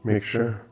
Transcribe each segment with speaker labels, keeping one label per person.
Speaker 1: Make sure.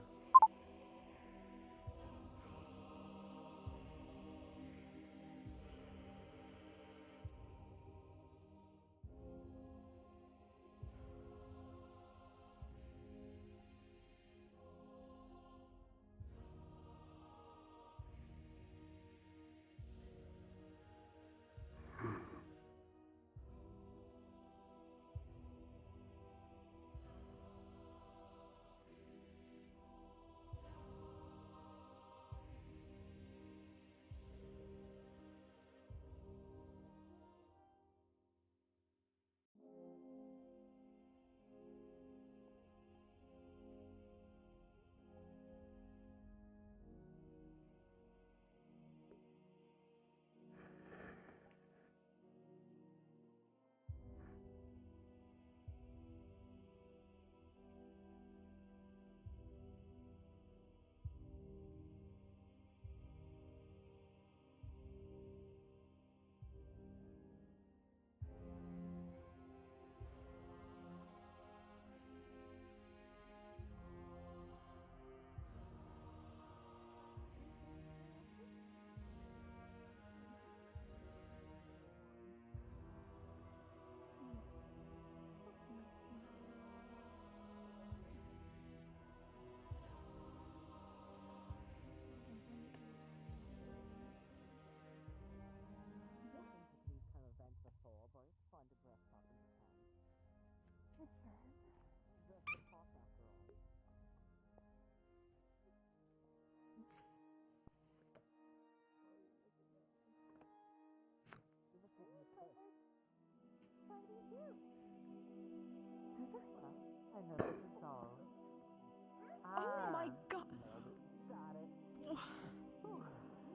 Speaker 2: Oh my god!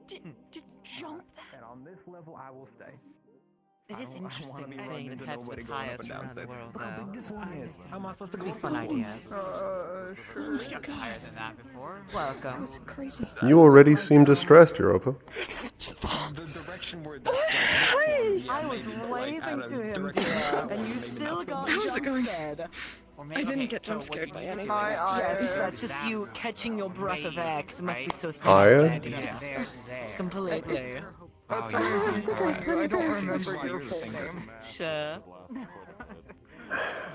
Speaker 2: Did you jump that?
Speaker 3: And on this level, I will stay.
Speaker 4: It is interesting seeing the
Speaker 3: running into
Speaker 4: types
Speaker 3: nobody
Speaker 4: of
Speaker 3: going up
Speaker 4: tires
Speaker 3: and
Speaker 4: from
Speaker 3: down
Speaker 4: around the
Speaker 3: stairs.
Speaker 4: world,
Speaker 3: Look how
Speaker 4: though.
Speaker 3: big this one is. How am I supposed to go
Speaker 4: Pretty
Speaker 3: up
Speaker 4: fun
Speaker 3: this one?
Speaker 4: ideas.
Speaker 2: Sure.
Speaker 5: I've gotten higher than that before.
Speaker 4: Welcome.
Speaker 5: That was crazy.
Speaker 1: You already seem distressed, Europa.
Speaker 3: The direction where the
Speaker 4: I was waving to him, dear, and you still got
Speaker 5: How's it going?
Speaker 4: jump-scared.
Speaker 5: I didn't get jump scared by anything.
Speaker 4: Yes, that's just you catching your breath of air, 'cause it must be so thick.
Speaker 1: Aya?
Speaker 4: Yes. Completely.
Speaker 5: That's
Speaker 3: Oh, yeah.
Speaker 5: I think I was plenty
Speaker 3: I don't
Speaker 5: fast.
Speaker 3: remember your full name.
Speaker 4: Sure.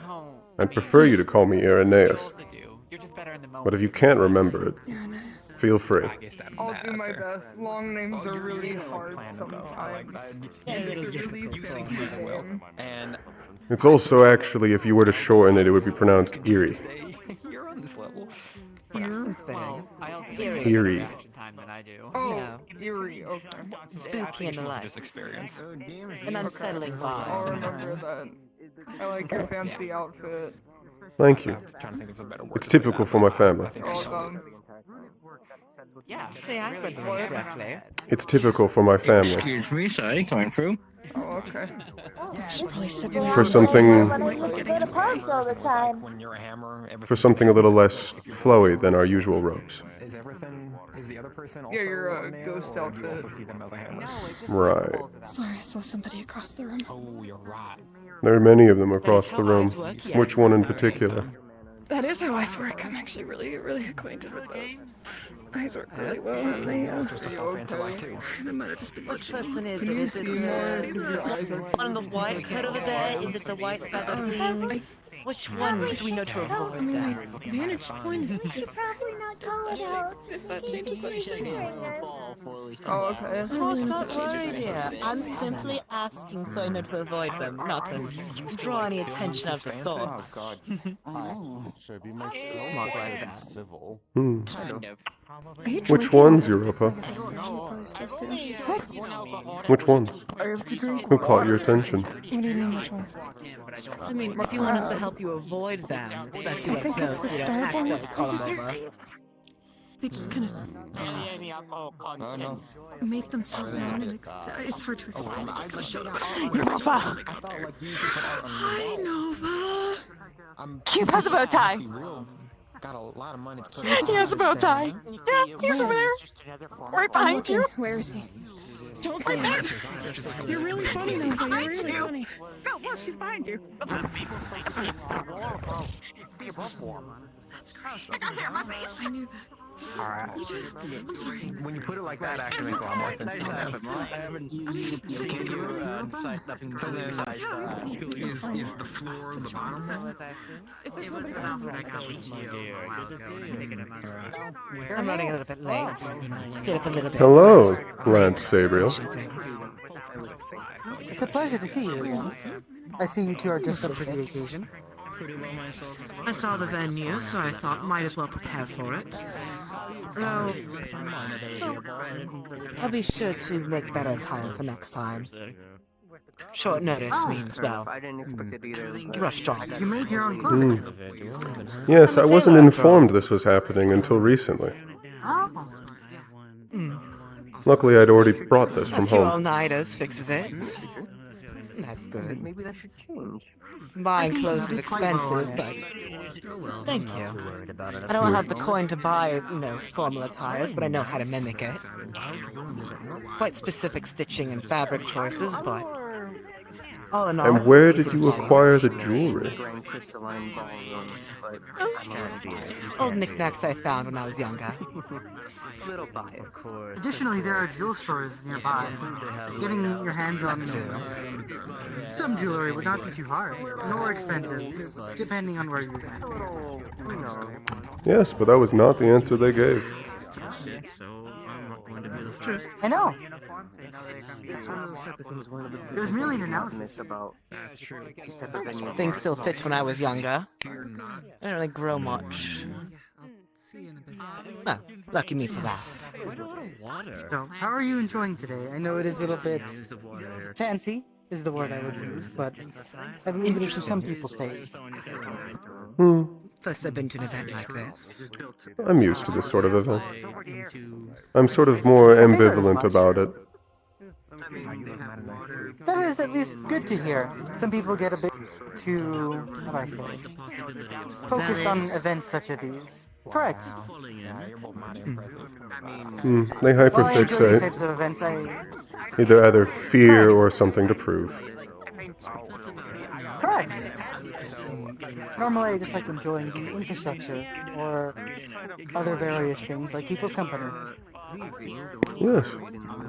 Speaker 5: Oh,
Speaker 1: I'd prefer you to call me Irenaeus,
Speaker 5: you're just better in the moment.
Speaker 1: but if you can't remember it,
Speaker 5: Yeah, no.
Speaker 1: feel free.
Speaker 3: I guess that
Speaker 6: I'll
Speaker 3: matters.
Speaker 6: do my best. Long names are really hard
Speaker 3: I like
Speaker 6: sometimes.
Speaker 3: that.
Speaker 6: It's a really thick name.
Speaker 3: And
Speaker 1: It's also actually, if you were to shorten it, it would be pronounced Eerie.
Speaker 3: you're on this level.
Speaker 6: Here?
Speaker 4: Well,
Speaker 5: I also
Speaker 4: Eerie.
Speaker 5: take more
Speaker 1: Eerie.
Speaker 5: reaction time than I do.
Speaker 6: Oh,
Speaker 4: Yeah.
Speaker 6: eerie. Okay.
Speaker 4: Spooky and the like.
Speaker 3: This experience.
Speaker 4: An unsettling
Speaker 6: I'll
Speaker 4: vibe.
Speaker 6: remember that. I like your fancy outfit.
Speaker 1: Thank you.
Speaker 3: Trying to think of a better word.
Speaker 1: It's typical for my family.
Speaker 6: Welcome.
Speaker 5: Yeah,
Speaker 4: See, I read the
Speaker 6: What?
Speaker 4: name correctly.
Speaker 1: It's typical for my family.
Speaker 7: Excuse me, sorry, coming through.
Speaker 6: Oh, okay.
Speaker 5: Should probably separate
Speaker 1: For
Speaker 5: them.
Speaker 1: something-
Speaker 5: Like, getting in the way.
Speaker 8: all the time.
Speaker 3: When you're a hammer,
Speaker 1: For something a little less flowy than our usual robes.
Speaker 3: Is everything? Is the other person also
Speaker 6: Yeah, your
Speaker 3: a nail,
Speaker 6: ghost
Speaker 3: or do you also
Speaker 6: outfit.
Speaker 3: see them as a hammer?
Speaker 1: Right.
Speaker 5: Sorry, I saw somebody across the room.
Speaker 3: Oh, you're right.
Speaker 1: There are many of them across
Speaker 4: That's
Speaker 1: the
Speaker 4: how
Speaker 1: room.
Speaker 4: eyes work, yes.
Speaker 1: Which one in particular?
Speaker 5: That is how eyes work. I'm actually really acquainted with those. Eyes work really well, and
Speaker 3: Just a
Speaker 6: you
Speaker 3: pop into
Speaker 6: okay?
Speaker 3: like too.
Speaker 5: they might have just been
Speaker 4: Which
Speaker 5: glitching.
Speaker 4: person is
Speaker 6: Can
Speaker 4: it?
Speaker 6: you
Speaker 4: Is
Speaker 6: see
Speaker 4: it
Speaker 6: more?
Speaker 5: See
Speaker 6: Because
Speaker 5: the-
Speaker 6: your eyes are
Speaker 4: one in the white coat over there? Is it the white feathered wings? Which one do we know to
Speaker 5: I
Speaker 4: avoid
Speaker 5: mean,
Speaker 4: that?
Speaker 5: my vantage point is different.
Speaker 8: Probably not cold out.
Speaker 5: If that changes anything.
Speaker 6: Oh, okay.
Speaker 5: I don't really know if that
Speaker 4: Not
Speaker 5: changes
Speaker 4: worried here.
Speaker 5: anything.
Speaker 4: I'm simply asking so I know to avoid them, not to draw any attention of the sort.
Speaker 3: Oh god.
Speaker 9: Should be myself
Speaker 4: Smart like
Speaker 9: and
Speaker 4: that.
Speaker 9: civil.
Speaker 1: Hmm.
Speaker 5: Are you
Speaker 1: Which
Speaker 5: drinking?
Speaker 1: ones, Europa?
Speaker 5: I guess I don't know. You're probably supposed to.
Speaker 1: Which ones?
Speaker 6: I have to drink
Speaker 1: Who caught your attention?
Speaker 5: What do you mean, which one?
Speaker 4: I mean, if you want us to help you avoid them, it's best you let us know so we don't accidentally call them over.
Speaker 5: They just kind of
Speaker 9: Oh, no.
Speaker 5: make themselves known, and it's hard to explain. They just kind of showed up. Nova! Hi, Nova!
Speaker 2: Cube has a bow tie.
Speaker 3: Got a lot of money to put
Speaker 2: He has a bow tie. Yeah, he's over there. Right behind you.
Speaker 5: Where is he? Don't say that! You're really funny, Nova. You're really funny.
Speaker 4: No, look, he's behind you.
Speaker 2: That's great.
Speaker 5: I knew that.
Speaker 3: Alright.
Speaker 5: You did. I'm sorry.
Speaker 3: When you put it like that, it actually makes a lot more sense. So then, is the floor the bottom?
Speaker 5: If there's somebody else,
Speaker 4: I'm running a little bit late. Stay up a little bit.
Speaker 1: Hello, Lance Sabriel.
Speaker 7: It's a pleasure to see you again. I see you two are just up for the occasion.
Speaker 4: I saw the venue, so I thought might as well prepare for it. Though, I'll be sure to make better attire for next time. Short notice means, well, rough jobs.
Speaker 7: You made your own clothing.
Speaker 1: Yes, I wasn't informed this was happening until recently. Luckily, I'd already brought this from
Speaker 4: A few
Speaker 1: home.
Speaker 4: all-nighters fixes it. That's good.
Speaker 7: Maybe that should change.
Speaker 4: Buying clothes is expensive, but thank you. I don't have the coin to buy, formal attires, but I know how to mimic it. Quite specific stitching and fabric choices, but all in all.
Speaker 1: And where did you acquire the jewelry?
Speaker 4: Old knickknacks I found when I was younger.
Speaker 7: Additionally, there are jewel stores nearby. Getting your hands on some jewelry would not be too hard, nor expensive, depending on where you went.
Speaker 1: Yes, but that was not the answer they gave.
Speaker 7: I know. It was merely an analysis.
Speaker 4: Things still fit when I was younger. I didn't really grow much. Well, lucky me for that.
Speaker 7: So, how are you enjoying today? I know it is a little bit fancy, is the word I would use, but I believe it is to some people's taste.
Speaker 4: First I've been to an event like this.
Speaker 1: I'm used to this sort of event. I'm sort of more ambivalent about it.
Speaker 7: That is at least good to hear. Some people get a bit too, how do I say, focused on events such as these. Correct.
Speaker 1: They
Speaker 7: Well, I enjoy these
Speaker 1: hyperfixate,
Speaker 7: types of events.
Speaker 1: either fear or something to prove.
Speaker 7: Correct. Normally, I just like enjoying the infrastructure or other various things like people's company.
Speaker 1: Yes.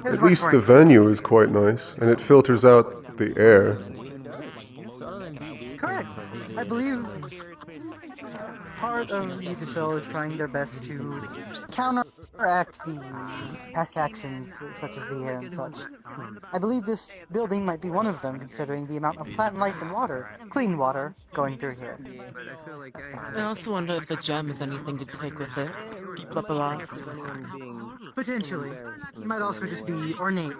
Speaker 7: There's
Speaker 1: At
Speaker 7: one
Speaker 1: least
Speaker 7: for
Speaker 1: the
Speaker 7: it.
Speaker 1: venue is quite nice, and it filters out the air.
Speaker 7: Correct. I believe part of USL is trying their best to counteract the past actions such as the air and such. I believe this building might be one of them, considering the amount of plant life and water, clean water, going through here.
Speaker 4: I also wonder if the gem has anything to take with it. Blah, blah, blah.
Speaker 7: Potentially. It might also just be ornate.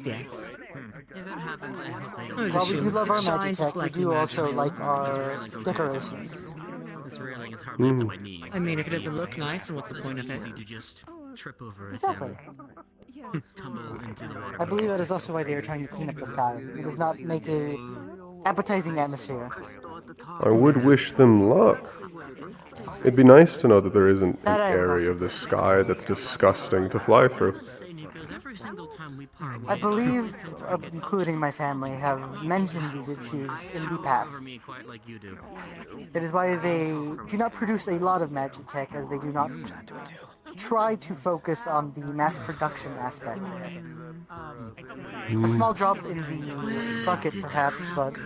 Speaker 4: Yes.
Speaker 7: While we do love our magic tech, we do also like our decorations.
Speaker 4: I mean, if it doesn't look nice, then what's the point of it?
Speaker 7: Exactly. I believe that is also why they are trying to clean up the sky. It does not make a appetizing atmosphere.
Speaker 1: I would wish them luck. It'd be nice to know that there isn't an area of the sky that's disgusting to fly through.
Speaker 7: I believe, including my family, have mentioned these issues in the past. That is why they do not produce a lot of magic tech, as they do not try to focus on the mass production aspect. A small drop in the bucket, perhaps, but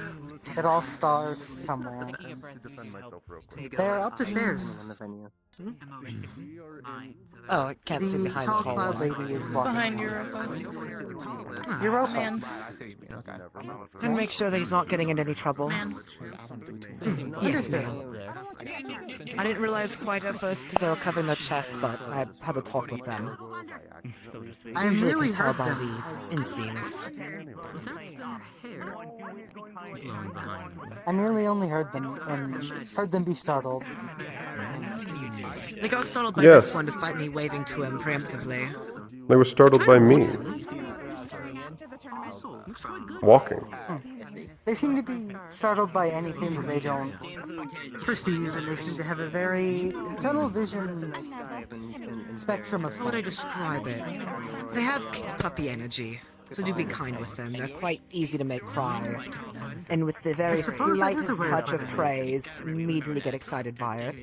Speaker 7: it all starts somewhere. They are up the stairs.
Speaker 4: Oh, I can't see
Speaker 7: The
Speaker 4: behind
Speaker 7: tall
Speaker 4: the
Speaker 7: cloud
Speaker 4: tall
Speaker 7: lady is walking.
Speaker 5: Behind Europa.
Speaker 7: Europa.
Speaker 5: Man.
Speaker 4: And make sure that he's not getting in any trouble.
Speaker 5: Man.
Speaker 4: Yes, ma'am. I didn't realize quite at first because they were covering their chests, but I had a talk with them.
Speaker 7: I
Speaker 4: Usually
Speaker 7: merely
Speaker 4: can tell
Speaker 7: heard
Speaker 4: by
Speaker 7: them.
Speaker 4: the inseams.
Speaker 7: I merely only heard them and heard them be startled.
Speaker 4: They got startled by
Speaker 1: Yes.
Speaker 4: this one despite me waving to him preemptively.
Speaker 1: They were startled by me. Walking.
Speaker 7: They seem to be startled by anything that they don't perceive, and they seem to have a very tunnel vision spectrum of
Speaker 4: How would I
Speaker 7: things.
Speaker 4: describe it? They have kicked puppy energy, so do be kind with them. They're quite easy to make cry. And with the very
Speaker 7: suppose that is a
Speaker 4: slightest
Speaker 7: way
Speaker 4: touch
Speaker 7: of
Speaker 4: of
Speaker 7: putting it.
Speaker 4: praise, immediately get excited by it.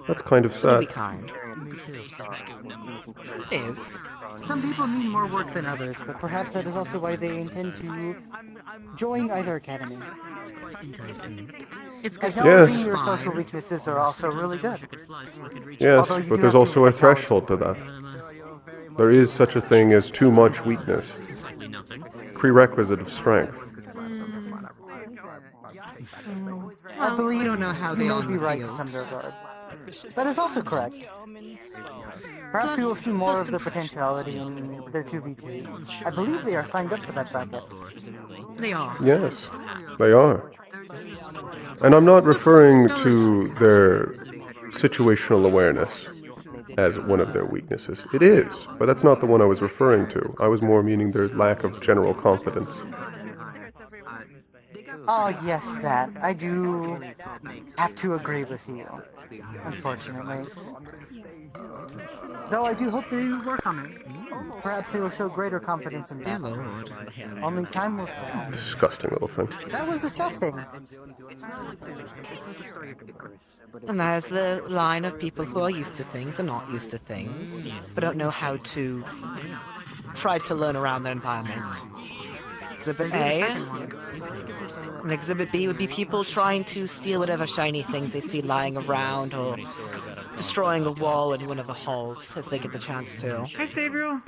Speaker 1: That's kind of
Speaker 4: Do be
Speaker 1: sad.
Speaker 4: kind. It is.
Speaker 7: Some people need more work than others, but perhaps that is also why they intend to join either academy.
Speaker 4: It's good for
Speaker 7: Acknowledging
Speaker 1: Yes.
Speaker 7: your social weaknesses are also really good.
Speaker 1: Yes,
Speaker 7: Although you
Speaker 1: but
Speaker 7: do
Speaker 1: there's
Speaker 7: have
Speaker 1: also
Speaker 7: to
Speaker 1: a
Speaker 7: acknowledge
Speaker 1: threshold to that. There is such a thing as too much weakness. Prerequisite of strength.
Speaker 7: I believe
Speaker 4: we don't know how they
Speaker 7: you
Speaker 4: are
Speaker 7: may
Speaker 4: in
Speaker 7: be
Speaker 4: the
Speaker 7: right to
Speaker 4: fields.
Speaker 7: some regard. That is also correct. Perhaps we will see more of their potentiality in their 2v2s. I believe they are signed up for that bracket.
Speaker 4: They are.
Speaker 1: Yes, they are. And I'm not referring to their situational awareness as one of their weaknesses. It is, but that's not the one I was referring to. I was more meaning their lack of general confidence.
Speaker 7: Oh, yes, that. I do have to agree with you, unfortunately. Though I do hope they work on it. Perhaps they will show greater confidence in
Speaker 4: Dear
Speaker 7: that.
Speaker 4: Lord.
Speaker 7: Only time will tell.
Speaker 1: Disgusting little thing.
Speaker 7: That was disgusting.
Speaker 4: And there's the line of people who are used to things and not used to things, but don't know how to try to learn around their environment. Exhibit A. And Exhibit B would be people trying to steal whatever shiny things they see lying around or destroying a wall in one of the halls if they get the chance to.
Speaker 6: Hi, Sabriel.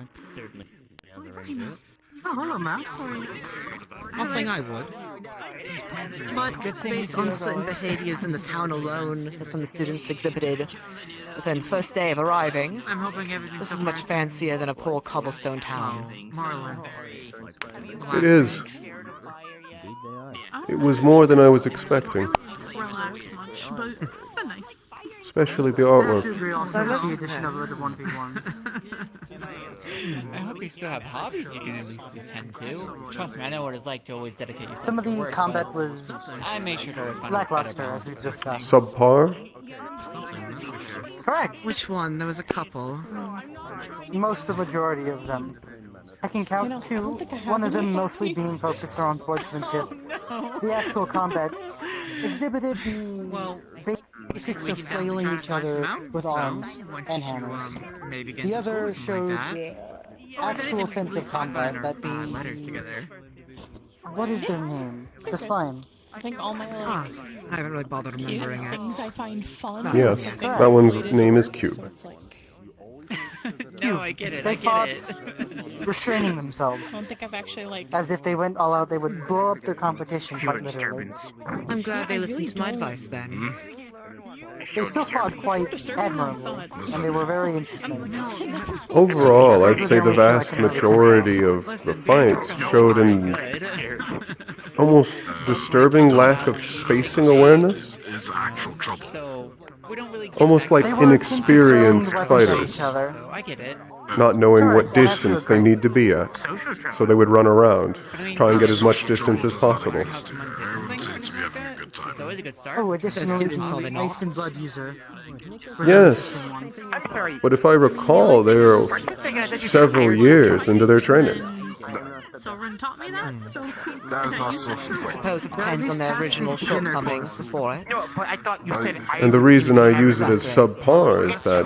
Speaker 7: Oh, hello, Matt.
Speaker 4: Not saying I would. But based on certain behaviors in the town alone that some of the students exhibited within the first day of arriving,
Speaker 6: I'm hoping everything's
Speaker 4: this is much fancier than a poor cobblestone town.
Speaker 6: more or less.
Speaker 1: It is. It was more than I was expecting,
Speaker 5: Relax much, but it's been nice.
Speaker 1: especially the
Speaker 7: I have to
Speaker 1: artwork.
Speaker 7: agree also with the addition of the 1v1s.
Speaker 10: I hope you still have hobbies you can at least attend to. Trust me, I know what it's like to always dedicate yourself
Speaker 7: Some of
Speaker 10: to
Speaker 7: the
Speaker 10: work,
Speaker 7: combat
Speaker 10: but
Speaker 7: was
Speaker 10: I make sure to always find a better
Speaker 7: lackluster,
Speaker 10: balance
Speaker 7: as we've
Speaker 10: between
Speaker 7: discussed.
Speaker 10: things.
Speaker 1: Subpar?
Speaker 7: Correct.
Speaker 4: Which one? There was a couple.
Speaker 7: Most the majority of them. I can count two, one of them mostly being focused on swordsmanship. The actual combat exhibited the basics of flailing each other with arms and hammers. The other showed actual sense of combat, that being... What is their name? The slime.
Speaker 10: I think all my
Speaker 4: Ah, I haven't really bothered remembering
Speaker 10: things
Speaker 4: it.
Speaker 10: I find fun.
Speaker 1: Yes, that one's name is Cube.
Speaker 10: No, I get it.
Speaker 7: They
Speaker 10: I get
Speaker 7: fought
Speaker 10: it.
Speaker 7: restraining themselves.
Speaker 10: I don't think I've actually like.
Speaker 7: As if they went all out, they would blow up their competition, quite literally.
Speaker 4: I'm glad they listened to my advice then.
Speaker 7: They still fought quite admirably, and they were very interesting.
Speaker 1: Overall, I'd say the vast majority of the fights showed an almost disturbing lack of spacing awareness.
Speaker 10: So we don't really. Get
Speaker 1: Almost like
Speaker 7: They were
Speaker 1: inexperienced
Speaker 7: concerned weapons at
Speaker 1: fighters,
Speaker 7: each other.
Speaker 10: So I get it.
Speaker 1: not knowing what distance they need to be at. So they would run around, try and get as much distance as possible.
Speaker 10: It's always a good start.
Speaker 7: Oh, additionally,
Speaker 4: students all they
Speaker 7: the
Speaker 4: know.
Speaker 7: Ice and Blood user. were
Speaker 1: Yes.
Speaker 7: interesting ones.
Speaker 1: But if I recall, they're several years into their training.
Speaker 5: Sovereign taught me that, so.
Speaker 4: I suppose it depends on their original shortcomings before it.
Speaker 2: No, but I thought you said
Speaker 1: And the reason I use it as subpar is that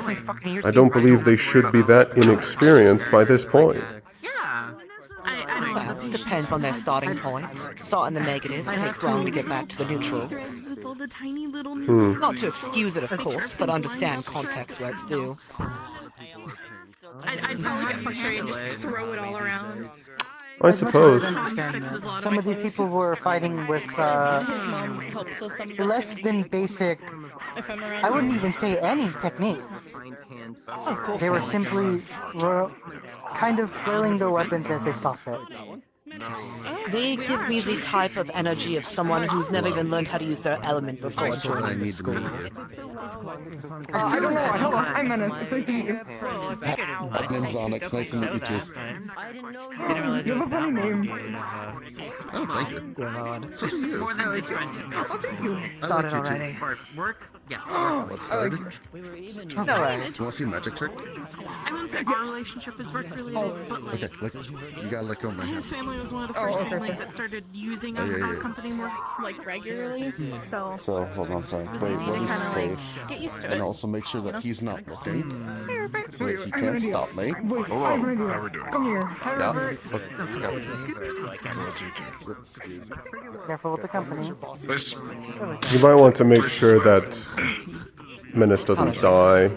Speaker 1: I don't believe they should be that inexperienced by this point.
Speaker 5: Yeah. I
Speaker 4: Well,
Speaker 5: don't
Speaker 4: it depends on their starting point. Start in the negatives, it takes long to get back to the neutrals.
Speaker 5: threads with all the tiny little
Speaker 4: Not to excuse it, of course, but understand context where it's due.
Speaker 5: I'd probably get frustrated and just throw it all around.
Speaker 1: I
Speaker 7: As much as
Speaker 1: suppose.
Speaker 7: I understand
Speaker 5: Fixes a lot
Speaker 7: that,
Speaker 5: of
Speaker 7: some
Speaker 5: my
Speaker 7: of these
Speaker 5: clothes.
Speaker 7: people were fighting with
Speaker 5: His mom helps with some of it
Speaker 7: less
Speaker 5: too.
Speaker 7: than basic.
Speaker 5: If I'm around.
Speaker 7: I wouldn't even say any technique.
Speaker 10: Of course
Speaker 7: They were
Speaker 10: not.
Speaker 7: simply kind of flailing their weapons as they saw fit.
Speaker 4: They give me the type of energy of someone who's never even learned how to use their element before joining the school.
Speaker 7: I feel like
Speaker 6: Hello, I'm Menace. It's nice to meet you.
Speaker 10: Well, I figured as much.
Speaker 11: My name's Onyx. Nice to meet you too.
Speaker 10: Didn't realize
Speaker 6: You
Speaker 10: it
Speaker 6: have a
Speaker 10: was
Speaker 6: funny
Speaker 10: that long,
Speaker 6: name.
Speaker 10: dude.
Speaker 11: Oh, thank you.
Speaker 4: Dear Lord.
Speaker 11: So do you.
Speaker 10: More than just friendship, basically.
Speaker 11: I
Speaker 4: Started
Speaker 11: like you too.
Speaker 4: already.
Speaker 10: Work? Yes.
Speaker 11: What started? Do
Speaker 4: No worries.
Speaker 11: you want to see magic trick?
Speaker 5: I wouldn't say our relationship is work related, but like
Speaker 11: Okay, you gotta let go of my hand.
Speaker 5: his family was one of the first families that started using our company more like regularly. So
Speaker 11: So, hold on, sorry.
Speaker 5: it was
Speaker 11: Play
Speaker 5: easy to
Speaker 11: really
Speaker 5: kind of like
Speaker 11: safe.
Speaker 5: get used to
Speaker 11: And
Speaker 5: it.
Speaker 11: also make sure that he's not looking. So that he
Speaker 6: I have an
Speaker 11: can't
Speaker 6: idea.
Speaker 11: stop me.
Speaker 6: Wait, I have an idea. Come here. Hi,
Speaker 11: Yeah?
Speaker 6: Robert.
Speaker 11: Excuse me.
Speaker 7: Careful with the company.
Speaker 1: You might want to make sure that Menace doesn't die.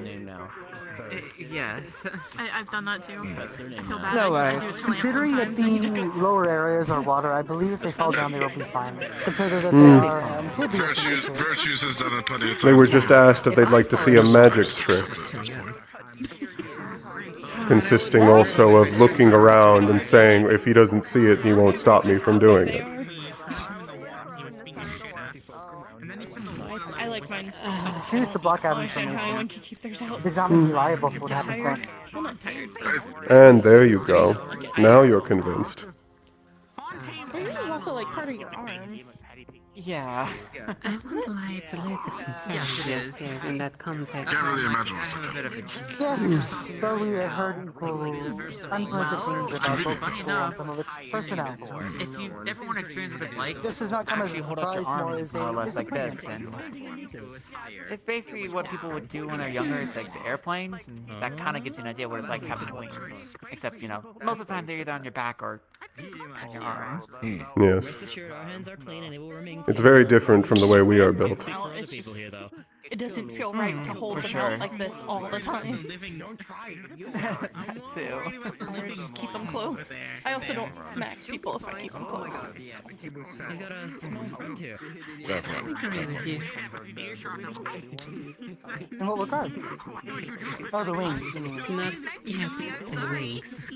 Speaker 10: Yes.
Speaker 5: I've done that too. I feel bad.
Speaker 4: No
Speaker 5: I do
Speaker 4: worries.
Speaker 5: it to Lance
Speaker 7: Considering that
Speaker 5: sometimes, and he just
Speaker 7: the
Speaker 5: goes,
Speaker 7: lower areas are water, I believe if they fall down, they will be fine. Consider that they are amphibious in nature.
Speaker 12: Virtues has done it plenty of times.
Speaker 1: They were just asked if they'd like to see a magic trick. Consisting also of looking around and saying, if he doesn't see it, he won't stop me from doing it.
Speaker 5: I like mine.
Speaker 7: Choose to block out
Speaker 5: Oh, Shanghai
Speaker 7: information.
Speaker 5: one can keep theirs out.
Speaker 7: Does not mean be liable for what happens
Speaker 5: Tired.
Speaker 7: next.
Speaker 5: I'm not tired.
Speaker 1: And there you go. Now you're convinced.
Speaker 5: But yours is also like part of your arm.
Speaker 4: Yeah.
Speaker 9: I would like to look at
Speaker 10: Yes, it is.
Speaker 4: In that context.
Speaker 12: Can't really imagine
Speaker 10: I
Speaker 12: what's
Speaker 10: have a bit of a...
Speaker 7: Yes, though we have heard equal unpleasant things about both the school and some of its personnel.
Speaker 10: If you ever want to experience what it's like,
Speaker 7: This does not come as
Speaker 10: actually
Speaker 7: a
Speaker 10: hold up your
Speaker 7: surprise, more
Speaker 10: arms
Speaker 7: as
Speaker 10: more or
Speaker 7: a
Speaker 10: less like this,
Speaker 7: disappointment.
Speaker 10: and it's basically what people would do when they're younger. It's like the airplanes, and that kind of gives you an idea what it's like having wings. Except, you know, most of the time they're either on your back or on your arm.
Speaker 1: Yes.
Speaker 9: assured our hands are clean and it will remain
Speaker 1: It's very different from the way we are built.
Speaker 5: Now it's just, it doesn't feel right to hold them
Speaker 10: sure.
Speaker 5: out like this all the time.
Speaker 10: Too.
Speaker 5: I just keep them close. I also don't smack people if I keep them close.
Speaker 9: You've got a small friend here.
Speaker 12: Definitely.
Speaker 7: In what regard? Oh, the wings. You mean.
Speaker 9: Not yet. The wings.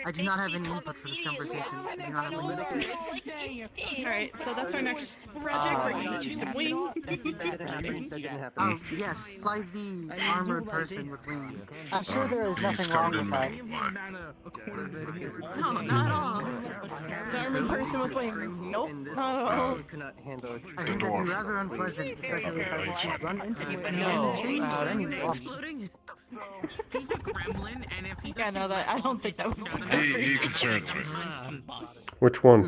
Speaker 7: I do not have any input for this conversation. I do not have wings.
Speaker 5: Alright, so that's our next project. We're gonna get you some wings.
Speaker 7: Oh, yes, fly the armored person with wings. I'm sure there is nothing wrong with that.
Speaker 5: No, not at all. The armored person with wings. Nope, not at all.
Speaker 7: I think that'd be rather unpleasant, especially if I run into it and
Speaker 10: No,
Speaker 7: anything or any
Speaker 5: Yeah, no, that I don't think that would be
Speaker 12: He concerns me.
Speaker 1: Which one?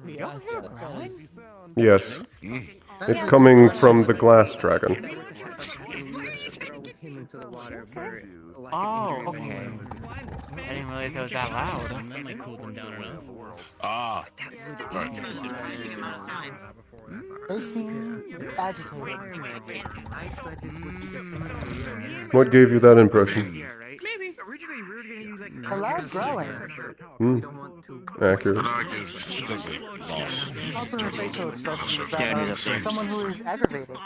Speaker 10: We don't have growing?
Speaker 1: Yes. It's coming from the glass dragon.
Speaker 10: Oh, okay. I didn't realize it was that loud.
Speaker 9: That might cool them down enough.
Speaker 12: Ah.
Speaker 7: They seem agitated.
Speaker 1: What gave you that impression?
Speaker 5: maybe.
Speaker 7: A loud growling.
Speaker 1: Accurate.
Speaker 12: I'd argue it's because of loss.
Speaker 7: Also, her facial expression is that of someone who is aggravated.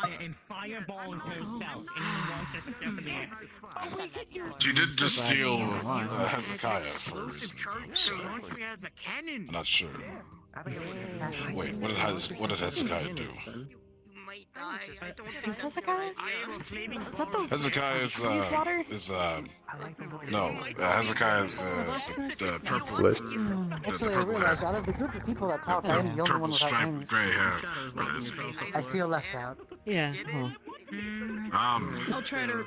Speaker 12: She did just steal Hezekiah for his I'm not sure. Wait, what did Hezekiah do?
Speaker 5: Who's Hezekiah? Is that the
Speaker 12: Hezekiah
Speaker 5: water?
Speaker 12: no, Hezekiah is the purple,
Speaker 1: Lit.
Speaker 7: Actually, I realized out of the group of people that talk, I am the only one
Speaker 12: purple
Speaker 7: without
Speaker 12: striped
Speaker 7: wings.
Speaker 12: gray hair.
Speaker 7: I feel left out.
Speaker 4: Yeah.
Speaker 5: I'll try to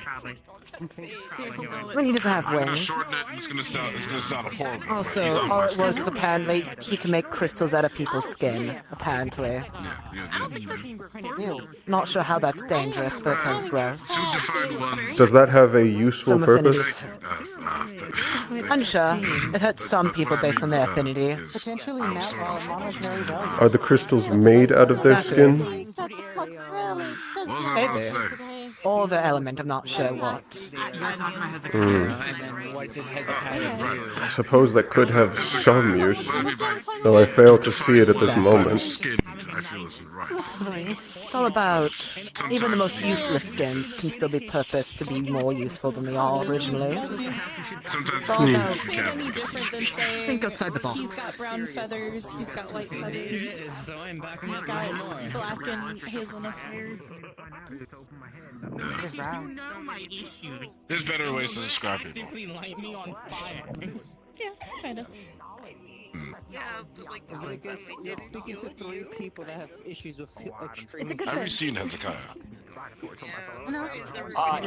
Speaker 5: see if he'll go
Speaker 4: When he doesn't have
Speaker 12: I'm gonna
Speaker 4: wings.
Speaker 12: shorten it. It's gonna sound horrible. but
Speaker 4: Also,
Speaker 12: he's on my
Speaker 4: all it was
Speaker 12: schedule.
Speaker 4: is apparently he can make crystals out of people's skin. Apparently.
Speaker 12: Yeah.
Speaker 7: Ew.
Speaker 4: Not sure how that's dangerous, but it sounds gross.
Speaker 12: Two defined ones.
Speaker 1: Does that have a useful
Speaker 4: Some
Speaker 1: purpose?
Speaker 4: affinity. Unsure. It hurts some people based on their affinity.
Speaker 7: Potentially monetary value.
Speaker 1: Are the crystals made out of their skin?
Speaker 12: What was I about to say?
Speaker 4: other element, I'm not sure what.
Speaker 3: You're talking about Hezekiah, and then what did Hezekiah do?
Speaker 1: I suppose that could have some use, though I fail to see it at this moment.
Speaker 12: Skinned, I feel isn't right.
Speaker 4: It's all about, even the most useless skins can still be purposed to be more useful than they are originally.
Speaker 12: Sometimes
Speaker 5: Is it any different than saying
Speaker 3: Think outside the box.
Speaker 5: he's got brown feathers, he's got white feathers,
Speaker 9: So I'm back
Speaker 5: he's got black and hazelnut hair?
Speaker 12: There's better ways to describe people.
Speaker 5: Yeah, kinda.
Speaker 2: You're speaking to three people that have issues with extreme.
Speaker 12: Have you seen Hezekiah?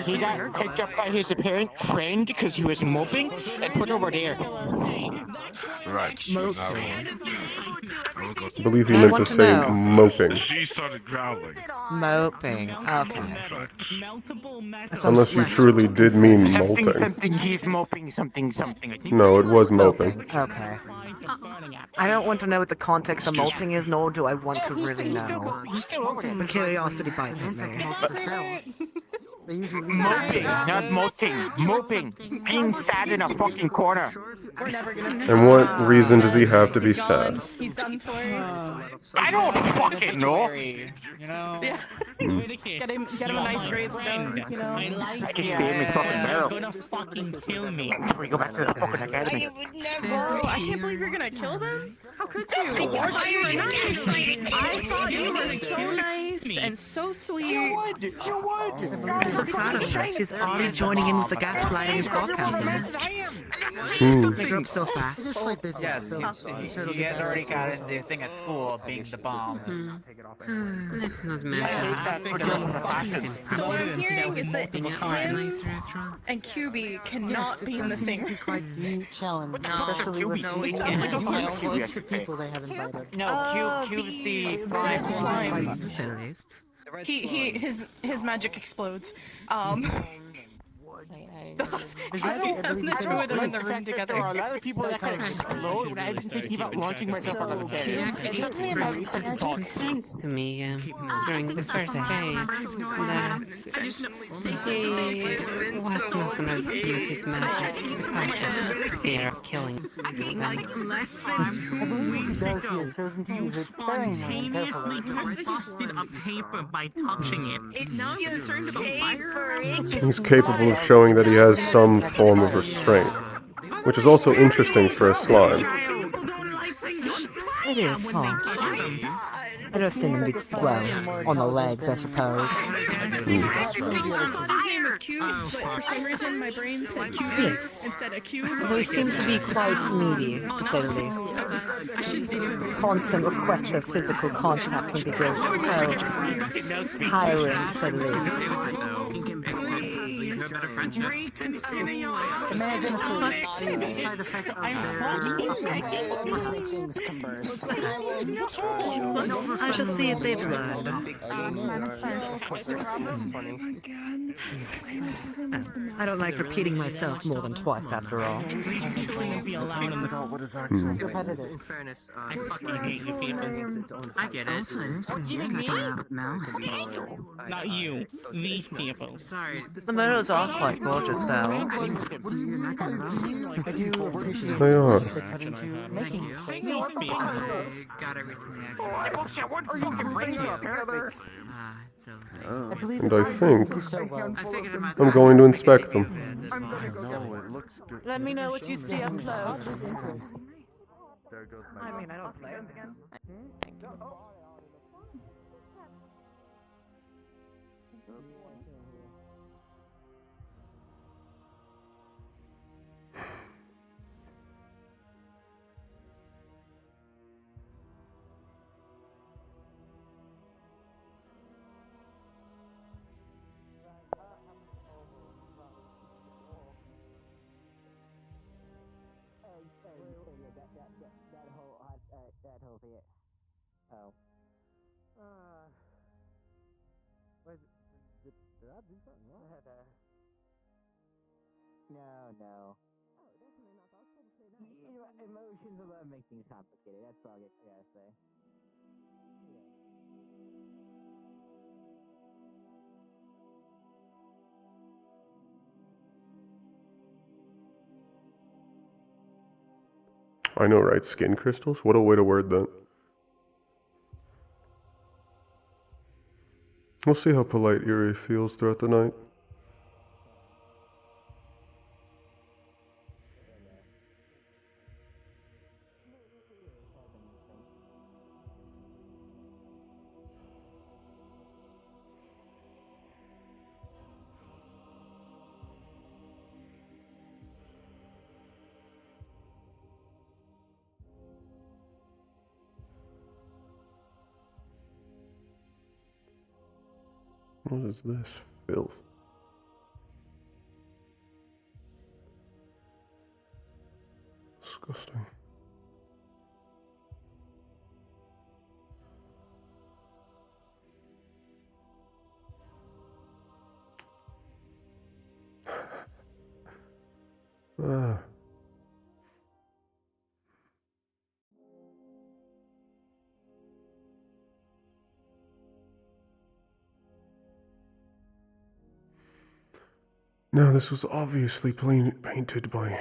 Speaker 2: He got picked up by his apparent friend because he was moping and put over there.
Speaker 12: Right.
Speaker 1: I believe he meant to say moping.
Speaker 12: She started growling.
Speaker 4: Moping, okay.
Speaker 1: Unless you truly did mean molting.
Speaker 2: Something, he's moping something.
Speaker 1: No, it was moping.
Speaker 4: Okay. I don't want to know what the context of molting is, nor do I want to really know.
Speaker 2: He's still over there.
Speaker 4: The curiosity bites at me.
Speaker 2: Moping, not molting. Moping. Being sad in a fucking corner.
Speaker 5: We're never gonna see
Speaker 1: And what reason does he have to be sad?
Speaker 5: He's done for.
Speaker 2: I don't fucking know.
Speaker 10: You know?
Speaker 5: Yeah. Get him a nice gravestone, you know?
Speaker 2: I just see him in fucking barrel.
Speaker 3: fucking kill me.
Speaker 2: We go back to the fucking academy.
Speaker 5: Bro, I can't believe you're gonna kill them. How could you? I thought you were nice. I thought you were so nice and so sweet.
Speaker 2: You would.
Speaker 4: I'm so proud of her. She's already joining in with the gaslighting and sarcasm. They grew up so fast.
Speaker 10: Yes, he has already got into the thing at school of being the bomb.
Speaker 9: Let's not mention
Speaker 5: So what I'm hearing is that him and QB cannot be in the same room.
Speaker 7: Quite the challenge, especially with
Speaker 2: He
Speaker 7: the
Speaker 2: sounds like a
Speaker 7: bunch of people they have invited.
Speaker 10: No, Cube's the slime.
Speaker 5: His magic explodes. That's what
Speaker 7: I believe
Speaker 5: the two of them in the room together.
Speaker 2: There are a lot of people that can explode, and I've been thinking about launching myself out of the
Speaker 9: She
Speaker 2: bed.
Speaker 9: actually expressed concerns to me during the first day that he was not going to use his magic because of fear of killing them.
Speaker 7: I believe he does. He has chosen to use it sparingly and carefully.
Speaker 3: Busted a paper by touching it. Now you're concerned about fire?
Speaker 1: He's capable of showing that he has some form of restraint, which is also interesting for a slime.
Speaker 4: It is, huh? I just seen him be, well, on the legs, I suppose.
Speaker 5: I thought his name was Q, but for some reason my brain said QB instead of Q.
Speaker 4: Though he seems to be quite needy, to say the least. Constant request of physical contact can be good, so tiring, to say the least.
Speaker 7: Imagine the side effect of their things conversed.
Speaker 4: I shall see if they've learned. I don't like repeating myself more than twice, after all.
Speaker 3: I fucking hate you people. I get it. Not you. These people. Sorry.
Speaker 4: The murderers are quite gorgeous, though.
Speaker 1: They are.
Speaker 3: Got everything
Speaker 1: And I think I'm going to inspect them.
Speaker 5: Let me know what you see up close.
Speaker 6: I mean, I don't play it again.
Speaker 2: No. Emotions alone make things complicated. That's all I gotta say.
Speaker 1: I know, right? Skin crystals? What a way to word that. We'll see how polite Erie feels throughout the night. What is this? Filth. Disgusting. Ah. Now, this was obviously painted by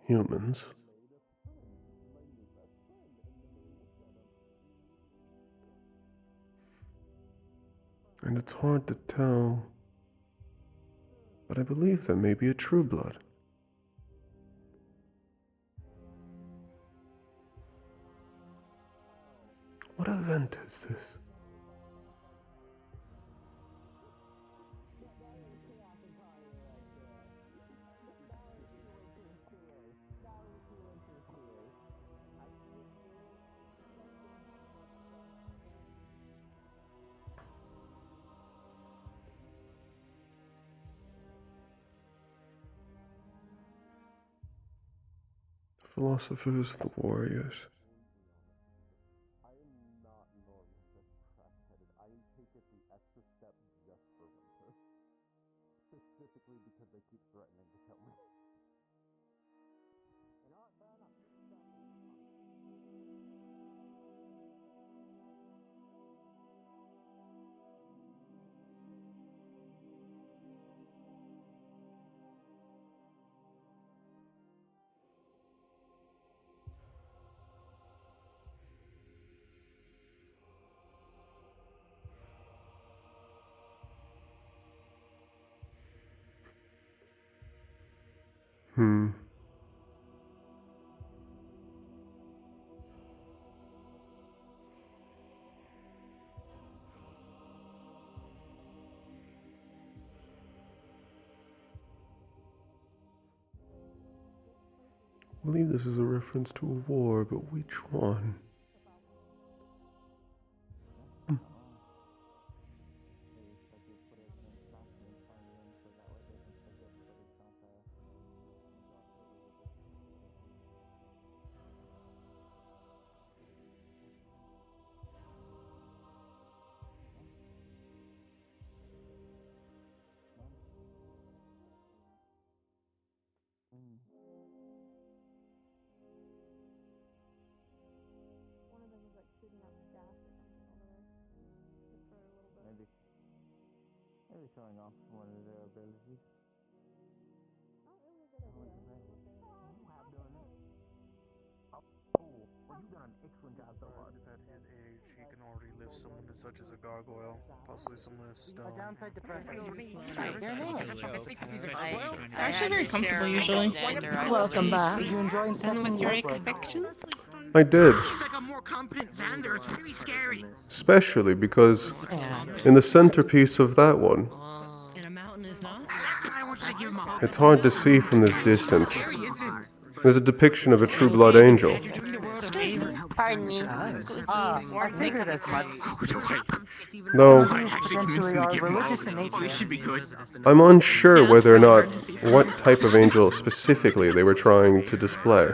Speaker 1: humans. And it's hard to tell, but I believe that may be a true blood. What event is this? The philosophers, the warriors. I believe this is a reference to a war, but which one?
Speaker 13: Maybe showing off one of their abilities. You've done an excellent job so far.
Speaker 14: At his age, he can already lift someone as such as a gargoyle, possibly someone as stone.
Speaker 7: Downside depression.
Speaker 5: I'm actually very comfortable usually.
Speaker 4: Welcome back.
Speaker 7: Did you enjoy
Speaker 9: And
Speaker 7: inspecting
Speaker 9: what
Speaker 7: the
Speaker 9: your
Speaker 7: artwork?
Speaker 9: expectation?
Speaker 1: I did.
Speaker 3: He's like a more competent Xander. It's really scary.
Speaker 1: Especially because in the centerpiece of that one,
Speaker 5: In a mountain is not.
Speaker 3: I want you to give him a hug.
Speaker 1: it's hard to see from this distance. There's a depiction of a true blood angel.
Speaker 8: Pardon me.
Speaker 7: I figured as much.
Speaker 1: Though
Speaker 7: Potentially are religious in nature.
Speaker 1: I'm unsure whether or not what type of angel specifically they were trying to display.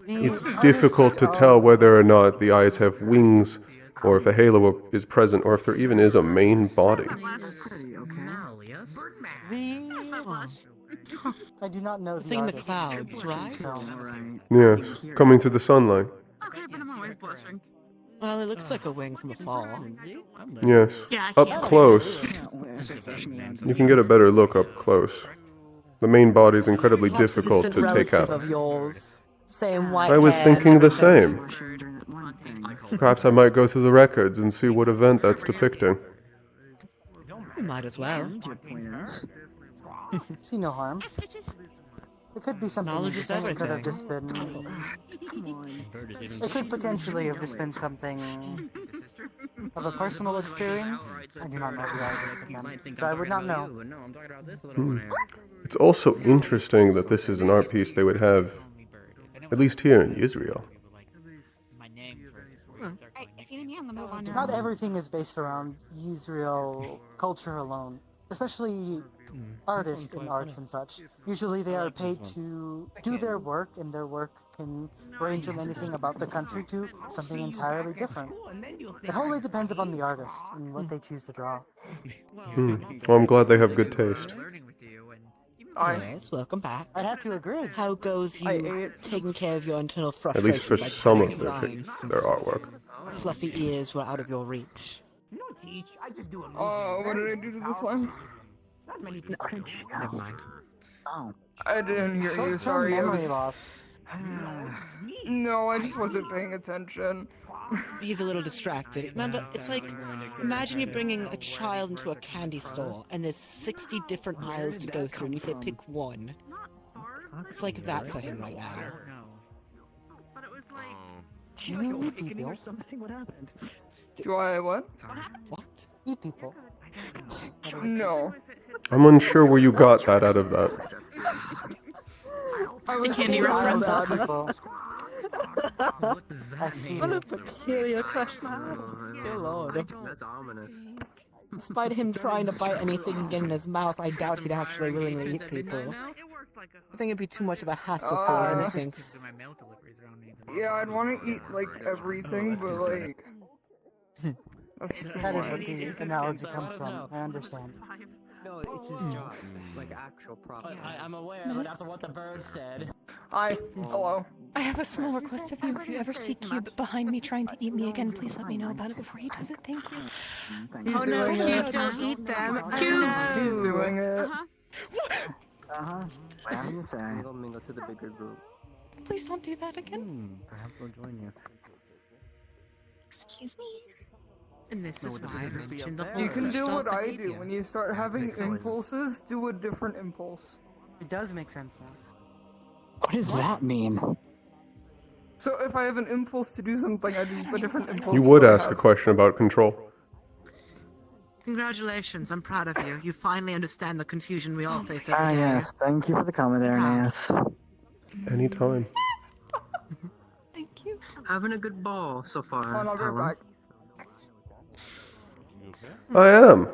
Speaker 1: It's difficult to tell whether or not the eyes have wings, or if a halo is present, or if there even is a main body.
Speaker 7: I do not know
Speaker 4: The thing in the
Speaker 7: artist,
Speaker 4: clouds, right?
Speaker 7: so-
Speaker 1: Yes, coming through the sunlight.
Speaker 4: Well, it looks like a wing from afar.
Speaker 1: Yes, up close. You can get a better look up close. The main body is incredibly
Speaker 4: Perhaps a
Speaker 1: difficult
Speaker 4: distant
Speaker 1: to take
Speaker 4: relative
Speaker 1: out.
Speaker 4: of yours. Same white
Speaker 1: I was
Speaker 4: hair and
Speaker 1: thinking the
Speaker 4: everything.
Speaker 1: same. Perhaps I might go through the records and see what event that's depicting.
Speaker 4: You might as well.
Speaker 7: See no harm. It could be something
Speaker 4: Knowledge is
Speaker 7: interesting. It could have
Speaker 4: everything.
Speaker 7: just been. It could potentially have just been something of a personal experience. I do not know the artist of them, so I would not know.
Speaker 1: It's also interesting that this is an art piece they would have, at least here in Israel.
Speaker 7: Not everything is based around Israel culture alone, especially artists in arts and such. Usually they are paid to do their work, and their work can range from anything about the country to something entirely different. It wholly depends upon the artist and what they choose to draw.
Speaker 1: Well, I'm glad they have good taste.
Speaker 4: Yes, welcome back.
Speaker 7: I'd have to agree.
Speaker 4: How goes you taking care of your internal
Speaker 1: At
Speaker 4: frustration?
Speaker 1: least for
Speaker 4: by
Speaker 1: some
Speaker 4: putting
Speaker 1: of their,
Speaker 4: aside since
Speaker 1: their artwork.
Speaker 4: fluffy ears were out of your reach.
Speaker 6: Oh, what did I do to the slime?
Speaker 4: Never mind.
Speaker 6: I didn't hear you,
Speaker 7: Short-term
Speaker 6: sorry.
Speaker 7: memory loss.
Speaker 6: No, I just wasn't paying attention.
Speaker 4: He's a little distracted. Remember, it's like, imagine you're bringing a child into a candy store, and there's 60 different aisles to go through, and you say pick one. It's like that for him right now.
Speaker 7: You eat people.
Speaker 6: Do I what?
Speaker 4: What?
Speaker 7: Eat people.
Speaker 6: No.
Speaker 1: I'm unsure where you got that out of that.
Speaker 6: I was
Speaker 4: candy
Speaker 6: thinking out
Speaker 4: reference.
Speaker 6: loud.
Speaker 7: I see.
Speaker 4: What a peculiar question. Dear Lord.
Speaker 13: That's ominous.
Speaker 4: Despite him trying to bite anything and get in his mouth, I doubt he'd actually willingly eat people. I think it'd be too much of a hassle for his instincts.
Speaker 6: Yeah, I'd want to eat, like, everything, but, like...
Speaker 7: That is what the analogy comes from. I understand.
Speaker 13: No, it's his job. Like actual proper. I'm aware, but that's what the bird said.
Speaker 6: Hi. Hello.
Speaker 5: I have a small request of you. If you ever see Cube behind me trying to eat me again, please let me know about it before he does it. Thank you.
Speaker 6: He's doing it.
Speaker 4: don't eat them.
Speaker 6: He's doing it.
Speaker 13: What happened to say? Mingle to the bigger group.
Speaker 5: Please don't do that again.
Speaker 13: Perhaps I'll join you.
Speaker 9: Excuse me?
Speaker 4: And this is why I mentioned the whole
Speaker 6: You can do what I do.
Speaker 4: behavior.
Speaker 6: When you start having impulses, do a different impulse.
Speaker 7: It does make sense now.
Speaker 2: What does that mean?
Speaker 6: So if I have an impulse to do something, I do a different impulse.
Speaker 1: You would
Speaker 6: that I
Speaker 1: ask a
Speaker 6: have.
Speaker 1: question about control.
Speaker 4: Congratulations, I'm proud of you. You finally understand the confusion we all face every day.
Speaker 2: Yes, thank you for the comment there, Nas.
Speaker 1: Anytime.
Speaker 5: Thank you.
Speaker 13: Having a good ball so far.
Speaker 6: Hold on, I'll be
Speaker 13: Helen.
Speaker 6: right back.
Speaker 1: I am.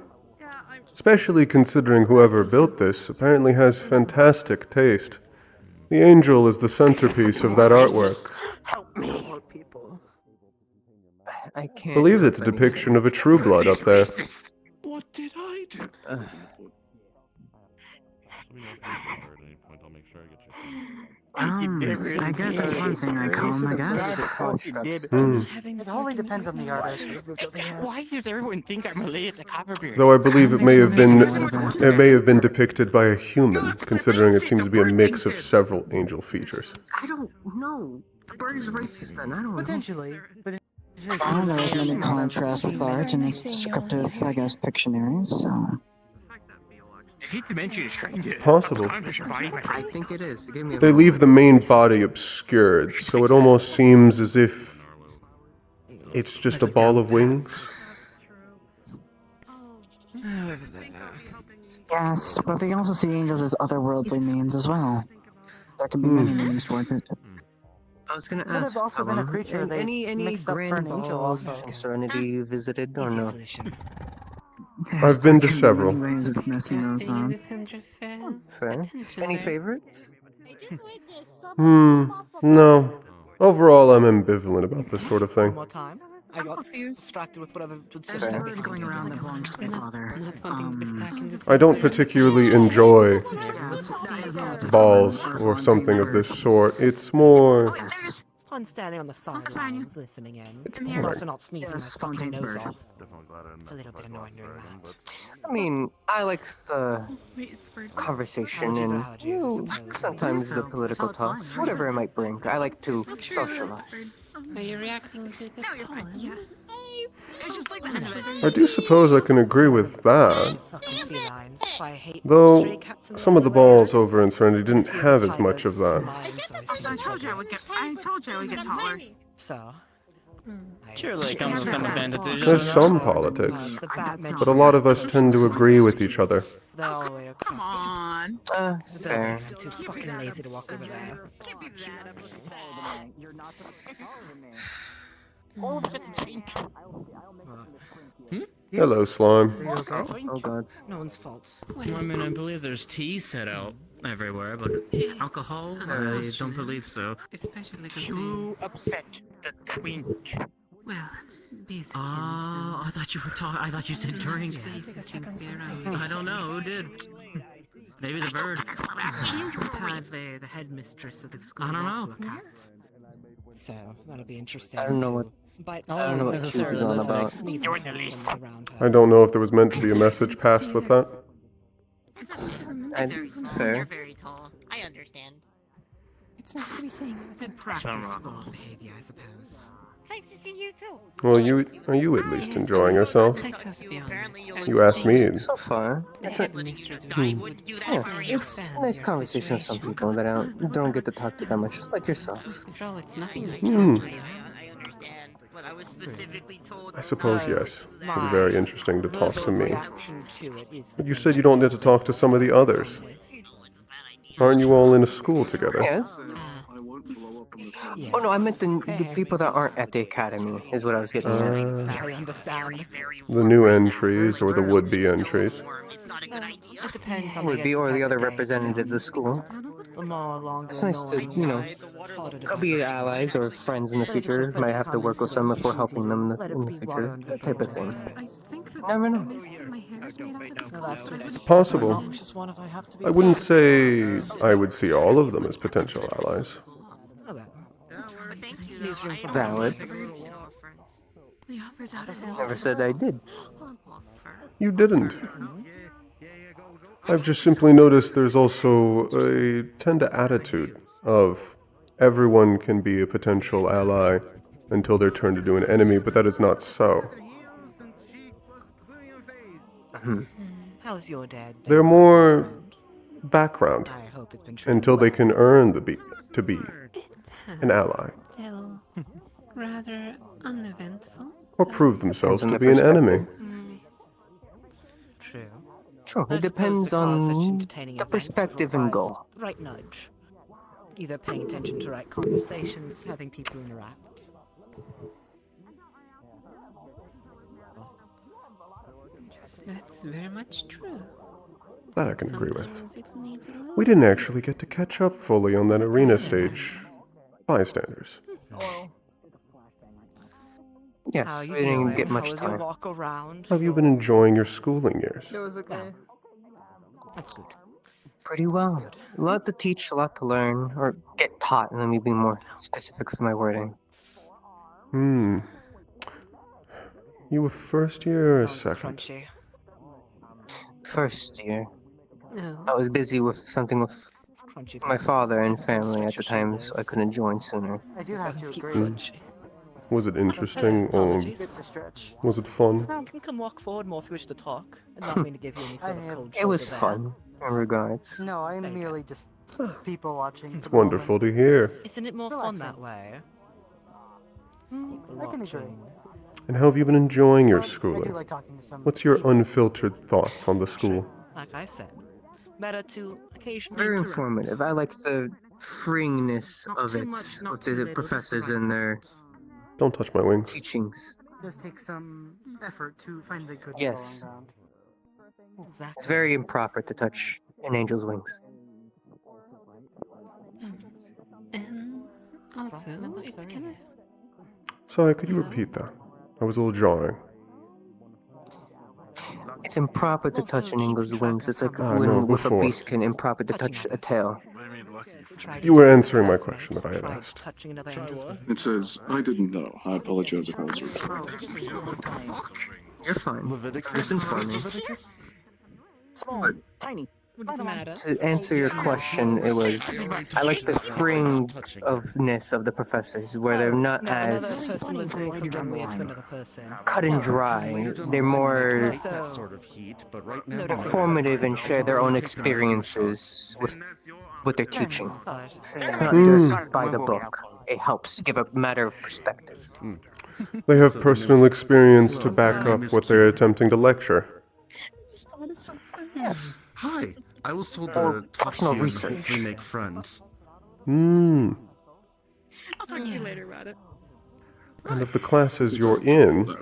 Speaker 1: Especially considering whoever built this apparently has fantastic taste. The angel is the centerpiece of that artwork.
Speaker 2: Help me.
Speaker 13: I can't.
Speaker 1: I believe it's a depiction of a true blood up there.
Speaker 12: What did I do?
Speaker 13: I guess that's one thing I call him, I guess.
Speaker 7: It wholly depends on the artist.
Speaker 2: Why does everyone think I'm related to Copperbeard?
Speaker 1: Though I believe it may have been depicted by a human, considering it seems to be a mix of several angel features.
Speaker 13: I don't know. The bird is racist then. I don't know.
Speaker 7: Potentially, but
Speaker 2: I don't know if many contrast with art and its descriptive, I guess, Pictionary, so...
Speaker 10: Hate to mention it's strange.
Speaker 1: It's possible.
Speaker 13: I think it is. It gave me a
Speaker 1: They leave the main body obscured, so it almost seems as if it's just a ball of wings.
Speaker 2: Yes, but they also see angels as otherworldly means as well. There can be many meanings towards it.
Speaker 13: I was gonna
Speaker 7: could have
Speaker 13: ask.
Speaker 7: also been a creature they
Speaker 13: any
Speaker 7: mixed up for
Speaker 13: grand
Speaker 7: an angel
Speaker 13: balls
Speaker 7: also.
Speaker 13: Serenity you visited or no?
Speaker 1: I've been to several.
Speaker 2: Ways of messing those up.
Speaker 13: Fair. Any favorites?
Speaker 1: No. Overall, I'm ambivalent about this sort of thing.
Speaker 4: One more time. I got distracted with whatever was
Speaker 2: There's a word going around that belongs to my father.
Speaker 1: I don't particularly enjoy balls or something of this sort. It's more
Speaker 4: fun standing on the sidelines listening in.
Speaker 1: It's
Speaker 4: And
Speaker 1: boring.
Speaker 4: also not sneezing my
Speaker 2: Yes,
Speaker 4: fucking
Speaker 2: Fontaine's
Speaker 4: nose
Speaker 2: bird.
Speaker 4: off. It's a little bit annoying doing that.
Speaker 15: I mean, I like the
Speaker 5: Wait, is the bird?
Speaker 15: conversation
Speaker 4: Allergies are
Speaker 15: and
Speaker 4: allergies,
Speaker 15: you
Speaker 4: I
Speaker 15: know,
Speaker 4: suppose.
Speaker 15: sometimes the
Speaker 2: So,
Speaker 15: political
Speaker 2: so fine.
Speaker 15: talks, whatever it might bring. I like to socialize.
Speaker 9: Are you reacting to this poem?
Speaker 5: Yeah. It's just like the end of it.
Speaker 1: I do suppose I can agree with that.
Speaker 4: Fucking felines. I hate stray
Speaker 1: Though
Speaker 4: cats in
Speaker 1: some of the
Speaker 4: underwear.
Speaker 1: balls over in Serenity didn't have as much of that.
Speaker 5: I told you I would get taller.
Speaker 4: So.
Speaker 13: Surely it comes with some advantages.
Speaker 1: There's some politics, but a lot of us tend to agree with each other.
Speaker 5: Come on.
Speaker 15: Fair.
Speaker 4: I'm too fucking lazy to walk over there.
Speaker 1: Hello, slime.
Speaker 15: Oh god.
Speaker 4: No one's fault.
Speaker 13: I mean, I believe there's tea set out everywhere, but alcohol? I don't believe so.
Speaker 9: Especially considering...
Speaker 8: upset the twink.
Speaker 9: Well, basically.
Speaker 13: Oh, I thought you were talking. I thought you said drink.
Speaker 9: Places seem to be around.
Speaker 13: I don't know. Who did? Maybe the bird.
Speaker 4: Apparently, the headmistress of the school
Speaker 13: I don't
Speaker 4: is also
Speaker 13: know.
Speaker 4: a cat. So, that'll be interesting.
Speaker 15: I don't know what.
Speaker 4: But
Speaker 15: I don't know what she was on about.
Speaker 1: I don't know if there was meant to be a message passed with that.
Speaker 15: Fair.
Speaker 8: You're very tall. I understand.
Speaker 5: It's nice to be seeing you.
Speaker 3: Good practice for behavior, I suppose.
Speaker 8: It's nice to see you too.
Speaker 1: Well, are you at least enjoying yourself?
Speaker 9: Let us be honest.
Speaker 1: You asked me.
Speaker 15: So far, it's a, yeah, it's a nice conversation with some people that I don't get to talk to that much, like yourself.
Speaker 9: After all, it's nothing like
Speaker 8: I understand, but I was specifically told.
Speaker 1: I suppose yes. It'd be very interesting to talk to me.
Speaker 4: reaction to it is
Speaker 1: But you said you don't get to talk to some of the others. Aren't you all in a school together?
Speaker 15: Yes. Oh no, I meant the people that aren't at the academy is what I was getting at.
Speaker 4: I understand.
Speaker 1: The new entries or the would-be entries.
Speaker 4: It depends on
Speaker 15: Would be or the other representative of the school.
Speaker 4: The more longer
Speaker 15: It's nice to, you know, they'll be allies or friends in the future. Might have to work with them if we're helping them in the future. That type of thing.
Speaker 5: I think the
Speaker 15: Never know.
Speaker 5: mist in my hair is made out of this color.
Speaker 1: It's possible. I wouldn't say I would see all of them as potential allies.
Speaker 15: Valid.
Speaker 5: The offer's out of
Speaker 15: Never said I did.
Speaker 1: You didn't. I've just simply noticed there's also a tender attitude of everyone can be a potential ally until they're turned into an enemy, but that is not so.
Speaker 4: How's your dad?
Speaker 1: They're more background
Speaker 4: I hope it's been true.
Speaker 1: until they can earn to be an ally
Speaker 9: Still rather uneventful.
Speaker 1: or prove themselves to be an enemy.
Speaker 4: True.
Speaker 15: True.
Speaker 4: I
Speaker 15: It
Speaker 4: suppose
Speaker 15: depends
Speaker 4: the cause such
Speaker 15: on
Speaker 4: entertaining
Speaker 15: the
Speaker 4: events
Speaker 15: perspective and
Speaker 4: requires
Speaker 15: goal.
Speaker 4: the right nudge. Either paying attention to right conversations, having people interact.
Speaker 9: That's very much true.
Speaker 1: That I can agree with.
Speaker 9: Sometimes it needs a little
Speaker 1: We didn't actually get to catch up fully on that arena stage bystanders.
Speaker 15: Yes,
Speaker 4: How you
Speaker 15: we didn't
Speaker 4: doing?
Speaker 15: get much
Speaker 4: How was your
Speaker 15: time.
Speaker 4: walk around?
Speaker 1: How have you been enjoying your schooling years?
Speaker 6: It was okay.
Speaker 4: That's good.
Speaker 15: Pretty well. A lot to teach, a lot to learn, or get taught, and let me be more specific with my wording.
Speaker 1: You were first year or second?
Speaker 4: Crunchy.
Speaker 15: First year.
Speaker 9: No.
Speaker 15: I was busy with something with
Speaker 4: Crunchy.
Speaker 15: my father and family at the time, so I couldn't join sooner.
Speaker 7: I do have to
Speaker 4: Let's keep
Speaker 7: agree.
Speaker 4: crunchy.
Speaker 1: Was it interesting or
Speaker 7: Bit to stretch.
Speaker 1: was it fun?
Speaker 4: Well, you can come walk forward more if you wish to talk. And not mean to give you any sort of cold
Speaker 15: It was
Speaker 4: shoulder there.
Speaker 15: fun, in regards.
Speaker 7: No, I'm merely just people watching.
Speaker 1: It's wonderful to hear.
Speaker 4: Isn't it more fun that way?
Speaker 7: I can agree.
Speaker 1: And how have you been enjoying your
Speaker 7: I do
Speaker 1: schooling?
Speaker 7: like talking to some.
Speaker 1: What's your unfiltered thoughts on the school?
Speaker 4: Like I said, better to occasionally
Speaker 15: Very
Speaker 4: correct.
Speaker 15: informative. I like the freeingness
Speaker 3: Not
Speaker 15: of
Speaker 3: too
Speaker 15: it,
Speaker 3: much, not
Speaker 15: with
Speaker 3: too
Speaker 15: the
Speaker 3: little, just the
Speaker 15: professors
Speaker 3: right
Speaker 15: and their
Speaker 1: Don't touch my wings.
Speaker 15: teachings.
Speaker 7: It does take some effort to find the good
Speaker 15: Yes.
Speaker 7: middle ground.
Speaker 4: Exactly.
Speaker 15: It's very improper to touch an angel's wings.
Speaker 9: And also, it's kind of...
Speaker 1: Sorry, could you repeat that? I was a little jarring.
Speaker 15: It's improper to touch an angel's wings. It's like
Speaker 1: Ah,
Speaker 15: when
Speaker 1: no,
Speaker 15: with a
Speaker 1: before.
Speaker 15: beastkin, improper to touch a tail.
Speaker 12: What do you mean
Speaker 1: You were answering my question that I had asked.
Speaker 16: It says, I didn't know. I apologize if I was rude.
Speaker 15: You're fine. Listen's funny.
Speaker 2: Small, tiny.
Speaker 15: To answer your question, it was I like the freeing ofness of the professors, where they're not as cut and dry. They're more
Speaker 11: That sort of heat, but right now
Speaker 15: informative and share their own experiences with what they're teaching. It's not just by the book. It helps give a matter of perspective.
Speaker 1: They have personal experience to back up what they're attempting to lecture.
Speaker 15: Yes.
Speaker 11: Hi. I was told to talk to you and hopefully make friends.
Speaker 1: Hmm.
Speaker 5: I'll talk to you later about it.
Speaker 1: And of the classes you're in,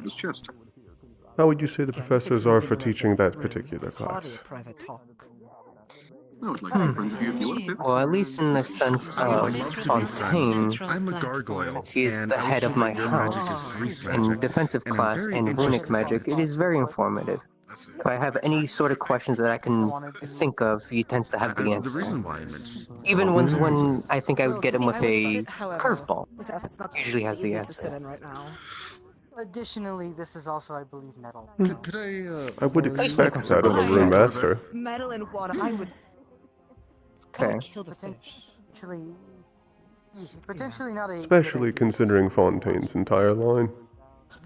Speaker 1: how would you say the professors are for teaching that particular class?
Speaker 16: I would like to be friends with you if you want to.
Speaker 15: Well, at least in the sense of Fontaine,
Speaker 11: I'm a gargoyle,
Speaker 15: since he is
Speaker 11: and
Speaker 15: the
Speaker 11: I was
Speaker 15: head of
Speaker 11: told
Speaker 15: my
Speaker 11: that your magic is
Speaker 15: house,
Speaker 11: grease
Speaker 15: in
Speaker 11: magic,
Speaker 15: defensive
Speaker 11: and I'm
Speaker 15: class
Speaker 11: very
Speaker 15: and runic
Speaker 11: interested
Speaker 15: magic,
Speaker 11: in
Speaker 15: it is very informative. If I have any sort of questions that I can think of, he tends to have the answer.
Speaker 11: The reason why I mentioned
Speaker 15: Even ones when I think I would get him with a curveball, usually has the answer.
Speaker 7: Additionally, this is also, I believe, metal.
Speaker 11: Could I,
Speaker 1: I would expect that of a rune master.
Speaker 4: Metal and water, I would
Speaker 15: Fair.
Speaker 4: kill the fish.
Speaker 7: Potentially not a...
Speaker 1: Especially considering Fontaine's entire line.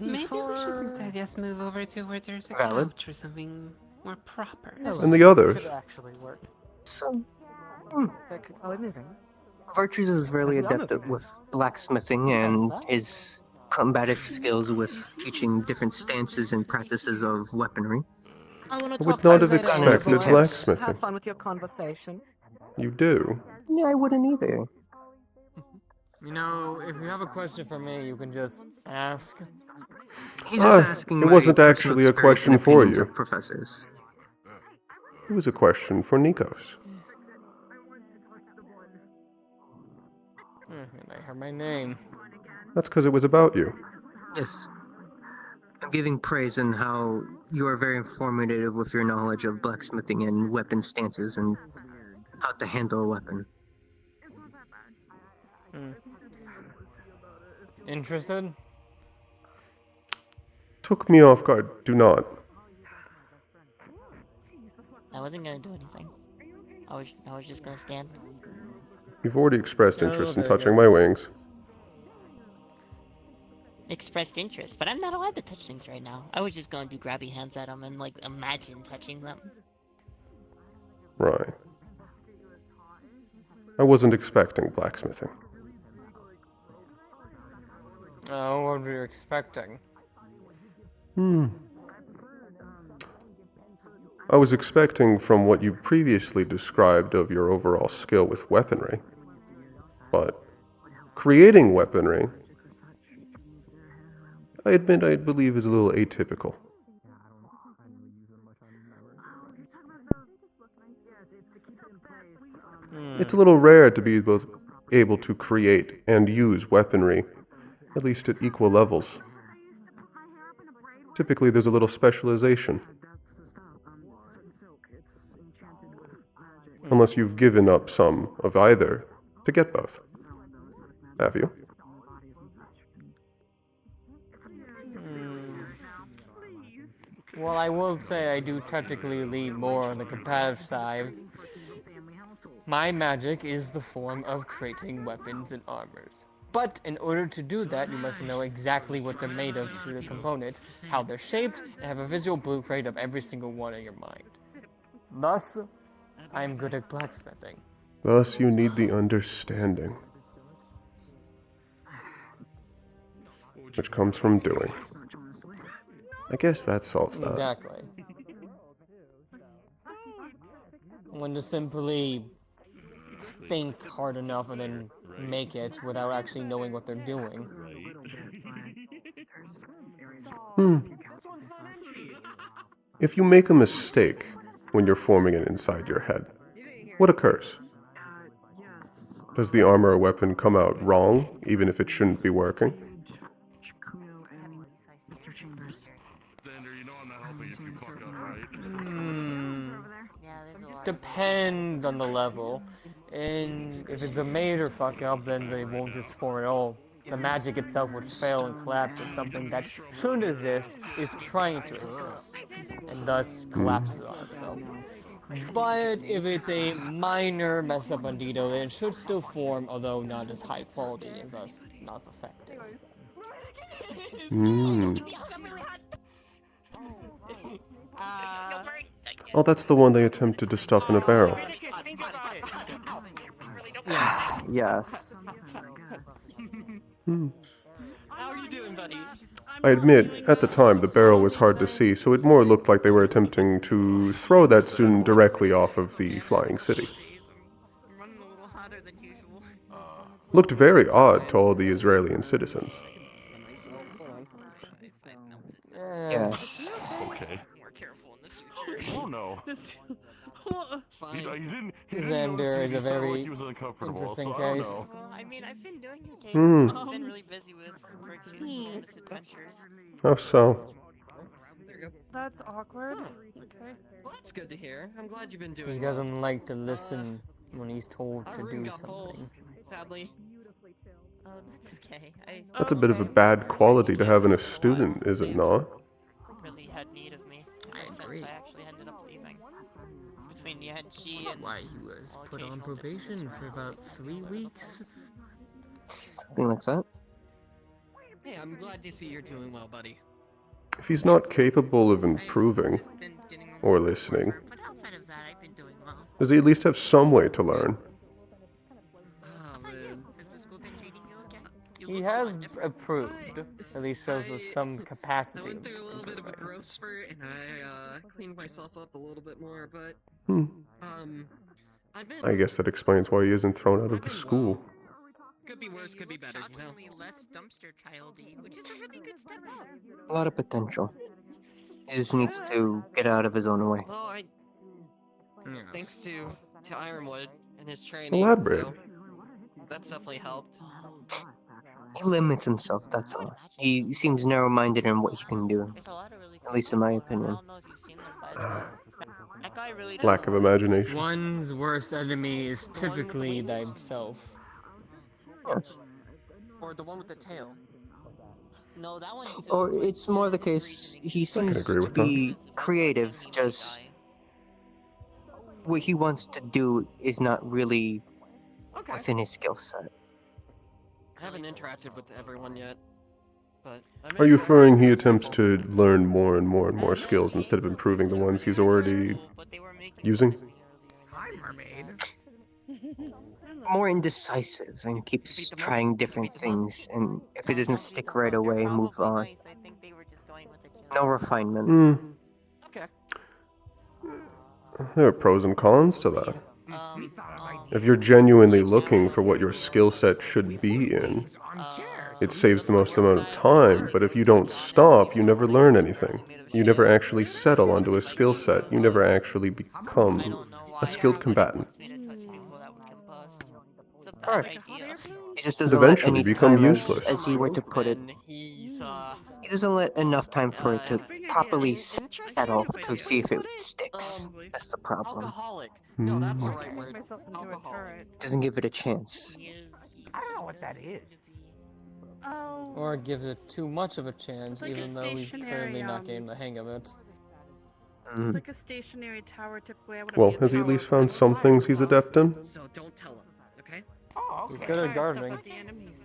Speaker 9: Maybe we should instead just move over to where there's a
Speaker 15: Valid.
Speaker 9: couch or something more proper.
Speaker 1: And the others.
Speaker 7: Could actually work.
Speaker 15: So,
Speaker 4: moving.
Speaker 15: Virtues is really adept with blacksmithing and his combative skills with teaching different stances and practices of weaponry.
Speaker 1: I would not have expected
Speaker 4: Have
Speaker 1: blacksmithing.
Speaker 4: fun with your conversation.
Speaker 1: You do.
Speaker 15: Yeah, I wouldn't either.
Speaker 13: You know, if you have a question for me, you can just ask.
Speaker 15: He's just asking
Speaker 1: it
Speaker 15: my
Speaker 1: wasn't
Speaker 15: personal
Speaker 1: actually a
Speaker 15: experience
Speaker 1: question
Speaker 15: and
Speaker 1: for
Speaker 15: opinions
Speaker 1: you.
Speaker 15: of professors.
Speaker 1: It was a question for Nikos.
Speaker 13: And I heard my name.
Speaker 1: That's because it was about you.
Speaker 15: Yes. I'm giving praise in how you are very informative with your knowledge of blacksmithing and weapon stances and how to handle a weapon.
Speaker 13: Interested?
Speaker 1: Took me off guard. Do not.
Speaker 8: I wasn't gonna do anything. I was just gonna stand.
Speaker 1: You've already expressed interest in touching my wings.
Speaker 8: Expressed interest, but I'm not allowed to touch things right now. I was just gonna do grabby hands at them and like imagine touching them.
Speaker 1: Right. I wasn't expecting blacksmithing.
Speaker 13: Oh, what were you expecting?
Speaker 1: I was expecting from what you previously described of your overall skill with weaponry. But creating weaponry, I admit I believe is a little atypical. It's a little rare to be both able to create and use weaponry, at least at equal levels. Typically there's a little specialization. Unless you've given up some of either to get both. Have you?
Speaker 13: Well, I will say I do technically lean more on the competitive side. My magic is the form of creating weapons and armors. But in order to do that, you must know exactly what they're made of to the component, how they're shaped, and have a visual blueprint of every single one in your mind. Thus, I am good at blacksmithing.
Speaker 1: Thus you need the understanding. Which comes from doing. I guess that solves that.
Speaker 13: Exactly. When to simply think hard enough and then make it without actually knowing what they're doing.
Speaker 1: If you make a mistake when you're forming it inside your head, what occurs? Does the armor or weapon come out wrong, even if it shouldn't be working?
Speaker 13: Depends on the level. And if it's a major fuck up, then they won't just form at all. The magic itself would fail and collapse as something that shouldn't exist is trying to exist, and thus collapses on itself. But if it's a minor mess up on Dito, then it should still form, although not as high quality and thus not as effective.
Speaker 1: Oh, that's the one they attempted to stuff in a barrel.
Speaker 7: Yes.
Speaker 15: Yes.
Speaker 13: How are you doing, buddy?
Speaker 1: I admit, at the time, the barrel was hard to see, so it more looked like they were attempting to throw that student directly off of the flying city. Looked very odd to all the Israeli citizens.
Speaker 15: Yes.
Speaker 12: Okay. Oh no. He didn't
Speaker 13: Then
Speaker 12: notice
Speaker 13: there
Speaker 12: me.
Speaker 13: is
Speaker 12: He
Speaker 13: a
Speaker 12: sounded
Speaker 13: very
Speaker 12: like he was uncomfortable,
Speaker 13: interesting
Speaker 12: so I don't
Speaker 13: case.
Speaker 12: know.
Speaker 8: Well, I mean, I've been doing okay.
Speaker 1: Hmm.
Speaker 8: I've been really busy with work and misadventures.
Speaker 1: How so?
Speaker 6: That's awkward. Okay.
Speaker 17: Well, that's good to hear. I'm glad you've been doing
Speaker 13: He doesn't like to listen when he's told to do something.
Speaker 17: Sadly.
Speaker 8: Oh, that's okay.
Speaker 1: That's a bit of a bad quality to have in a student, is it not?
Speaker 8: Really had need of me. I agree. I actually ended up leaving. Between Yanchi
Speaker 17: That's
Speaker 8: and
Speaker 17: why he was put on probation for about 3 weeks.
Speaker 15: Something like that.
Speaker 17: Hey, I'm glad to see you're doing well, buddy.
Speaker 1: If he's not capable of improving or listening,
Speaker 8: but outside of that, I've been doing well.
Speaker 1: does he at least have some way to learn?
Speaker 17: Oh, man.
Speaker 8: Has the school been treating you okay?
Speaker 13: He has approved, at least shows with some
Speaker 17: I
Speaker 13: capacity.
Speaker 17: went through a little bit of a growth spurt, and I cleaned myself up a little bit more, but I've been
Speaker 1: I guess that explains why he isn't thrown out of the school.
Speaker 17: could be worse, could be better, you know.
Speaker 8: Shockingly less dumpster childy, which is a really good step up.
Speaker 15: A lot of potential. He just needs to get out of his own way.
Speaker 17: Well, thanks to Ironwood and his training.
Speaker 1: Elaborate.
Speaker 17: So that's definitely helped.
Speaker 15: He limits himself, that's all. He seems narrow-minded in what he can do. At least in my opinion.
Speaker 1: Lack of imagination.
Speaker 13: One's worst enemy is typically thyself.
Speaker 15: Yes.
Speaker 17: Or the one with the tail.
Speaker 8: No, that one.
Speaker 15: Or it's more the case, he seems
Speaker 1: agree
Speaker 15: to
Speaker 1: with
Speaker 15: be creative, just what he wants to do is not really within his skill set.
Speaker 17: I haven't interacted with everyone yet, but
Speaker 1: Are you referring he attempts to learn more and more and more skills instead of improving the ones he's already using?
Speaker 3: Hi, mermaid.
Speaker 15: More indecisive and keeps trying different things, and if it doesn't stick right away, move on. No refinement.
Speaker 1: Hmm.
Speaker 17: Okay.
Speaker 1: There are pros and cons to that. If you're genuinely looking for what your skill set should be in, it saves the most amount of time, but if you don't stop, you never learn anything. You never actually settle onto a skill set. You never actually become a skilled combatant.
Speaker 15: Correct. He just
Speaker 1: And
Speaker 15: doesn't let
Speaker 1: eventually
Speaker 15: any
Speaker 1: become
Speaker 15: time,
Speaker 1: useless.
Speaker 15: as he were to put it. He doesn't let enough time for it to properly settle to see if it sticks. That's the problem.
Speaker 17: Alcoholic. No, that's the
Speaker 1: Hmm.
Speaker 17: right word.
Speaker 6: Myself into a turret.
Speaker 15: Doesn't give it a chance.
Speaker 3: I don't know what that is.
Speaker 6: Oh.
Speaker 13: Or gives it too much of a chance,
Speaker 6: Like a
Speaker 13: even though he's
Speaker 6: stationary,
Speaker 13: clearly not getting the hang of it.
Speaker 6: It's like a stationary tower. Typically, I would.
Speaker 1: Well, has he at least found some things he's adept in?
Speaker 17: So don't tell him, okay?
Speaker 3: Oh,
Speaker 13: He's
Speaker 3: okay.
Speaker 13: good at gardening.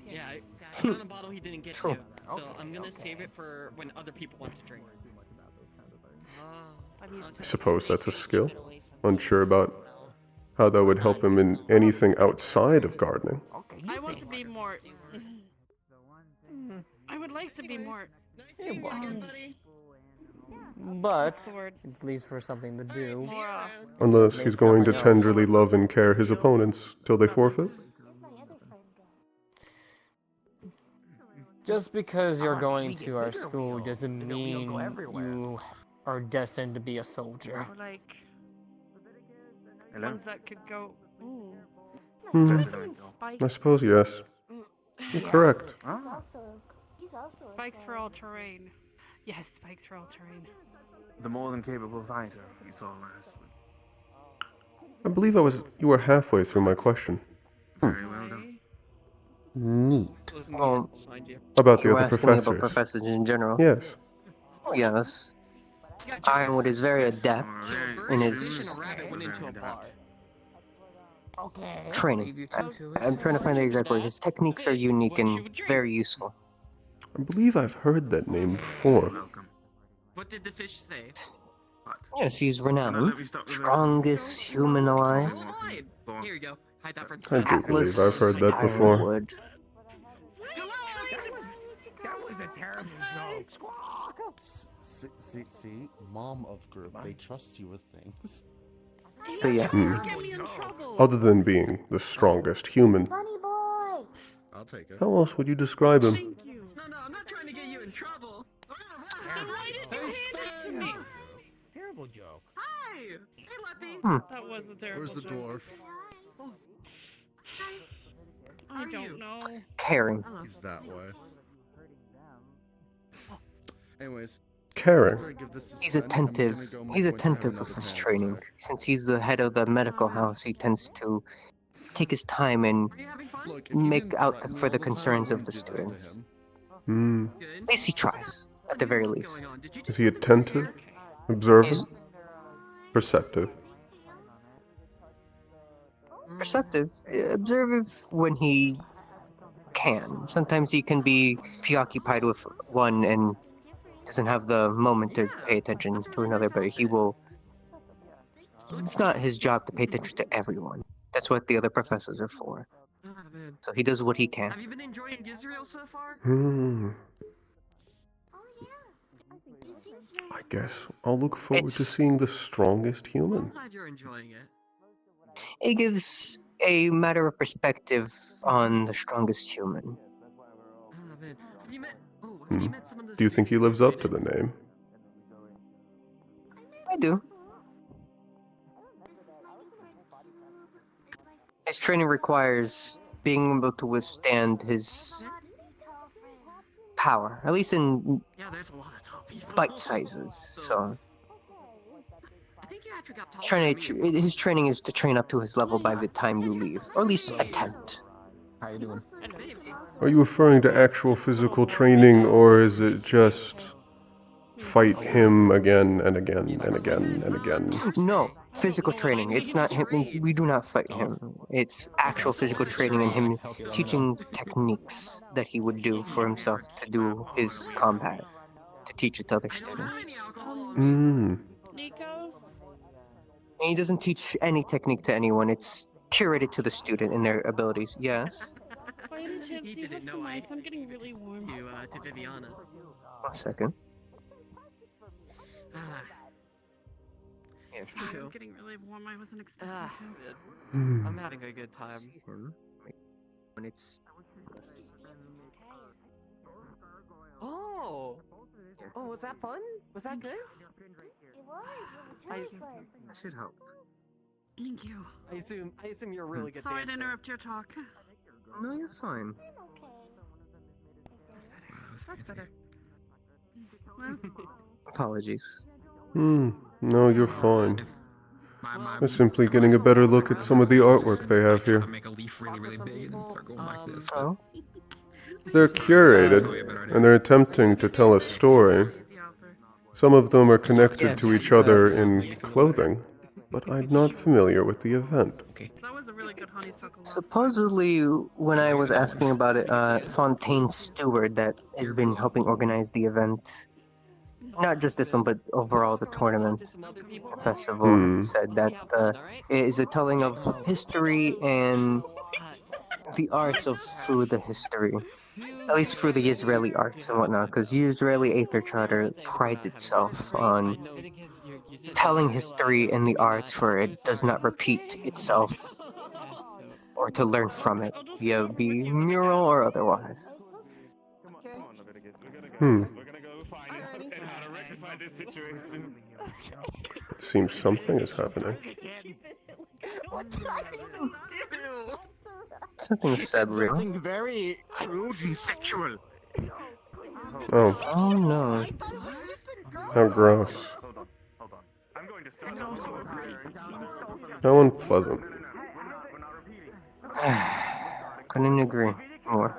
Speaker 17: Yeah, I found a bottle he didn't get to, so I'm gonna save it for when other people want to drink.
Speaker 1: I suppose that's a skill. Unsure about how that would help him in anything outside of gardening.
Speaker 6: I want to be more. I would like to be more.
Speaker 13: But, at least for something to do.
Speaker 1: Unless he's going to tenderly love and care his opponents till they forfeit?
Speaker 13: Just because you're going to our school doesn't mean you are destined to be a soldier.
Speaker 6: Or like
Speaker 11: Hello?
Speaker 6: ones that could go. Ooh.
Speaker 1: I suppose yes. You're correct.
Speaker 6: Spikes for all terrain. Yes, spikes for all terrain.
Speaker 11: The more than capable fighter we saw last week.
Speaker 1: I believe you were halfway through my question.
Speaker 15: Neat. Well,
Speaker 1: About the
Speaker 15: you were
Speaker 1: other
Speaker 15: asking me about
Speaker 1: professors.
Speaker 15: professors in general.
Speaker 1: Yes.
Speaker 15: Oh, yes. Ironwood is very adept in his training. I'm trying to find the exact word. His techniques are unique and very useful.
Speaker 1: I believe I've heard that name before.
Speaker 17: What did the fish say?
Speaker 15: Yes, he's renowned. Strongest human alive.
Speaker 17: Here you go. Hide that for
Speaker 1: I do believe I've heard that before.
Speaker 15: Ironwood.
Speaker 18: That was a terrible joke. See, mom of group, they trust you with things.
Speaker 15: But yeah.
Speaker 1: Other than being the strongest human.
Speaker 18: I'll take it.
Speaker 1: How else would you describe him?
Speaker 17: Thank you. No, I'm not trying to get you in trouble.
Speaker 18: Then
Speaker 17: why did you hand it to me?
Speaker 18: Terrible joke.
Speaker 17: Hi! Hey, Leppy!
Speaker 5: That was a terrible
Speaker 18: Where's the
Speaker 5: joke.
Speaker 18: dwarf?
Speaker 5: I don't know.
Speaker 15: Caring.
Speaker 18: He's that way. Anyways.
Speaker 1: Caring.
Speaker 15: He's attentive. He's attentive with his training. Since he's the head of the medical house, he tends to take his time and make out for the concerns of the students. At least he tries, at the very least.
Speaker 1: Is he attentive? Observant? Perceptive?
Speaker 15: Perceptive. Observative when he can. Sometimes he can be preoccupied with one and doesn't have the moment to pay attention to another, but he will. It's not his job to pay attention to everyone. That's what the other professors are for. So he does what he can.
Speaker 17: Have you been enjoying Israel so far?
Speaker 1: I guess I'll look forward to seeing the strongest human.
Speaker 17: I'm glad you're enjoying it.
Speaker 15: It gives a matter of perspective on the strongest human.
Speaker 17: Man. Have you met some of the
Speaker 1: Do you think he lives up to the name?
Speaker 15: I do. His training requires being able to withstand his power, at least in bite sizes. So, his training is to train up to his level by the time you leave, or at least attempt.
Speaker 18: How you doing?
Speaker 1: Are you referring to actual physical training, or is it just fight him again and again and again and again?
Speaker 15: No, physical training. It's not him. We do not fight him. It's actual physical training and him teaching techniques that he would do for himself to do his combat, to teach it to other students.
Speaker 5: Nikos?
Speaker 15: And he doesn't teach any technique to anyone. It's curated to the student and their abilities. Yes.
Speaker 5: By any chance, do you have some ice? I'm getting really warm.
Speaker 17: To Viviana.
Speaker 15: 1 second.
Speaker 5: Yeah, I'm getting really warm. I wasn't expecting to.
Speaker 17: I'm having a good time.
Speaker 15: When it's
Speaker 17: Oh, was that fun? Was that good?
Speaker 15: That should help.
Speaker 5: Thank you.
Speaker 17: I assume you're a really good
Speaker 5: Sorry to
Speaker 17: dancer.
Speaker 5: interrupt your talk.
Speaker 15: No, you're fine.
Speaker 5: That's better. Well,
Speaker 15: Apologies.
Speaker 1: No, you're fine. I'm simply getting a better look at some of the artwork they have here.
Speaker 15: Oh?
Speaker 1: They're curated, and they're attempting to tell a story. Some of them are connected to each other in clothing, but I'm not familiar with the event.
Speaker 5: that was a really good honeysuckle.
Speaker 15: Supposedly, when I was asking about it, Fontaine's steward that has been helping organize the event, not just this one, but overall the tournament festival, said that it is a telling of history and the arts of through the history. At least through the Israeli arts and whatnot, because the Israeli Aether Charter prides itself on telling history and the arts where it does not repeat itself, or to learn from it, via be mural or otherwise.
Speaker 1: It seems something is happening.
Speaker 17: What did I even do?
Speaker 15: Something said real.
Speaker 17: Something very crude and sexual.
Speaker 1: Oh.
Speaker 15: Oh no.
Speaker 1: How gross. How unpleasant.
Speaker 15: Couldn't agree more.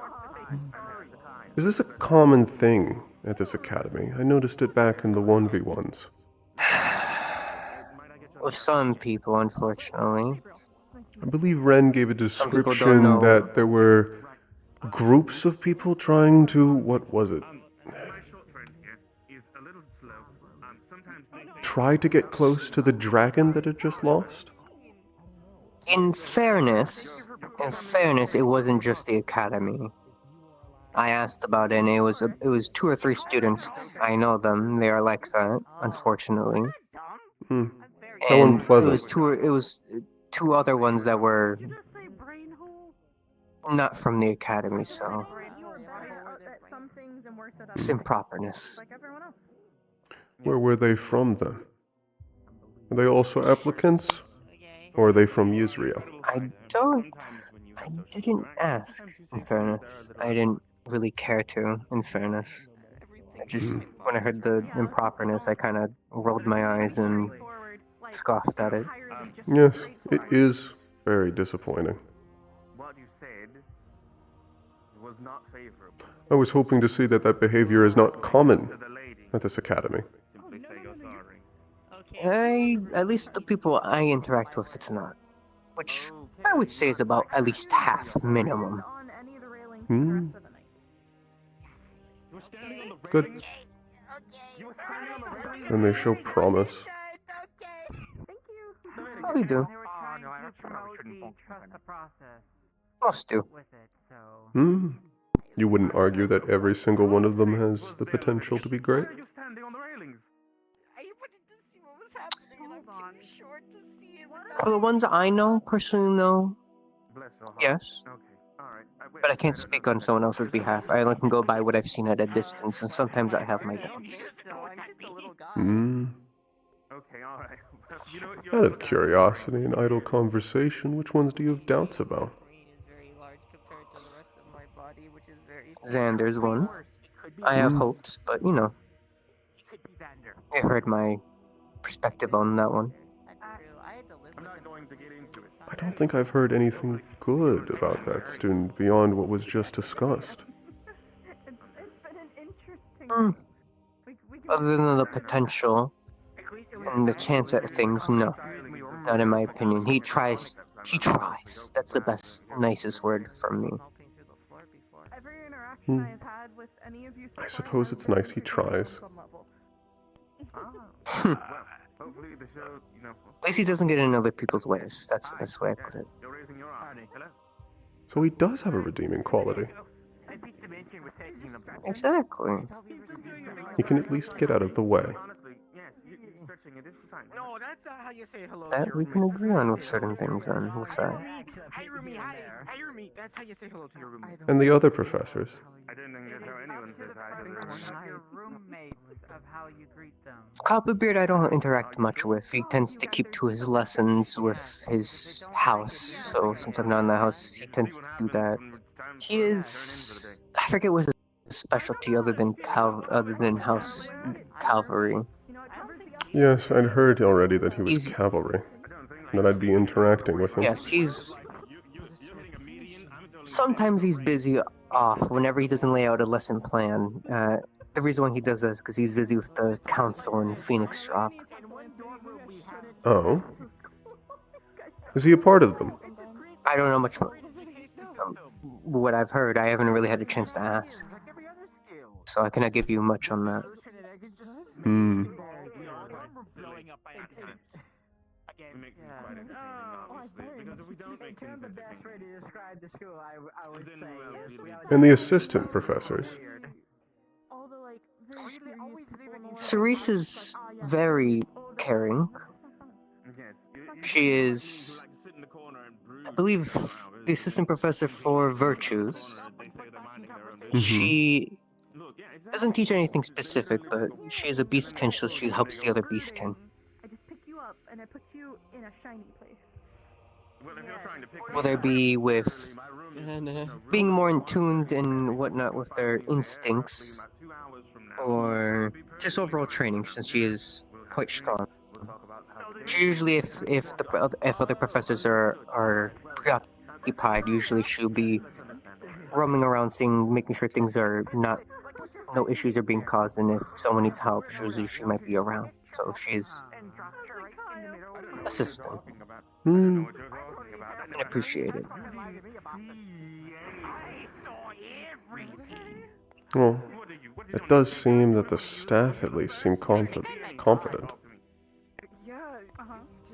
Speaker 1: Is this a common thing at this academy? I noticed it back in the 1v1s.
Speaker 15: With some people, unfortunately.
Speaker 1: I believe Ren gave a
Speaker 15: people don't
Speaker 1: description
Speaker 15: know.
Speaker 1: that there were groups of people trying to, what was it? Try to get close to the dragon that had just lost?
Speaker 15: In fairness, it wasn't just the academy. I asked about it, and it was 2 or 3 students. I know them. They are like that, unfortunately.
Speaker 1: Hmm. How
Speaker 15: And
Speaker 1: unpleasant.
Speaker 15: it was 2 other ones that were not from the academy, so it's improperness.
Speaker 1: Where were they from then? Are they also applicants? Or are they from Israel?
Speaker 15: I didn't ask, in fairness. I didn't really care to, in fairness. When I heard the improperness, I kind of rolled my eyes and scoffed at it.
Speaker 1: Yes, it is very disappointing. I was hoping to see that behavior is not common at this academy.
Speaker 15: At least the people I interact with, it's not. Which I would say is about at least half minimum.
Speaker 1: Hmm. Good. And they show promise.
Speaker 15: Oh, they do. Most do.
Speaker 1: Hmm. You wouldn't argue that every single one of them has the potential to be great?
Speaker 15: For the ones I know, personally know, yes. But I can't speak on someone else's behalf. I only can go by what I've seen at a distance, and sometimes I have my doubts.
Speaker 1: Hmm. Out of curiosity and idle conversation, which ones do you have doubts about?
Speaker 15: Xander's one. I have hopes, but you know. I heard my perspective on that one.
Speaker 1: I don't think I've heard anything good about that student beyond what was just discussed.
Speaker 15: Other than the potential and the chance at things, no. Not in my opinion. He tries. That's the best, nicest word from me.
Speaker 1: Hmm. I suppose it's nice he tries.
Speaker 15: At least he doesn't get in other people's ways. That's the best way I put it.
Speaker 1: So he does have a redeeming quality.
Speaker 15: Exactly.
Speaker 1: He can at least get out of the way.
Speaker 15: That we can agree on with certain things then, with that.
Speaker 1: And the other professors?
Speaker 15: Copperbeard I don't interact much with. He tends to keep to his lessons with his house, so since I'm not in the house, he tends to do that. He is... I forget what his specialty other than house cavalry.
Speaker 1: Yes, I'd heard already that he was cavalry, and that I'd be interacting with him.
Speaker 15: Yes, sometimes he's busy off whenever he doesn't lay out a lesson plan. The reason why he does that is because he's busy with the council in Phoenix Drop.
Speaker 1: Oh? Is he a part of them?
Speaker 15: I don't know much more. What I've heard, I haven't really had a chance to ask. So I cannot give you much on that.
Speaker 1: Hmm. And the assistant professors?
Speaker 15: Cerise is very caring. She is, I believe, the assistant professor for virtues. She doesn't teach anything specific, but she is a beastkin, so she helps the other beastkin.
Speaker 5: And I put you in a shiny place.
Speaker 15: Whether it be with being more in tune and whatnot with their instincts, or just overall training, since she is quite strong. Usually, if other professors are preoccupied, usually she'll be roaming around, making sure things are not, no issues are being caused, and if someone needs help, usually she might be around. So she's assistant
Speaker 1: Hmm.
Speaker 15: and appreciated.
Speaker 1: Well, it does seem that the staff at least seem competent.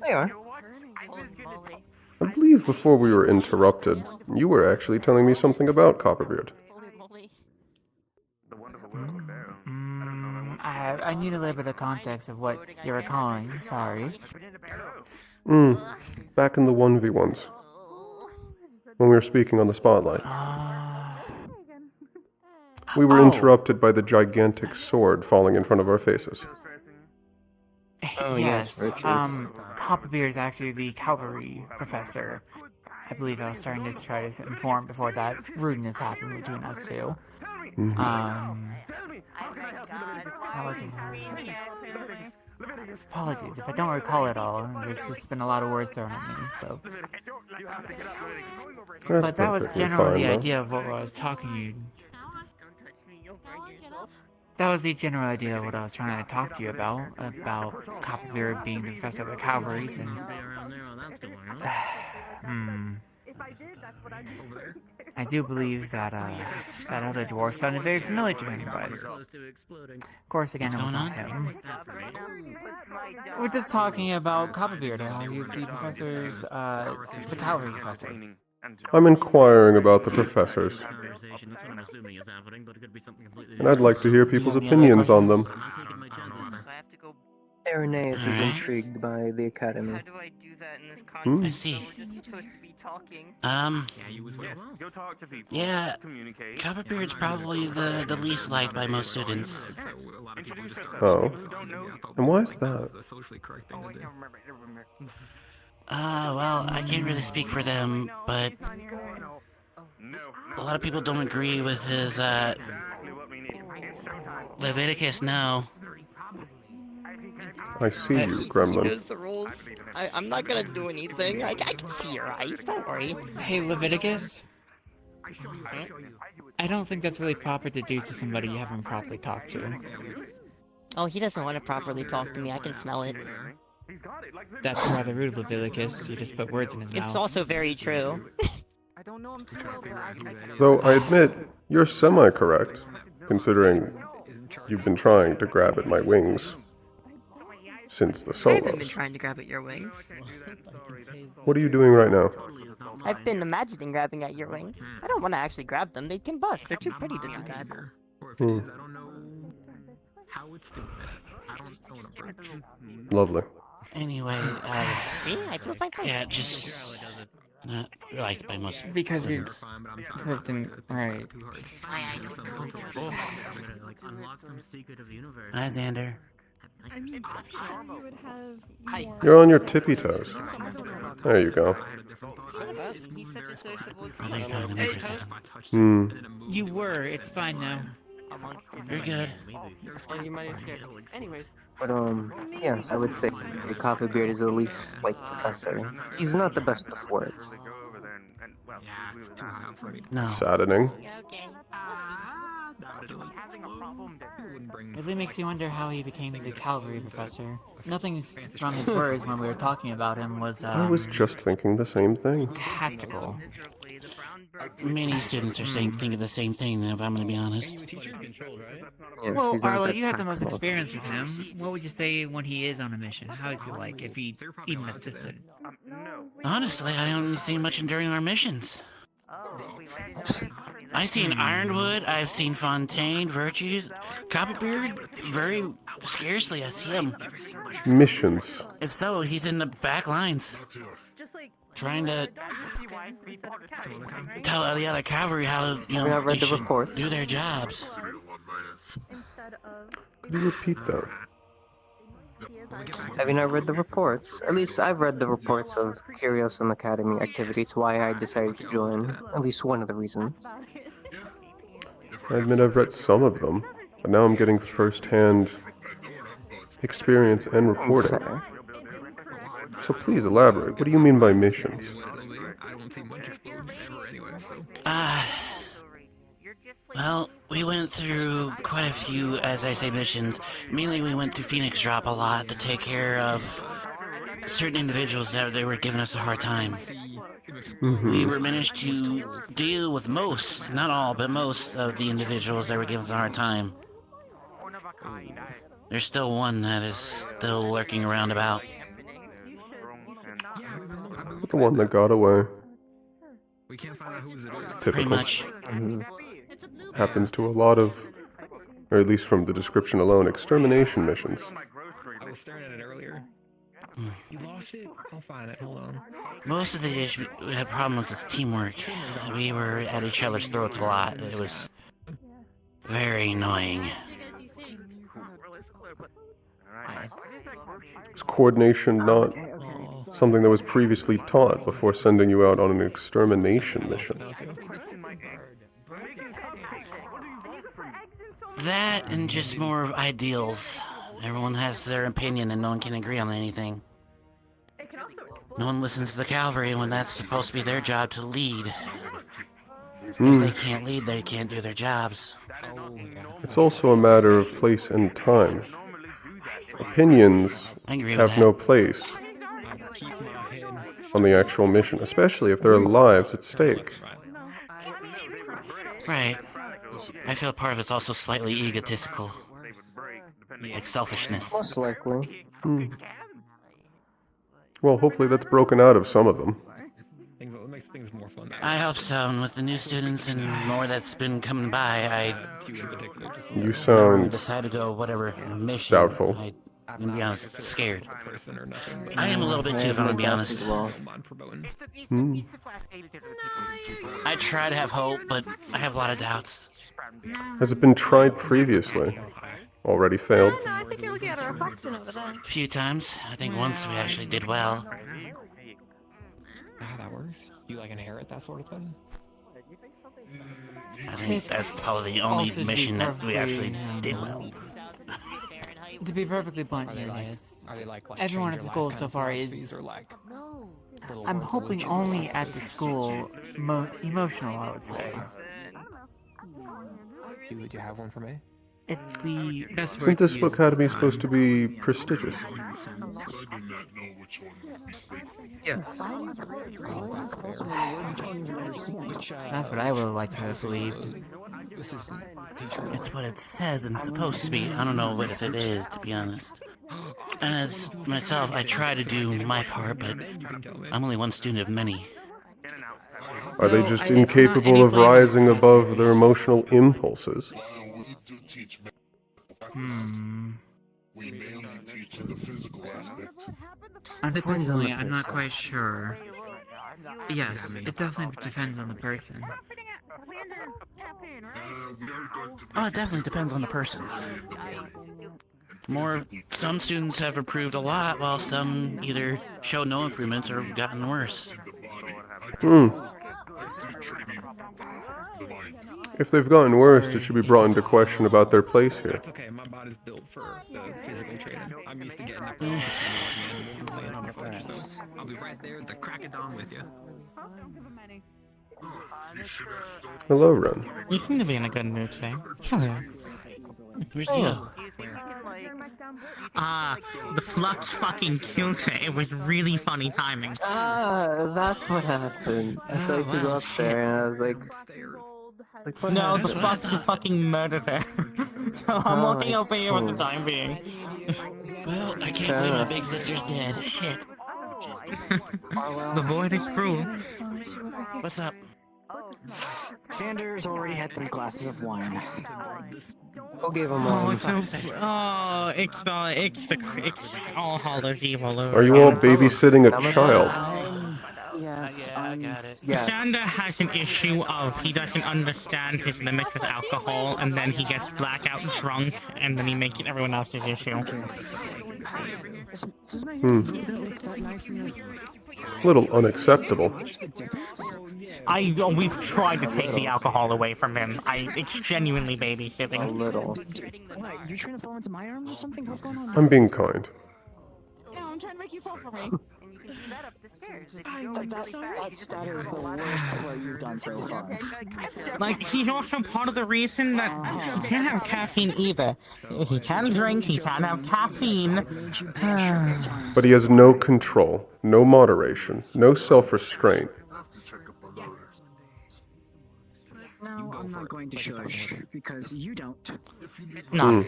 Speaker 15: They are.
Speaker 1: I believe before we were interrupted, you were actually telling me something about Copperbeard.
Speaker 10: I need a little bit of context of what you're recalling, sorry.
Speaker 1: Back in the 1v1s. When we were speaking on the spotlight. We were interrupted by the gigantic sword falling in front of our faces.
Speaker 15: Oh,
Speaker 10: yes,
Speaker 15: Riches.
Speaker 10: Copperbeard is actually the cavalry professor. I believe I was starting to try to inform before that rudeness happened between us two. That was apologies if I don't recall it all. There's just been a lot of words thrown at me, so.
Speaker 1: That's
Speaker 10: but that was
Speaker 1: perfectly
Speaker 10: generally
Speaker 1: fine,
Speaker 10: the
Speaker 1: though.
Speaker 10: idea of what I was talking to you. That was the general idea of what I was trying to talk to you about Copperbeard being the professor of the cavalries and. I do believe that that other dwarf sounded very familiar to him, but of course, again, it was not him. We're just talking about Copperbeard, how he's the professor's, the cavalry professor.
Speaker 1: I'm inquiring about the professors. And I'd like to hear people's opinions on them.
Speaker 15: Irenaeus is intrigued by the academy.
Speaker 19: How do I do that in this context?
Speaker 9: I see.
Speaker 19: We're supposed to be talking.
Speaker 9: Yeah, Copperbeard's probably the least liked by most students.
Speaker 1: Oh. And why is that?
Speaker 9: Well, I can't really speak for them, but a lot of people don't agree with his, Leviticus, no.
Speaker 1: I see you, Gremlin.
Speaker 19: He knows the rules. I'm not gonna do anything. I can see your eyes, don't worry.
Speaker 10: Hey, Leviticus? I don't think that's really proper to do to somebody you haven't properly talked to.
Speaker 8: Oh, he doesn't want to properly talk to me. I can smell it.
Speaker 10: That's rather rude, Leviticus. You just put words in his mouth.
Speaker 8: It's also very true.
Speaker 1: Though I admit, you're semi-correct, considering you've been trying to grab at my wings since the
Speaker 8: I haven't been
Speaker 1: solos.
Speaker 8: trying to grab at your wings.
Speaker 1: What are you doing right now?
Speaker 8: I've been imagining grabbing at your wings. I don't want to actually grab them. They can bust. They're too pretty to do that.
Speaker 1: Lovely.
Speaker 9: Anyway,
Speaker 8: See? I feel fine.
Speaker 9: yeah, just not liked by most.
Speaker 10: Because you proved him right.
Speaker 8: This is why I don't do it.
Speaker 9: Hi, Xander.
Speaker 5: I mean, you would have more...
Speaker 1: You're on your tippy toes. There you go.
Speaker 19: He's such a sociable
Speaker 10: You were. It's fine now.
Speaker 9: You're good.
Speaker 19: And you might escape. Anyways.
Speaker 15: But yes, I would say the Copperbeard is the least liked professor. He's not the best of words.
Speaker 9: No.
Speaker 1: Saddening.
Speaker 10: It really makes you wonder how he became the cavalry professor. Nothing from his words when we were talking about him was,
Speaker 1: I was just thinking the same thing.
Speaker 10: tactical.
Speaker 9: Many students are thinking the same thing, if I'm going to be honest.
Speaker 15: Yes,
Speaker 10: Well,
Speaker 15: he's not
Speaker 10: Arlo,
Speaker 15: that
Speaker 10: you have the most
Speaker 15: tactful.
Speaker 10: experience with him. What would you say when he is on a mission? How is he like, if he even assisted?
Speaker 9: Honestly, I don't see much during our missions. I've seen Ironwood, I've seen Fontaine, Virtues, Copperbeard, very scarcely I see him.
Speaker 1: Missions.
Speaker 9: If so, he's in the back lines. Trying to tell the other cavalry how to, you
Speaker 15: Have you
Speaker 9: know,
Speaker 15: not read
Speaker 9: they
Speaker 15: the
Speaker 9: should
Speaker 15: reports?
Speaker 9: do their jobs.
Speaker 1: Could you repeat that?
Speaker 15: Have you not read the reports? At least I've read the reports of Curiosum Academy activity. It's why I decided to join. At least one of the reasons.
Speaker 1: I admit I've read some of them, but now I'm getting first-hand experience and reporting. So please elaborate. What do you mean by missions?
Speaker 9: Well, we went through quite a few, as I say, missions. Mainly we went through Phoenix Drop a lot to take care of certain individuals that they were giving us a hard time. We were managed to deal with most, not all, but most of the individuals that were giving us a hard time. There's still one that is still lurking around about.
Speaker 1: The one that got away.
Speaker 20: We can't find out whose it is.
Speaker 1: Typical.
Speaker 9: Pretty much.
Speaker 1: Happens to a lot of, or at least from the description alone, extermination missions.
Speaker 20: I was staring at it earlier. You lost it? I'll find it. Hold on.
Speaker 9: Most of the issue we had problems with teamwork. We were at each other's throats a lot. It was very annoying.
Speaker 1: Is coordination not something that was previously taught before sending you out on an extermination mission?
Speaker 9: That and just more of ideals. Everyone has their opinion and no one can agree on anything. No one listens to the cavalry when that's supposed to be their job to lead. If they can't lead, they can't do their jobs.
Speaker 1: It's also a matter of place and time. Opinions have no place on the actual mission, especially if there are lives at stake.
Speaker 9: Right. I feel part of it's also slightly egotistical. Like selfishness.
Speaker 15: Most likely.
Speaker 1: Well, hopefully that's broken out of some of them.
Speaker 20: It makes things more fun.
Speaker 9: I hope so, and with the new students and more that's been coming by,
Speaker 1: You sound
Speaker 9: decided to go whatever mission.
Speaker 1: doubtful.
Speaker 9: I'm gonna be honest, scared. I am a little bit too, if I'm gonna be honest. I try to have hope, but I have a lot of doubts.
Speaker 1: Has it been tried previously? Already failed?
Speaker 5: I think you're looking at a reflection over there.
Speaker 9: A few times. I think once we actually did well.
Speaker 20: How that works? You like inherit that sort of thing?
Speaker 9: I think that's probably the only mission that we actually did well.
Speaker 10: To be perfectly blunt here, everyone at the school so far is... I'm hoping only at the school emotional, I would say.
Speaker 20: Do you have one for me?
Speaker 10: It's the best
Speaker 1: Isn't this academy supposed to be prestigious?
Speaker 15: Yes.
Speaker 10: That's what I would like to have believed.
Speaker 9: It's what it says and supposed to be. I don't know what it is, to be honest. As myself, I try to do my part, but I'm only one student of many.
Speaker 1: Are they just incapable of rising above their emotional impulses?
Speaker 10: Unfortunately, I'm not quite sure. Yes, it definitely depends on the person.
Speaker 9: Oh, it definitely depends on the person. Some students have improved a lot, while some either show no improvements or have gotten worse.
Speaker 1: If they've gotten worse, it should be brought into question about their place here.
Speaker 20: It's okay, my body's built for the physical training. I'm used to getting up and plants and such, so I'll be right there at the crack of dawn with you.
Speaker 1: Hello, Ren.
Speaker 10: You seem to be in a good mood today. Hello.
Speaker 9: Where's you?
Speaker 3: The Flux fucking killed it. It was really funny timing.
Speaker 15: That's what happened. I saw you go up there and I was like, what
Speaker 3: No,
Speaker 15: happened?
Speaker 3: the Flux fucking murdered her. So I'm walking over here for the time being.
Speaker 9: Well, I can't believe my big sister's dead. Shit.
Speaker 3: The void is cruel.
Speaker 9: What's up?
Speaker 2: Sanders already had 3 glasses of wine.
Speaker 15: Who gave him
Speaker 3: Oh,
Speaker 15: one?
Speaker 3: it's All Hallows Eve all over.
Speaker 1: Are you all babysitting a child?
Speaker 2: Yes,
Speaker 9: I got it.
Speaker 3: Sander has an issue of he doesn't understand his limits with alcohol, and then he gets blackout drunk, and then he makes it everyone else's issue.
Speaker 1: Little unacceptable.
Speaker 3: We've tried to take the alcohol away from him. It's genuinely babysitting.
Speaker 15: A little.
Speaker 2: What, you're trying to fall into my arms or something? What's going on?
Speaker 1: I'm being kind.
Speaker 5: Yeah, I'm trying to make you fall for me.
Speaker 2: That is the worst flirt you've done so far.
Speaker 3: Like, he's also part of the reason that he can't have caffeine either. He can drink, he can have caffeine.
Speaker 1: But he has no control, no moderation, no self-restraint.
Speaker 2: No, I'm not going to shush, because you don't.
Speaker 3: No.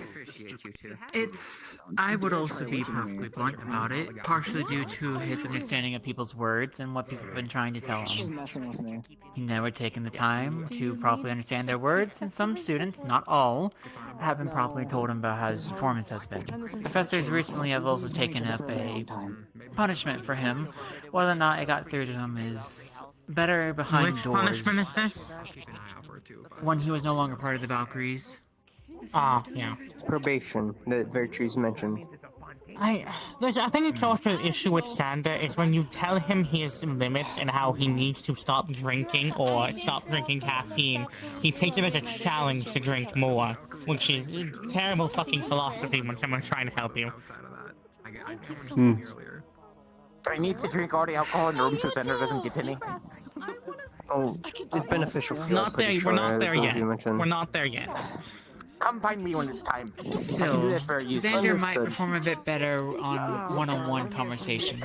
Speaker 10: I would also be perfectly blunt about it, partially due to his understanding of people's words and what people have been trying to tell
Speaker 2: She's
Speaker 10: him.
Speaker 2: messing with me.
Speaker 10: He never taken the time to properly understand their words, and some students, not all, haven't properly told him about how his performance has been. Professors recently have also taken up a punishment for him. Whether or not it got through to him is better behind
Speaker 3: Which
Speaker 10: doors.
Speaker 3: punishment is this?
Speaker 10: When he was no longer part of the Valkyries.
Speaker 3: Ah, yeah.
Speaker 15: Probation that Virtue's mentioned.
Speaker 3: I think it's also an issue with Sander is when you tell him his limits and how he needs to stop drinking or stop drinking caffeine, he takes it as a challenge to drink more, which is terrible fucking philosophy when someone's trying to help you.
Speaker 1: Hmm.
Speaker 7: I need to drink all the alcohol in the room so Xander doesn't get any.
Speaker 15: Oh, it's beneficial for you.
Speaker 3: Not there. We're not there yet. We're not there yet.
Speaker 7: Come find me when it's time.
Speaker 10: Still, Xander might perform a bit better on one-on-one conversations.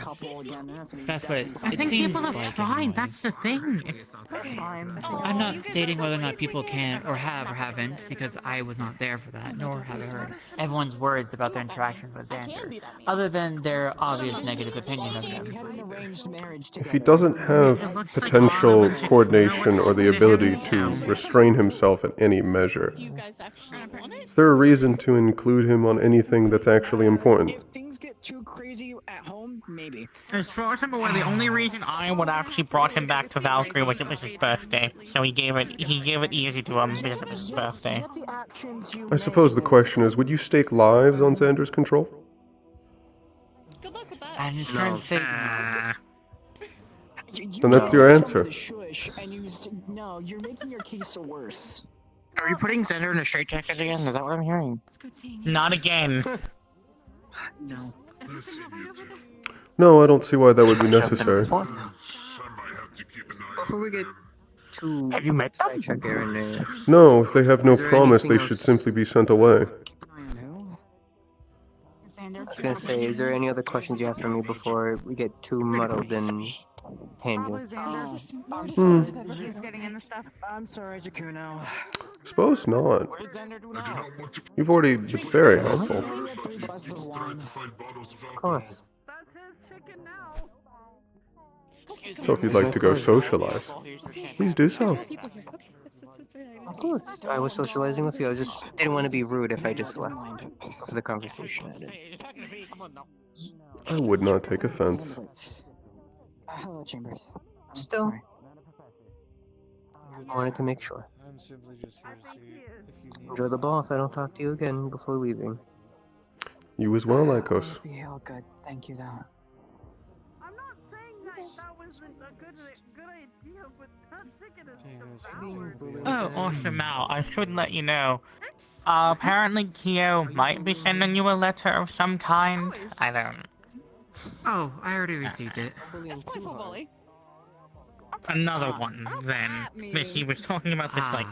Speaker 10: That's what
Speaker 3: I think
Speaker 10: seems
Speaker 3: people have
Speaker 10: like
Speaker 3: tried.
Speaker 10: anyways.
Speaker 3: That's the thing.
Speaker 10: I'm not stating whether or not people can or have or haven't, because I was not there for that, nor have I heard everyone's words about their interactions with Xander, other than their obvious negative opinion of him.
Speaker 1: If he doesn't have potential coordination or the ability to restrain himself at any measure, is there a reason to include him on anything that's actually important?
Speaker 2: If things get too crazy at home, maybe.
Speaker 3: As far as I'm aware, the only reason I would actually brought him back to Valkyrie was it was his birthday. So he gave it easy to him because it was his birthday.
Speaker 1: I suppose the question is, would you stake lives on Xander's control?
Speaker 10: I'm just trying to say.
Speaker 1: Then that's your answer.
Speaker 2: No, you're making your case worse.
Speaker 7: Are you putting Xander in a straitjacket again? Is that what I'm hearing?
Speaker 3: Not again.
Speaker 2: No.
Speaker 1: No, I don't see why that would be necessary.
Speaker 15: Before we get too sidetracked here and there.
Speaker 1: No, if they have no
Speaker 15: Is there
Speaker 1: promise, they
Speaker 15: anything
Speaker 1: should
Speaker 15: else?
Speaker 1: simply be sent away.
Speaker 15: I was gonna say, is there any other questions you have for me before we get too muddled in tangents?
Speaker 2: I'm sorry, Jakuno.
Speaker 1: Suppose not. You've already been very helpful.
Speaker 15: Of course.
Speaker 1: So if you'd like to go socialize, please do so.
Speaker 15: Of course. I was socializing with you. I just didn't want to be rude if I just left for the conversation ended.
Speaker 1: I would not take offense.
Speaker 2: Hello, Chambers.
Speaker 15: Still, I wanted to make sure.
Speaker 14: I'm simply just here to see if you need.
Speaker 15: Enjoy the ball if I don't talk to you again before leaving.
Speaker 1: You as well, Lycos.
Speaker 2: Be all good. Thank you, though.
Speaker 3: Oh, awesome, Mal. I should let you know. Apparently Kyo might be sending you a letter of some kind. I don't...
Speaker 10: Oh, I already received it.
Speaker 3: Another one, then. He was talking about this, like,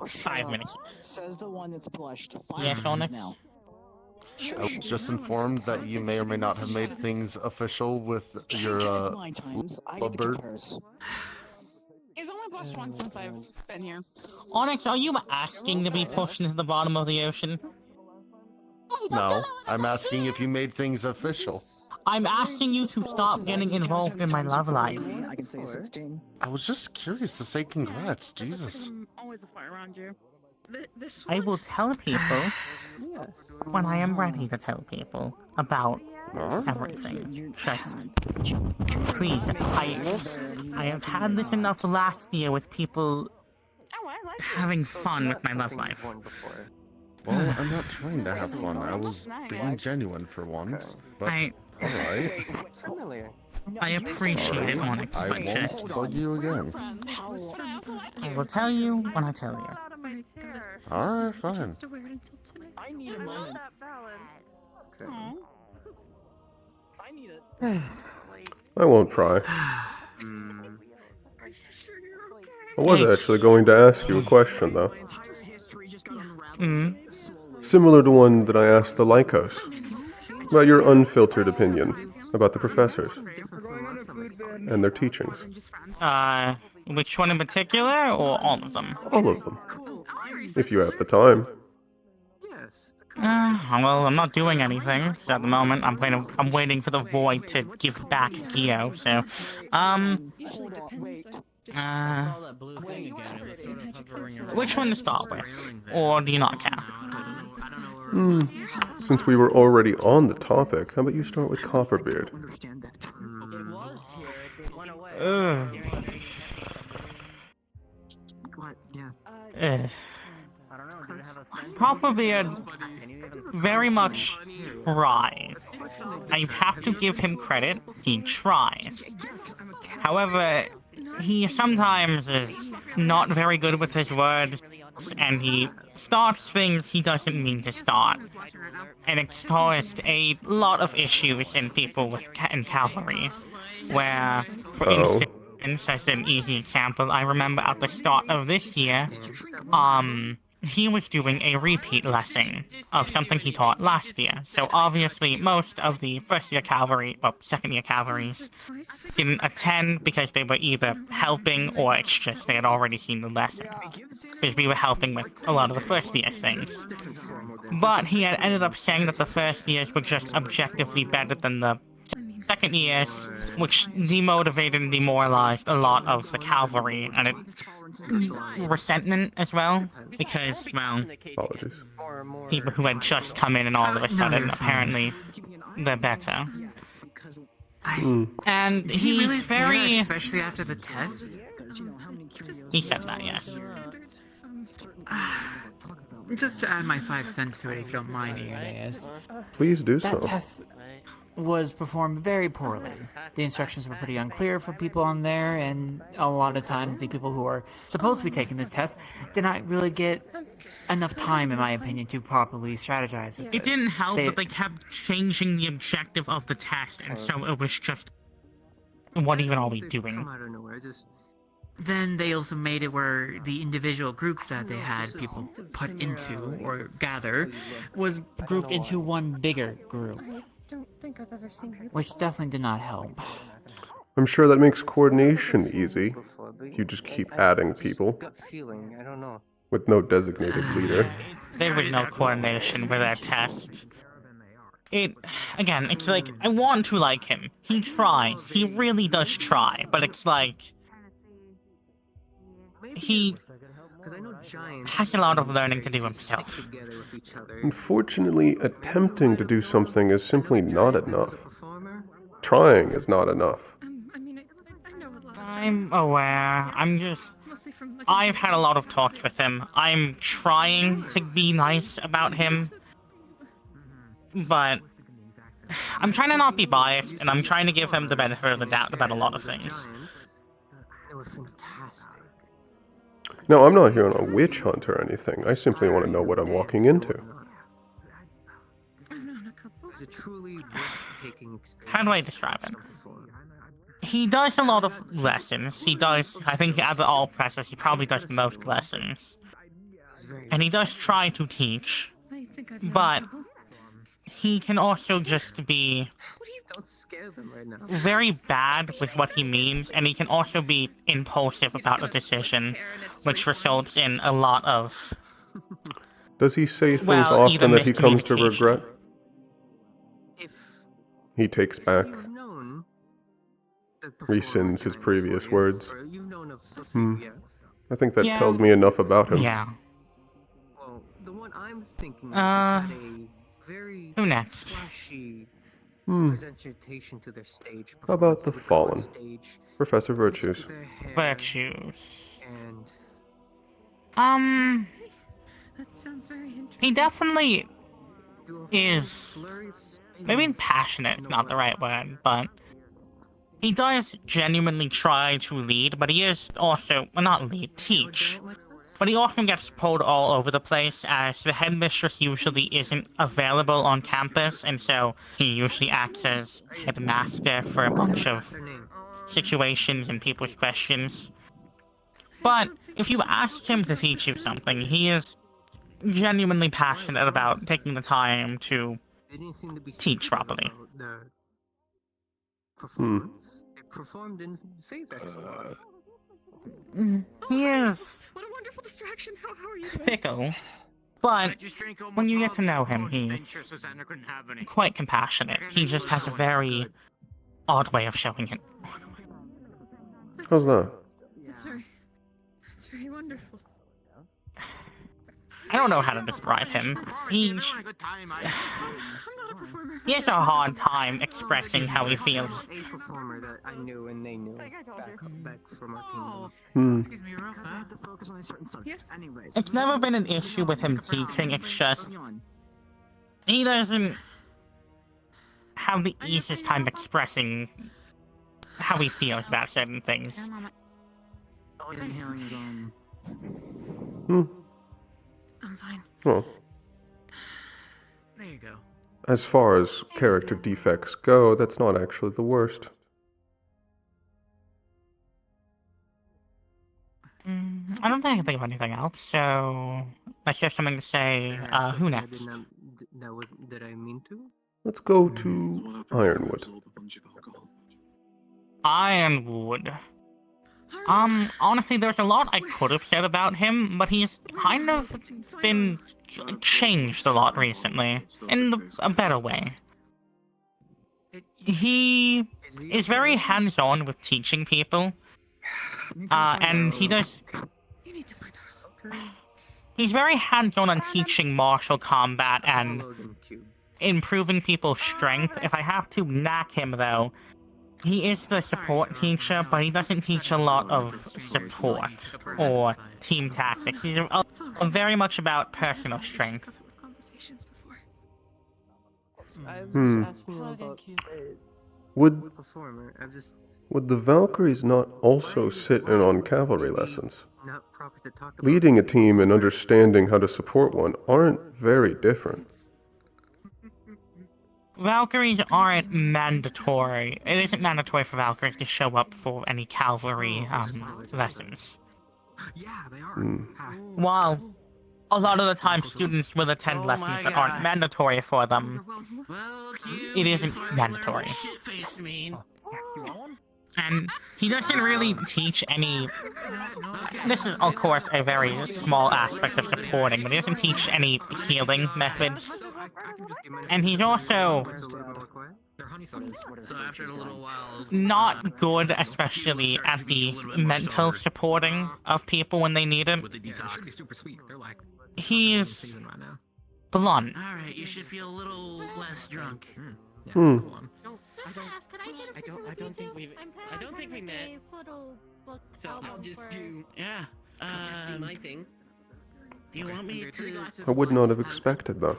Speaker 2: Oh,
Speaker 3: 5 minutes.
Speaker 2: Says the one that's blushed.
Speaker 3: Yes, Onyx?
Speaker 2: Now.
Speaker 18: I was just informed that you may or may not have made things official with your lovebird.
Speaker 5: He's only blushed once since I've been here.
Speaker 3: Onyx, are you asking to be pushed into the bottom of the ocean?
Speaker 18: No, I'm asking if you made things official.
Speaker 3: I'm asking you to stop getting involved in my love life.
Speaker 2: I can say 16.
Speaker 18: I was just curious to say congrats, Jesus.
Speaker 5: Always a fire around you. This
Speaker 3: I will tell people when I am ready to tell people about everything. Just please, I have had this enough last year with people having fun with my love life.
Speaker 18: Well, I'm not trying to have fun. I was being genuine for once. But alright.
Speaker 3: I appreciate it, Onyx,
Speaker 18: I
Speaker 3: but
Speaker 18: won't
Speaker 3: just...
Speaker 18: bug you again.
Speaker 3: I will tell you when I tell you.
Speaker 18: Alright, fine.
Speaker 2: I need a moment.
Speaker 1: I won't pry. I was actually going to ask you a question, though. Similar to one that I asked the Lycos, about your unfiltered opinion about the professors and their teachings.
Speaker 3: Which one in particular, or all of them?
Speaker 1: All of them. If you have the time.
Speaker 3: Well, I'm not doing anything so at the moment. I'm waiting for the void to give back Geo. So, which one to start with, or do you not care?
Speaker 1: Since we were already on the topic, how about you start with Copperbeard?
Speaker 3: Copperbeard very much tries. I have to give him credit, he tries. However, he sometimes is not very good with his words, and he starts things he doesn't mean to start. And it's caused a lot of issues in people in cavalry, where, for instance, as an easy example, I remember at the start of this year, he was doing a repeat lesson of something he taught last year. So obviously most of the first-year cavalry, or second-year cavalries, didn't attend because they were either helping or it's just they had already seen the lesson. Because we were helping with a lot of the first-year things. But he had ended up saying that the first years were just objectively better than the second years, which demotivated and demoralized a lot of the cavalry, and it resentment as well, because, well,
Speaker 1: apologies.
Speaker 3: People who had just come in and all of a sudden, apparently, they're better. And
Speaker 10: Did he really say
Speaker 3: very...
Speaker 10: that, especially after the test?
Speaker 3: He said that, yes.
Speaker 10: Just to add my 5 cents to it, if you don't mind, Irenaeus.
Speaker 1: Please do so.
Speaker 10: That test was performed very poorly. The instructions were pretty unclear for people on there, and a lot of times the people who are supposed to be taking this test did not really get enough time, in my opinion, to properly strategize with this.
Speaker 3: It didn't help that they kept changing the objective of the test, and so it was just... What even are we doing?
Speaker 10: Then they also made it where the individual groups that they had people put into, or gather, was grouped into one bigger group. Which definitely did not help.
Speaker 1: I'm sure that makes coordination easy. You just keep adding people. With no designated leader.
Speaker 3: There was no coordination for that test. Again, it's like, I want to like him. He tries. He really does try. But it's like... He has a lot of learning to do himself.
Speaker 1: Unfortunately, attempting to do something is simply not enough. Trying is not enough.
Speaker 3: I'm aware. I've had a lot of talks with him. I'm trying to be nice about him. But I'm trying to not be biased, and I'm trying to give him the benefit of the doubt about a lot of things.
Speaker 1: Now, I'm not here on a witch hunt or anything. I simply want to know what I'm walking into.
Speaker 3: How do I describe it? He does a lot of lessons. I think out of all professors, he probably does the most lessons. And he does try to teach. But he can also just be very bad with what he means, and he can also be impulsive about a decision, which results in a lot of...
Speaker 1: Does he say things often that he comes to regret? He takes back, rescinds his previous words. I think that tells me enough about him.
Speaker 3: Yeah. Who next?
Speaker 1: How about the Fallen? Professor Virtues.
Speaker 3: Virtues. He definitely is... Maybe passionate is not the right word, but... He does genuinely try to lead, but he is also... Well, not lead, teach. but he often gets pulled all over the place as the headmistress usually isn't available on campus, and so he usually acts as headmaster for a bunch of situations and people's questions. But if you ask him to teach you something, he is genuinely passionate about taking the time to teach properly.
Speaker 15: They performed in favor.
Speaker 3: He is
Speaker 5: What a wonderful distraction. How are you doing?
Speaker 3: fickle, but when you get to know him, he's quite compassionate. He just has a very odd way of showing it.
Speaker 1: How's that?
Speaker 5: That's very wonderful.
Speaker 3: I don't know how to describe him. He has a hard time expressing how he feels.
Speaker 15: A performer that I knew and they knew back from our
Speaker 1: Hmm.
Speaker 15: Excuse me, Europa. I have to focus on a certain subject.
Speaker 5: Yes.
Speaker 15: Anyways,
Speaker 3: It's never been an issue with him teaching, it's just he doesn't have the easiest time expressing how he feels about certain things.
Speaker 1: Hmm.
Speaker 5: I'm fine.
Speaker 1: Well,
Speaker 20: There you go.
Speaker 1: as far as character defects go, that's not actually the worst.
Speaker 3: I don't think I can think of anything else, so let's have something to say. Who next?
Speaker 15: Did I mean to?
Speaker 1: Let's go to Ironwood.
Speaker 3: Ironwood. Honestly, there's a lot I could have said about him, but he's kind of been changed a lot recently, in a better way. He is very hands-on with teaching people, and he does... He's very hands-on on teaching martial combat and improving people's strength. If I have to knack him, though, he is the support teacher, but he doesn't teach a lot of support or team tactics. He's very much about personal strength.
Speaker 15: I was
Speaker 1: Hmm.
Speaker 15: just asking about
Speaker 1: Would
Speaker 15: performer. I've just
Speaker 1: would the Valkyries not also sit in on cavalry lessons?
Speaker 15: not proper to talk about.
Speaker 1: Leading a team and understanding how to support one aren't very different.
Speaker 3: Valkyries aren't mandatory. It isn't mandatory for Valkyries to show up for any cavalry lessons.
Speaker 1: Hmm.
Speaker 3: While a lot of the time students will attend lessons that aren't mandatory for them, it isn't mandatory. And he doesn't really teach any... This is, of course, a very small aspect of supporting, but he doesn't teach any healing methods. And he's also not good, especially at the mental supporting of people when they need him. He's blunt.
Speaker 9: Alright, you should feel a little less drunk.
Speaker 1: Hmm.
Speaker 17: I don't think we met. So I'll just do.
Speaker 9: Yeah.
Speaker 17: I'll just do my thing.
Speaker 9: Do you want me to?
Speaker 1: I would not have expected that.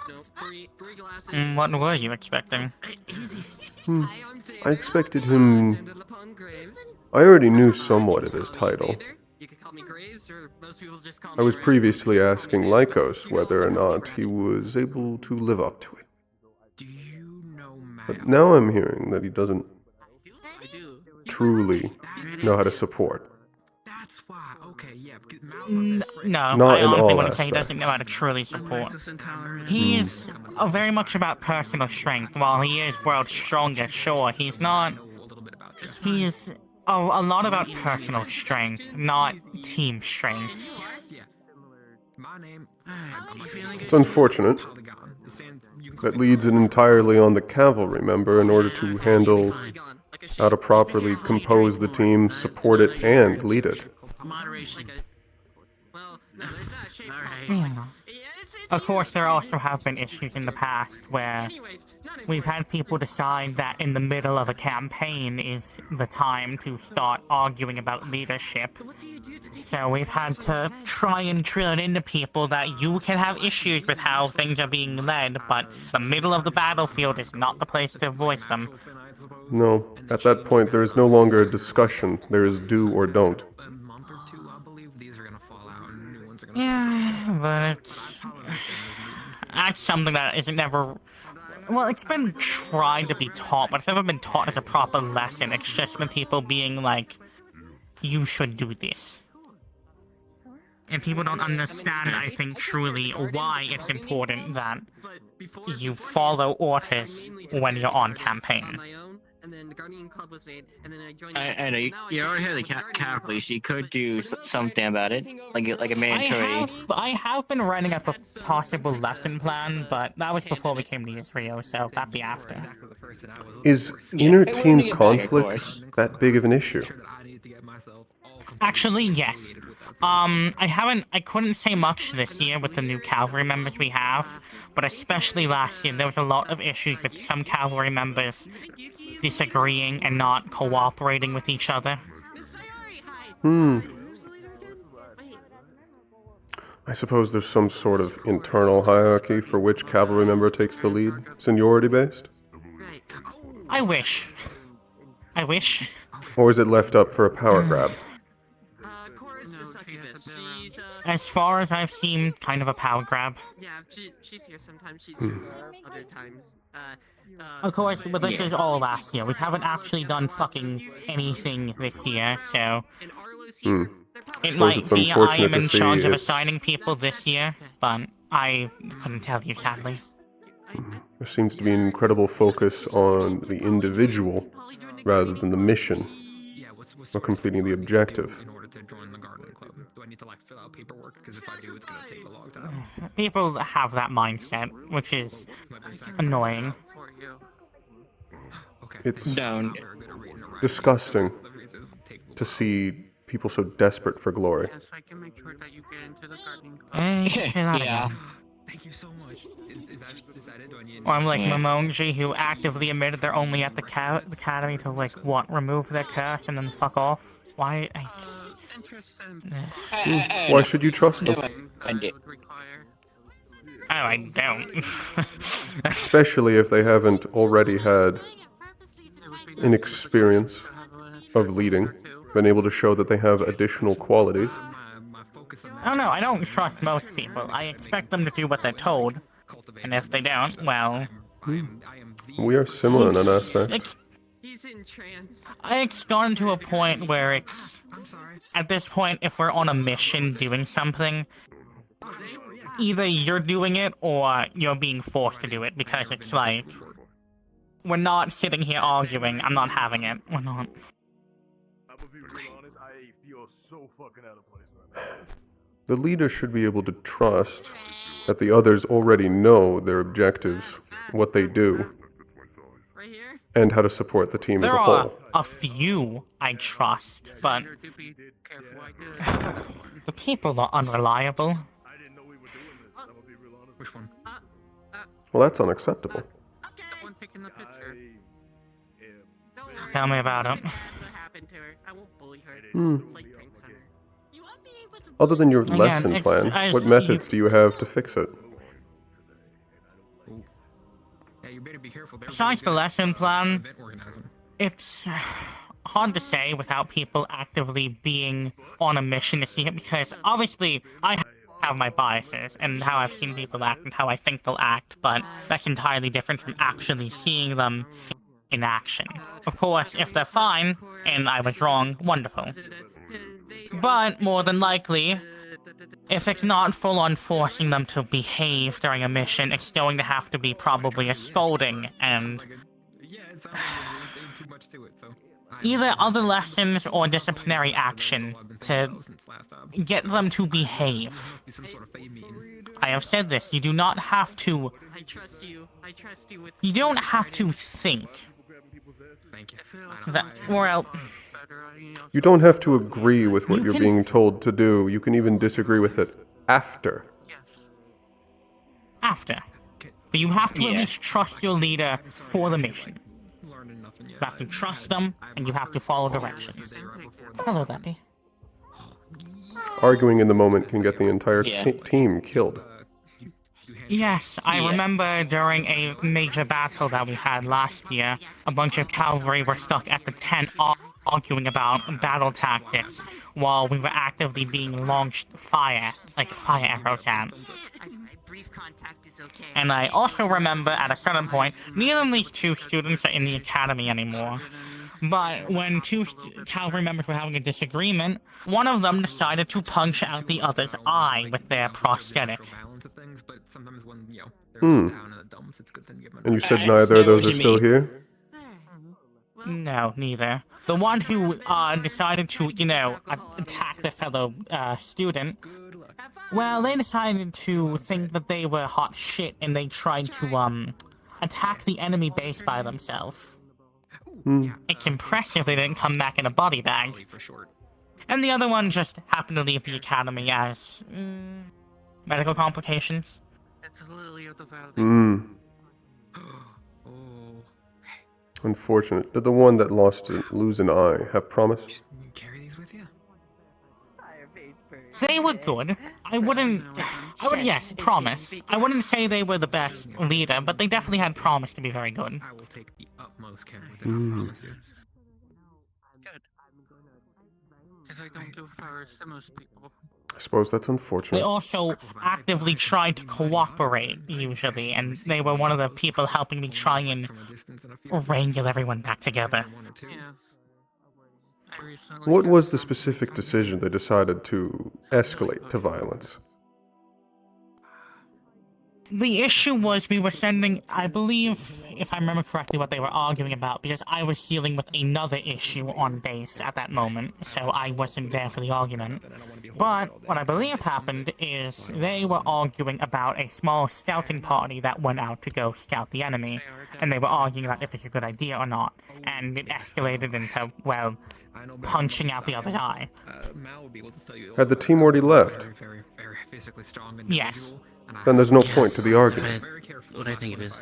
Speaker 17: No, three glasses.
Speaker 3: What were you expecting?
Speaker 1: Hmm. I expected him... I already knew somewhat of his title.
Speaker 17: You could call me Graves, or most people just call me
Speaker 1: I was
Speaker 17: Graves.
Speaker 1: previously asking Lycos whether or not he was able to live up to it. But now I'm hearing that he doesn't truly know how to support.
Speaker 3: No,
Speaker 1: Not
Speaker 3: I
Speaker 1: in
Speaker 3: honestly
Speaker 1: all
Speaker 3: wouldn't say he
Speaker 1: aspects.
Speaker 3: doesn't know how to truly support. He's very much about personal strength. While he is world's strongest, sure, he's not... He's a lot about personal strength, not team strength.
Speaker 1: It's unfortunate. That leads it entirely on the cavalry member in order to handle how to properly compose the team, support it, and lead it.
Speaker 9: Moderation.
Speaker 3: Yeah. Of course, there also have been issues in the past where we've had people decide that in the middle of a campaign is the time to start arguing about leadership. So we've had to try and drill it into people that you can have issues with how things are being led, but the middle of the battlefield is not the place to voice them.
Speaker 1: No, at that point there is no longer a discussion, there is do or don't.
Speaker 3: Yeah, but that's something that isn't never. Well, it's been tried to be taught, but it's never been taught as a proper lesson. It's just been people being like, you should do this. And people don't understand, I think, truly why it's important that you follow orders when you're on campaign.
Speaker 17: And then the Guardian Club was made, and then I joined.
Speaker 19: I know you already heard the Catholics. You could do something about it, like a mandatory.
Speaker 3: I have been writing up a possible lesson plan, but that was before we came to Israel, so that'd be after.
Speaker 1: Is inter-team conflict that big of an issue?
Speaker 3: Actually, yes. I couldn't say much this year with the new cavalry members we have, but especially last year, there was a lot of issues with some cavalry members disagreeing and not cooperating with each other.
Speaker 1: I suppose there's some sort of internal hierarchy for which cavalry member takes the lead, seniority-based?
Speaker 3: I wish.
Speaker 1: Or is it left up for a power grab?
Speaker 3: As far as I've seen, kind of a power grab.
Speaker 17: Yeah, she's here sometimes. She's here other times.
Speaker 3: Of course, but this is all last year. We haven't actually done fucking anything this year, so... It might be I'm in charge of assigning people this year, but I couldn't tell you, sadly.
Speaker 1: There seems to be an incredible focus on the individual rather than the mission, or completing the objective.
Speaker 3: People have that mindset, which is annoying.
Speaker 1: It's disgusting to see people so desperate for glory.
Speaker 3: Yeah.
Speaker 20: Thank you so much. Is that it? Do I need
Speaker 3: Or I'm like Momonji, who actively admitted they're only at the academy to, like, what, remove their curse and then fuck off? Why?
Speaker 1: Why should you trust them?
Speaker 3: Oh, I don't.
Speaker 1: Especially if they haven't already had an experience of leading, been able to show that they have additional qualities.
Speaker 3: I don't know, I don't trust most people. I expect them to do what they're told. And if they don't, well...
Speaker 1: We are similar in an aspect.
Speaker 3: It's gotten to a point where it's... At this point, if we're on a mission doing something, either you're doing it or you're being forced to do it, because it's like... We're not sitting here arguing, I'm not having it. We're not.
Speaker 1: The leader should be able to trust that the others already know their objectives, what they do, and how to support the team as a whole.
Speaker 3: There are a few I trust, but the people are unreliable.
Speaker 20: Which one?
Speaker 1: Well, that's unacceptable.
Speaker 3: Tell me about it.
Speaker 1: Other than your lesson plan, what methods do you have to fix it?
Speaker 3: Besides the lesson plan, it's hard to say without people actively being on a mission to see it, because obviously I have my biases and how I've seen people act and how I think they'll act, but that's entirely different from actually seeing them in action. Of course, if they're fine, and I was wrong, wonderful. But, more than likely, if it's not full-on forcing them to behave during a mission, it's going to have to be probably a scolding, and... either other lessons or disciplinary action to get them to behave. I have said this, you do not have to...
Speaker 17: I trust you.
Speaker 3: You don't have to think. That, well...
Speaker 1: You don't have to agree with what you're being told to do. You can even disagree with it after.
Speaker 3: After. But you have to at least trust your leader for the mission. You have to trust them, and you have to follow directions. Hello, Deppy.
Speaker 1: Arguing in the moment can get the entire team killed.
Speaker 3: Yes, I remember during a major battle that we had last year, a bunch of cavalry were stuck at the tent arguing about battle tactics while we were actively being launched fire arrows at. And I also remember at a certain point, neither of these two students are in the academy anymore. But when two cavalry members were having a disagreement, one of them decided to punch out the other's eye with their prosthetic.
Speaker 1: Hmm. And you said neither of those are still here?
Speaker 3: No, neither. The one who decided to, attack the fellow student, well, they decided to think that they were hot shit and they tried to attack the enemy base by themselves. It's impressive they didn't come back in a body bag. And the other one just happened to leave the academy as medical complications.
Speaker 1: Unfortunate. Did the one that lose an eye have promise?
Speaker 3: They were good. Yes, promise. I wouldn't say they were the best leader, but they definitely had promise to be very good.
Speaker 20: I will take the utmost care with it, I promise you.
Speaker 9: Good. Because I don't do flowers to most people.
Speaker 1: I suppose that's unfortunate.
Speaker 3: They also actively tried to cooperate, usually, and they were one of the people helping me try and wrangle everyone back together.
Speaker 1: What was the specific decision they decided to escalate to violence?
Speaker 3: The issue was we were sending, I believe, if I remember correctly, what they were arguing about, because I was dealing with another issue on base at that moment, so I wasn't there for the argument. But what I believe happened is they were arguing about a small scouting party that went out to go scout the enemy, and they were arguing about if it's a good idea or not, and it escalated into, well, punching out the other's eye.
Speaker 1: Had the team already left?
Speaker 3: Yes.
Speaker 1: Then there's no point to the argument.
Speaker 9: What I think it is.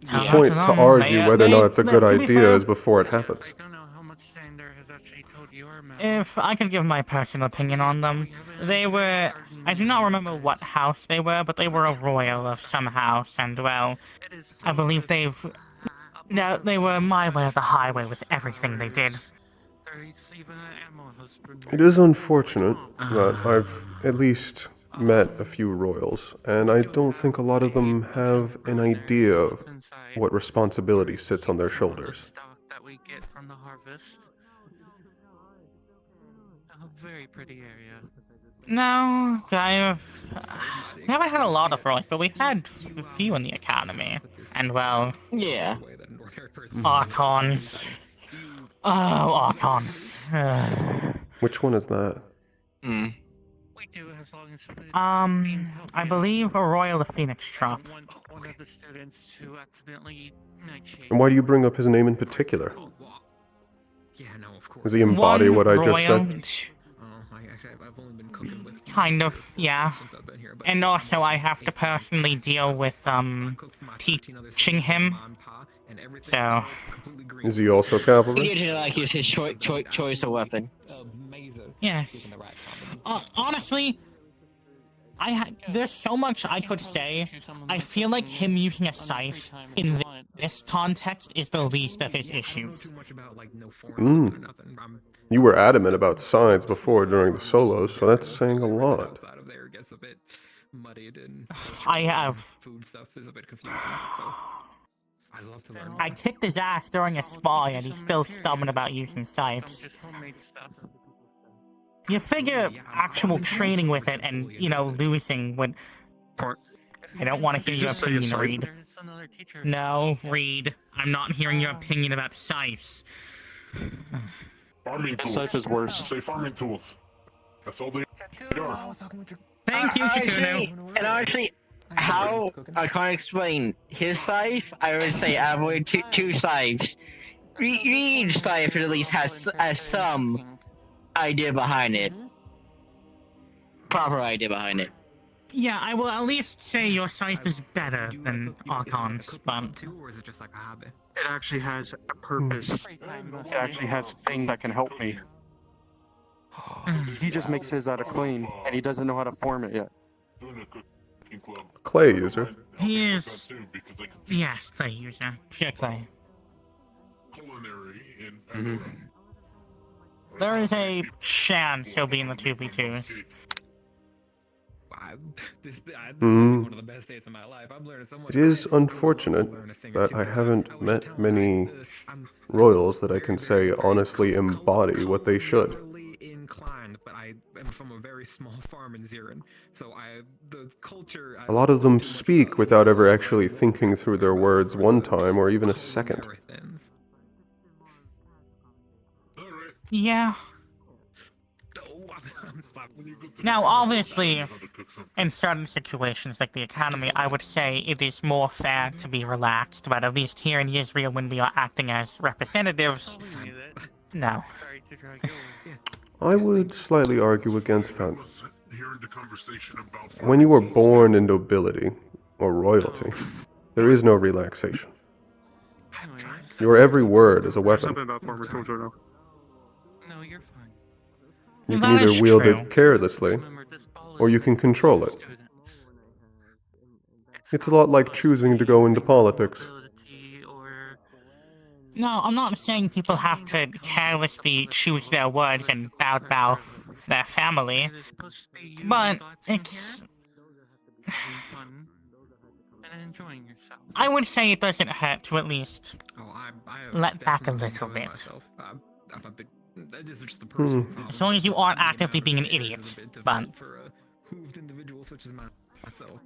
Speaker 1: The point to argue whether or not it's a good idea is before it happens.
Speaker 3: If I could give my personal opinion on them, they were... I do not remember what house they were, but they were a royal of some house, and, well, I believe they've... No, they were my way of the highway with everything they did.
Speaker 1: It is unfortunate that I've at least met a few royals, and I don't think a lot of them have an idea of what responsibility sits on their shoulders.
Speaker 9: Very pretty area.
Speaker 3: No, we haven't had a lot of royals, but we've had a few in the academy. And, well...
Speaker 19: Yeah.
Speaker 3: Archons. Oh, Archons.
Speaker 1: Which one is that?
Speaker 3: I believe a royal of Phoenix Trop.
Speaker 1: And why do you bring up his name in particular? Does he embody what I just said?
Speaker 3: Kind of, yeah. And also I have to personally deal with, teaching him. So...
Speaker 1: Is he also cavalry?
Speaker 19: He usually like use his choice of weapon.
Speaker 3: Yes. Honestly, there's so much I could say. I feel like him using a scythe in this context is the least of his issues.
Speaker 1: You were adamant about scythes before during the solos, so that's saying a lot.
Speaker 3: I have... I kicked his ass during a spy and he's still stubborn about using scythes. You figure actual training with it and, losing would... I don't want to hear your opinion, Reed. No, Reed. I'm not hearing your opinion about scythes.
Speaker 21: Farming tools. Scythe is worse. Say farming tools. That's all they are.
Speaker 3: Thank you, Shikuno.
Speaker 19: And actually, how I can't explain his scythe, I would say avoid two scythes. Each scythe at least has some idea behind it. Proper idea behind it.
Speaker 3: Yeah, I will at least say your scythe is better than Archon's, but...
Speaker 22: It actually has a purpose. It actually has things that can help me. He just makes his out of clean, and he doesn't know how to form it yet.
Speaker 1: Clay user.
Speaker 3: He is... Yes, clay user. Pure clay. There is a chance he'll be in the 2v2s.
Speaker 20: This is
Speaker 1: Hmm.
Speaker 20: one of the best days of my life. I've learned so much.
Speaker 1: It is unfortunate that I haven't met many royals that I can say honestly embody what they should.
Speaker 20: Inclined, but I am from a very small farm in Zirin, so the culture.
Speaker 1: A lot of them speak without ever actually thinking through their words one time or even a second.
Speaker 3: Yeah. Now, obviously, in certain situations like the Academy, I would say it is more fair to be relaxed, but at least here in Israel, when we are acting as representatives, no.
Speaker 1: I would slightly argue against that. When you are born in nobility or royalty, there is no relaxation. Your every word is a weapon. You can either wield it carelessly, or you can control it. It's a lot like choosing to go into politics.
Speaker 3: No, I'm not saying people have to carelessly choose their words and bow their family, but it's... I would say it doesn't hurt to at least let back a little bit. As long as you aren't actively being an idiot, but...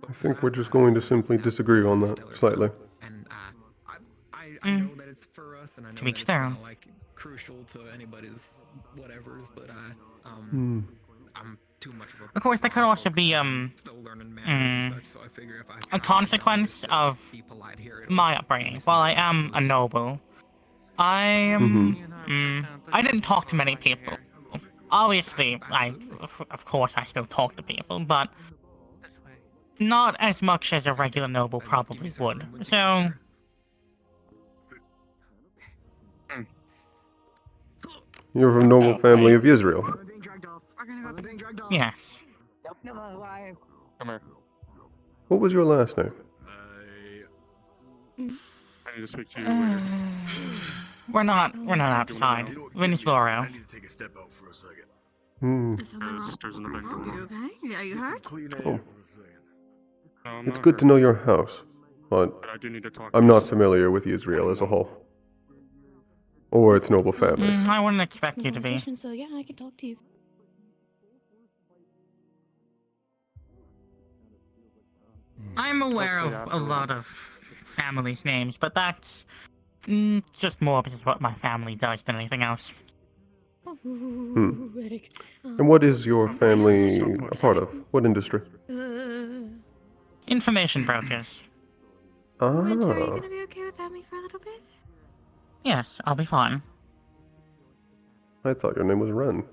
Speaker 1: I think we're just going to simply disagree on that, slightly.
Speaker 3: To each their own.
Speaker 20: Crucial to anybody's whatevers, but
Speaker 1: Hmm.
Speaker 20: I'm too much of
Speaker 3: Of course, there could also be, a consequence of my upbringing. While I am a noble, I didn't talk to many people. Obviously, of course I still talk to people, but not as much as a regular noble probably would. So...
Speaker 1: You're from noble family of Israel.
Speaker 3: Yes.
Speaker 6: Come here.
Speaker 1: What was your last name?
Speaker 6: I need to speak to you later.
Speaker 3: We're not outside. Winsboro.
Speaker 1: Hmm.
Speaker 6: Sisters in the back room.
Speaker 5: Okay? Are you hurt?
Speaker 1: Oh.
Speaker 6: No, I'm
Speaker 1: It's
Speaker 6: not
Speaker 1: good to know your house, but
Speaker 6: I do need to talk
Speaker 1: I'm not familiar with Israel as a whole. Or its noble families.
Speaker 3: I wouldn't expect you to be.
Speaker 5: So yeah, I can talk to you.
Speaker 3: I'm aware of a lot of families' names, but that's just more because of what my family does than anything else.
Speaker 1: Hmm. And what is your family a part of? What industry?
Speaker 3: Information brokers.
Speaker 5: Winter, are you
Speaker 1: Ah.
Speaker 5: gonna be okay without me for a little bit?
Speaker 3: Yes, I'll be fine.
Speaker 1: I thought your name was Ren.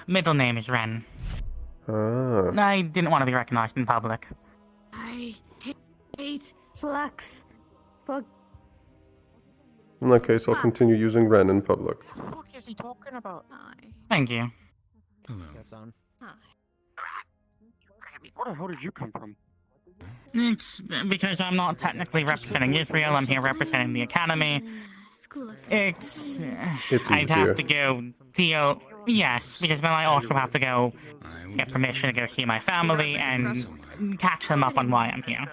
Speaker 3: Middle name is Ren.
Speaker 1: Ah.
Speaker 3: I didn't want to be recognized in public.
Speaker 5: I hate flux. Fuck.
Speaker 1: In that case, I'll continue using Ren in public.
Speaker 7: What the fuck is he talking about?
Speaker 3: Thank you.
Speaker 6: Where the hell did you come from?
Speaker 3: It's because I'm not technically representing Israel, I'm here representing the Academy. It's I'd
Speaker 1: easier.
Speaker 3: have to go deal... Yes, because then I also have to go get permission to go see my family and catch them up on why I'm here.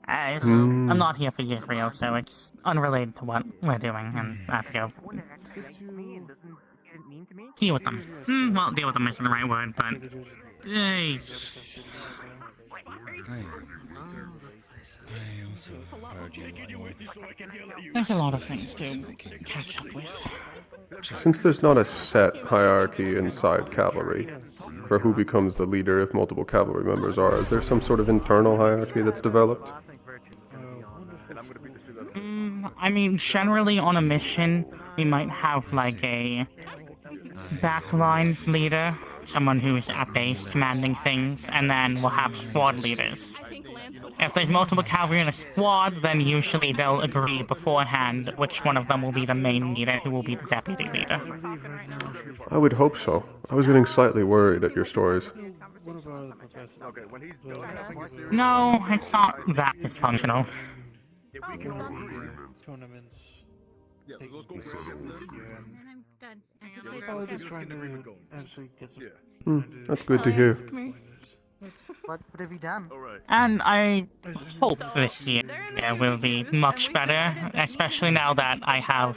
Speaker 3: As I'm not here for Israel, so it's unrelated to what we're doing, and I have to go deal with them. Well, deal with them isn't the right word, but...
Speaker 12: I also heard you anyway.
Speaker 3: There's a lot of things to catch up with.
Speaker 1: Since there's not a set hierarchy inside cavalry for who becomes the leader if multiple cavalry members are, is there some sort of internal hierarchy that's developed?
Speaker 3: I mean, generally on a mission, we might have like a backlines leader, someone who's at base commanding things, and then we'll have squad leaders. If there's multiple cavalry in a squad, then usually they'll agree beforehand which one of them will be the main leader, who will be the deputy leader.
Speaker 1: I would hope so. I was getting slightly worried at your stories.
Speaker 3: No, it's not that dysfunctional.
Speaker 14: Tournaments. Take
Speaker 21: let's go.
Speaker 14: this year, and probably just trying to actually get some.
Speaker 1: That's good to hear.
Speaker 7: What have you done?
Speaker 3: And I hope this year will be much better, especially now that I have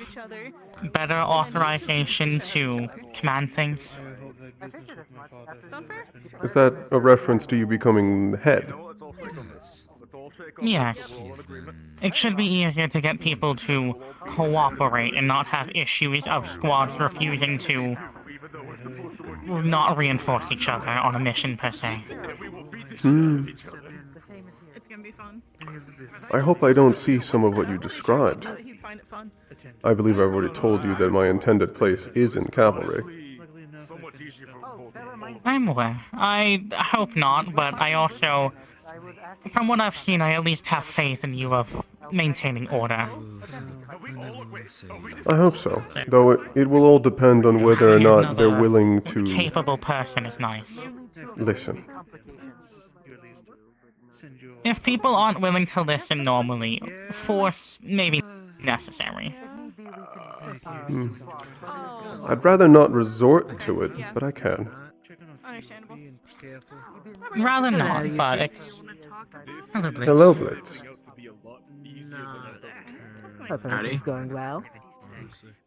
Speaker 3: better authorization to command things.
Speaker 1: Is that a reference to you becoming the head?
Speaker 3: Yes. It should be easier to get people to cooperate and not have issues of squads refusing to not reinforce each other on a mission per se.
Speaker 5: It's gonna be fun.
Speaker 1: I hope I don't see some of what you described.
Speaker 5: He'd find it fun.
Speaker 1: I believe I've already told you that my intended place is in cavalry.
Speaker 3: I'm aware. I hope not, but I also, from what I've seen, I at least have faith in you of maintaining order.
Speaker 1: I hope so, though it will all depend on whether or not they're willing to...
Speaker 3: Capable person is nice.
Speaker 1: Listen.
Speaker 3: If people aren't willing to listen normally, force may be necessary.
Speaker 1: I'd rather not resort to it, but I can.
Speaker 5: Understandable.
Speaker 3: Rather not, but it's...
Speaker 1: Hello, Blitz.
Speaker 4: Hope everything's going well.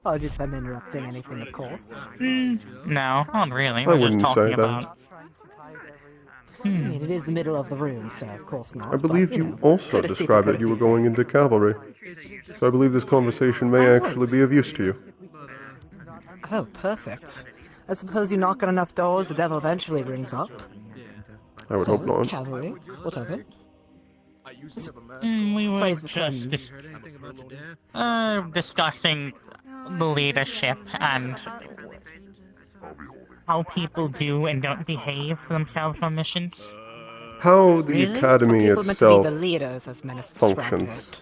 Speaker 4: Apologies if I'm interrupting anything, of course.
Speaker 3: No, not really.
Speaker 1: I
Speaker 3: We're
Speaker 1: wouldn't
Speaker 3: just
Speaker 1: say
Speaker 3: talking
Speaker 1: that.
Speaker 3: about...
Speaker 4: I mean, it is the middle of the room, so of course not.
Speaker 1: I believe
Speaker 4: but,
Speaker 1: you
Speaker 4: know,
Speaker 1: also
Speaker 4: courtesy
Speaker 1: described
Speaker 4: for
Speaker 1: that you were
Speaker 4: courtesy's
Speaker 1: going into cavalry. So I believe this conversation may actually be of use to you.
Speaker 4: sake. Oh, perfect. I suppose you knock on enough doors, the devil eventually rings up.
Speaker 1: I would
Speaker 4: so,
Speaker 1: hope not.
Speaker 4: Cavalry, what of it?
Speaker 3: We were
Speaker 4: Phrase
Speaker 3: just
Speaker 4: returned.
Speaker 3: discussing the leadership and how people do and don't behave themselves on missions.
Speaker 1: How the
Speaker 4: Really?
Speaker 1: academy
Speaker 4: Are people meant to be
Speaker 1: itself
Speaker 4: the leaders, as men have
Speaker 1: functions.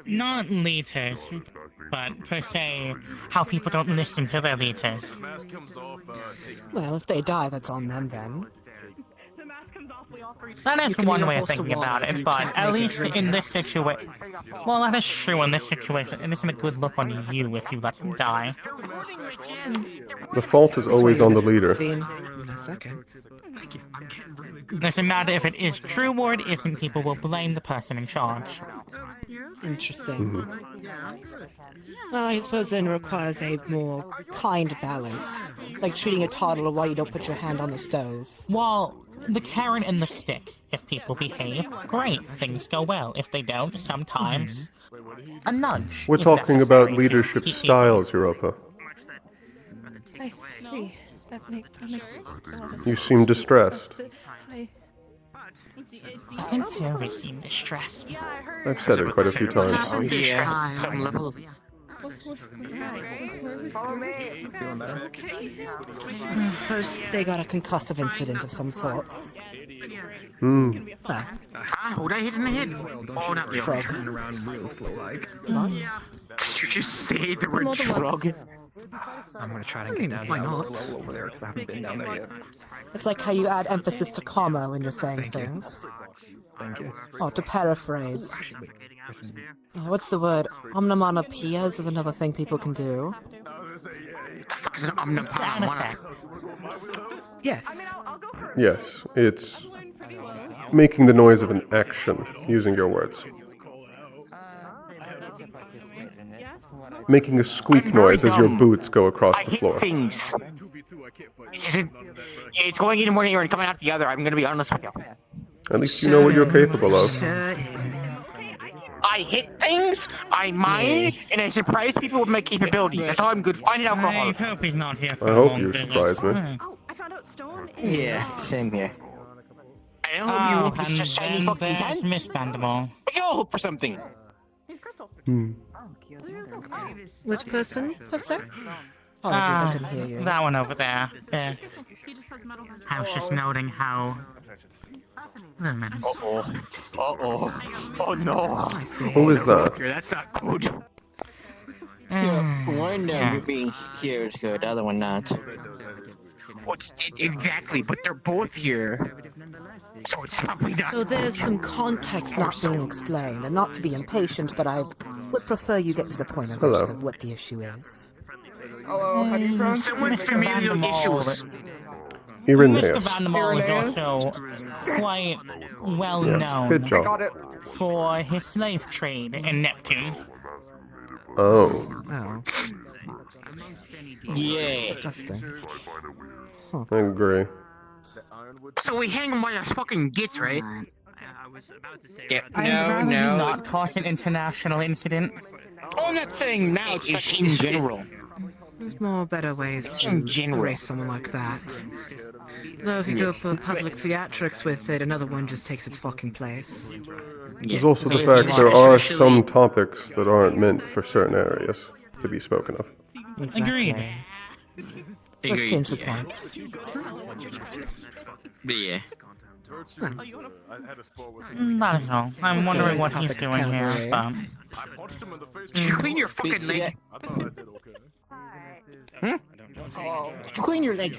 Speaker 3: Not leaders, but per se, how people don't listen to their leaders.
Speaker 4: Well, if they die, that's on them then.
Speaker 3: That
Speaker 4: You
Speaker 3: is
Speaker 4: can
Speaker 3: one
Speaker 4: be a
Speaker 3: way of
Speaker 4: horse to
Speaker 3: thinking
Speaker 4: water,
Speaker 3: about
Speaker 4: but
Speaker 3: it,
Speaker 4: you
Speaker 3: but
Speaker 4: can't
Speaker 3: at
Speaker 4: make it
Speaker 3: least
Speaker 4: drink
Speaker 3: in this
Speaker 4: out.
Speaker 3: situation... Well, that is true in this situation. It isn't a good look on you if you let them die.
Speaker 1: The fault is always on the leader.
Speaker 4: In a second.
Speaker 3: Doesn't matter if it is true or it isn't, people will blame the person in charge.
Speaker 4: Interesting. Well, I suppose then it requires a more kind balance. Like treating a toddler while you don't put your hand on the stove.
Speaker 3: Well, the carrot and the stick. If people behave, great, things go well. If they don't, sometimes a nudge.
Speaker 1: We're
Speaker 3: is
Speaker 1: talking about
Speaker 3: necessary to
Speaker 1: leadership
Speaker 3: keep
Speaker 1: styles, Europa.
Speaker 5: I see. That makes a lot of
Speaker 1: You seem distressed.
Speaker 3: I can feel we seem distressed.
Speaker 1: I've said it quite a few times.
Speaker 9: Yeah, some level of...
Speaker 4: I suppose they got a concussive incident of some sorts.
Speaker 1: Hmm.
Speaker 9: Who'd I hit in the head? Oh, not you.
Speaker 20: Turn around real slow like.
Speaker 4: What?
Speaker 9: Did you just say the word shrug?
Speaker 20: I'm gonna try to get down
Speaker 4: Why
Speaker 20: to
Speaker 4: not?
Speaker 20: level over there because I haven't been down there yet.
Speaker 4: It's like how you add emphasis to comma when you're saying things.
Speaker 20: Thank you.
Speaker 4: Oh, to paraphrase. What's the word? Onomatopoeias is another thing people can do.
Speaker 9: Is it omnipotent?
Speaker 4: Yes.
Speaker 1: Yes, it's making the noise of an action, using your words. Making a squeak noise as your boots go across the floor.
Speaker 9: Things. It's going in one ear and coming out the other. I'm gonna be honest with you.
Speaker 1: At least you know what you're capable of.
Speaker 9: I hit things, I mine, and I surprise people with my capabilities. That's how I'm good. Find alcohol.
Speaker 3: I hope he's not here for
Speaker 1: I
Speaker 3: a
Speaker 1: hope
Speaker 3: long
Speaker 1: you
Speaker 3: visit.
Speaker 1: surprise me.
Speaker 9: Yeah, same here. I don't
Speaker 3: Oh,
Speaker 9: know you. It's
Speaker 3: and
Speaker 9: just shiny
Speaker 3: then
Speaker 9: fucking
Speaker 3: there's
Speaker 9: hands.
Speaker 3: Miss Vanderbilt.
Speaker 9: We all hope for something.
Speaker 1: Hmm.
Speaker 4: Which person, Pastor? Apologies, I couldn't hear you.
Speaker 3: That one over there. Yeah. I was just noting how... Luminous.
Speaker 9: Oh no.
Speaker 4: I see.
Speaker 1: Who is that?
Speaker 9: That's not good.
Speaker 19: One of them
Speaker 3: Yeah.
Speaker 19: being here is good, the other one not.
Speaker 9: Exactly, but they're both here.
Speaker 4: So there's some context not being explained, and not to be impatient, but I would prefer you get to the point of
Speaker 1: Hello.
Speaker 4: what the issue is.
Speaker 6: Hello, how do you pronounce it?
Speaker 3: Mr. Familial issues. Mr.
Speaker 1: Irenaeus.
Speaker 3: Vandermall is
Speaker 6: Irenaeus?
Speaker 3: also quite well
Speaker 1: Yes,
Speaker 3: known
Speaker 1: good
Speaker 6: I
Speaker 1: job.
Speaker 6: got it.
Speaker 3: for his slave trade in Neptune.
Speaker 1: Oh.
Speaker 4: Oh.
Speaker 19: Yeah.
Speaker 4: Disgusting.
Speaker 1: I agree.
Speaker 19: So we hang him by our fucking gits, right? Yeah,
Speaker 3: I'd rather you not cause an international incident.
Speaker 19: Oh, I'm not saying now, it's like in general.
Speaker 4: There's more better ways to erase someone like that. Though if you go for public theatrics with it, another one just takes its fucking place.
Speaker 1: There's also the fact there are some topics that aren't meant for certain areas to be spoken of.
Speaker 3: Agreed.
Speaker 4: Let's change the point.
Speaker 19: Yeah.
Speaker 3: That is all. I'm wondering what he's doing here, but...
Speaker 19: Did you clean your fucking leg? Hmm? Did you clean your leg?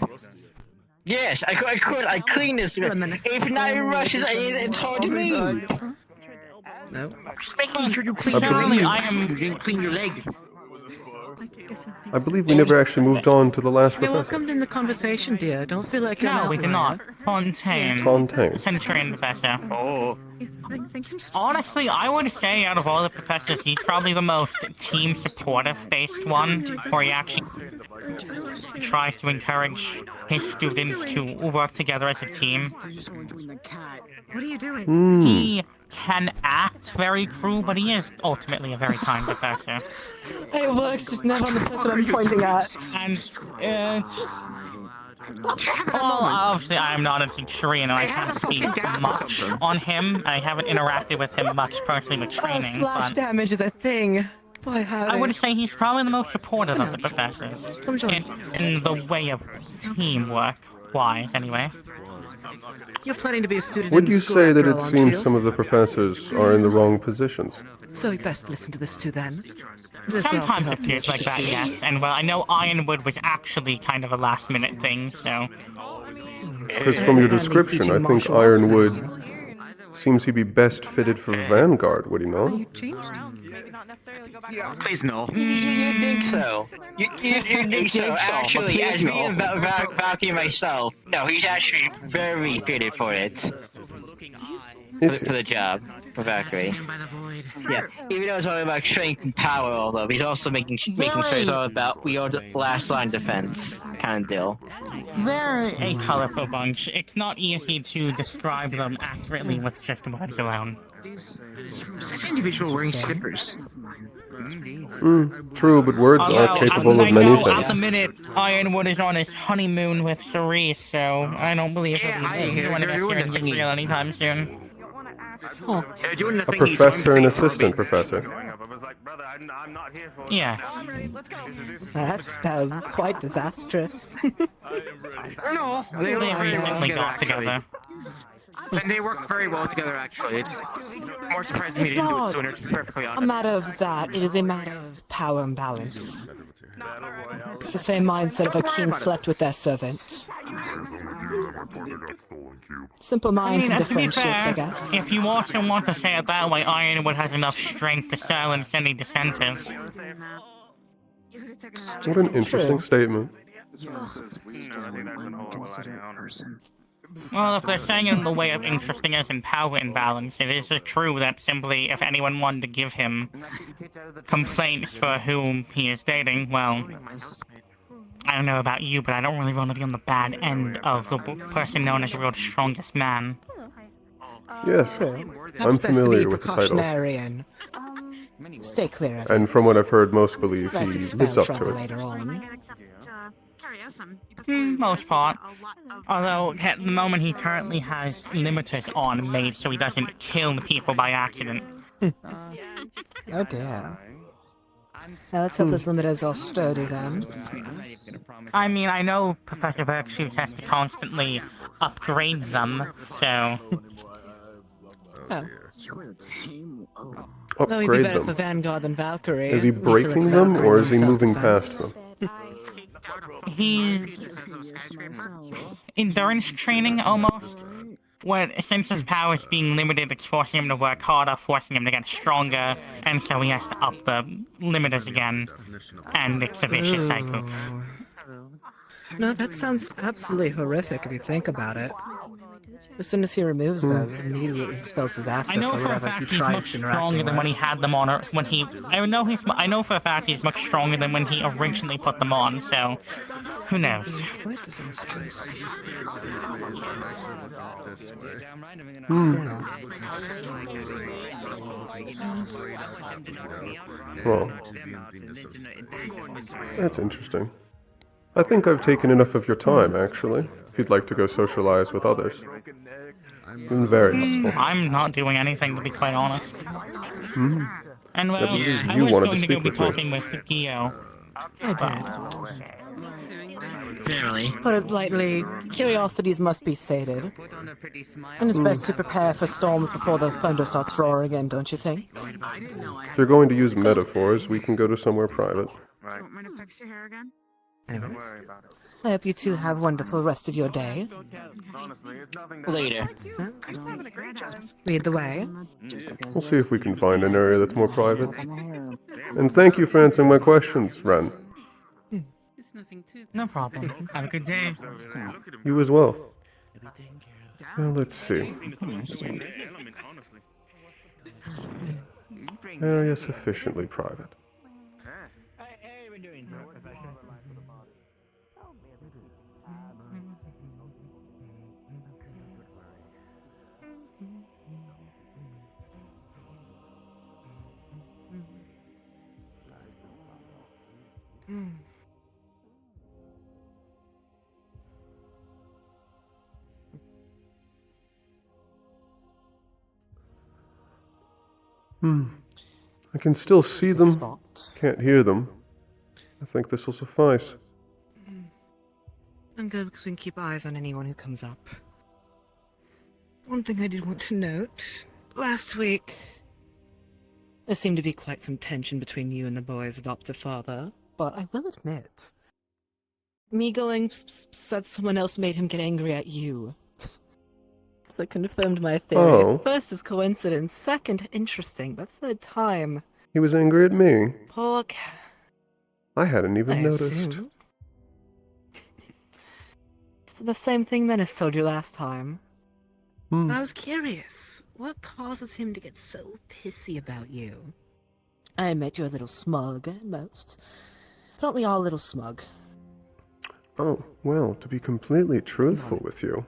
Speaker 19: Yes, I could. I cleaned this. If not, it rushes. It's hard to move.
Speaker 4: No.
Speaker 19: Just making sure you clean your leg. You didn't clean your leg.
Speaker 1: I believe we never actually moved on to the last
Speaker 4: You're
Speaker 1: professor.
Speaker 4: welcomed in the conversation, dear. Don't feel like you're
Speaker 3: No,
Speaker 4: an
Speaker 3: we did
Speaker 4: outlier.
Speaker 3: not. Fontaine.
Speaker 1: Fontaine.
Speaker 3: Centurion Professor.
Speaker 19: Oh.
Speaker 3: Honestly, I would say out of all the professors, he's probably the most team supportive-based one, where he actually tries to encourage his students to work together as a team.
Speaker 5: What are you doing?
Speaker 3: He can act very cruel, but he is ultimately a very kind professor.
Speaker 4: It works, just never on the person I'm pointing at.
Speaker 3: And, well, obviously I'm not a Centurion, and I can't speak much on him. I haven't interacted with him much personally with training,
Speaker 4: Slash
Speaker 3: but
Speaker 4: damage is a thing. Boy, howdy.
Speaker 3: I would say he's probably the most supportive of the professors. In the way of teamwork-wise, anyway.
Speaker 4: You're planning to be a student
Speaker 1: Would
Speaker 4: in
Speaker 1: you
Speaker 4: school
Speaker 1: say
Speaker 4: after
Speaker 1: that
Speaker 4: all,
Speaker 1: it
Speaker 4: aren't
Speaker 1: seems
Speaker 4: you?
Speaker 1: some of the professors are in the wrong positions?
Speaker 4: So you best listen to this too then. This will also
Speaker 3: Sometimes
Speaker 4: help
Speaker 3: it
Speaker 4: you
Speaker 3: feels like that,
Speaker 4: see.
Speaker 3: yes. And well, I know Ironwood was actually kind of a last-minute thing, so...
Speaker 1: Because from your description, I think Ironwood seems he'd be best fitted for Vanguard, would he not?
Speaker 19: Please no. You think so? You think so? Actually, as me and Valky myself, no, he's actually very fitted for it. For the job, for Valkyrie. Yeah, even though it's all about strength and power, although he's also making sure it's all about we are the last line defense kind of deal.
Speaker 3: They're a colorful bunch. It's not easy to describe them accurately with just words alone.
Speaker 19: This individual wearing slippers.
Speaker 1: True, but words are capable of many
Speaker 3: At the
Speaker 1: things.
Speaker 3: minute, Ironwood is on his honeymoon with Cerise, so I don't believe he'll be doing it here in Israel anytime soon.
Speaker 1: A professor and assistant professor.
Speaker 3: Yeah.
Speaker 4: That spells quite disastrous.
Speaker 19: No,
Speaker 3: They recently got together.
Speaker 19: And they work very well together, actually. It's more surprising me they didn't do it sooner, to be perfectly
Speaker 4: A
Speaker 19: honest.
Speaker 4: matter of that, it is a matter of power and balance. It's the same mindset of a king slept with their servant. Simple minds and
Speaker 3: to be
Speaker 4: differentiates, I
Speaker 3: fair,
Speaker 4: guess.
Speaker 3: if you also want to say it that way, Ironwood has enough strength to silence any dissenters.
Speaker 1: What an interesting statement.
Speaker 3: Well, if they're saying it in the way of interesting as in power imbalance, it is true that simply if anyone wanted to give him complaints for whom he is dating, well, I don't know about you, but I don't really want to be on the bad end of the person known as the world's strongest man.
Speaker 1: Yes, I'm familiar with the title.
Speaker 4: Precautionary. Stay clear of it.
Speaker 1: And from what I've heard, most believe
Speaker 4: Less
Speaker 1: he
Speaker 4: expel
Speaker 1: lives up
Speaker 4: trouble
Speaker 1: to it.
Speaker 4: later on.
Speaker 3: Most part. Although, at the moment, he currently has limiters on made so he doesn't kill the people by accident.
Speaker 4: Oh dear. Now let's hope those limiters are sturdy then.
Speaker 3: I mean, I know Professor Virtues has to constantly upgrade them, so...
Speaker 4: Oh. Though he'd be
Speaker 1: Upgrade
Speaker 4: better for
Speaker 1: them.
Speaker 4: Vanguard than Valkyrie.
Speaker 1: Is he
Speaker 4: At least he lets
Speaker 1: breaking them,
Speaker 4: Valkyrie
Speaker 1: or is he
Speaker 4: know
Speaker 1: moving
Speaker 4: self-defense.
Speaker 1: past them?
Speaker 3: He's... endurance training, almost. since his power is being limited, it's forcing him to work harder, forcing him to get stronger, and so he has to up the limiters again, and it's a vicious cycle.
Speaker 4: No, that sounds absolutely horrific if you think about it. As soon as he removes those, it immediately spells disaster
Speaker 3: I know
Speaker 4: for
Speaker 3: for a
Speaker 4: whatever
Speaker 3: fact
Speaker 4: he
Speaker 3: he's
Speaker 4: tries
Speaker 3: much
Speaker 4: interacting
Speaker 3: stronger than
Speaker 4: with.
Speaker 3: when he had them on, or when he. I know for a fact he's much stronger than when he originally put them on. So, who knows?
Speaker 4: Quite disastrous.
Speaker 1: Well, that's interesting. I think I've taken enough of your time, actually. If you'd like to go socialize with others. Been very helpful.
Speaker 3: I'm not doing anything, to be quite honest.
Speaker 1: Hmm.
Speaker 3: And well,
Speaker 1: I believe
Speaker 3: I
Speaker 1: you
Speaker 3: was
Speaker 1: wanted
Speaker 3: going
Speaker 1: to
Speaker 3: to go
Speaker 1: speak
Speaker 3: be
Speaker 1: with me.
Speaker 3: talking with Gio.
Speaker 19: Barely.
Speaker 4: Put it lightly, curiosities must be sated. And it's best to prepare for storms before the thunder starts roaring again, don't you think?
Speaker 1: If you're going to use metaphors, we can go to somewhere private.
Speaker 4: Anyways, I hope you two have a wonderful rest of your day.
Speaker 19: Later.
Speaker 4: Lead the way.
Speaker 1: We'll see if we can find an area that's more private. And thank you for answering my questions, Ren.
Speaker 3: No problem. Have a good day.
Speaker 1: You as well. Well, let's see. Area sufficiently private. I can still see them, can't hear them. I think this will suffice.
Speaker 4: I'm good because we can keep eyes on anyone who comes up. One thing I did want to note, last week, there seemed to be quite some tension between you and the boy's adoptive father, but I will admit, me going said someone else made him get angry at you. So it confirmed my theory.
Speaker 1: Oh.
Speaker 4: First is coincidence, second interesting, but third time.
Speaker 1: He was angry at me.
Speaker 4: Poor cat.
Speaker 1: I hadn't even noticed.
Speaker 4: So the same thing Menace told you last time. I was curious, what causes him to get so pissy about you? I admit you're a little smug at most. But aren't we all a little smug?
Speaker 1: Oh, well, to be completely truthful with you,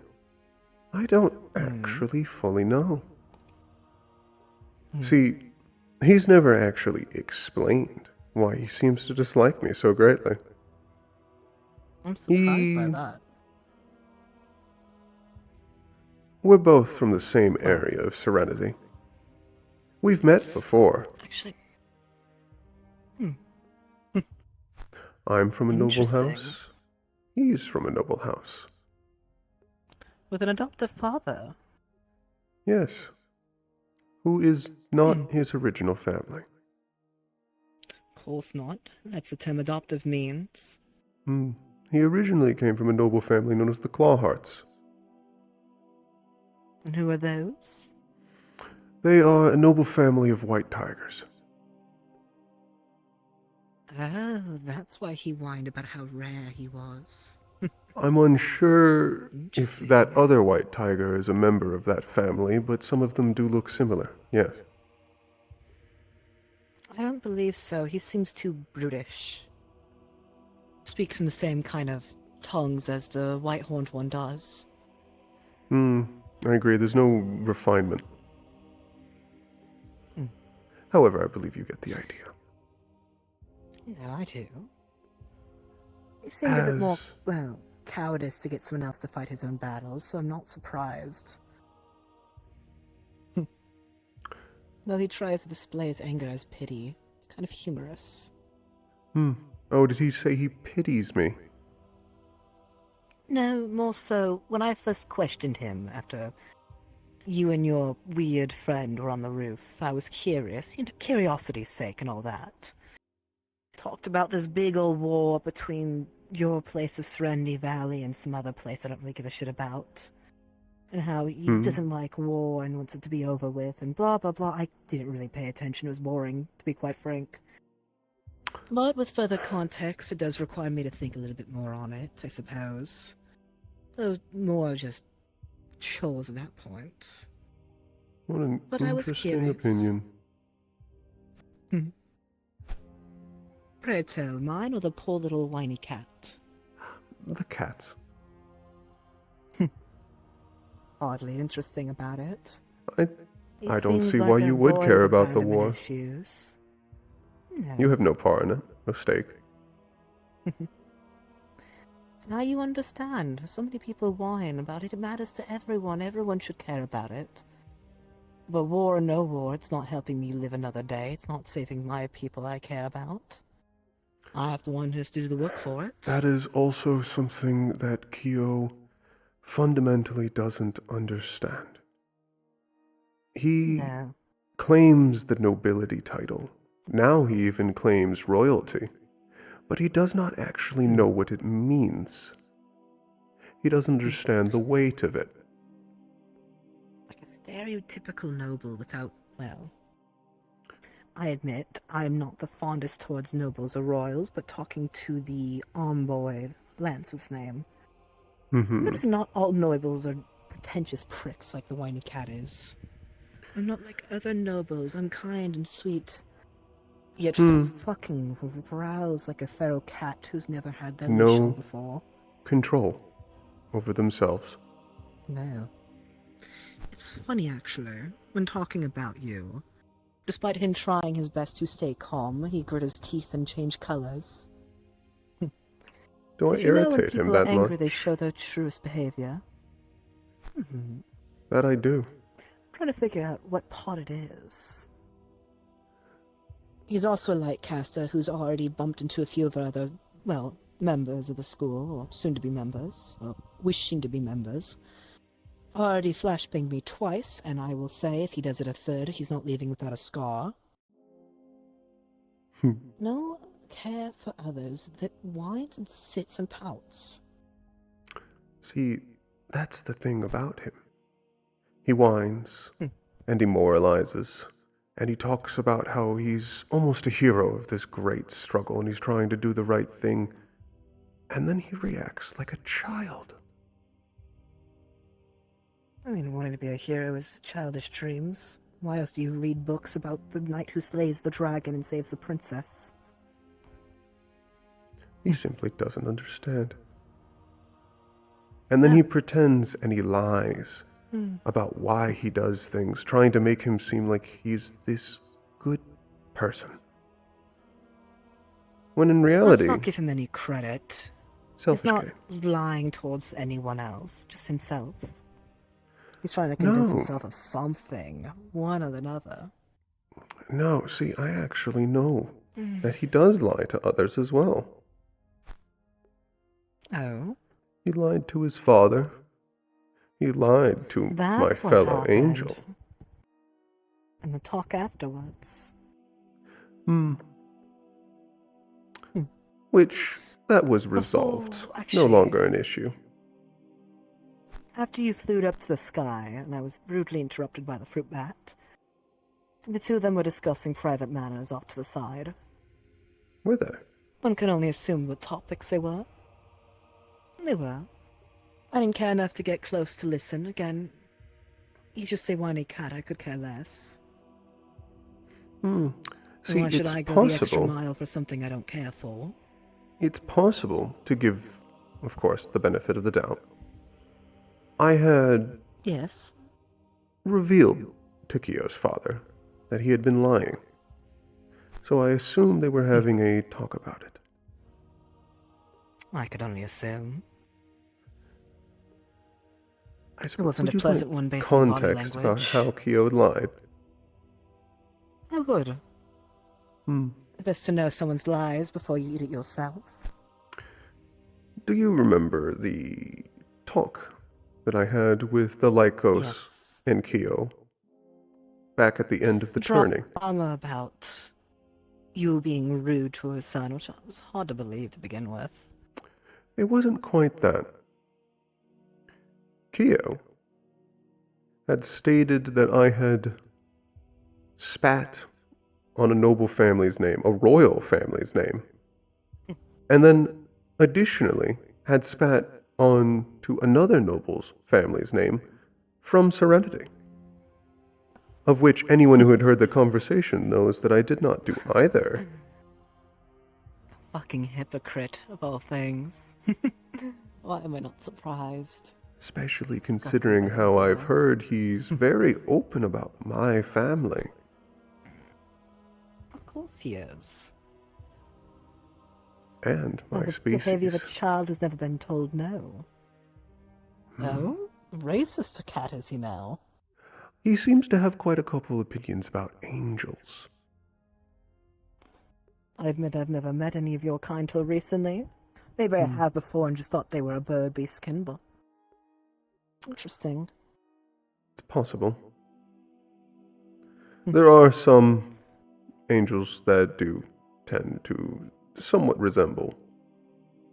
Speaker 1: I don't actually fully know. See, he's never actually explained why he seems to dislike me so greatly.
Speaker 7: I'm surprised by that.
Speaker 1: We're both from the same area of Serenity. We've met before.
Speaker 4: Actually,
Speaker 1: I'm from a noble
Speaker 4: Interesting.
Speaker 1: house. He's from a noble house.
Speaker 4: with an adoptive father.
Speaker 1: Yes. Who is not his original family.
Speaker 4: Of course not. That's the term adoptive means.
Speaker 1: He originally came from a noble family known as the Clawhearts.
Speaker 4: And who are those?
Speaker 1: They are a noble family of white tigers.
Speaker 4: Oh, that's why he whined about how rare he was.
Speaker 1: I'm unsure if that other white tiger is a member of that family, but some of them do look similar, yes.
Speaker 4: I don't believe so. He seems too brutish. Speaks in the same kind of tongues as the white-horned one does.
Speaker 1: I agree, there's no refinement. However, I believe you get the idea.
Speaker 4: Yeah, I do. He seemed a bit more, well, cowardice to get someone else to fight his own battles, so I'm not surprised. Though he tries to display his anger as pity, it's kind of humorous.
Speaker 1: Oh, did he say he pities me?
Speaker 4: No, more so, when I first questioned him after you and your weird friend were on the roof, I was curious, curiosity's sake and all that. Talked about this big old war between your place of Serenity Valley and some other place I don't really give a shit about. and how he doesn't like war and wants it to be over with, and blah blah blah. I didn't really pay attention. It was boring, to be quite frank. But with further context, it does require me to think a little bit more on it, I suppose. Though more just chores at that point.
Speaker 1: What an
Speaker 4: But I was
Speaker 1: interesting
Speaker 4: curious.
Speaker 1: opinion.
Speaker 4: Pray tell, mine or the poor little whiny cat?
Speaker 1: The cats.
Speaker 4: Hardly interesting about it.
Speaker 1: I don't see why you would care about the war.
Speaker 4: Issues. No.
Speaker 1: You have no part in it, no stake.
Speaker 4: Now you understand. So many people whine about it. It matters to everyone. Everyone should care about it. But war or no war, it's not helping me live another day. It's not saving my people I care about. I have the one who has to do the work for it.
Speaker 1: That is also something that Kyo fundamentally doesn't understand. He claims the nobility title. Now he even claims royalty. But he does not actually know what it means. He doesn't understand the weight of it.
Speaker 4: Like a stereotypical noble without, well... I admit, I'm not the fondest towards nobles or royals, but talking to the envoy, Lance was his name. Noticing not all nobles are pretentious pricks like the whiny cat is. I'm not like other nobles, I'm kind and sweet. Yet fucking growls like a feral cat who's never had their leash on before.
Speaker 1: Control over themselves.
Speaker 4: No. It's funny, actually, when talking about you. Despite him trying his best to stay calm, he grit his teeth and change colors.
Speaker 1: Do I irritate him that
Speaker 4: much? When people are angry,
Speaker 1: much?
Speaker 4: they show their truest behavior.
Speaker 1: That I do.
Speaker 4: I'm trying to figure out what part it is. He's also a light caster who's already bumped into a few of our other, well, members of the school, or soon-to-be members, or wishing to be members. Already flashbanged me twice, and I will say if he does it a third, he's not leaving without a scar. No care for others that whines and sits and pouts.
Speaker 1: See, that's the thing about him. He whines and demoralizes, and he talks about how he's almost a hero of this great struggle and he's trying to do the right thing, and then he reacts like a child.
Speaker 4: I mean, wanting to be a hero is childish dreams. Why else do you read books about the knight who slays the dragon and saves the princess?
Speaker 1: He simply doesn't understand. And then he pretends and he lies about why he does things, trying to make him seem like he's this good person. When in reality...
Speaker 4: Let's not give him any credit.
Speaker 1: Selfish
Speaker 4: He's not
Speaker 1: guy.
Speaker 4: lying towards anyone else, just himself. He's trying to convince himself of something, one or another.
Speaker 1: No, see, I actually know that he does lie to others as well.
Speaker 4: Oh?
Speaker 1: He lied to his father. He lied to my fellow angel.
Speaker 4: And the talk afterwards.
Speaker 1: Which, that was resolved. No longer an issue.
Speaker 4: After you flew up to the sky, and I was rudely interrupted by the fruit bat, the two of them were discussing private matters off to the side.
Speaker 1: Were they?
Speaker 4: One can only assume what topics they were. They were. I didn't care enough to get close to listen. Again, he's just a whiny cat, I could care less.
Speaker 1: See,
Speaker 4: why should
Speaker 1: it's
Speaker 4: I go the extra
Speaker 1: possible.
Speaker 4: mile for something I don't care for?
Speaker 1: It's possible to give, of course, the benefit of the doubt. I had
Speaker 4: Yes.
Speaker 1: revealed to Kyo's father that he had been lying. So I assumed they were having a talk about it.
Speaker 4: I could only assume.
Speaker 1: I
Speaker 4: It wasn't
Speaker 1: would
Speaker 4: a
Speaker 1: you
Speaker 4: pleasant
Speaker 1: like
Speaker 4: one based on body
Speaker 1: context about
Speaker 4: language.
Speaker 1: how Kyo lied?
Speaker 4: I would.
Speaker 1: Hmm.
Speaker 4: Best to know someone's lies before you eat it yourself.
Speaker 1: Do you remember the talk that I had with the Lycos and Kyo back at the end of the turning?
Speaker 4: Drama about you being rude to her son, which was hard to believe to begin with.
Speaker 1: It wasn't quite that. Kyo had stated that I had spat on a noble family's name, a royal family's name, and then additionally had spat on to another noble's family's name from Serenity, of which anyone who had heard the conversation knows that I did not do either.
Speaker 4: Fucking hypocrite, of all things. Why am I not surprised?
Speaker 1: Especially considering how I've heard he's very open about my family.
Speaker 4: Of course he is.
Speaker 1: And my
Speaker 4: The behavior of a
Speaker 1: species.
Speaker 4: child has never been told no. Oh? Racist to cat is he now?
Speaker 1: He seems to have quite a couple opinions about angels.
Speaker 4: I admit I've never met any of your kind till recently. Maybe I have before and just thought they were a bird beast kin, but... Interesting.
Speaker 1: It's possible. There are some angels that do tend to somewhat resemble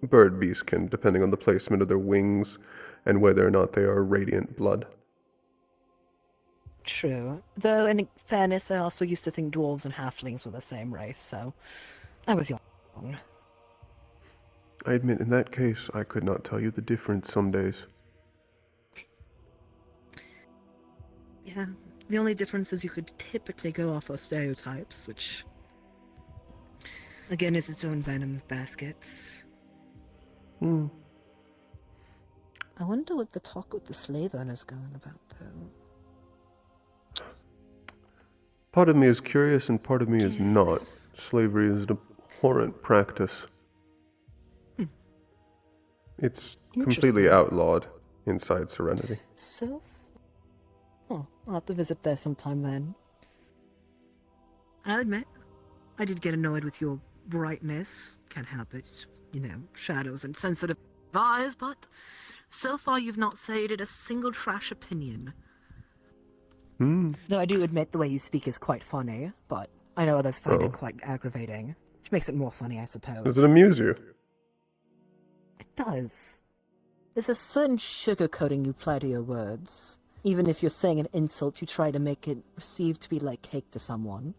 Speaker 1: bird beastkin, depending on the placement of their wings and whether or not they are radiant blood.
Speaker 4: True. Though, in fairness, I also used to think dwarves and halflings were the same race, so... I was young.
Speaker 1: I admit, in that case, I could not tell you the difference some days.
Speaker 4: Yeah, the only difference is you could typically go off of stereotypes, which... again is its own venom of baskets.
Speaker 1: Hmm.
Speaker 4: I wonder what the talk with the slave owners going about, though.
Speaker 1: Part of me is curious and part of me is not. Slavery is an abhorrent practice. It's completely outlawed inside Serenity.
Speaker 4: So? Oh, I'll have to visit there sometime then. I'll admit, I did get annoyed with your brightness. Can't help it. You know, shadows and sensitive eyes, but so far you've not stated a single trash opinion. Though I do admit the way you speak is quite funny, but I know others find it quite aggravating, which makes it more funny, I suppose.
Speaker 1: Does it amuse you?
Speaker 4: It does. There's a certain sugarcoating you apply to your words. Even if you're saying an insult, you try to make it received to be like cake to someone.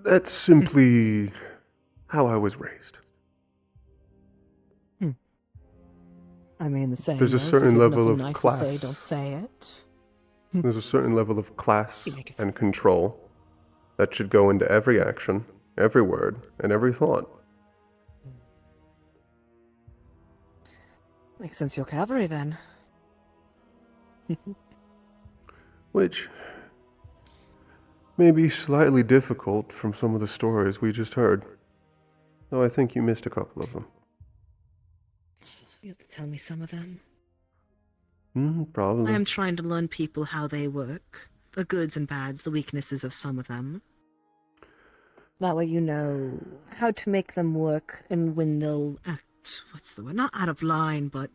Speaker 1: That's simply how I was raised.
Speaker 4: I mean, the saying
Speaker 1: There's a
Speaker 4: goes,
Speaker 1: certain
Speaker 4: if you have
Speaker 1: level
Speaker 4: nothing
Speaker 1: of
Speaker 4: nice
Speaker 1: class.
Speaker 4: to say, don't say it.
Speaker 1: There's a certain level of class and control that should go into every action, every word, and every thought.
Speaker 4: Makes sense you're cavalry, then.
Speaker 1: Which may be slightly difficult from some of the stories we just heard. Though I think you missed a couple of them.
Speaker 4: You have to tell me some of them.
Speaker 1: Probably.
Speaker 4: I am trying to learn people how they work. The goods and bads, the weaknesses of some of them. That way you know how to make them work and when they'll act, what's the word? Not out of line, but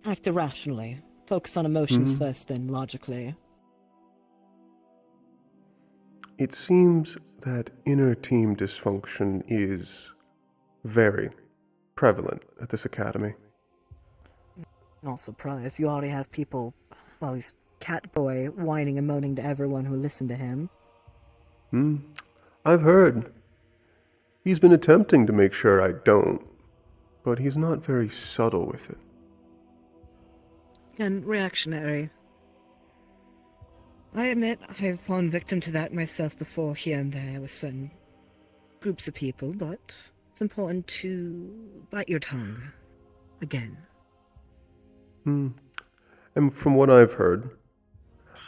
Speaker 4: act irrationally. Focus on emotions first, then logically.
Speaker 1: It seems that inner team dysfunction is very prevalent at this academy.
Speaker 4: Not surprised. You already have people, well, he's Catboy whining and moaning to everyone who listened to him.
Speaker 1: I've heard. He's been attempting to make sure I don't, but he's not very subtle with it.
Speaker 4: And reactionary. I admit I've fallen victim to that myself before here and there with certain groups of people, but it's important to bite your tongue. Again.
Speaker 1: And from what I've heard,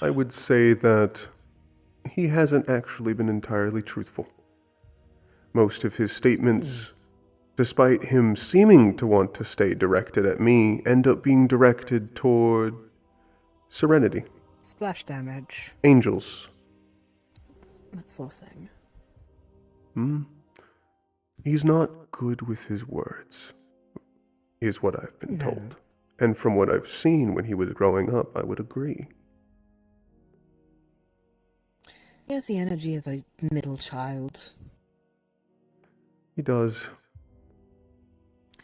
Speaker 1: I would say that he hasn't actually been entirely truthful. Most of his statements, despite him seeming to want to stay directed at me, end up being directed toward Serenity.
Speaker 4: Splash damage.
Speaker 1: Angels.
Speaker 4: That sort of thing.
Speaker 1: He's not good with his words, is what I've been told. And from what I've seen when he was growing up, I would agree.
Speaker 4: He has the energy of a middle child.
Speaker 1: He does.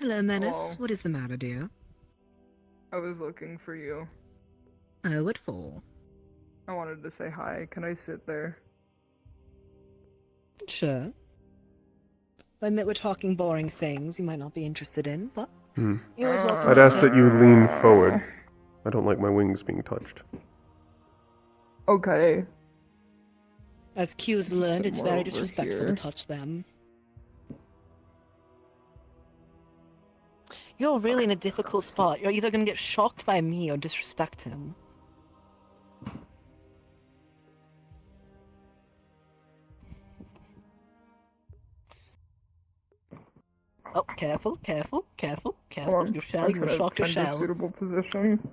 Speaker 4: Hello, Menace. What is the matter, dear?
Speaker 6: I was looking for you.
Speaker 4: What for?
Speaker 6: I wanted to say hi. Can I sit there?
Speaker 4: Sure. I admit we're talking boring things you might not be interested in, but you're always welcome
Speaker 1: I'd
Speaker 4: to
Speaker 1: ask
Speaker 4: sit.
Speaker 1: that you lean forward. I don't like my wings being touched.
Speaker 6: Okay.
Speaker 4: As Q's learned, it's
Speaker 6: Somewhere
Speaker 4: very
Speaker 6: over
Speaker 4: disrespectful to
Speaker 6: here.
Speaker 4: touch them. You're really in a difficult spot. You're either gonna get shocked by me or disrespect him. Oh, careful, careful, careful, careful. You shall, you shocked
Speaker 6: Find a
Speaker 4: yourself.
Speaker 6: suitable position.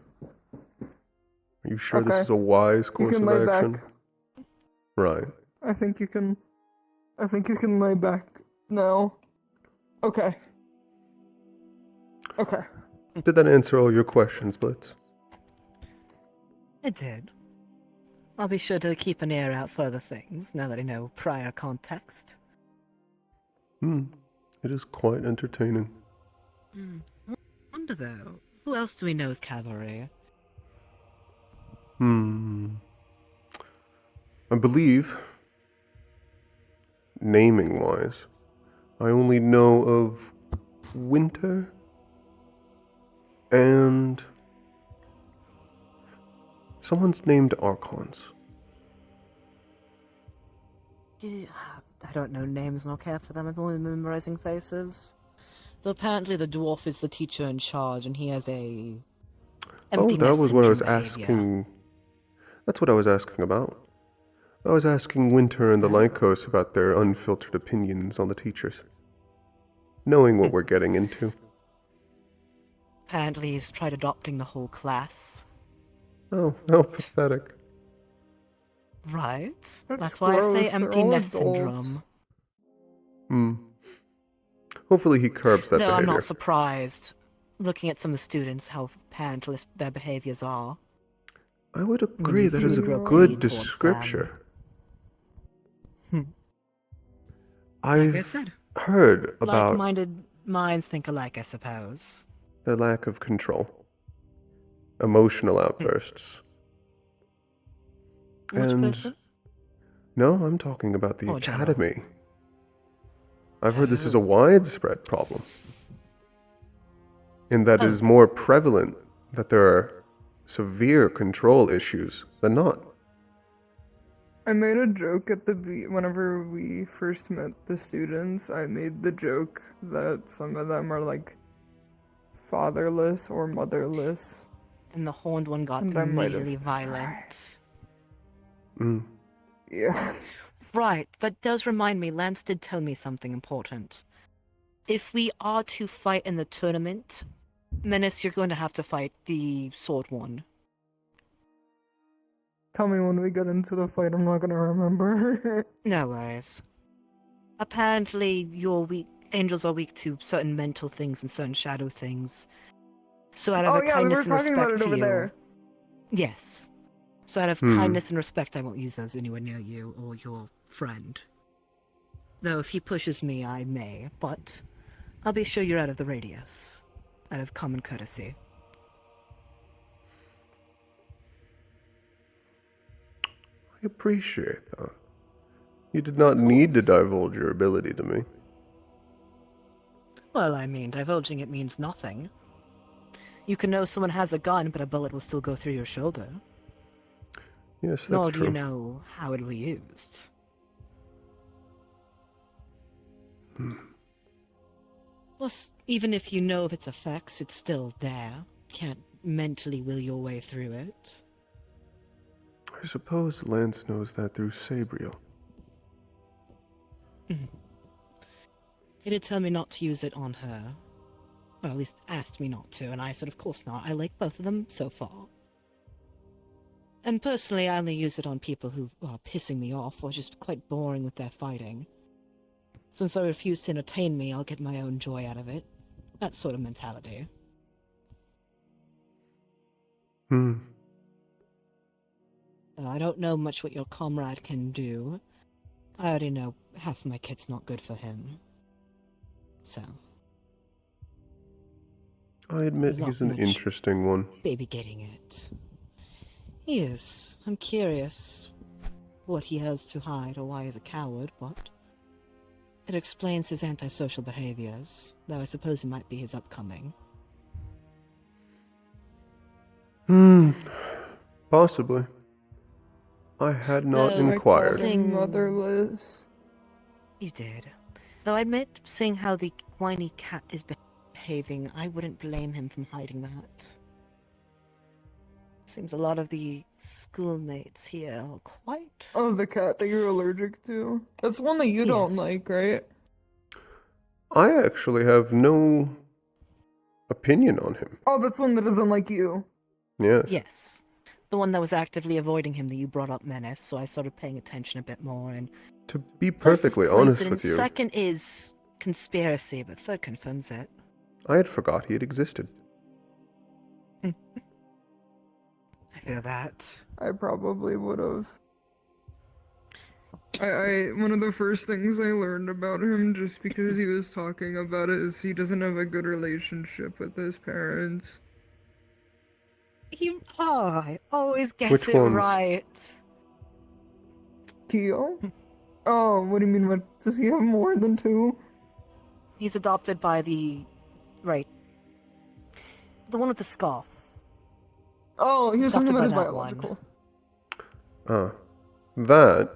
Speaker 1: Are you sure this
Speaker 6: Okay.
Speaker 1: is a wise
Speaker 6: You
Speaker 1: course
Speaker 6: can
Speaker 1: of
Speaker 6: lay
Speaker 1: action?
Speaker 6: back.
Speaker 1: Right.
Speaker 6: I think you can lay back now. Okay. Okay.
Speaker 1: Did that answer all your questions, Blitz?
Speaker 4: It did. I'll be sure to keep an ear out for other things, now that I know prior context.
Speaker 1: It is quite entertaining.
Speaker 4: I wonder though, who else do we know is cavalry?
Speaker 1: I believe, naming-wise, I only know of Winter and someone's named Archons.
Speaker 4: I don't know names nor care for them, I'm only memorizing faces. Though apparently the dwarf is the teacher in charge and he has a...
Speaker 1: Oh, that was what I was
Speaker 4: behavior.
Speaker 1: asking. That's what I was asking about. I was asking Winter and the Lycos about their unfiltered opinions on the teachers. Knowing what we're getting into.
Speaker 4: Apparently he's tried adopting the whole class.
Speaker 1: Oh, how pathetic.
Speaker 4: Right?
Speaker 6: That's
Speaker 4: That's why I say
Speaker 6: gross,
Speaker 4: empty
Speaker 6: they're all
Speaker 4: nest
Speaker 6: adults.
Speaker 4: syndrome.
Speaker 1: Hopefully he curbs that
Speaker 4: Though I'm
Speaker 1: behavior.
Speaker 4: not surprised, looking at some of the students, how parentalist their behaviors are.
Speaker 1: I would agree that is a
Speaker 4: Secretly
Speaker 1: good
Speaker 4: towards
Speaker 1: description.
Speaker 4: them.
Speaker 1: I've
Speaker 4: Like I said,
Speaker 1: heard about
Speaker 4: like-minded minds think alike, I suppose.
Speaker 1: their lack of control, emotional outbursts,
Speaker 4: Which
Speaker 1: and
Speaker 4: person?
Speaker 1: no, I'm talking about the
Speaker 4: Oh, general.
Speaker 1: academy. I've heard this is a widespread problem, and that it is more prevalent that there are severe control issues than not.
Speaker 6: I made a joke at whenever we first met the students. I made the joke that some of them are like fatherless or motherless.
Speaker 4: And the horned one got
Speaker 6: And I might have-
Speaker 4: immediately violent.
Speaker 6: Yeah.
Speaker 4: Right, that does remind me, Lance did tell me something important. If we are to fight in the tournament, Menace, you're going to have to fight the sword one.
Speaker 6: Tell me when we get into the fight, I'm not gonna remember.
Speaker 4: No worries. Apparently, angels are weak to certain mental things and certain shadow things. So out of
Speaker 6: Oh
Speaker 4: a
Speaker 6: yeah, we
Speaker 4: kindness
Speaker 6: were
Speaker 4: and
Speaker 6: talking
Speaker 4: respect
Speaker 6: about it
Speaker 4: to
Speaker 6: over
Speaker 4: you,
Speaker 6: there.
Speaker 4: yes. So out of kindness and respect, I won't use those anywhere near you or your friend. Though if he pushes me, I may, but I'll be sure you're out of the radius. Out of common courtesy.
Speaker 1: I appreciate that. You did not need to divulge your ability to me.
Speaker 4: Well, I mean, divulging it means nothing. You can know someone has a gun, but a bullet will still go through your shoulder.
Speaker 1: Yes, that's
Speaker 4: Nor do
Speaker 1: true.
Speaker 4: you know how it will be used. Plus, even if you know of its effects, it's still there. Can't mentally will your way through it.
Speaker 1: I suppose Lance knows that through Sabriel.
Speaker 4: He did tell me not to use it on her. Well, at least asked me not to, and I said of course not. I like both of them so far. And personally, I only use it on people who are pissing me off or just quite boring with their fighting. Since I refuse to entertain me, I'll get my own joy out of it. That sort of mentality. I don't know much what your comrade can do. I already know half of my kit's not good for him. So.
Speaker 1: I admit
Speaker 4: Not
Speaker 1: he's an
Speaker 4: much
Speaker 1: interesting one.
Speaker 4: baby getting it. He is. I'm curious what he has to hide or why he's a coward, but it explains his antisocial behaviors, though I suppose it might be his upcoming.
Speaker 1: Possibly. I had not
Speaker 5: Though
Speaker 6: I called
Speaker 1: inquired.
Speaker 6: him motherless.
Speaker 5: You did. Though I admit, seeing how the whiny cat is behaving, I wouldn't blame him from hiding that. Seems a lot of the schoolmates here are quite...
Speaker 6: Oh, the cat that you're allergic to? That's the one that you don't like, right?
Speaker 1: I actually have no opinion on him.
Speaker 6: Oh, that's one that doesn't like you.
Speaker 1: Yes.
Speaker 4: Yes. The one that was actively avoiding him that you brought up, Menace, so I started paying attention a bit more, and...
Speaker 1: To be
Speaker 4: First is
Speaker 1: perfectly honest
Speaker 4: coincidence,
Speaker 1: with you,
Speaker 4: second is conspiracy, but third confirms it.
Speaker 1: I had forgot he had existed.
Speaker 4: I feel that.
Speaker 6: I probably would have. One of the first things I learned about him, just because he was talking about it, is he doesn't have a good relationship with his parents.
Speaker 5: I always get
Speaker 1: Which
Speaker 5: it
Speaker 1: ones?
Speaker 5: right.
Speaker 6: Keo? Oh, what do you mean, what? Does he have more than two?
Speaker 5: He's adopted by the... Right. The one with the scarf.
Speaker 6: Oh, he was talking about his
Speaker 5: Adopted by that
Speaker 6: biological.
Speaker 1: That,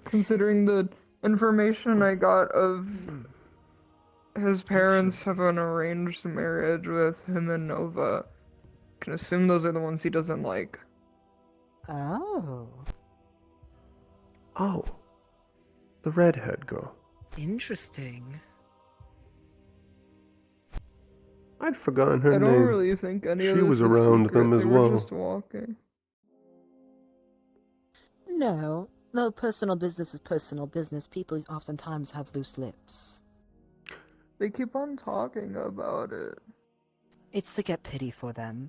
Speaker 6: Considering the information I got of his parents have an arranged marriage with him and Nova, can assume those are the ones he doesn't like.
Speaker 4: Oh.
Speaker 1: oh, the redhead girl.
Speaker 4: Interesting.
Speaker 1: I'd forgotten her
Speaker 6: I don't
Speaker 1: name.
Speaker 6: really think any of
Speaker 1: She
Speaker 6: this
Speaker 1: was
Speaker 6: is
Speaker 1: around
Speaker 6: secret.
Speaker 1: them as
Speaker 6: They were
Speaker 1: well.
Speaker 6: just walking.
Speaker 4: No. Though personal business is personal business, people oftentimes have loose lips.
Speaker 6: They keep on talking about it.
Speaker 5: It's to get pity for them.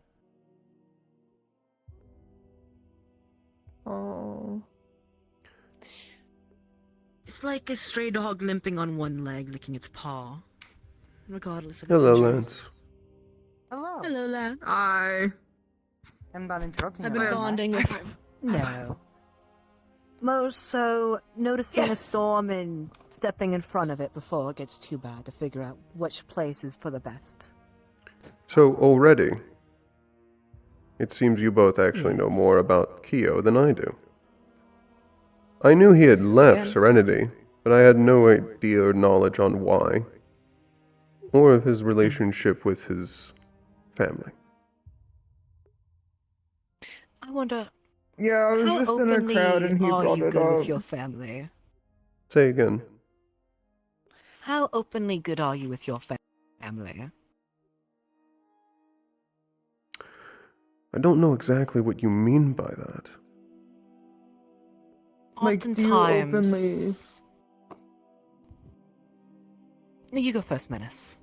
Speaker 6: Oh.
Speaker 4: It's like a stray dog limping on one leg, licking its paw. Regardless of its
Speaker 1: Hello,
Speaker 4: injuries.
Speaker 1: Lance.
Speaker 7: Hello.
Speaker 4: Hello, Lance.
Speaker 6: Hi.
Speaker 7: I'm not interrupting
Speaker 4: I've
Speaker 7: you,
Speaker 4: been
Speaker 7: am I?
Speaker 4: bonding with... No. More so, noticing a storm and stepping in front of it before it gets too bad to figure out which place is for the best.
Speaker 1: So already, it seems you both actually know more about Keo than I do. I knew he had left Serenity, but I had no idea or knowledge on why, or of his relationship with his family.
Speaker 5: I wonder...
Speaker 6: Yeah, I was
Speaker 4: How
Speaker 6: just in a crowd and he
Speaker 4: are
Speaker 6: brought
Speaker 4: you
Speaker 6: it
Speaker 4: good
Speaker 6: up.
Speaker 4: with your family?
Speaker 1: Say again.
Speaker 5: How openly good are you with your family?
Speaker 1: I don't know exactly what you mean by that.
Speaker 6: Like, do you openly...
Speaker 5: You go first, Menace.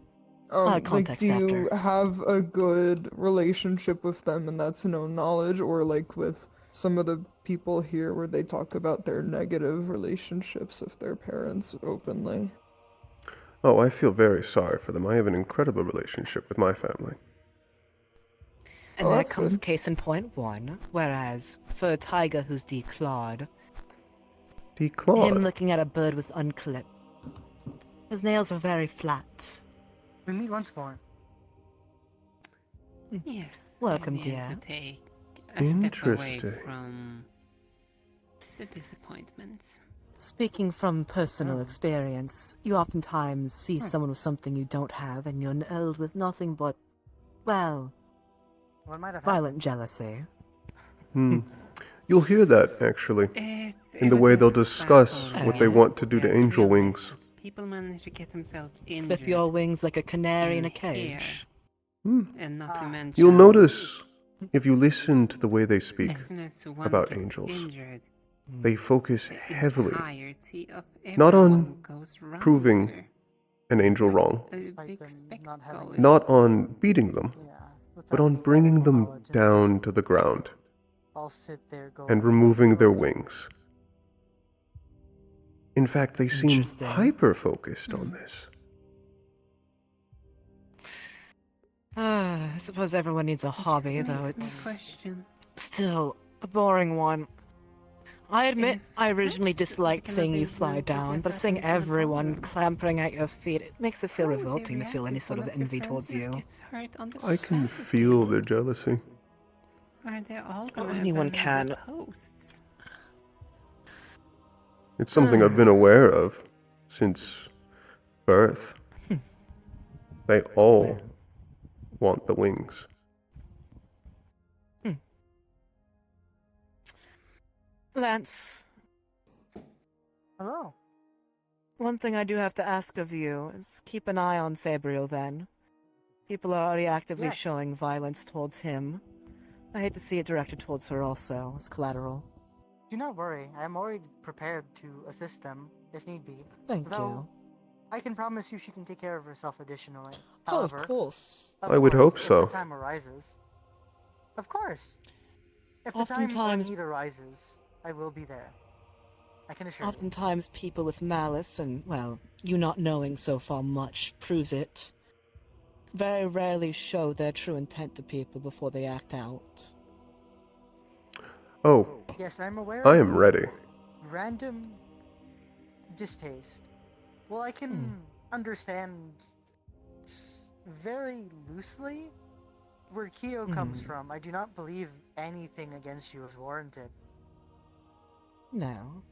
Speaker 6: like,
Speaker 5: Context
Speaker 6: do you
Speaker 5: after.
Speaker 6: have a good relationship with them and that's no knowledge, or like with some of the people here where they talk about their negative relationships with their parents openly?
Speaker 1: Oh, I feel very sorry for them. I have an incredible relationship with my family.
Speaker 5: And
Speaker 6: Oh,
Speaker 5: there
Speaker 6: that's
Speaker 5: comes
Speaker 6: good.
Speaker 5: case in point one, whereas for a tiger who's declawed,
Speaker 1: Declawed?
Speaker 5: him looking at a bird with unclipped, his nails are very flat.
Speaker 7: We meet once more.
Speaker 13: Yes.
Speaker 5: Welcome,
Speaker 13: I need
Speaker 5: dear.
Speaker 13: to take a step
Speaker 1: Interesting.
Speaker 13: away from the disappointments.
Speaker 5: Speaking from personal experience, you oftentimes see someone with something you don't have, and you're nailed with nothing but, well,
Speaker 7: What might have
Speaker 5: violent jealousy.
Speaker 1: You'll hear that, actually, in
Speaker 13: It
Speaker 1: the
Speaker 13: was
Speaker 1: way they'll
Speaker 13: just
Speaker 1: discuss
Speaker 13: baffling,
Speaker 1: what they
Speaker 13: yeah.
Speaker 1: want to do to
Speaker 13: Yes,
Speaker 1: Angel
Speaker 13: real
Speaker 1: Wings.
Speaker 13: People manage to get themselves injured.
Speaker 5: Flip your wings like a canary in a
Speaker 13: here.
Speaker 5: cage.
Speaker 13: And not to mention...
Speaker 1: You'll notice, if you listen to the way they speak
Speaker 13: Listeners who one
Speaker 1: about
Speaker 13: gets
Speaker 1: angels,
Speaker 13: injured,
Speaker 1: they focus
Speaker 13: the
Speaker 1: heavily
Speaker 13: entirety of
Speaker 1: not on
Speaker 13: everyone goes wrong
Speaker 1: proving
Speaker 13: there.
Speaker 1: an angel wrong,
Speaker 13: A big spectacle.
Speaker 1: not on beating them, but on bringing them down to the ground
Speaker 7: I'll sit there going,
Speaker 1: and removing their wings. In fact, they seem hyper-focused on this.
Speaker 4: I suppose everyone needs a hobby, though
Speaker 13: makes me
Speaker 4: it's
Speaker 13: question
Speaker 4: still a boring one. I admit I originally
Speaker 13: that's
Speaker 4: disliked
Speaker 13: like
Speaker 4: seeing you
Speaker 13: another
Speaker 4: fly
Speaker 13: one of
Speaker 4: down,
Speaker 13: what
Speaker 4: but
Speaker 13: has
Speaker 4: seeing
Speaker 13: happened in the
Speaker 4: everyone
Speaker 13: ballroom.
Speaker 4: clampering at your feet, it makes it feel
Speaker 13: How they
Speaker 4: revolting to feel any
Speaker 13: react if
Speaker 4: sort
Speaker 13: one
Speaker 4: of
Speaker 13: of their
Speaker 4: envy towards
Speaker 13: friends
Speaker 4: you.
Speaker 13: gets hurt on the
Speaker 1: I can feel their jealousy.
Speaker 13: Are they all gonna
Speaker 4: Anyone
Speaker 13: have
Speaker 4: can.
Speaker 13: good hosts?
Speaker 1: It's something I've been aware of since birth. They all want the wings.
Speaker 4: Lance.
Speaker 2: Hello.
Speaker 4: One thing I do have to ask of you is keep an eye on Sabriel then. People are already actively
Speaker 2: Yes.
Speaker 4: showing violence towards him. I hate to see it directed towards her also, as collateral.
Speaker 7: Do not worry, I am already prepared to assist them, if need be.
Speaker 4: Thank
Speaker 7: Though,
Speaker 4: you.
Speaker 7: I can promise you she can take care of herself additionally.
Speaker 4: Oh, of
Speaker 7: However,
Speaker 4: course.
Speaker 1: I would hope
Speaker 7: if
Speaker 1: so.
Speaker 7: the time arises. Of course. If the time or
Speaker 4: Oftentimes-
Speaker 7: need arises, I will be there. I can assure you.
Speaker 4: Oftentimes people with malice, and, well, you not knowing so far much proves it, very rarely show their true intent to people before they act out.
Speaker 1: Oh,
Speaker 7: Yes, I'm aware
Speaker 1: I
Speaker 7: of
Speaker 1: am
Speaker 7: the
Speaker 1: ready.
Speaker 7: random distaste. Well, I can understand very loosely where Kyo comes from. I do not believe anything against you is warranted.
Speaker 4: No.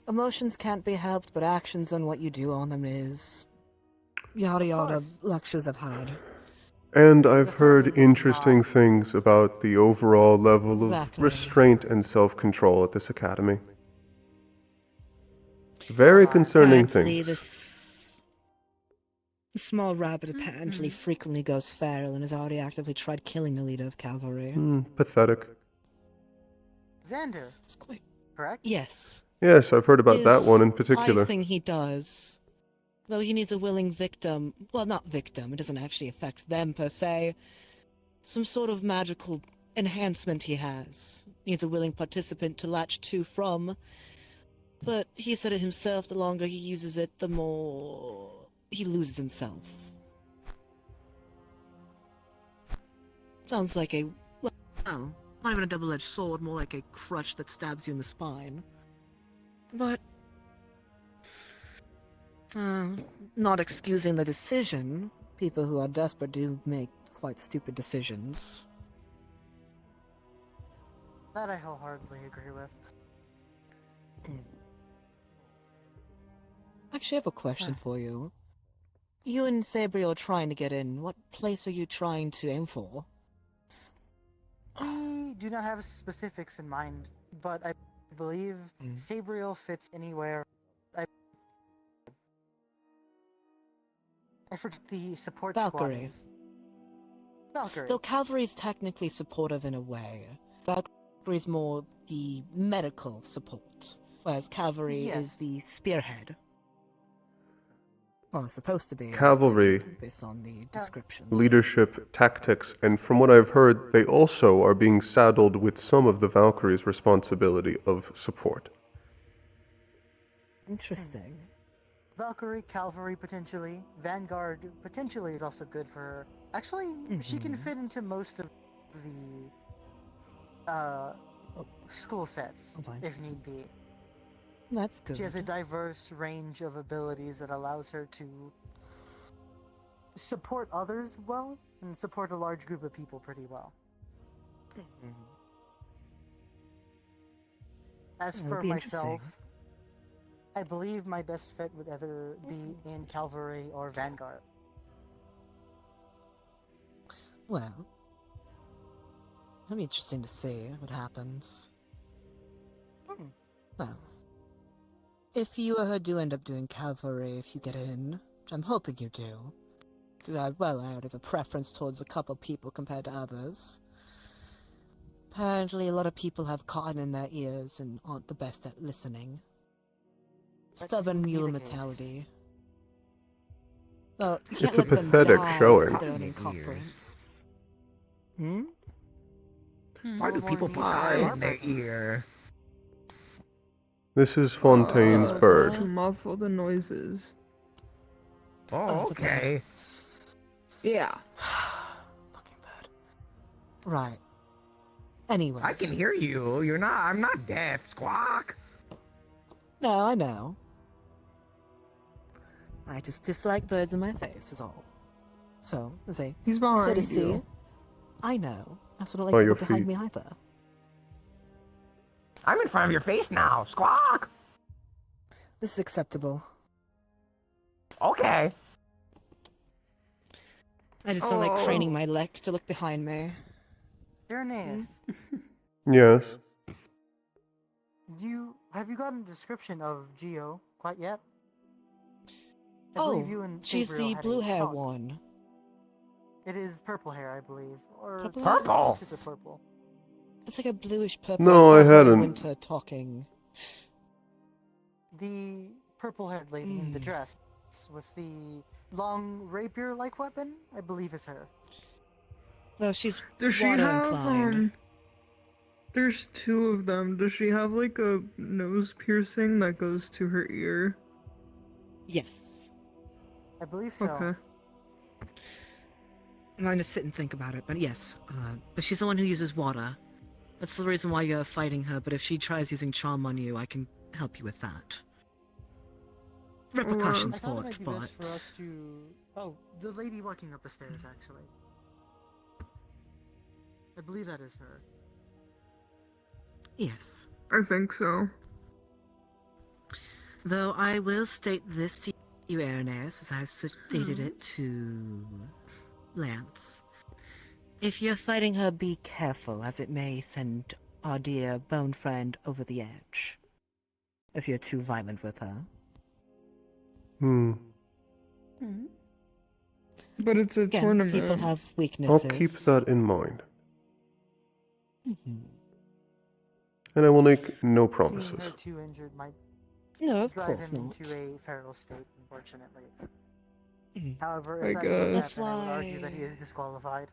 Speaker 4: Emotions can't be helped, but actions and what you do on them is. Yada yada lectures I've had.
Speaker 1: And I've heard interesting things about the overall level of
Speaker 4: Exactly.
Speaker 1: restraint and self-control at this academy. Very concerning
Speaker 4: Apparently
Speaker 1: things.
Speaker 4: The small rabbit apparently frequently goes feral and has already actively tried killing the leader of cavalry.
Speaker 1: Pathetic.
Speaker 7: Xander.
Speaker 4: It's quite.
Speaker 7: Correct?
Speaker 4: Yes.
Speaker 1: Yes, I've heard about that one in particular.
Speaker 4: I think he does. Though he needs a willing victim. Well, not victim, it doesn't actually affect them per se. Some sort of magical enhancement he has. Needs a willing participant to latch to from. But he said it himself, the longer he uses it, the more he loses himself. Sounds like a, well, not even a double-edged sword, more like a crutch that stabs you in the spine. But, not excusing the decision, people who are desperate do make quite stupid decisions.
Speaker 7: That I wholeheartedly agree with.
Speaker 4: Actually, I have a question for you. You and Sabriel are trying to get in. What place are you trying to aim for?
Speaker 7: We do not have specifics in mind, but I believe Sabriel fits anywhere. I forget the support
Speaker 4: Valkyrie.
Speaker 7: squad is. Valkyrie.
Speaker 4: Though cavalry's technically supportive in a way, Valkyrie's more the medical support, whereas cavalry is the spearhead. Well, it's supposed to be.
Speaker 1: Cavalry,
Speaker 4: based on the descriptions.
Speaker 1: leadership, tactics, and from what I've heard, they also are being saddled with some of the Valkyries' responsibility of support.
Speaker 4: Interesting.
Speaker 7: Valkyrie, Cavalry potentially, Vanguard potentially is also good for her. Actually, she can fit into most of the school sets if need be.
Speaker 4: That's good.
Speaker 7: She has a diverse range of abilities that allows her to support others well and support a large group of people pretty well. As
Speaker 4: That'll
Speaker 7: for
Speaker 4: be
Speaker 7: myself,
Speaker 4: interesting.
Speaker 7: I believe my best fit would either be in Cavalry or Vanguard.
Speaker 4: Well, it'll be interesting to see what happens. Well, if you do end up doing cavalry, if you get in, which I'm hoping you do, because I already have a preference towards a couple people compared to others. Apparently, a lot of people have cotton in their ears and aren't the best at listening. Stubborn mule mentality. Well, you can't
Speaker 1: It's a
Speaker 4: let them
Speaker 1: pathetic
Speaker 4: die
Speaker 1: showing.
Speaker 4: if they're an incompetent.
Speaker 11: Why do people put cotton in their ear?
Speaker 1: This is Fontaine's
Speaker 6: To
Speaker 1: bird.
Speaker 6: muffle the noises.
Speaker 11: Oh, okay.
Speaker 6: Yeah.
Speaker 7: Right. Anyway.
Speaker 11: I can hear you. You're not. I'm not deaf. Squawk.
Speaker 7: No, I know. I just dislike birds in my face, is all. So, as a
Speaker 6: He's behind
Speaker 7: courtesy,
Speaker 6: you.
Speaker 7: I know. I also don't
Speaker 1: By
Speaker 7: like
Speaker 1: your
Speaker 7: people behind
Speaker 1: feet.
Speaker 7: me either.
Speaker 11: I'm in front of your face now. Squawk.
Speaker 7: This is acceptable.
Speaker 11: Okay.
Speaker 7: I just don't like craning my neck to look behind me. Hmm?
Speaker 1: Yes.
Speaker 7: Have you gotten a description of Geo quite yet? I
Speaker 2: Oh,
Speaker 7: believe you and
Speaker 2: she's
Speaker 7: Gabriel
Speaker 2: the
Speaker 7: had a
Speaker 2: blue hair
Speaker 7: talk.
Speaker 2: one.
Speaker 7: It is purple hair, I believe. Or
Speaker 2: Purple
Speaker 7: not
Speaker 2: hair?
Speaker 7: super purple.
Speaker 2: It's like a bluish purple.
Speaker 1: No,
Speaker 2: I
Speaker 1: I
Speaker 2: saw her in
Speaker 1: hadn't.
Speaker 2: Winter talking.
Speaker 7: The purple-haired lady in the dress with the long rapier-like weapon, I believe is her.
Speaker 2: No, she's
Speaker 6: Does she
Speaker 2: water
Speaker 6: have
Speaker 2: inclined.
Speaker 6: There's two of them. Does she have like a nose piercing that goes to her ear?
Speaker 2: Yes.
Speaker 7: I believe so.
Speaker 6: Okay.
Speaker 4: I'm going to sit and think about it, but yes. But she's the one who uses water. That's the reason why you're fighting her, but if she tries using charm on you, I can help you with that. Repercussions
Speaker 7: I thought
Speaker 4: for
Speaker 7: it might
Speaker 4: it,
Speaker 7: be
Speaker 4: but...
Speaker 7: best for us to... Oh, the lady walking up the stairs, actually. I believe that is her.
Speaker 4: Yes.
Speaker 6: I think so.
Speaker 4: Though I will state this to you, Ernest, as I stated it to Lance. If you're fighting her, be careful, as it may send our dear bone friend over the edge. If you're too violent with her.
Speaker 6: But it's a
Speaker 2: Again,
Speaker 6: tournament.
Speaker 2: people have
Speaker 1: I'll
Speaker 2: weaknesses.
Speaker 1: keep that in mind.
Speaker 2: Mhm.
Speaker 1: And I will make no
Speaker 7: Seeing
Speaker 1: promises.
Speaker 7: her too injured might
Speaker 2: No, of
Speaker 7: drive
Speaker 2: course
Speaker 7: him
Speaker 2: not.
Speaker 7: into a feral state, unfortunately.
Speaker 2: Mhm.
Speaker 7: However,
Speaker 6: I
Speaker 7: if that does
Speaker 6: guess.
Speaker 7: happen, I would argue that he is disqualified.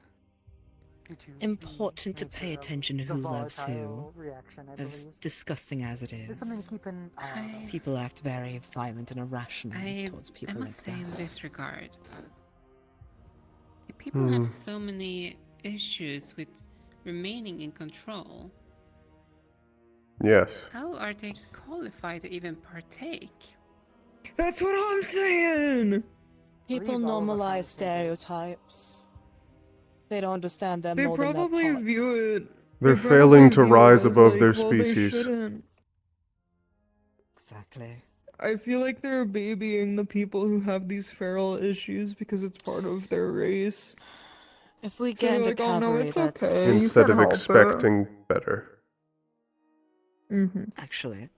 Speaker 7: Due to
Speaker 2: Important to
Speaker 7: the
Speaker 2: pay
Speaker 7: nature of
Speaker 2: attention to
Speaker 7: the
Speaker 2: who loves who.
Speaker 7: volatile reaction, I
Speaker 2: As
Speaker 7: believe.
Speaker 2: disgusting as it
Speaker 7: There's something to
Speaker 2: is.
Speaker 7: keep an eye on.
Speaker 2: People act very violent and irrational towards
Speaker 13: I
Speaker 2: people
Speaker 13: must
Speaker 2: like
Speaker 13: say in
Speaker 2: that.
Speaker 13: this regard, if people have so many issues with remaining in control,
Speaker 1: Yes.
Speaker 13: how are they qualified to even partake?
Speaker 6: That's what I'm saying!
Speaker 2: People
Speaker 7: believe all of us are on
Speaker 2: normalize
Speaker 7: the same page.
Speaker 2: stereotypes. They don't understand them
Speaker 6: They
Speaker 2: more than their
Speaker 6: probably
Speaker 2: parts.
Speaker 6: view it.
Speaker 1: They're
Speaker 6: they
Speaker 1: failing to
Speaker 6: probably view it
Speaker 1: rise
Speaker 6: as,
Speaker 1: above
Speaker 6: like,
Speaker 1: their
Speaker 6: well, they
Speaker 1: species.
Speaker 6: shouldn't.
Speaker 2: Exactly.
Speaker 6: I feel like they're babying the people who have these feral issues because it's part of their race.
Speaker 2: If we
Speaker 6: So
Speaker 2: get
Speaker 6: you're
Speaker 2: into
Speaker 6: like, oh no,
Speaker 2: cavalry,
Speaker 6: it's
Speaker 2: that's
Speaker 6: okay. You
Speaker 1: Instead
Speaker 6: can
Speaker 1: of
Speaker 6: help
Speaker 1: expecting better.
Speaker 2: Actually,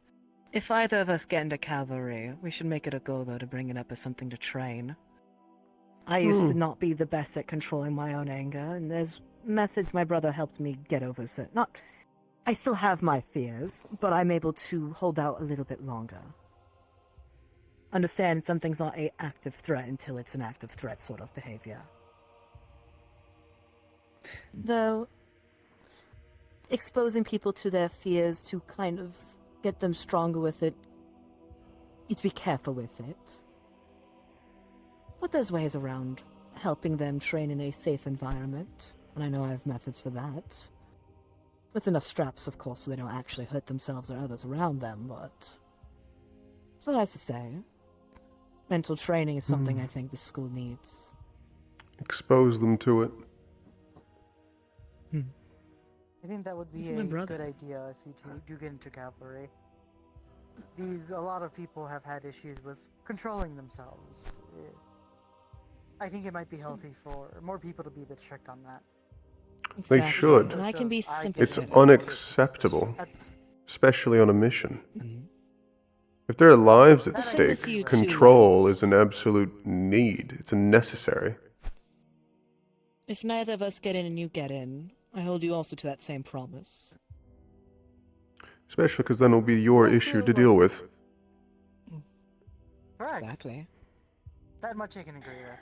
Speaker 2: if either of us get into cavalry, we should make it a goal, though, to bring it up as something to train. I used to not be the best at controlling my own anger, and there's methods my brother helped me get over. So, I still have my fears, but I'm able to hold out a little bit longer. Understand something's not an active threat until it's an active threat sort of behavior. Though, exposing people to their fears to kind of get them stronger with it, you have to be careful with it. But there's ways around helping them train in a safe environment, and I know I have methods for that. With enough straps, of course, so they don't actually hurt themselves or others around them, but... So as to say, mental training is something I think the school needs.
Speaker 1: Expose them to it.
Speaker 7: I think that would be
Speaker 4: He's
Speaker 7: a
Speaker 4: my brother.
Speaker 7: good idea if you do get into cavalry. A lot of people have had issues with controlling themselves. I think it might be healthy for more people to be a bit strict on that.
Speaker 1: They
Speaker 2: Exactly.
Speaker 1: should.
Speaker 2: And I can be
Speaker 1: It's
Speaker 2: sympathetic.
Speaker 1: unacceptable, especially on a mission. If there are lives at
Speaker 2: The thing with you
Speaker 1: stake,
Speaker 2: two
Speaker 1: control
Speaker 2: is-
Speaker 1: is an absolute need. It's a necessary.
Speaker 2: If neither of us get in and you get in, I hold you also to that same promise.
Speaker 1: Especially because then it'll be your issue to deal with.
Speaker 7: Correct.
Speaker 2: Exactly.
Speaker 7: That much I can agree with.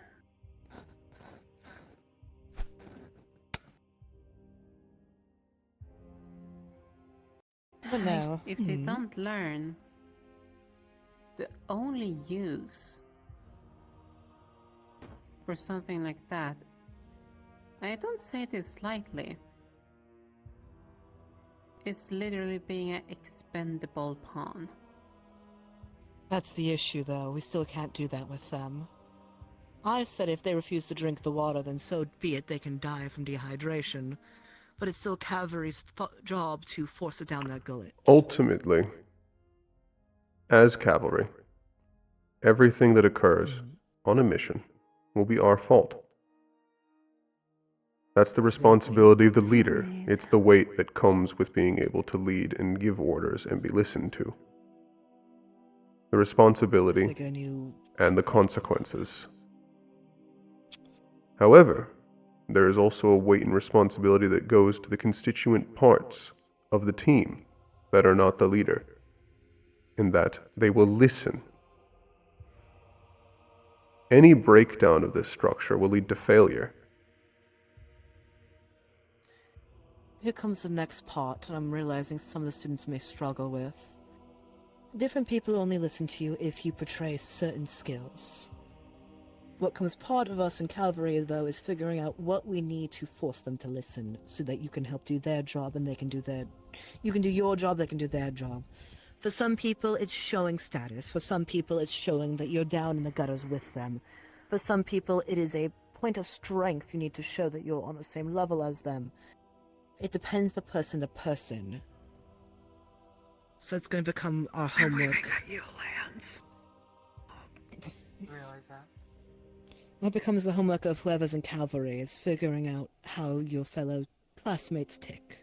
Speaker 2: But no.
Speaker 13: If they don't learn the only use for something like that, I don't say this lightly. is literally being an expendable pawn.
Speaker 2: That's the issue, though. We still can't do that with them. I said if they refuse to drink the water, then so be it, they can die from dehydration. But it's still cavalry's job to force it down their gullet.
Speaker 1: Ultimately, as cavalry, everything that occurs on a mission will be our fault. That's the responsibility of the leader. It's the weight that comes with being able to lead and give orders and be listened to. The responsibility and the consequences. However, there is also a weight and responsibility that goes to the constituent parts of the team that are not the leader, in that they will listen. Any breakdown of this structure will lead to failure.
Speaker 2: Here comes the next part, and I'm realizing some of the students may struggle with. Different people only listen to you if you portray certain skills. What comes part of us in Cavalry, though, is figuring out what we need to force them to listen, so that you can help do their job and they can do their... You can do your job, they can do their job. For some people, it's showing status. For some people, it's showing that you're down in the gutters with them. For some people, it is a point of strength. You need to show that you're on the same level as them. It depends per person to person. So it's going to become our homework.
Speaker 4: I'm waving at you, Lance.
Speaker 7: Realize that.
Speaker 2: What becomes the homework of whoever's in Cavalry is figuring out how your fellow classmates tick.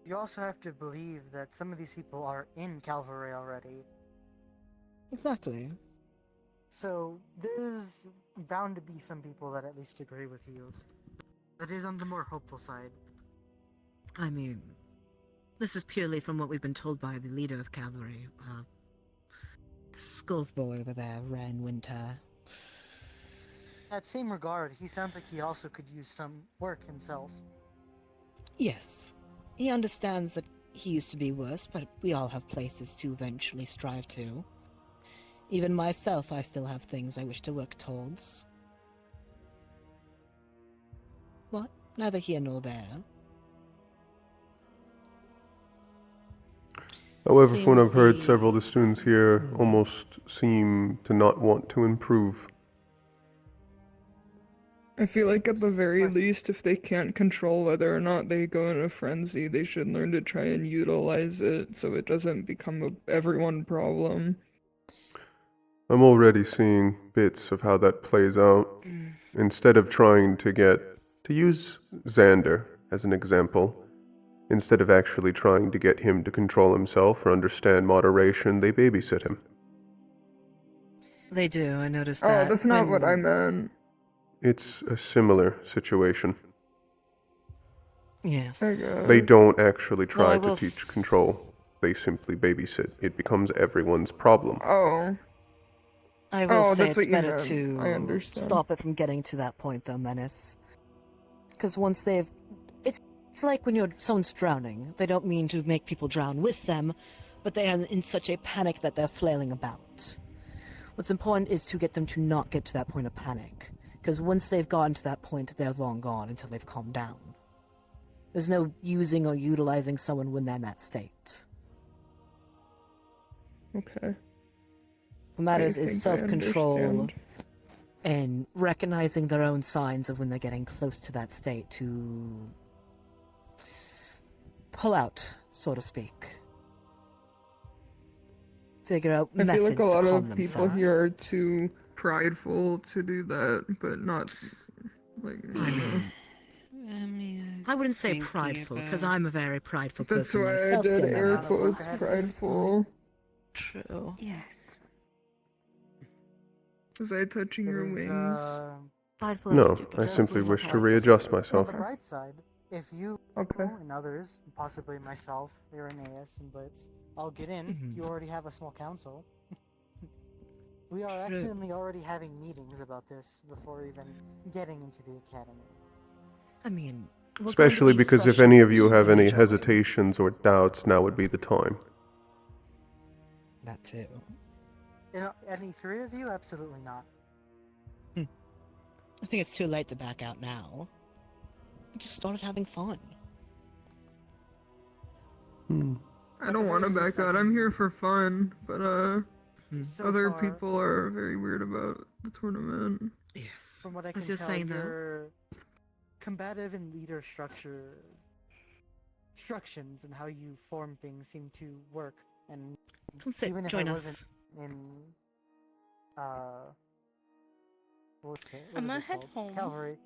Speaker 7: You also have to believe that some of these people are in Cavalry already.
Speaker 2: Exactly.
Speaker 7: So there's bound to be some people that at least agree with you. That is on the more hopeful side.
Speaker 2: I mean, this is purely from what we've been told by the leader of Cavalry, Skull Boy over there, Ren Winter.
Speaker 7: That same regard, he sounds like he also could use some work himself.
Speaker 2: Yes. He understands that he used to be worse, but we all have places to eventually strive to. Even myself, I still have things I wish to work towards. What? Neither here nor there.
Speaker 1: However, from what I've heard, several of the students here almost seem to not want to improve.
Speaker 6: I feel like at the very least, if they can't control whether or not they go in a frenzy, they should learn to try and utilize it so it doesn't become a everyone problem.
Speaker 1: I'm already seeing bits of how that plays out. Instead of trying to use Xander as an example, instead of actually trying to get him to control himself or understand moderation, they babysit him.
Speaker 2: They do, I noticed that.
Speaker 6: Oh, that's not what I meant.
Speaker 1: It's a similar situation.
Speaker 2: Yes.
Speaker 1: They don't actually try to teach control. They simply babysit. It becomes everyone's problem.
Speaker 6: Oh.
Speaker 2: I will say
Speaker 6: that's
Speaker 2: it's
Speaker 6: what you
Speaker 2: better
Speaker 6: meant.
Speaker 2: to
Speaker 6: I understand.
Speaker 2: stop it from getting to that point, though, Menace. Because once they've... It's like when someone's drowning. They don't mean to make people drown with them, but they are in such a panic that they're flailing about. What's important is to get them to not get to that point of panic. Because once they've gotten to that point, they're long gone until they've calmed down. There's no using or utilizing someone when they're in that state.
Speaker 6: Okay.
Speaker 2: What matters
Speaker 6: I
Speaker 2: is
Speaker 6: think I
Speaker 2: self-control
Speaker 6: understand.
Speaker 2: and recognizing their own signs of when they're getting close to that state to pull out, so to speak. Figure out
Speaker 6: I
Speaker 2: methods
Speaker 6: feel like a
Speaker 2: to
Speaker 6: lot
Speaker 2: calm
Speaker 6: of people
Speaker 2: themselves.
Speaker 6: here are too prideful to do that, but not, like,
Speaker 2: I wouldn't say prideful, because I'm a very prideful
Speaker 6: That's
Speaker 2: person
Speaker 6: why I
Speaker 2: myself.
Speaker 6: did
Speaker 2: getting
Speaker 6: air
Speaker 2: out.
Speaker 6: quotes prideful.
Speaker 2: True.
Speaker 13: Yes.
Speaker 6: Was I touching your wings?
Speaker 2: Prideful
Speaker 1: No,
Speaker 2: and stupid.
Speaker 1: I simply wish to readjust
Speaker 7: On
Speaker 1: myself.
Speaker 7: the bright side, if you and others, possibly myself, Irenaeus and Blitz, all get in, you already have a small council. We are actually already having meetings about this before even getting into the academy.
Speaker 2: I mean,
Speaker 1: Especially because if any of you have any hesitations or doubts, now would be the time.
Speaker 2: That too.
Speaker 7: You know, any three of you? Absolutely not.
Speaker 2: I think it's too late to back out now. We just started having fun.
Speaker 6: I don't want to back out. I'm here for fun, but
Speaker 7: So
Speaker 6: other
Speaker 7: far,
Speaker 6: people are very weird about the tournament.
Speaker 4: Yes.
Speaker 7: from what I
Speaker 4: As
Speaker 7: can
Speaker 4: you're
Speaker 7: tell,
Speaker 4: saying, though.
Speaker 7: your combative and leader instructions and how you form things seem to work. And
Speaker 4: Come sit,
Speaker 7: even if
Speaker 4: join
Speaker 7: I
Speaker 4: us.
Speaker 7: wasn't in, what
Speaker 8: I'm
Speaker 7: is
Speaker 8: gonna
Speaker 7: it
Speaker 8: head
Speaker 7: called?
Speaker 8: home.
Speaker 7: Cavalry.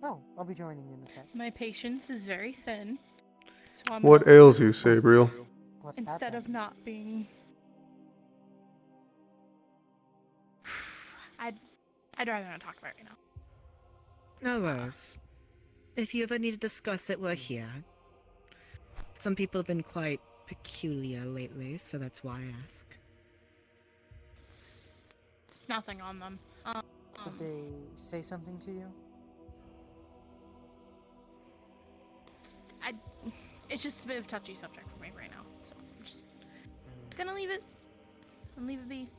Speaker 7: Oh, I'll be joining you in a sec.
Speaker 8: My patience is very thin. So I'm
Speaker 1: What
Speaker 8: gonna,
Speaker 1: ails you, Sabriel?
Speaker 8: instead of not being... I'd rather not talk about it right now.
Speaker 4: No worries. If you ever need to discuss it, we're here. Some people have been quite peculiar lately, so that's why I ask.
Speaker 8: It's nothing on them.
Speaker 7: Did they say something to you?
Speaker 8: It's just a bit of a touchy subject for me right now, so I'm just gonna leave it and leave it be.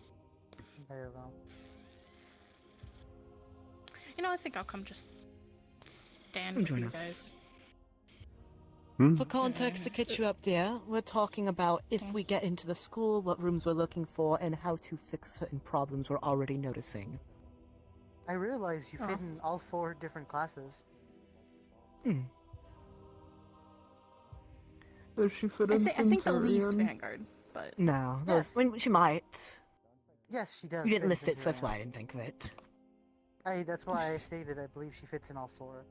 Speaker 7: Very well.
Speaker 8: You know, I think I'll come just stand
Speaker 4: Come
Speaker 8: with
Speaker 4: join
Speaker 8: you
Speaker 4: us.
Speaker 8: guys.
Speaker 2: For context to catch you up there, we're talking about if we get into the school, what rooms we're looking for, and how to fix certain problems we're already noticing.
Speaker 7: I realize you fit in all 4 different classes.
Speaker 6: Does she fit
Speaker 8: I
Speaker 6: in
Speaker 8: think the least
Speaker 6: Centurion?
Speaker 8: Vanguard, but...
Speaker 2: No,
Speaker 7: Yes.
Speaker 2: she might.
Speaker 7: Yes, she does.
Speaker 2: You didn't
Speaker 7: fit
Speaker 2: list it, so that's
Speaker 7: Centurion.
Speaker 2: why I didn't think of it.
Speaker 7: That's why I stated I believe she fits in all 4.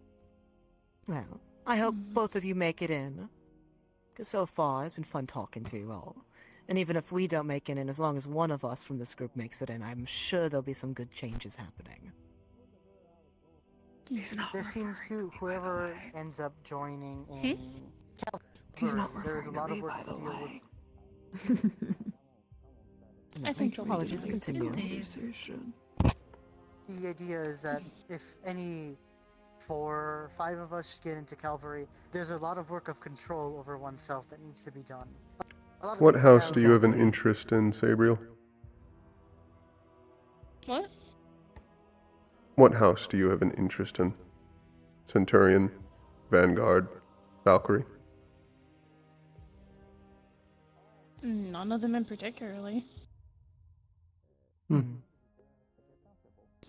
Speaker 2: Well, I hope both of you make it in. Because so far, it's been fun talking to you all. And even if we don't make it in, as long as one of us from this group makes it in, I'm sure there'll be some good changes happening.
Speaker 7: There seems to, whoever ends up joining in
Speaker 6: He's not
Speaker 7: there's a
Speaker 6: referring
Speaker 7: lot
Speaker 6: to
Speaker 7: of
Speaker 6: me,
Speaker 7: work
Speaker 6: by
Speaker 7: to
Speaker 6: the
Speaker 7: deal
Speaker 6: way.
Speaker 7: with.
Speaker 8: I think
Speaker 2: apologies, continue.
Speaker 6: Conversation.
Speaker 7: The idea is that if any 4, 5 of us get into Calvary, there's a lot of work of control over oneself that needs to be done.
Speaker 1: What house do you have an interest in, Sabriel?
Speaker 8: What?
Speaker 1: What house do you have an interest in? Centurion, Vanguard, Valkyrie?
Speaker 8: None of them in particularly.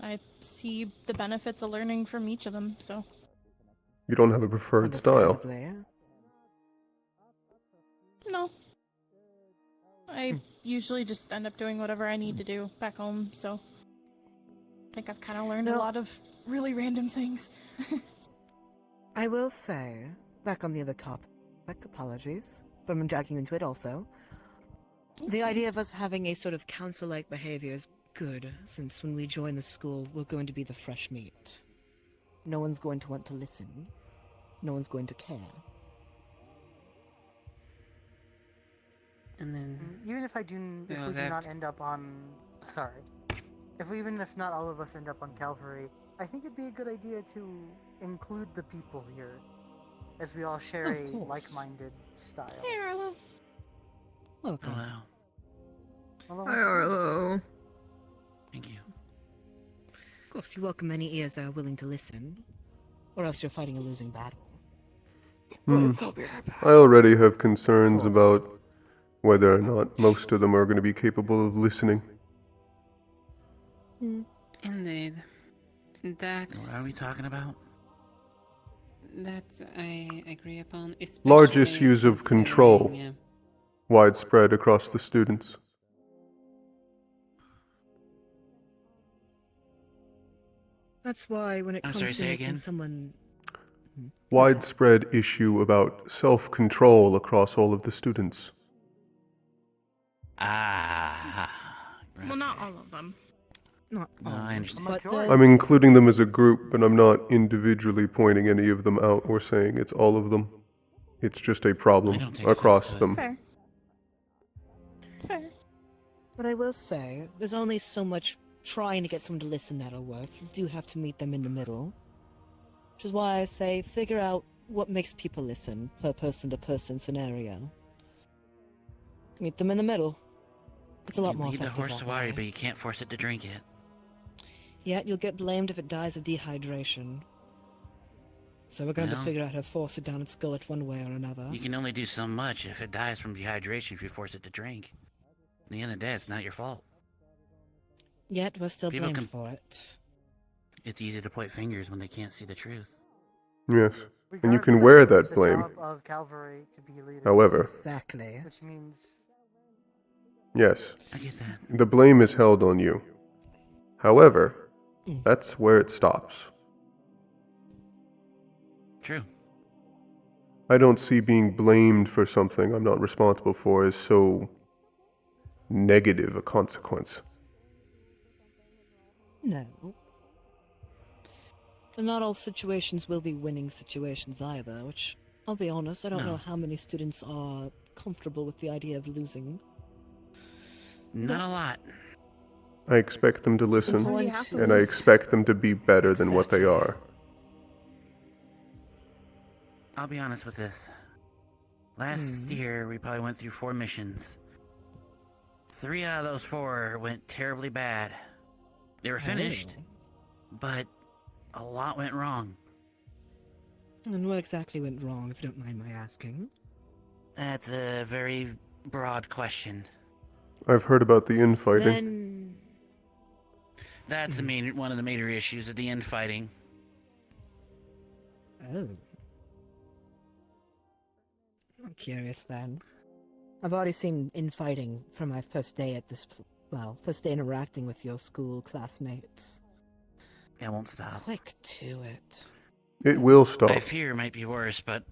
Speaker 8: I see the benefits of learning from each of them, so...
Speaker 1: You don't have a preferred style.
Speaker 8: No. I usually just end up doing whatever I need to do back home, so... I think I've kind of learned a lot of really random things.
Speaker 2: I will say, back on the other topic, apologies, but I'm dragging you into it also. The idea of us having a sort of council-like behavior is good, since when we join the school, we're going to be the fresh meat. No one's going to want to listen. No one's going to care.
Speaker 13: And then...
Speaker 7: Even if we do not end up on... Sorry. Even if not all of us end up on Calvary, I think it'd be a good idea to include the people here, as we all share a like-minded style.
Speaker 8: Hey, Arlo.
Speaker 2: Welcome.
Speaker 9: Hello.
Speaker 6: Hi, Arlo.
Speaker 9: Thank you.
Speaker 2: Of course, you welcome any ears that are willing to listen, or else you're fighting a losing battle.
Speaker 1: I already have concerns about whether or not most of them are going to be capable of listening.
Speaker 13: Indeed. That's...
Speaker 9: What are we talking about?
Speaker 13: That I agree upon.
Speaker 1: Largest use of control,
Speaker 13: considering,
Speaker 1: widespread across the students.
Speaker 2: That's why when it
Speaker 9: I'm
Speaker 2: comes
Speaker 9: sorry,
Speaker 2: to
Speaker 9: say
Speaker 2: making
Speaker 9: again?
Speaker 2: someone...
Speaker 1: Widespread issue about self-control across all of the students.
Speaker 5: Well, not all of them.
Speaker 2: Not
Speaker 9: No, I understand.
Speaker 2: but
Speaker 1: I'm including them as a group, but I'm not individually pointing any of them out or saying it's all of them. It's just a problem across them.
Speaker 8: Fair. Fair.
Speaker 2: But I will say, there's only so much trying to get someone to listen that'll work. You do have to meet them in the middle. Which is why I say, figure out what makes people listen per person-to-person scenario. Meet them in the middle. It's a lot more
Speaker 9: You lead the
Speaker 2: effective
Speaker 9: horse to
Speaker 2: that
Speaker 9: water,
Speaker 2: way.
Speaker 9: but you can't force it to drink it.
Speaker 2: Yet you'll get blamed if it dies of dehydration. So we're going to
Speaker 9: Well-
Speaker 2: figure out how to force it down its gullet one way or another.
Speaker 9: You can only do so much if it dies from dehydration if you force it to drink. At the end of the day, it's not your fault.
Speaker 2: Yet we're still
Speaker 9: People
Speaker 2: blamed
Speaker 9: can-
Speaker 2: for it.
Speaker 9: It's easy to point fingers when they can't see the truth.
Speaker 1: Yes. And you can wear that
Speaker 7: The
Speaker 1: blame.
Speaker 7: job of Calvary to be leaders.
Speaker 1: However,
Speaker 2: Exactly.
Speaker 7: Which means
Speaker 1: yes,
Speaker 9: I get that.
Speaker 1: the blame is held on you. However, that's where it stops.
Speaker 9: True.
Speaker 1: I don't see being blamed for something I'm not responsible for as so negative a consequence.
Speaker 2: No. And not all situations will be winning situations either, which, I'll be honest, I don't know how many students are comfortable with the idea of losing.
Speaker 9: Not a lot.
Speaker 1: I expect them to listen,
Speaker 2: Sometimes you have to
Speaker 1: and I
Speaker 2: lose.
Speaker 1: expect them to be better than what they are.
Speaker 9: I'll be honest with this. Last year, we probably went through 4 missions. 3 out of those 4 went terribly bad. They were finished, but a lot went wrong.
Speaker 2: And what exactly went wrong, if you don't mind my asking?
Speaker 9: That's a very broad question.
Speaker 1: I've heard about the infighting.
Speaker 2: Then...
Speaker 9: That's one of the major issues of the infighting.
Speaker 2: Oh. I'm curious then. I've already seen infighting from my first day at this, first day interacting with your school classmates.
Speaker 9: It won't stop.
Speaker 2: Quick to it.
Speaker 1: It will stop.
Speaker 9: I fear it might be worse, but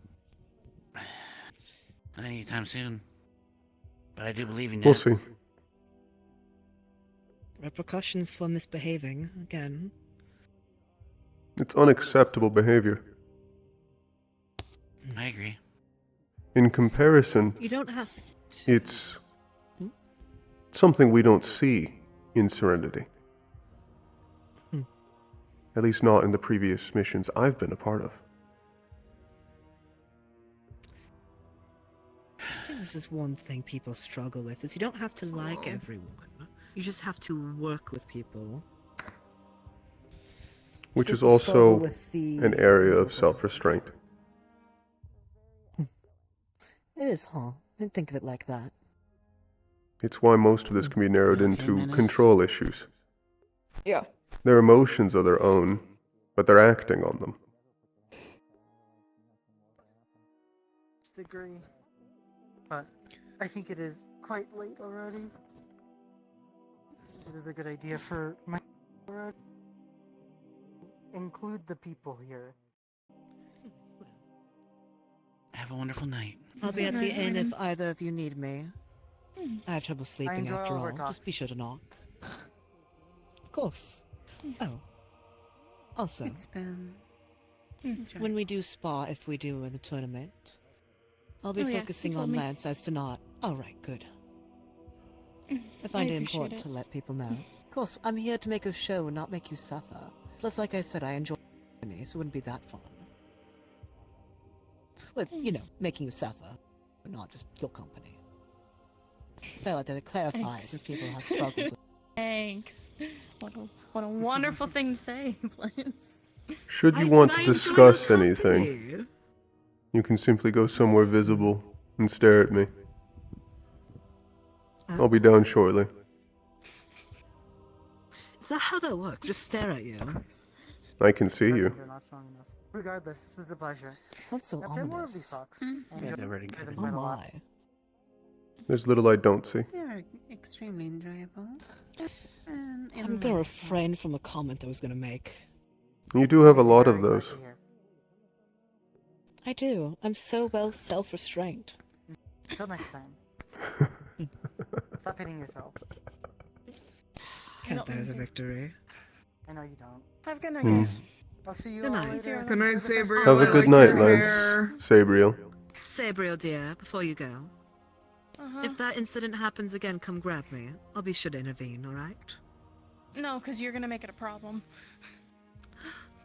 Speaker 9: not anytime soon. But I do believe in you.
Speaker 1: We'll see.
Speaker 2: Repercussions for misbehaving, again.
Speaker 1: It's unacceptable behavior.
Speaker 9: I agree.
Speaker 1: In comparison,
Speaker 2: You don't have to...
Speaker 1: it's something we don't see in Serenity. At least not in the previous missions I've been a part of.
Speaker 2: I think this is one thing people struggle with, is you don't have to like everyone. You just have to work with people.
Speaker 1: Which is
Speaker 2: People struggle
Speaker 1: also
Speaker 2: with the-
Speaker 1: an area of self-restraint.
Speaker 2: It is, huh? I didn't think of it like that.
Speaker 1: It's why most of this can be narrowed into control issues.
Speaker 6: Yeah.
Speaker 1: Their emotions are their own, but they're acting on them.
Speaker 7: Agree. But I think it is quite late already. It is a good idea for my include the people here.
Speaker 9: Have a wonderful night.
Speaker 2: I'll be at the inn if either of you need me. I have trouble sleeping
Speaker 7: enjoy
Speaker 2: after
Speaker 7: all our
Speaker 2: all.
Speaker 7: talks.
Speaker 2: Just be sure to knock. Of course. Oh. Also,
Speaker 13: It's been...
Speaker 2: when we do spa, if we do in the tournament, I'll be
Speaker 8: Oh, yeah, you
Speaker 2: focusing
Speaker 8: told
Speaker 2: on
Speaker 8: me.
Speaker 2: Lance as to not. Oh, right, good. I find it
Speaker 8: appreciate
Speaker 2: important
Speaker 8: it.
Speaker 2: to let people know. Of course, I'm here to make a show and not make you suffer. Plus, like I said, I enjoy me, so it wouldn't be that fun. But, you know, making you suffer, but not just your company. I felt like that clarifies
Speaker 8: Thanks.
Speaker 2: if people have struggles with.
Speaker 8: Thanks. What a wonderful thing to say, Blitz.
Speaker 1: Should you want to discuss anything, you can simply go somewhere visible and stare at me. I'll be down shortly.
Speaker 2: Is that how that works? Just stare at you?
Speaker 1: I can see you.
Speaker 7: They're not strong enough. Regardless, this was a pleasure.
Speaker 2: Sounds so
Speaker 7: Now, play more of these
Speaker 2: ominous.
Speaker 7: talks.
Speaker 9: Yeah, they're already good.
Speaker 2: Oh my.
Speaker 1: There's little I don't see.
Speaker 13: They're extremely enjoyable. And
Speaker 2: I'm gonna refrain from a comment I was gonna make.
Speaker 1: You do have a lot of those.
Speaker 2: I do. I'm so well self-restrained.
Speaker 7: Until next time. Stop hitting yourself.
Speaker 2: Count that as a victory.
Speaker 7: I know you don't.
Speaker 8: Have a good night,
Speaker 1: Hmm.
Speaker 8: guys.
Speaker 7: I'll see you
Speaker 2: Good
Speaker 7: all
Speaker 2: night.
Speaker 7: later.
Speaker 6: Good night, Sabriel.
Speaker 1: Have a
Speaker 6: I
Speaker 1: good
Speaker 6: like
Speaker 1: night,
Speaker 6: your
Speaker 1: Lance.
Speaker 6: hair.
Speaker 1: Sabriel.
Speaker 2: Sabriel, dear, before you go, if that incident happens again, come grab me. I'll be sure to intervene, alright?
Speaker 8: No, because you're gonna make it a problem.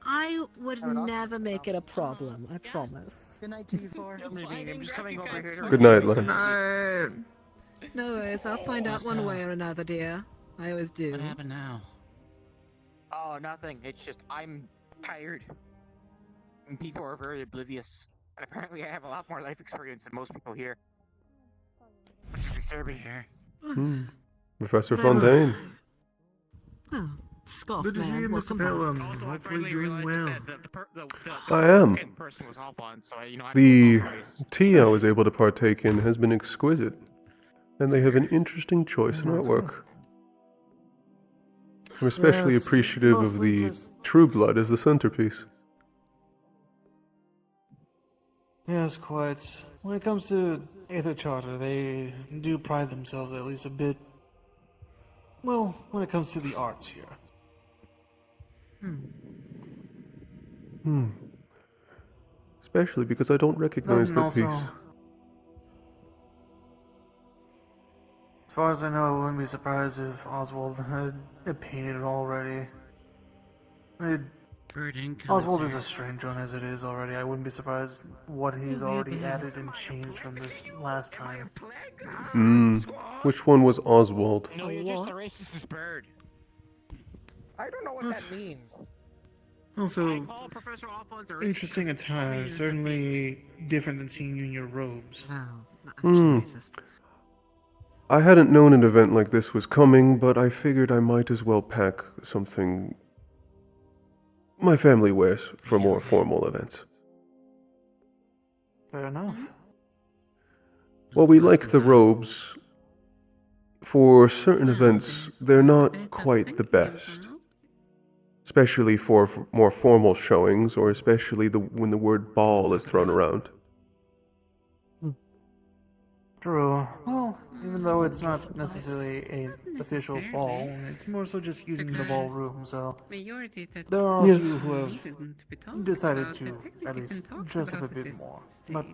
Speaker 2: I would never make it a problem, I promise.
Speaker 7: Good night to you four.
Speaker 20: I'm just coming over here.
Speaker 1: Good night,
Speaker 6: Good
Speaker 1: Lance.
Speaker 6: night.
Speaker 2: No worries, I'll find out one way or another, dear. I always do.
Speaker 9: What happened now?
Speaker 16: Oh, nothing. It's just I'm tired. And people are very oblivious. And apparently I have a lot more life experience than most people here. Which is disturbing.
Speaker 1: Professor Fontaine.
Speaker 2: Oh, scoff,
Speaker 14: Good to see
Speaker 2: man.
Speaker 14: you,
Speaker 2: Welcome
Speaker 14: Mr.
Speaker 2: back.
Speaker 14: Pelham.
Speaker 16: Also, I
Speaker 14: Hopefully
Speaker 16: finally
Speaker 14: doing
Speaker 16: realized
Speaker 14: well.
Speaker 16: that
Speaker 1: I am.
Speaker 16: person was off on, so I have
Speaker 1: The
Speaker 16: to apologize.
Speaker 1: tea I was able to partake in has been exquisite, and they have an interesting choice in artwork. I'm especially
Speaker 14: Yes,
Speaker 1: appreciative of
Speaker 14: mostly
Speaker 1: the
Speaker 14: just-
Speaker 1: True Blood as the centerpiece.
Speaker 14: Yes, quite. When it comes to Aether Charter, they do pride themselves at least a bit. Well, when it comes to the arts here.
Speaker 1: Especially because I don't recognize
Speaker 14: And
Speaker 1: that
Speaker 14: also,
Speaker 1: piece.
Speaker 14: as far as I know, I wouldn't be surprised if Oswald had it painted already. Oswald is a strange one as it is already. I wouldn't be surprised what he's already added and changed from this last time.
Speaker 1: Which one was Oswald?
Speaker 16: No, you're just a racist bird. I don't know what that means.
Speaker 14: Also, interesting attire, certainly different than seeing you in your robes.
Speaker 1: I hadn't known an event like this was coming, but I figured I might as well pack something my family wears for more formal events.
Speaker 14: Fair enough.
Speaker 1: While we like the robes, for certain events, they're not quite the best. Especially for more formal showings, or especially when the word ball is thrown around.
Speaker 14: True. Well, even though it's not necessarily an official ball, it's more so just using the ballroom, so there are a few who have decided to at least dress up a bit more. But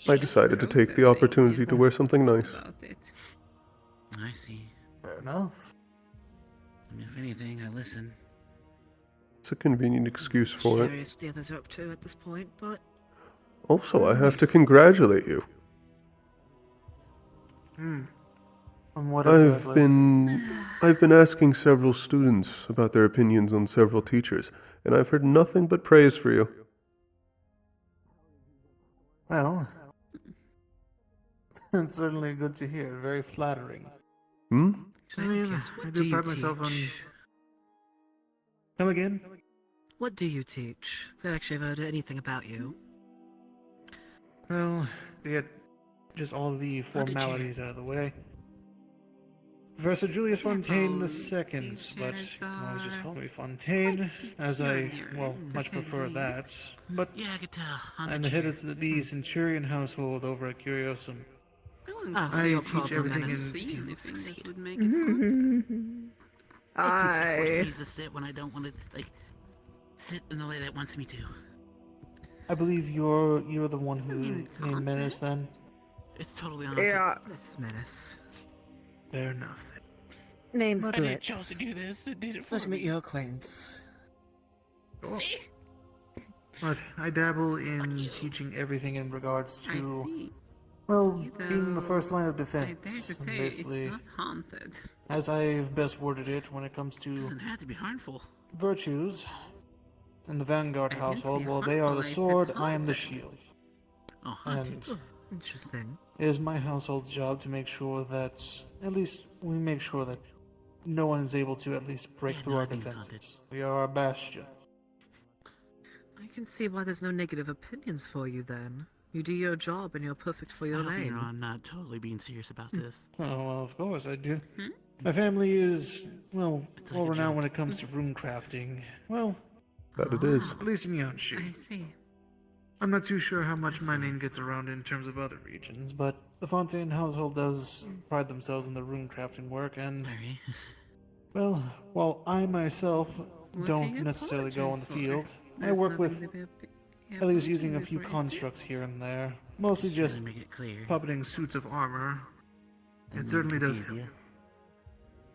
Speaker 1: I decided to take the opportunity to wear something nice.
Speaker 9: I see.
Speaker 14: fair enough.
Speaker 9: I mean, if anything, I listen.
Speaker 1: It's a convenient excuse for it.
Speaker 2: Curious what the others are up to at this point, but
Speaker 1: Also, I have to congratulate you.
Speaker 14: On what
Speaker 1: I've
Speaker 14: exactly?
Speaker 1: been asking several students about their opinions on several teachers, and I've heard nothing but praise for you.
Speaker 14: Well, it's certainly good to hear. Very flattering. I mean, I do pride myself on. Come again?
Speaker 2: what do you teach? I actually have heard anything about you.
Speaker 14: Well, to get just all the formalities out of the way. Professor Julius Fontaine II, but you can always just call me Fontaine, as I, well, much prefer that. But
Speaker 9: Yeah, I could tell.
Speaker 14: I'm the head of the Centurion household over at Curiosum.
Speaker 2: Ah, so
Speaker 14: I
Speaker 2: your
Speaker 14: teach
Speaker 2: problem
Speaker 14: everything
Speaker 2: then
Speaker 14: in
Speaker 2: is
Speaker 13: See
Speaker 2: you
Speaker 13: anything
Speaker 2: succeed.
Speaker 13: that would make it haunted.
Speaker 9: It forces
Speaker 6: I.
Speaker 9: me to sit when I don't want to, like, sit in the way that it wants me to.
Speaker 14: I believe you're the one who
Speaker 13: mean it's
Speaker 14: named
Speaker 13: haunted.
Speaker 14: Menace then?
Speaker 9: It's totally haunted.
Speaker 6: Yeah.
Speaker 2: This menace.
Speaker 14: Fair enough.
Speaker 2: Name's
Speaker 9: I didn't chose to
Speaker 2: Blitz.
Speaker 9: do this. It did it for
Speaker 2: Nice to meet
Speaker 9: me.
Speaker 2: your acquaintance.
Speaker 14: But I dabble in teaching everything in regards
Speaker 13: I
Speaker 14: to,
Speaker 13: see.
Speaker 14: well, being the first line of
Speaker 13: I
Speaker 14: defense.
Speaker 13: dare to
Speaker 14: and
Speaker 13: say
Speaker 14: basically,
Speaker 13: it's not haunted.
Speaker 14: as I've best worded it, when it comes
Speaker 9: It
Speaker 14: to
Speaker 9: doesn't have to be harmful.
Speaker 14: virtues in the Vanguard
Speaker 13: I didn't
Speaker 14: household,
Speaker 13: say
Speaker 14: well, they are the
Speaker 13: harmful, I said
Speaker 14: sword, I am the
Speaker 13: haunted.
Speaker 14: shield.
Speaker 9: Oh, haunted.
Speaker 14: And
Speaker 2: Interesting.
Speaker 14: it is my household's job to make sure that, at least we make sure that no one is able to at least break
Speaker 9: Yeah,
Speaker 14: through
Speaker 9: no,
Speaker 14: our
Speaker 9: I think it's
Speaker 14: defenses. We are our bastion.
Speaker 2: I can see why there's no negative opinions for you then. You do your job and you're perfect for your
Speaker 9: I hope you know
Speaker 2: lane.
Speaker 9: I'm not totally being serious about this.
Speaker 14: Oh, well, of course I do. My family is, well,
Speaker 9: It's like
Speaker 14: well
Speaker 9: a
Speaker 14: renowned
Speaker 9: joke.
Speaker 14: when it comes to room crafting. Well,
Speaker 1: That it is.
Speaker 14: at least in Yanshu.
Speaker 13: I see.
Speaker 14: I'm not too sure how much my name gets around in terms of other regions, but the Fontaine household does pride themselves in the rune crafting work, and,
Speaker 9: Very.
Speaker 14: well, while I myself
Speaker 13: What do
Speaker 14: don't
Speaker 13: you
Speaker 14: necessarily go on
Speaker 13: apologize
Speaker 14: the
Speaker 13: for?
Speaker 14: field, I
Speaker 13: There's
Speaker 14: work
Speaker 13: nothing
Speaker 14: with
Speaker 13: to be
Speaker 14: at least using a
Speaker 13: apologizing
Speaker 14: few
Speaker 13: for, is there?
Speaker 14: constructs here and there. Mostly just
Speaker 9: Really make it clear.
Speaker 14: puppeting suits of armor. It
Speaker 9: And
Speaker 14: certainly does
Speaker 9: confuse
Speaker 14: help.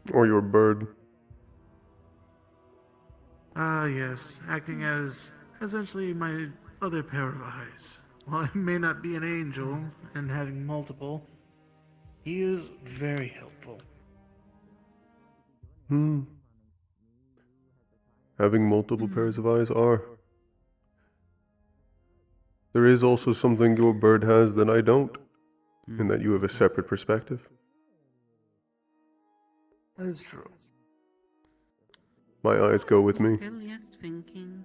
Speaker 9: you.
Speaker 1: Or your bird.
Speaker 14: Ah, yes, acting as essentially my other pair of eyes. While I may not be an angel and having multiple, he is very helpful.
Speaker 1: Having multiple pairs of eyes are. There is also something your bird has that I don't, in that you have a separate perspective.
Speaker 14: That is true.
Speaker 1: My eyes go with me.
Speaker 13: Still yes thinking.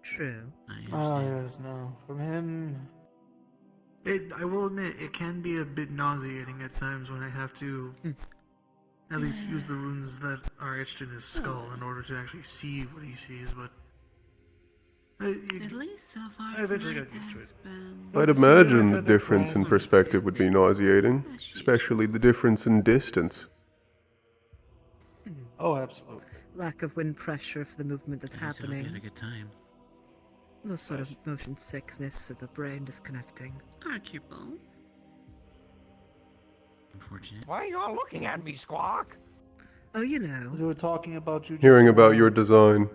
Speaker 2: True.
Speaker 14: Oh, yes, no. From him... I will admit, it can be a bit nauseating at times when I have to at least use the runes that are etched in his skull in order to actually see what he sees, but...
Speaker 13: At least so far
Speaker 14: I eventually
Speaker 13: tonight
Speaker 14: got used to
Speaker 13: has
Speaker 14: it.
Speaker 13: been...
Speaker 1: I'd imagine the difference in perspective would be nauseating, especially the difference in distance.
Speaker 14: Oh, absolutely.
Speaker 2: Lack of wind pressure for the movement that's happening.
Speaker 9: We had a good time.
Speaker 2: No sort of motion sickness of the brain disconnecting.
Speaker 13: Arguable.
Speaker 9: Unfortunate.
Speaker 11: Why are you all looking at me, Squawk?
Speaker 2: Oh, you know.
Speaker 14: We were talking about you.
Speaker 1: Hearing about your design.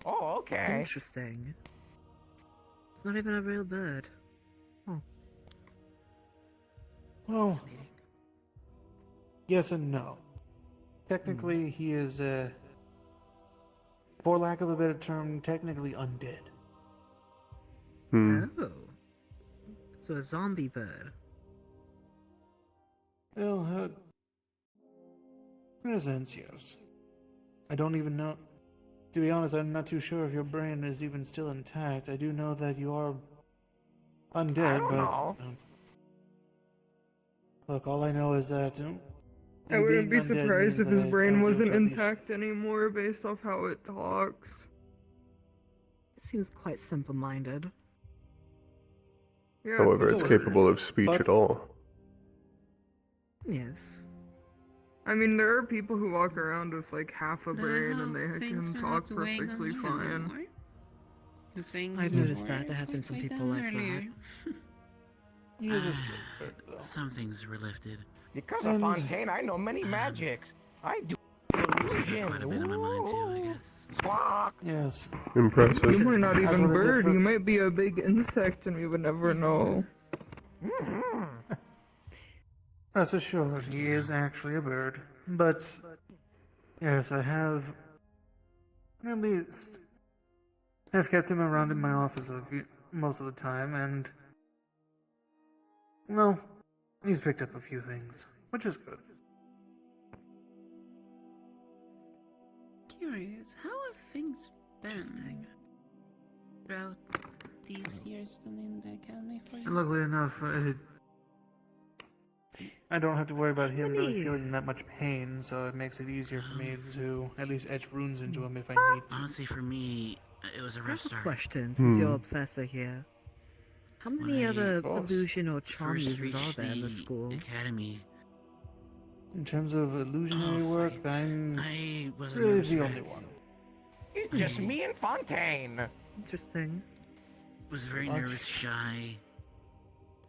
Speaker 11: Oh, okay.
Speaker 2: Interesting. It's not even a real bird. Oh.
Speaker 14: Well, yes and no. Technically, he is, for lack of a better term, technically undead.
Speaker 2: Oh. So a zombie bird.
Speaker 14: Well, in a sense, yes. I don't even know. To be honest, I'm not too sure if your brain is even still intact. I do know that you are undead,
Speaker 11: I don't
Speaker 14: but
Speaker 11: know.
Speaker 14: Look, all I know is that
Speaker 6: I
Speaker 14: you
Speaker 6: wouldn't be
Speaker 14: being undead
Speaker 6: surprised
Speaker 14: means
Speaker 6: if his
Speaker 14: that I
Speaker 6: brain
Speaker 14: was able
Speaker 6: wasn't
Speaker 14: to at least-
Speaker 6: intact anymore based off how it talks.
Speaker 2: It seems quite simple-minded.
Speaker 6: Yeah,
Speaker 1: However, it's capable of speech at all.
Speaker 2: Yes.
Speaker 6: I mean, there are people who walk around with like half a brain and they can talk perfectly fine.
Speaker 2: I've noticed that. There have been some people like that.
Speaker 14: He is a skilled bird, though.
Speaker 9: Some things were lifted.
Speaker 11: Because of Fontaine, I know many magics. I do illusion.
Speaker 9: Quite a bit in my mind too, I guess.
Speaker 11: Squawk.
Speaker 14: Yes.
Speaker 1: Impressive.
Speaker 6: You might not
Speaker 14: That's
Speaker 6: even
Speaker 14: what I
Speaker 6: bird.
Speaker 14: get
Speaker 6: You
Speaker 14: for-
Speaker 6: might be a big insect and we would never know.
Speaker 14: Rest assured, he is actually a bird. But, yes, I have at least have kept him around in my office most of the time, and, well, he's picked up a few things, which is good.
Speaker 13: Curious, how have things been throughout these years in the academy for you?
Speaker 14: And luckily enough, I don't have to worry about him really feeling that much pain, so it makes it easier for me to at least etch runes into him if I need to.
Speaker 9: Honestly, for me, it was a
Speaker 2: I
Speaker 9: rough
Speaker 2: have a
Speaker 9: start.
Speaker 2: question, since you're a professor here. How many other illusion or charm
Speaker 9: First
Speaker 2: users are
Speaker 9: reached
Speaker 2: there in the
Speaker 9: the
Speaker 2: school?
Speaker 9: academy.
Speaker 14: In terms of illusionary work, I'm
Speaker 9: I was a
Speaker 14: really
Speaker 9: nervous
Speaker 14: the
Speaker 9: wreck.
Speaker 14: only one.
Speaker 11: It's just me and Fontaine.
Speaker 2: Interesting.
Speaker 9: Was very
Speaker 14: Much.
Speaker 9: nervous, shy.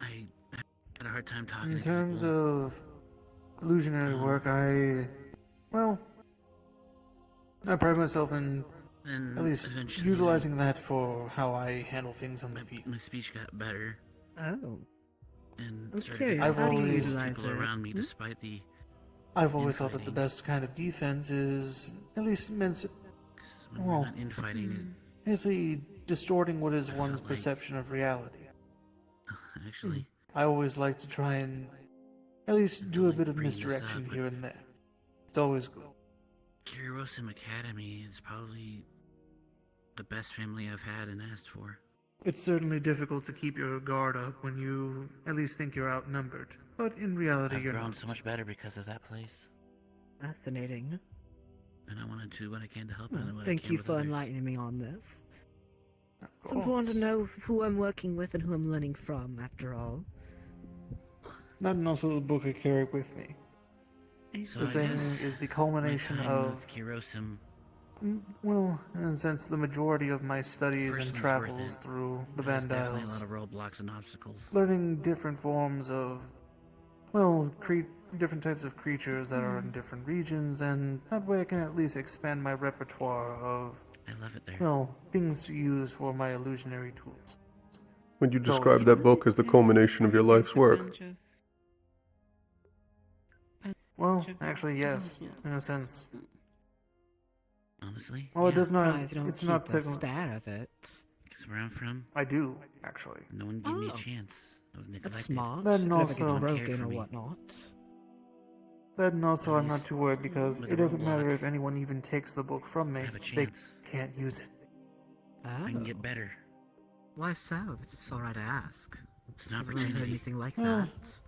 Speaker 9: I had a hard time talking
Speaker 14: In
Speaker 9: to
Speaker 14: terms
Speaker 9: people.
Speaker 14: of illusionary work, I pride myself in
Speaker 9: Then
Speaker 14: at least
Speaker 9: eventually
Speaker 14: utilizing that for how I handle things on the field.
Speaker 9: my speech got better.
Speaker 2: Oh.
Speaker 9: And
Speaker 2: I'm
Speaker 9: started
Speaker 2: curious,
Speaker 9: to
Speaker 14: how do you
Speaker 9: influence
Speaker 2: utilize
Speaker 9: people
Speaker 2: it?
Speaker 9: around me,
Speaker 2: Hmm?
Speaker 9: despite the
Speaker 14: I've always thought that the
Speaker 9: infighting.
Speaker 14: best kind of defense is at least
Speaker 9: When we're not infighting,
Speaker 14: basically distorting what is
Speaker 9: I
Speaker 14: one's
Speaker 9: felt like-
Speaker 14: perception of reality.
Speaker 9: actually,
Speaker 14: I always like to try and at least do a bit of
Speaker 9: bring this
Speaker 14: misdirection
Speaker 9: up,
Speaker 14: here and there. It's always good.
Speaker 9: Kirosum Academy is probably the best family I've had and asked for.
Speaker 14: It's certainly difficult to keep your guard up when you at least think you're outnumbered, but in reality
Speaker 9: I've
Speaker 14: you're
Speaker 9: grown
Speaker 14: not.
Speaker 9: so much better because of that place,
Speaker 2: Fascinating.
Speaker 9: and I want to do what I can to help
Speaker 2: Well,
Speaker 9: and what I
Speaker 2: thank
Speaker 9: can
Speaker 2: you
Speaker 9: with
Speaker 2: for
Speaker 9: others.
Speaker 2: enlightening me on this. It's
Speaker 14: course.
Speaker 2: important to know who I'm working with and who I'm learning from, after all.
Speaker 14: That and also the book I carry with me.
Speaker 9: So
Speaker 14: This
Speaker 9: I
Speaker 14: thing
Speaker 9: guess
Speaker 14: is the
Speaker 9: my
Speaker 14: culmination
Speaker 9: time
Speaker 14: of,
Speaker 9: with Kirosum
Speaker 14: well, in a sense, the majority of my studies and
Speaker 9: personally is worth
Speaker 14: travels
Speaker 9: it.
Speaker 14: through the
Speaker 9: There's definitely a lot
Speaker 14: Vandiles,
Speaker 9: of roadblocks and obstacles.
Speaker 14: learning different forms of, well, different types of creatures that are in different regions, and that way I can at least expand my repertoire of,
Speaker 9: I love it there.
Speaker 14: well, things to use for my illusionary tools.
Speaker 1: Would you describe that book as the culmination of your life's work?
Speaker 14: Well, actually, yes, in a sense.
Speaker 9: Honestly,
Speaker 14: Well, it does not.
Speaker 2: Surprised you don't
Speaker 14: It's
Speaker 2: keep
Speaker 14: not
Speaker 2: a
Speaker 14: technically.
Speaker 2: spare of it.
Speaker 9: because That's where I'm from.
Speaker 14: I do, actually.
Speaker 9: No one gave me a
Speaker 2: Oh.
Speaker 9: chance. I was neglected.
Speaker 2: That's smart.
Speaker 14: Then
Speaker 2: If it ever
Speaker 14: also-
Speaker 2: gets
Speaker 9: No one cared
Speaker 2: broken
Speaker 9: for
Speaker 2: or
Speaker 9: me.
Speaker 2: whatnot.
Speaker 14: Then also,
Speaker 9: At
Speaker 14: I'm not
Speaker 9: least
Speaker 14: too worried because
Speaker 9: with
Speaker 14: it
Speaker 9: a
Speaker 14: doesn't matter
Speaker 9: roadblock,
Speaker 14: if anyone even takes the book from me.
Speaker 9: I have a
Speaker 14: They
Speaker 9: chance.
Speaker 14: can't use it.
Speaker 2: Oh.
Speaker 9: I can get better.
Speaker 2: Why so? It's alright to ask.
Speaker 9: It's an
Speaker 2: I've never heard
Speaker 9: opportunity.
Speaker 2: anything like
Speaker 14: Well,
Speaker 2: that.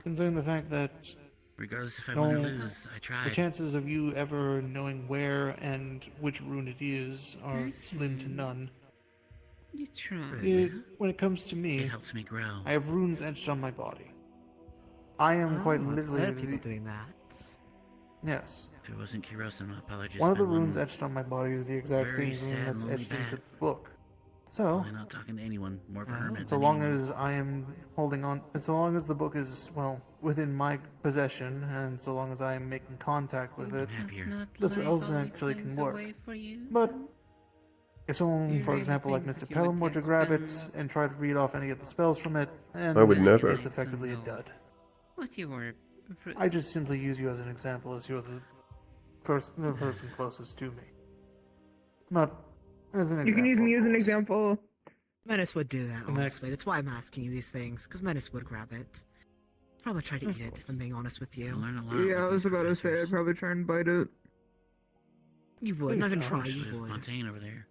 Speaker 14: Considering the fact that
Speaker 9: Regardless if I
Speaker 14: no,
Speaker 9: win or lose, I
Speaker 14: the
Speaker 9: tried.
Speaker 14: chances of you ever knowing where and which rune it is are slim to none.
Speaker 13: You try.
Speaker 14: When it comes to me,
Speaker 9: It helps me grow.
Speaker 14: I have runes etched on my body. I am quite
Speaker 2: I've
Speaker 14: literally
Speaker 2: heard people doing that.
Speaker 14: Yes.
Speaker 9: If it wasn't Kirosan, I'd probably just
Speaker 14: One of the
Speaker 9: been
Speaker 14: runes etched on my body is the exact
Speaker 9: very
Speaker 14: same rune
Speaker 9: sad,
Speaker 14: that's
Speaker 9: lonely
Speaker 14: etched into
Speaker 9: bat.
Speaker 14: the book. So,
Speaker 9: Probably not talking to anyone. More of a hermit
Speaker 14: so
Speaker 9: than
Speaker 14: long
Speaker 9: anyone.
Speaker 14: as I am holding on, and so long as the book is, well, within my possession, and so long as I am making contact with it, the spells actually can work. But if someone,
Speaker 13: You
Speaker 14: for
Speaker 13: really
Speaker 14: example, like
Speaker 13: think
Speaker 14: Mr.
Speaker 13: that you would
Speaker 14: Pelham were to
Speaker 13: just
Speaker 14: grab it
Speaker 13: spend-
Speaker 14: and try to read off any of the spells from it, then
Speaker 1: I would never.
Speaker 14: it's effectively a dud.
Speaker 13: What you were.
Speaker 14: I just simply use you as an example, as you're the person closest to me. Not as an example.
Speaker 6: You can use me
Speaker 14: of
Speaker 6: as an
Speaker 14: course.
Speaker 6: example.
Speaker 2: Menace would do that,
Speaker 14: And that-
Speaker 2: honestly. That's why I'm asking you these things, because Menace would grab it. Probably try to eat it, if I'm being honest with you.
Speaker 9: Learn a lot.
Speaker 6: Yeah, I was about to say I'd probably try and bite it.
Speaker 2: You would, not even try,
Speaker 9: There's
Speaker 2: you would.
Speaker 9: Fontaine over there.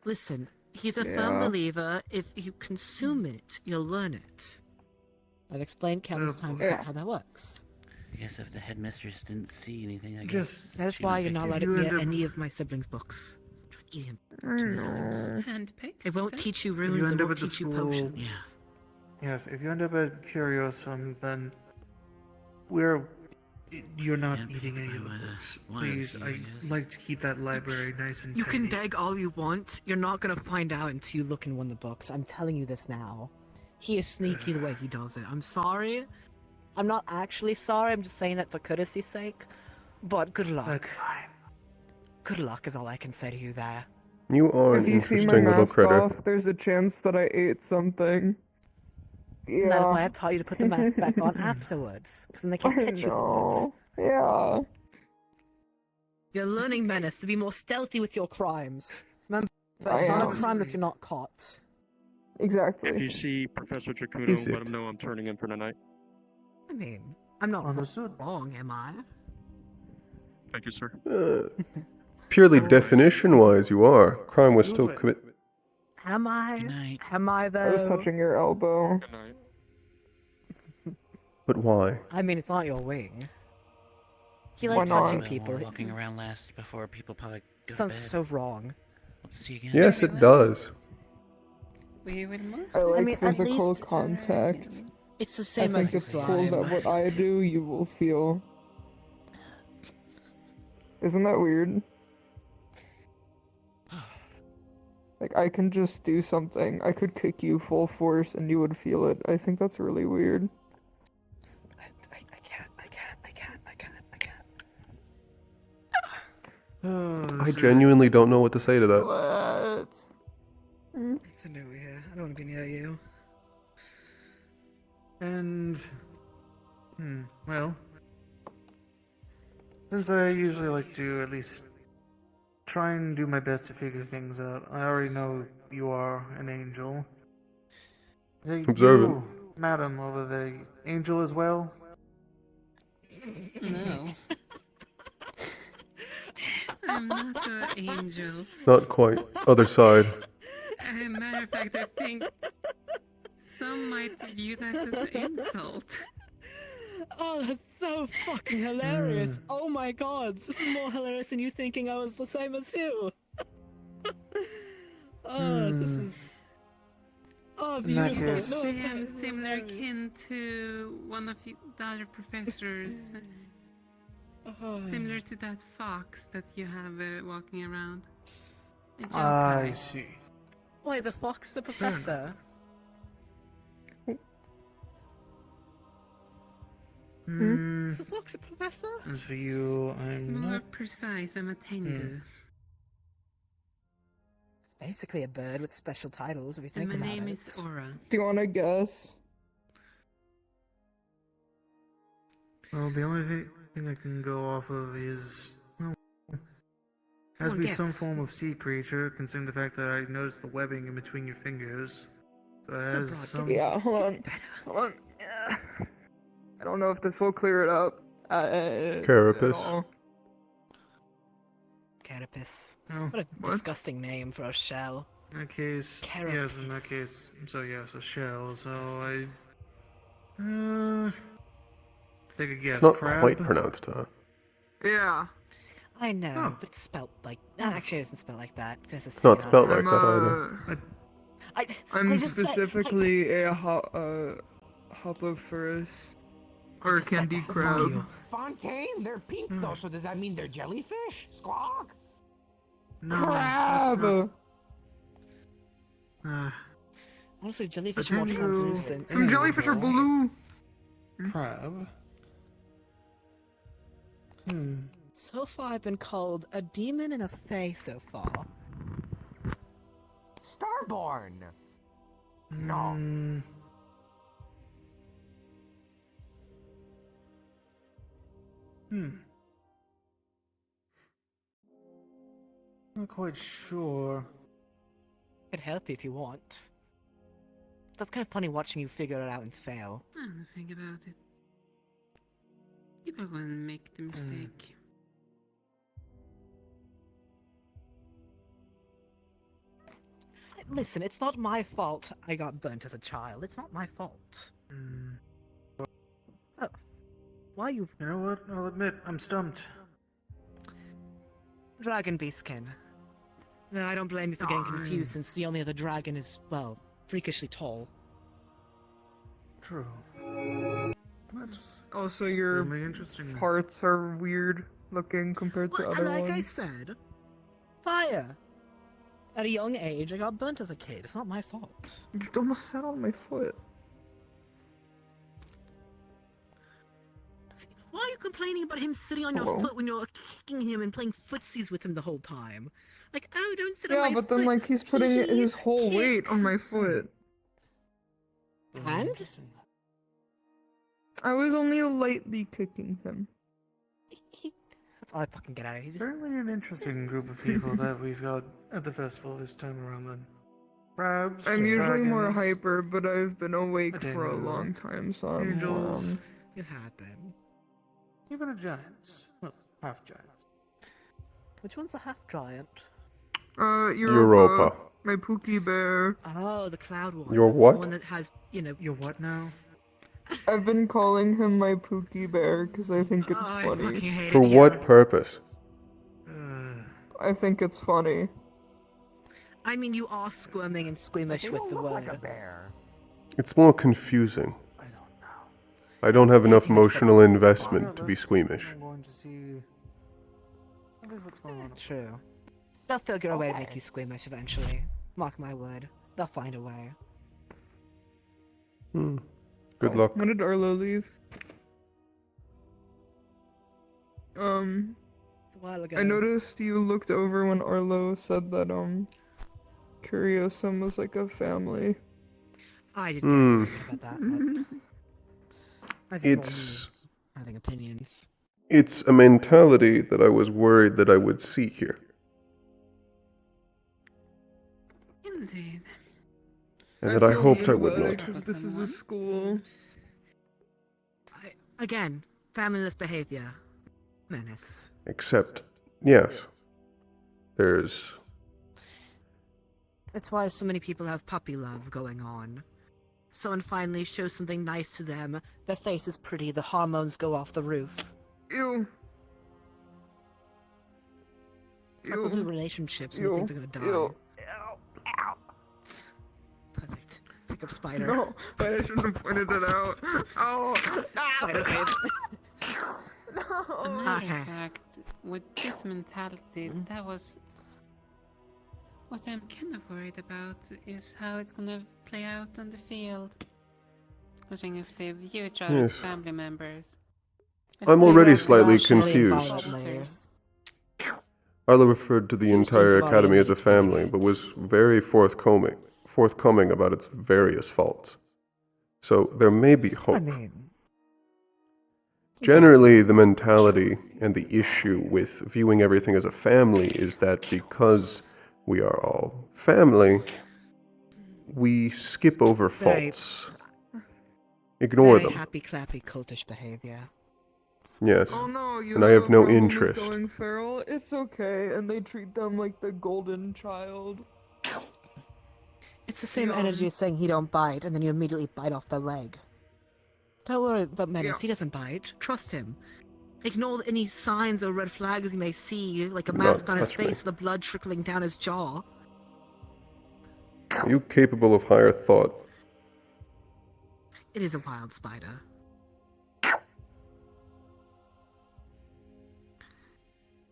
Speaker 2: Listen, he's a firm
Speaker 6: Yeah.
Speaker 2: believer. If you consume it, you'll learn it. I've explained countless times
Speaker 6: Yeah.
Speaker 2: how that works.
Speaker 9: I guess if the headmistress didn't see anything, I
Speaker 14: Just-
Speaker 9: guess.
Speaker 2: That is
Speaker 9: she
Speaker 2: why
Speaker 9: might
Speaker 2: you're not
Speaker 9: pick
Speaker 2: allowed
Speaker 9: it.
Speaker 2: to
Speaker 14: you
Speaker 2: near
Speaker 14: end up-
Speaker 2: any of my siblings' books. Try to eat him.
Speaker 6: I
Speaker 2: to his arms.
Speaker 6: know.
Speaker 13: Handpicked?
Speaker 2: It won't
Speaker 13: okay.
Speaker 2: teach you
Speaker 14: you
Speaker 2: runes, it
Speaker 14: end up
Speaker 2: won't
Speaker 14: at the
Speaker 2: teach you
Speaker 14: school-
Speaker 2: potions.
Speaker 9: Yeah.
Speaker 14: Yes, if you end up at Curiosum, then you're not
Speaker 9: And
Speaker 14: eating any of the
Speaker 9: by the
Speaker 14: books.
Speaker 9: wires
Speaker 14: Please,
Speaker 9: here, I
Speaker 14: I'd
Speaker 9: guess.
Speaker 14: like to keep that library nice and
Speaker 2: You
Speaker 14: tidy.
Speaker 2: can beg all you want. You're not gonna find out until you look in one of the books. I'm telling you this now. He is sneaky the way he does it. I'm sorry. I'm not actually sorry. I'm just saying that for courtesy's sake. But good luck.
Speaker 14: That's fine.
Speaker 2: Good luck is all I can say to you there.
Speaker 1: You are an
Speaker 6: If you see my
Speaker 1: interesting little
Speaker 6: mask
Speaker 1: critter.
Speaker 6: off, there's a chance that I ate something.
Speaker 2: And that is why
Speaker 6: Yeah.
Speaker 2: I've taught you to put the mask back on afterwards. Because then they can't
Speaker 6: I
Speaker 2: catch you for it.
Speaker 6: know. Yeah.
Speaker 2: You're learning, Menace, to be more stealthy with your crimes. Remember,
Speaker 6: I
Speaker 2: it's not
Speaker 6: am.
Speaker 2: a crime if you're not caught.
Speaker 6: Exactly.
Speaker 10: If you see Professor Jakuno,
Speaker 1: Is
Speaker 10: let
Speaker 1: it?
Speaker 10: him know I'm turning in for tonight.
Speaker 2: I mean, I'm not
Speaker 14: Understood.
Speaker 2: wrong, am I?
Speaker 10: Thank you, sir.
Speaker 1: Purely definition-wise, you are. Crime was still committed.
Speaker 2: Am I? Am I though?
Speaker 6: I was touching your elbow.
Speaker 10: Good night.
Speaker 1: But why?
Speaker 2: I mean, it's not your wing. He
Speaker 6: Why
Speaker 2: likes
Speaker 6: not?
Speaker 2: touching
Speaker 9: Well,
Speaker 2: people.
Speaker 9: we're walking around last before people probably go to
Speaker 2: Sounds
Speaker 9: bed.
Speaker 2: so wrong.
Speaker 9: Let's see again.
Speaker 1: Yes, it does.
Speaker 13: We will most
Speaker 6: I like
Speaker 2: mean, at
Speaker 6: physical
Speaker 2: least-
Speaker 6: contact.
Speaker 2: It's the
Speaker 6: I
Speaker 2: same
Speaker 6: think
Speaker 2: as
Speaker 6: it's cool
Speaker 2: slime.
Speaker 6: that what I do, you will feel. Isn't that weird? Like, I can just do something. I could kick you full force and you would feel it. I think that's really weird.
Speaker 1: I genuinely don't know what to say to that.
Speaker 6: What?
Speaker 2: It's a new here. I don't want to be near you.
Speaker 14: And, well, since I usually like to at least try and do my best to figure things out, I already know you are an angel. Hey,
Speaker 1: Observant.
Speaker 14: you, madam, over there, angel as well?
Speaker 13: No. I'm not an angel.
Speaker 1: Not quite. Other side.
Speaker 13: Matter of fact, I think some might view that as an insult.
Speaker 2: Oh, that's so fucking hilarious. Oh my god, this is more hilarious than you thinking I was the same as you. Oh, this is... Oh,
Speaker 14: In that
Speaker 2: beautiful.
Speaker 14: case-
Speaker 2: No,
Speaker 13: I
Speaker 2: it's
Speaker 13: am similar
Speaker 2: hilarious.
Speaker 13: kin to one of the other professors.
Speaker 2: Oh.
Speaker 13: Similar to that fox that you have walking around. A
Speaker 14: I
Speaker 13: yokai.
Speaker 14: see.
Speaker 2: Wait, the fox, the professor?
Speaker 14: Hmm.
Speaker 2: Is the fox a professor?
Speaker 14: As for you, I'm
Speaker 13: More
Speaker 14: not.
Speaker 13: precise, I'm a tengu.
Speaker 2: It's basically a bird with special titles, if you
Speaker 13: And
Speaker 2: think
Speaker 13: my
Speaker 2: about
Speaker 13: name
Speaker 2: it.
Speaker 13: is Aura.
Speaker 6: Do you want to guess?
Speaker 14: Well, the only thing I can go off of is. Well, Has to be some form of sea creature, considering the fact that I noticed the webbing in between your fingers. So it has some...
Speaker 6: Yeah, hold on. Hold on. Yeah. I don't know if this will clear it up. At
Speaker 1: Carapace.
Speaker 6: all.
Speaker 4: Carapace.
Speaker 14: No.
Speaker 4: What a disgusting name for a shell.
Speaker 14: In that case, yes, in that case, so yes, a shell, so I... take a guess,
Speaker 1: It's not
Speaker 14: crab?
Speaker 1: quite pronounced, huh?
Speaker 6: Yeah.
Speaker 4: I know, but it's spelled like... Actually, it isn't spelled like that, because
Speaker 1: It's not spelled like that either.
Speaker 6: I'm
Speaker 4: just said-
Speaker 6: specifically a Hopophorus. Or candy crab.
Speaker 11: Fontaine, they're pink though, so does that mean they're jellyfish? Squawk!
Speaker 14: No,
Speaker 6: Crab!
Speaker 4: Honestly, jellyfish are more translucent.
Speaker 6: Some jellyfish are blue!
Speaker 14: Crab?
Speaker 4: So far, I've been called a demon and a fae so far.
Speaker 11: Starborn! No.
Speaker 14: Not quite sure.
Speaker 4: I could help you if you want. That's kind of funny watching you figure it out and fail.
Speaker 13: I don't think about it. People are going to make the mistake.
Speaker 4: Listen, it's not my fault I got burnt as a child. It's not my fault. Oh. Why you...
Speaker 14: You know what? I'll admit, I'm stumped.
Speaker 4: Dragon beastkin. No, I don't blame you for getting confused since the only other dragon is, well, freakishly tall.
Speaker 14: True. That's
Speaker 6: Also, your
Speaker 14: really interesting.
Speaker 6: parts are weird looking compared to other
Speaker 4: like
Speaker 6: ones.
Speaker 4: I said, fire! At a young age, I got burnt as a kid. It's not my fault.
Speaker 6: You almost sat on my foot.
Speaker 4: See, why are you complaining about him sitting on your foot when you're kicking him and playing footsies with him the whole time? Like, oh, don't sit on my foot.
Speaker 6: Yeah, but then, like, he's putting his whole weight on my foot.
Speaker 4: And?
Speaker 6: I was only lightly kicking him.
Speaker 4: That's all I fucking get out of here.
Speaker 14: Certainly an interesting group of people that we've got at the festival this time around then. Crabs,
Speaker 6: I'm usually more
Speaker 14: dragons,
Speaker 6: hyper, but I've been awake for a
Speaker 14: dingo,
Speaker 6: long time, so I'm
Speaker 14: angels.
Speaker 4: You have been.
Speaker 14: Even a giant. Well, half giant.
Speaker 4: Which one's a half giant?
Speaker 6: Europa. My Pookie Bear.
Speaker 4: Oh, the cloud one.
Speaker 1: Your what?
Speaker 4: The one that has, you know...
Speaker 14: Your what now?
Speaker 6: I've been calling him my Pookie Bear because I think it's funny.
Speaker 1: For what purpose?
Speaker 6: I think it's funny.
Speaker 4: I mean, you are squirming and squeamish with the word.
Speaker 11: Like a bear.
Speaker 1: It's more confusing. I don't have enough emotional investment to be squeamish.
Speaker 14: I'm going to see what's going on.
Speaker 4: True. They'll figure a way to make you squeamish eventually. Mark my word. They'll find a way.
Speaker 1: Good luck.
Speaker 6: When did Arlo leave?
Speaker 4: A while ago.
Speaker 6: I noticed you looked over when Arlo said that, Curiosum was like a family.
Speaker 4: I didn't get about that. But
Speaker 1: It's
Speaker 4: having opinions.
Speaker 1: It's a mentality that I was worried that I would see here.
Speaker 13: Indeed.
Speaker 1: And that I
Speaker 6: feel
Speaker 1: hoped I
Speaker 6: good
Speaker 1: would
Speaker 6: about it
Speaker 1: not.
Speaker 6: 'cause this is a school.
Speaker 4: Again, familyless behavior. Menace.
Speaker 1: Except, yes, there's...
Speaker 4: That's why so many people have puppy love going on. Someone finally shows something nice to them, their face is pretty, the hormones go off the roof.
Speaker 6: Ew.
Speaker 4: Couple do relationships when you think they're gonna die.
Speaker 6: Ew.
Speaker 4: Ow. Perfect. Pick up spider.
Speaker 6: No, I shouldn't have pointed it out. Oh,
Speaker 4: Spider face.
Speaker 13: A matter of fact, with this mentality, that was what I'm kind of worried about is how it's gonna play out on the field. Considering if they view each other as
Speaker 1: Yes.
Speaker 13: family members.
Speaker 1: I'm already slightly
Speaker 4: Rationally
Speaker 1: confused.
Speaker 4: violent.
Speaker 1: Arla referred to the entire academy as a family, but was very forthcoming about its various faults. So there may be hope.
Speaker 4: I mean,
Speaker 1: Generally, the mentality and the issue with viewing everything as a family is that because we are all family, we skip over faults. Ignore
Speaker 4: Very
Speaker 1: them.
Speaker 4: happy, clappy, cultish behavior.
Speaker 1: Yes.
Speaker 6: Oh no, you
Speaker 1: And I
Speaker 6: have
Speaker 1: have
Speaker 6: a
Speaker 1: no
Speaker 6: problem with
Speaker 1: interest.
Speaker 6: going feral? It's okay, and they treat them like the golden child.
Speaker 4: It's the same energy as saying he don't bite, and then you immediately bite off their leg. Don't worry about Menace,
Speaker 6: Yeah.
Speaker 4: he doesn't bite. Trust him. Ignore any signs or red flags you may see, like a
Speaker 1: Do
Speaker 4: mask
Speaker 1: not
Speaker 4: on his
Speaker 1: touch me.
Speaker 4: face, the blood trickling down his jaw.
Speaker 1: Are you capable of higher thought?
Speaker 4: It is a wild spider. Do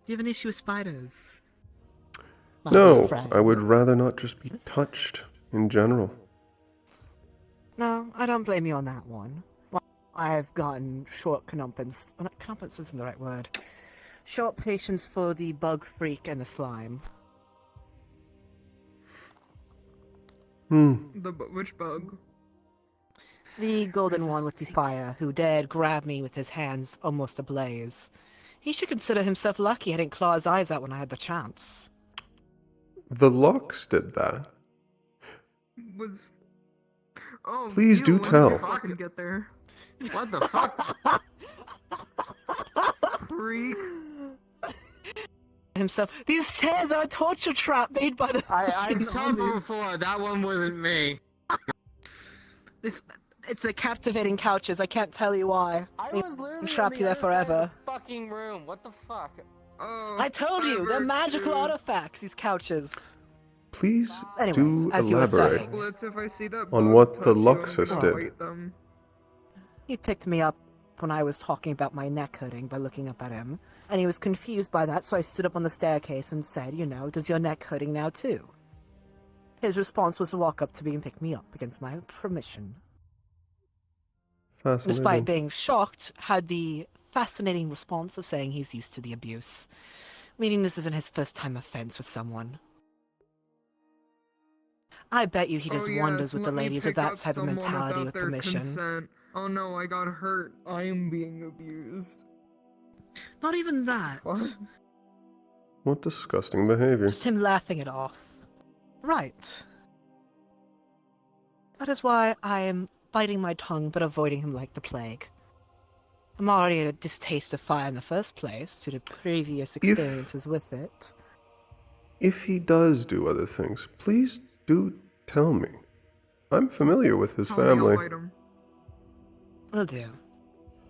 Speaker 4: you have an issue with spiders? My dear
Speaker 1: No,
Speaker 4: friend.
Speaker 1: I would rather not just be touched in general.
Speaker 4: No, I don't blame you on that one. Well, I've gotten short connumpance. Well, connumpance isn't the right word. Short patience for the bug freak and the slime.
Speaker 6: Which bug?
Speaker 4: The golden one with the fire, who dared grab me with his hands almost ablaze. He should consider himself lucky I didn't claw his eyes out when I had the chance.
Speaker 1: The Lux did that.
Speaker 6: Was... Oh,
Speaker 1: Please do
Speaker 6: when
Speaker 1: tell.
Speaker 6: did you fucking get there?
Speaker 11: What the fuck?
Speaker 6: Freak.
Speaker 4: Himself. These chairs are a torture trap made by the.
Speaker 11: I've told you before, that one wasn't me.
Speaker 4: It's a captivating couches. I can't tell you why.
Speaker 11: I
Speaker 4: They
Speaker 11: was literally
Speaker 4: trap
Speaker 11: on
Speaker 4: you
Speaker 11: the
Speaker 4: there
Speaker 11: other side of
Speaker 4: forever.
Speaker 11: the fucking room. What the fuck?
Speaker 4: I told you, they're magical artifacts. These couches.
Speaker 1: Please
Speaker 4: Anyways,
Speaker 1: do
Speaker 4: as you were
Speaker 1: elaborate
Speaker 4: saying.
Speaker 6: Blitz, if I see that
Speaker 1: on
Speaker 6: bug
Speaker 1: what
Speaker 6: touch
Speaker 1: the
Speaker 6: you, I'm
Speaker 1: Luxus
Speaker 6: gonna
Speaker 1: did.
Speaker 6: bite them.
Speaker 4: He picked me up when I was talking about my neck hurting by looking up at him, and he was confused by that, so I stood up on the staircase and said, you know, does your neck hurting now too? His response was to walk up to me and pick me up against my permission.
Speaker 1: Fascinating.
Speaker 4: Despite being shocked, had the fascinating response of saying he's used to the abuse, meaning this isn't his first time offense with someone. I bet you he does wonders with the ladies with that type of mentality with permission.
Speaker 6: Consent. Oh no, I got hurt. I am being abused.
Speaker 4: Not even that.
Speaker 6: What?
Speaker 1: What disgusting behavior.
Speaker 4: Just him laughing it off. Right. That is why I am biting my tongue but avoiding him like the plague. I'm already at a distaste of fire in the first place due to previous experiences with it.
Speaker 1: If he does do other things, please do tell me. I'm familiar with his family.
Speaker 6: I'll bite him.
Speaker 4: Will do.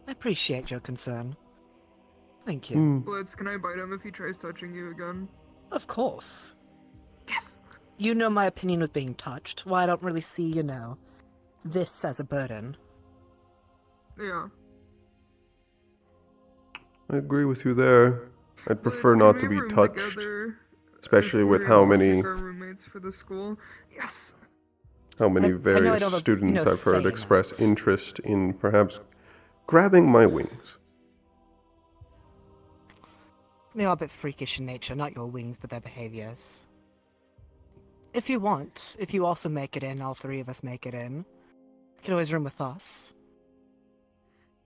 Speaker 4: I appreciate your concern. Thank you.
Speaker 6: Blitz, can I bite him if he tries touching you again?
Speaker 4: Of course. Yes. You know my opinion with being touched. Why I don't really see, you know, this as a burden.
Speaker 6: Yeah.
Speaker 1: I agree with you there. I'd prefer not to be touched, especially with how many
Speaker 6: roommates for the school. Yes.
Speaker 1: How many various students I've heard express interest in perhaps grabbing my wings.
Speaker 4: They are a bit freakish in nature, not your wings, but their behaviors. If you want, if you also make it in, all three of us make it in, you can always room with us.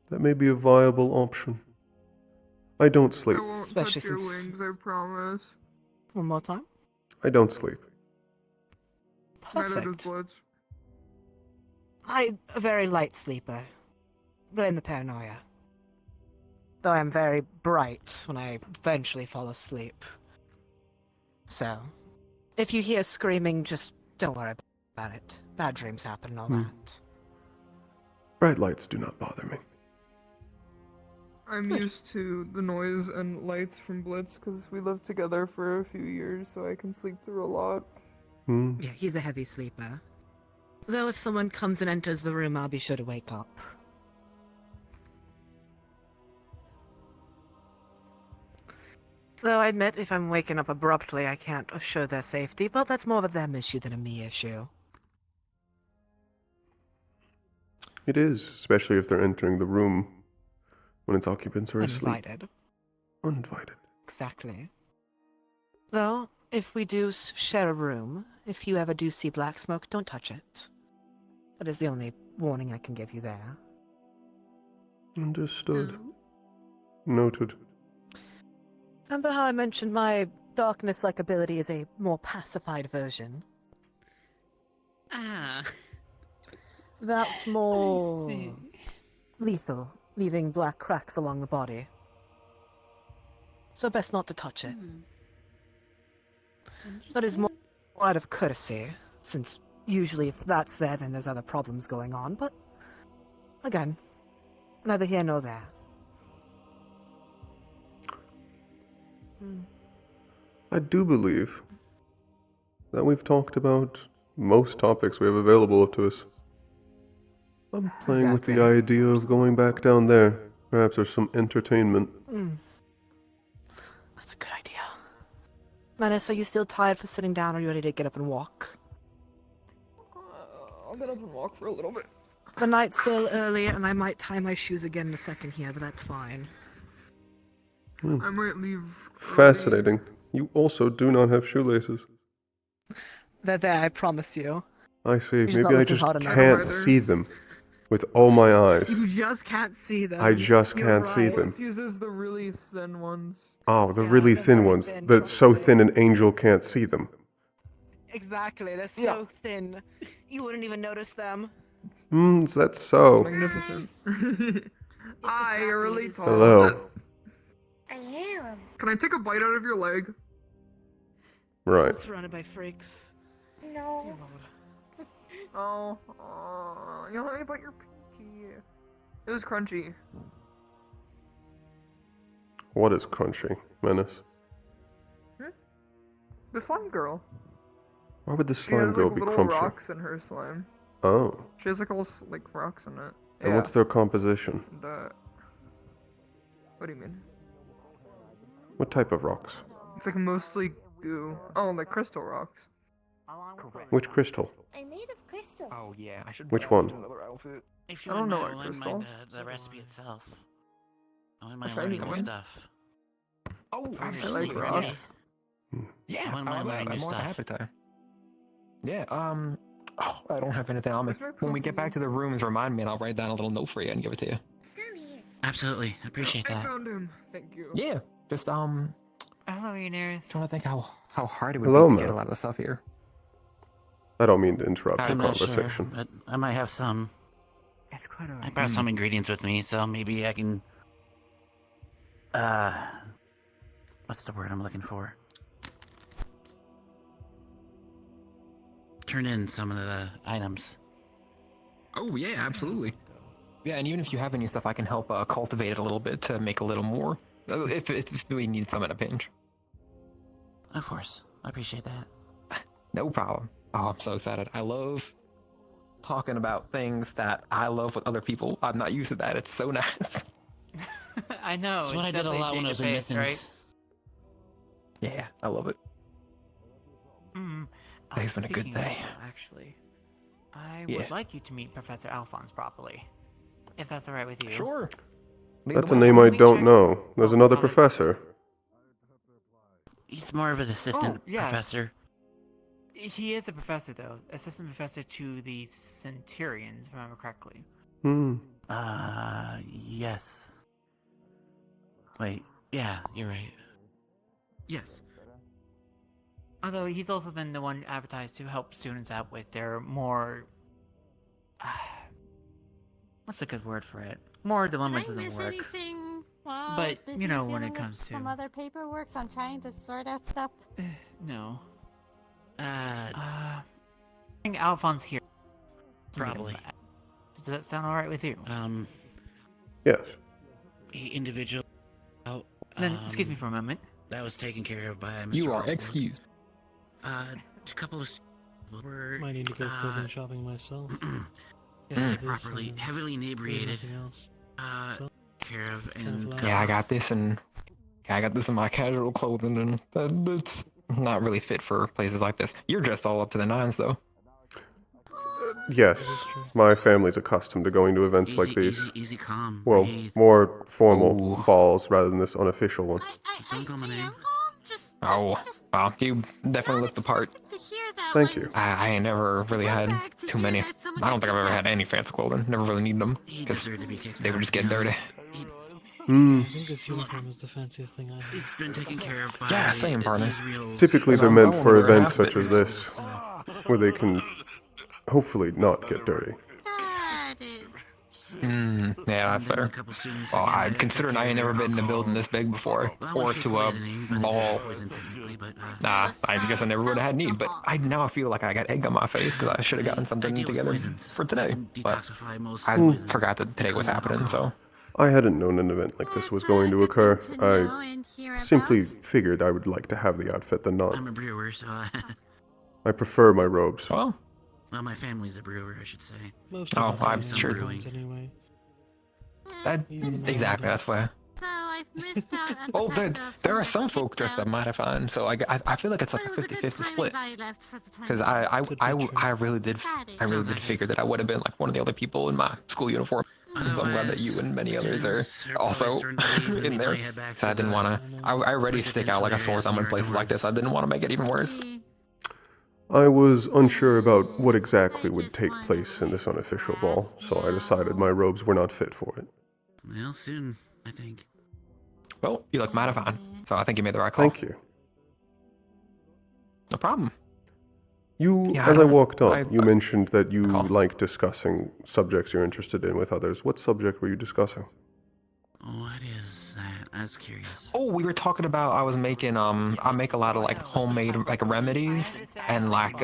Speaker 1: That may be a viable option. I don't sleep.
Speaker 6: I won't
Speaker 4: Especially
Speaker 6: touch your
Speaker 4: since-
Speaker 6: wings, I promise.
Speaker 4: One more time?
Speaker 1: I don't sleep.
Speaker 6: Neither does
Speaker 4: Perfect.
Speaker 6: Blitz.
Speaker 4: I'm a very light sleeper. Blame the paranoia. Though I'm very bright when I eventually fall asleep. So, if you hear screaming, just don't worry about it. Bad dreams happen and all that.
Speaker 1: Bright lights do not bother me.
Speaker 6: I'm used to the noise and lights from Blitz because we lived together for a few years, so I can sleep through a lot.
Speaker 4: Yeah, he's a heavy sleeper. Though if someone comes and enters the room, I'll be sure to wake up. Though I admit, if I'm waking up abruptly, I can't assure their safety, but that's more of a them issue than a me issue.
Speaker 1: It is, especially if they're entering the room when its occupants are asleep.
Speaker 4: Uninvited.
Speaker 1: Uninvited.
Speaker 4: Exactly. Though, if we do share a room, if you ever do see black smoke, don't touch it. That is the only warning I can give you there.
Speaker 1: Understood. Noted.
Speaker 2: Remember how I mentioned my darkness-like ability is a more pacified version?
Speaker 13: Ah.
Speaker 2: That's more lethal, leaving black cracks along the body. So best not to touch it. That is more out of courtesy, since usually if that's there then there's other problems going on, but again, neither here nor there.
Speaker 1: I do believe that we've talked about most topics we have available to us. I'm playing with the idea of going back down there. Perhaps there's some entertainment.
Speaker 2: That's a good idea. Menace, are you still tired for sitting down, or are you ready to get up and walk?
Speaker 6: I'll get up and walk for a little bit.
Speaker 2: The night's still early, and I might tie my shoes again in a second here, but that's fine.
Speaker 6: I might leave.
Speaker 1: Fascinating. You also do not have shoelaces.
Speaker 2: They're there, I promise you.
Speaker 1: I see.
Speaker 2: You're just not
Speaker 1: Maybe I
Speaker 2: looking
Speaker 1: just
Speaker 2: hard enough.
Speaker 1: can't see them with all my eyes.
Speaker 2: You just can't see them.
Speaker 1: I just can't see them.
Speaker 6: It uses the really thin ones.
Speaker 1: Oh, the really thin ones. That's so thin an angel can't see them.
Speaker 2: Exactly, they're so thin. You wouldn't even notice them.
Speaker 1: Is that so?
Speaker 6: Magnificent. Hi, you're really tall.
Speaker 1: Hello.
Speaker 6: I am. Can I take a bite out of your leg?
Speaker 1: Right.
Speaker 2: Surrounded by freaks.
Speaker 6: No. Oh, you let me bite your pinky. It was crunchy.
Speaker 1: What is crunchy, Menace?
Speaker 6: The slime girl.
Speaker 1: Why would the
Speaker 6: She
Speaker 1: slime
Speaker 6: has,
Speaker 1: girl
Speaker 6: like,
Speaker 1: be
Speaker 6: little
Speaker 1: crunchy?
Speaker 6: rocks in her slime.
Speaker 1: Oh.
Speaker 6: She has like all like rocks in it.
Speaker 1: And what's their composition?
Speaker 6: And, what do you mean?
Speaker 1: What type of rocks?
Speaker 6: It's like mostly goo. Oh, like crystal rocks.
Speaker 1: Which crystal?
Speaker 15: I made of crystal.
Speaker 16: Oh yeah, I should.
Speaker 1: Which one?
Speaker 16: Another outfit.
Speaker 9: If you
Speaker 6: I don't know
Speaker 9: wouldn't
Speaker 6: what
Speaker 9: mind
Speaker 6: crystal.
Speaker 9: the recipe itself. I wouldn't
Speaker 6: A
Speaker 9: mind
Speaker 6: shiny
Speaker 9: learning more
Speaker 6: one?
Speaker 9: stuff.
Speaker 16: Oh,
Speaker 6: I
Speaker 16: absolutely.
Speaker 6: like rocks.
Speaker 16: Yeah,
Speaker 9: I wouldn't mind learning
Speaker 16: I'm
Speaker 9: new
Speaker 16: more than
Speaker 9: stuff.
Speaker 16: happy to. Yeah. Oh, I don't have anything on me. When we get back to the rooms, remind me, and I'll write down a little note for you and give it to you.
Speaker 9: Absolutely, I appreciate
Speaker 6: I
Speaker 9: that.
Speaker 6: found him. Thank you.
Speaker 16: Yeah. Just
Speaker 13: Hello, Enaris.
Speaker 16: trying to think how hard it would
Speaker 1: Hello,
Speaker 16: be to get
Speaker 1: man.
Speaker 16: a lot of the stuff here.
Speaker 1: I don't mean to interrupt your
Speaker 9: I'm not
Speaker 1: conversation.
Speaker 9: sure, but I might have some.
Speaker 7: It's quite
Speaker 9: I
Speaker 7: alright.
Speaker 9: brought some ingredients with me, so maybe I can. What's the word I'm looking for? Turn in some of the items.
Speaker 16: Oh yeah, absolutely. Yeah, and even if you have any stuff, I can help cultivate it a little bit to make a little more. If we need some in a pinch.
Speaker 9: Of course, I appreciate that.
Speaker 16: No problem. Oh, I'm so excited. I love talking about things that I love with other people. I'm not used to that. It's so nice.
Speaker 13: I know.
Speaker 9: That's what I did a lot when I was in
Speaker 13: Mythins,
Speaker 9: Mythins.
Speaker 16: Yeah, I love it. Today's been a good
Speaker 13: Speaking of,
Speaker 16: day.
Speaker 13: actually, I
Speaker 16: Yeah.
Speaker 13: would like you to meet Professor Alphonse properly, if that's all right with you.
Speaker 16: Sure.
Speaker 1: That's a name I don't know. There's another professor.
Speaker 9: He's more of an assistant
Speaker 13: yeah.
Speaker 9: professor.
Speaker 13: He is a professor, though. Assistant professor to the Centurions, if I remember correctly.
Speaker 9: Yes. Wait, yeah, you're right.
Speaker 13: Yes. Although he's also been the one advertised to help students out with their more... what's a good word for it? More dilemmas
Speaker 15: Did I
Speaker 9: doesn't
Speaker 15: miss
Speaker 9: work.
Speaker 15: anything while I
Speaker 13: But,
Speaker 15: was busy
Speaker 13: you know, when
Speaker 15: dealing
Speaker 13: it comes
Speaker 15: with
Speaker 13: to...
Speaker 15: some other paperwork, so I'm trying to sort out stuff.
Speaker 13: No.
Speaker 9: Uh,
Speaker 13: I think Alphonse here.
Speaker 9: Probably.
Speaker 13: Does that sound alright with you?
Speaker 1: Yes.
Speaker 9: A individual.
Speaker 13: Then, excuse me for a moment.
Speaker 9: That was taken care of by Mr.
Speaker 16: You are
Speaker 9: Osborne.
Speaker 16: excused.
Speaker 9: A couple of were.
Speaker 18: Might need to go clothing shopping myself.
Speaker 9: Yes,
Speaker 18: Yes,
Speaker 9: properly, heavily inebriated.
Speaker 18: Nothing else.
Speaker 9: Care of and.
Speaker 16: Yeah, I got this in my casual clothing, and it's not really fit for places like this. You're dressed all up to the nines, though.
Speaker 1: Yes, my family's accustomed to going to events like these.
Speaker 9: Easy, calm.
Speaker 1: Well,
Speaker 9: breathe.
Speaker 1: more formal balls rather than this unofficial one.
Speaker 16: Oh, well, you definitely look the part.
Speaker 1: Thank you.
Speaker 16: I ain't never really had too many. I don't think I've ever had any fancy clothing. Never really needed them because they would just get dirty.
Speaker 1: Hmm.
Speaker 18: I think this uniform is the fanciest thing I have.
Speaker 9: It's been taken care of by
Speaker 16: Yeah, same, partner.
Speaker 9: Israel's.
Speaker 1: Typically, they're
Speaker 16: I
Speaker 1: meant
Speaker 16: won't
Speaker 1: for
Speaker 16: wear
Speaker 1: events
Speaker 16: half of
Speaker 1: such
Speaker 16: it.
Speaker 1: as this, where they can hopefully not get dirty.
Speaker 16: Yeah, that's
Speaker 9: Then a
Speaker 16: fair.
Speaker 9: couple students
Speaker 16: Well,
Speaker 9: again.
Speaker 16: I'm considering I ain't never been in a building this big before,
Speaker 9: Well, I
Speaker 16: or
Speaker 9: won't say
Speaker 16: to a
Speaker 9: poisoning, but it
Speaker 16: ball.
Speaker 9: is poison technically, but
Speaker 16: Nah, I guess I never would have had need, but I now feel like I got egg on my face because I should have gotten something
Speaker 9: deal with
Speaker 16: together
Speaker 9: poisons.
Speaker 16: for today. But
Speaker 9: Detoxify most
Speaker 16: I
Speaker 9: poisons,
Speaker 16: forgot that today was
Speaker 9: including
Speaker 16: happening, so.
Speaker 1: I hadn't known an event like this was going to occur. I simply figured I would like to have the outfit than not.
Speaker 9: I'm a brewer, so
Speaker 1: I prefer my robes.
Speaker 16: Well,
Speaker 9: my family's a brewer, I should say.
Speaker 18: Most
Speaker 16: Oh,
Speaker 18: of us
Speaker 16: I'm
Speaker 18: have
Speaker 16: sure.
Speaker 18: uniforms anyway.
Speaker 16: Exactly, that's why. Oh, there are some folk dressed up mighty fine, so I feel like it's like a 50-50 split. Because I really did figure that I would have been like one of the other people in my school uniform. So I'm glad that you and many others are also in there. So I didn't want to. I already stick out like a sore thumb in places like this. I didn't want to make it even worse.
Speaker 1: I was unsure about what exactly would take place in this unofficial ball, so I decided my robes were not fit for it.
Speaker 9: Well, soon, I think.
Speaker 16: Well, you look mighty fine, so I think you made the right call.
Speaker 1: Thank you.
Speaker 16: No problem.
Speaker 1: As I walked on, you mentioned that you like discussing subjects you're interested in with others. What subject were you discussing?
Speaker 9: What is that? I was curious.
Speaker 16: Oh, we were talking about I was making I make a lot of like homemade like remedies and like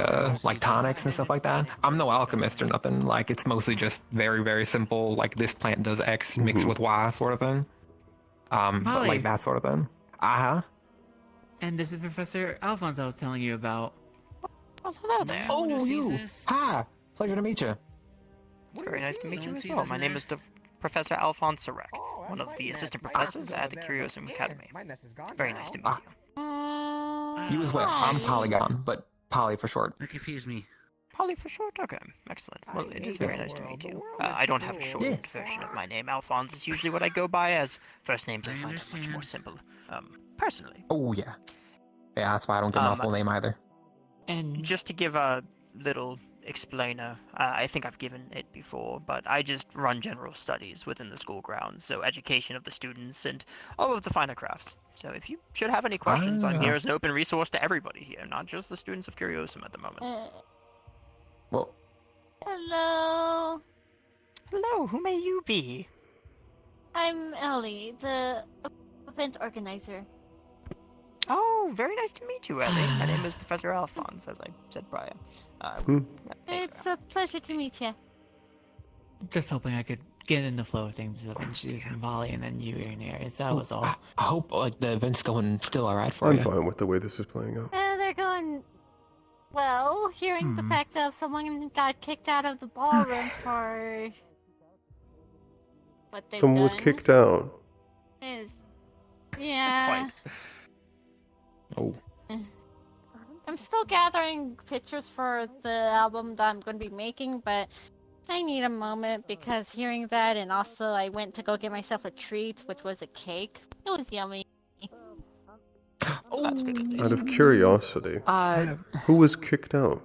Speaker 16: tonics and stuff like that. I'm no alchemist or nothing. Like it's mostly just very, very simple, like this plant does X mixed with Y sort of thing. But like that sort of thing. Uh-huh.
Speaker 17: And this is Professor Alphonse I was telling you about.
Speaker 22: Oh, hello there.
Speaker 16: Oh, you. Hi. Pleasure to meet you.
Speaker 22: Very nice to meet you as well. My name is Professor Alphonse Sarek, one of the assistant professors at the Curiosum Academy. Very nice to meet you.
Speaker 16: You as well. I'm Polygon, but Poly for short.
Speaker 22: That confused me. Poly for short? Okay, excellent. Well, it is very nice to meet you. I don't have a shortened version of my name. Alphonse is usually what I go by, as first names I find are much more simple. Personally.
Speaker 16: Oh, yeah. Yeah, that's why I don't give my full name either.
Speaker 22: And just to give a little explainer, I think I've given it before, but I just run general studies within the school grounds, so education of the students and all of the finer crafts. So if you should have any questions, I'm here as an open resource to everybody here, not just the students of Curiosum at the moment.
Speaker 16: Well.
Speaker 22: Hello. Hello, who may you be?
Speaker 15: I'm Ellie, the event organizer.
Speaker 22: Oh, very nice to meet you, Ellie. My name is Professor Alphonse, as I said prior.
Speaker 15: It's a pleasure to meet you.
Speaker 17: Just hoping I could get in the flow of things of introducing Molly and then you here and Aries. That was all.
Speaker 16: I hope like the event's going still alright for
Speaker 1: I'm
Speaker 16: you.
Speaker 1: fine with the way this is playing out.
Speaker 15: They're going well. Hearing the fact that someone got kicked out of the ballroom for what they've
Speaker 1: Someone was
Speaker 15: done
Speaker 1: kicked out.
Speaker 15: is, yeah.
Speaker 1: Oh.
Speaker 15: I'm still gathering pictures for the album that I'm going to be making, but I need a moment because hearing that, and also I went to go get myself a treat, which was a cake. It was yummy.
Speaker 22: Oh, that's good.
Speaker 1: Out of curiosity, who was kicked out?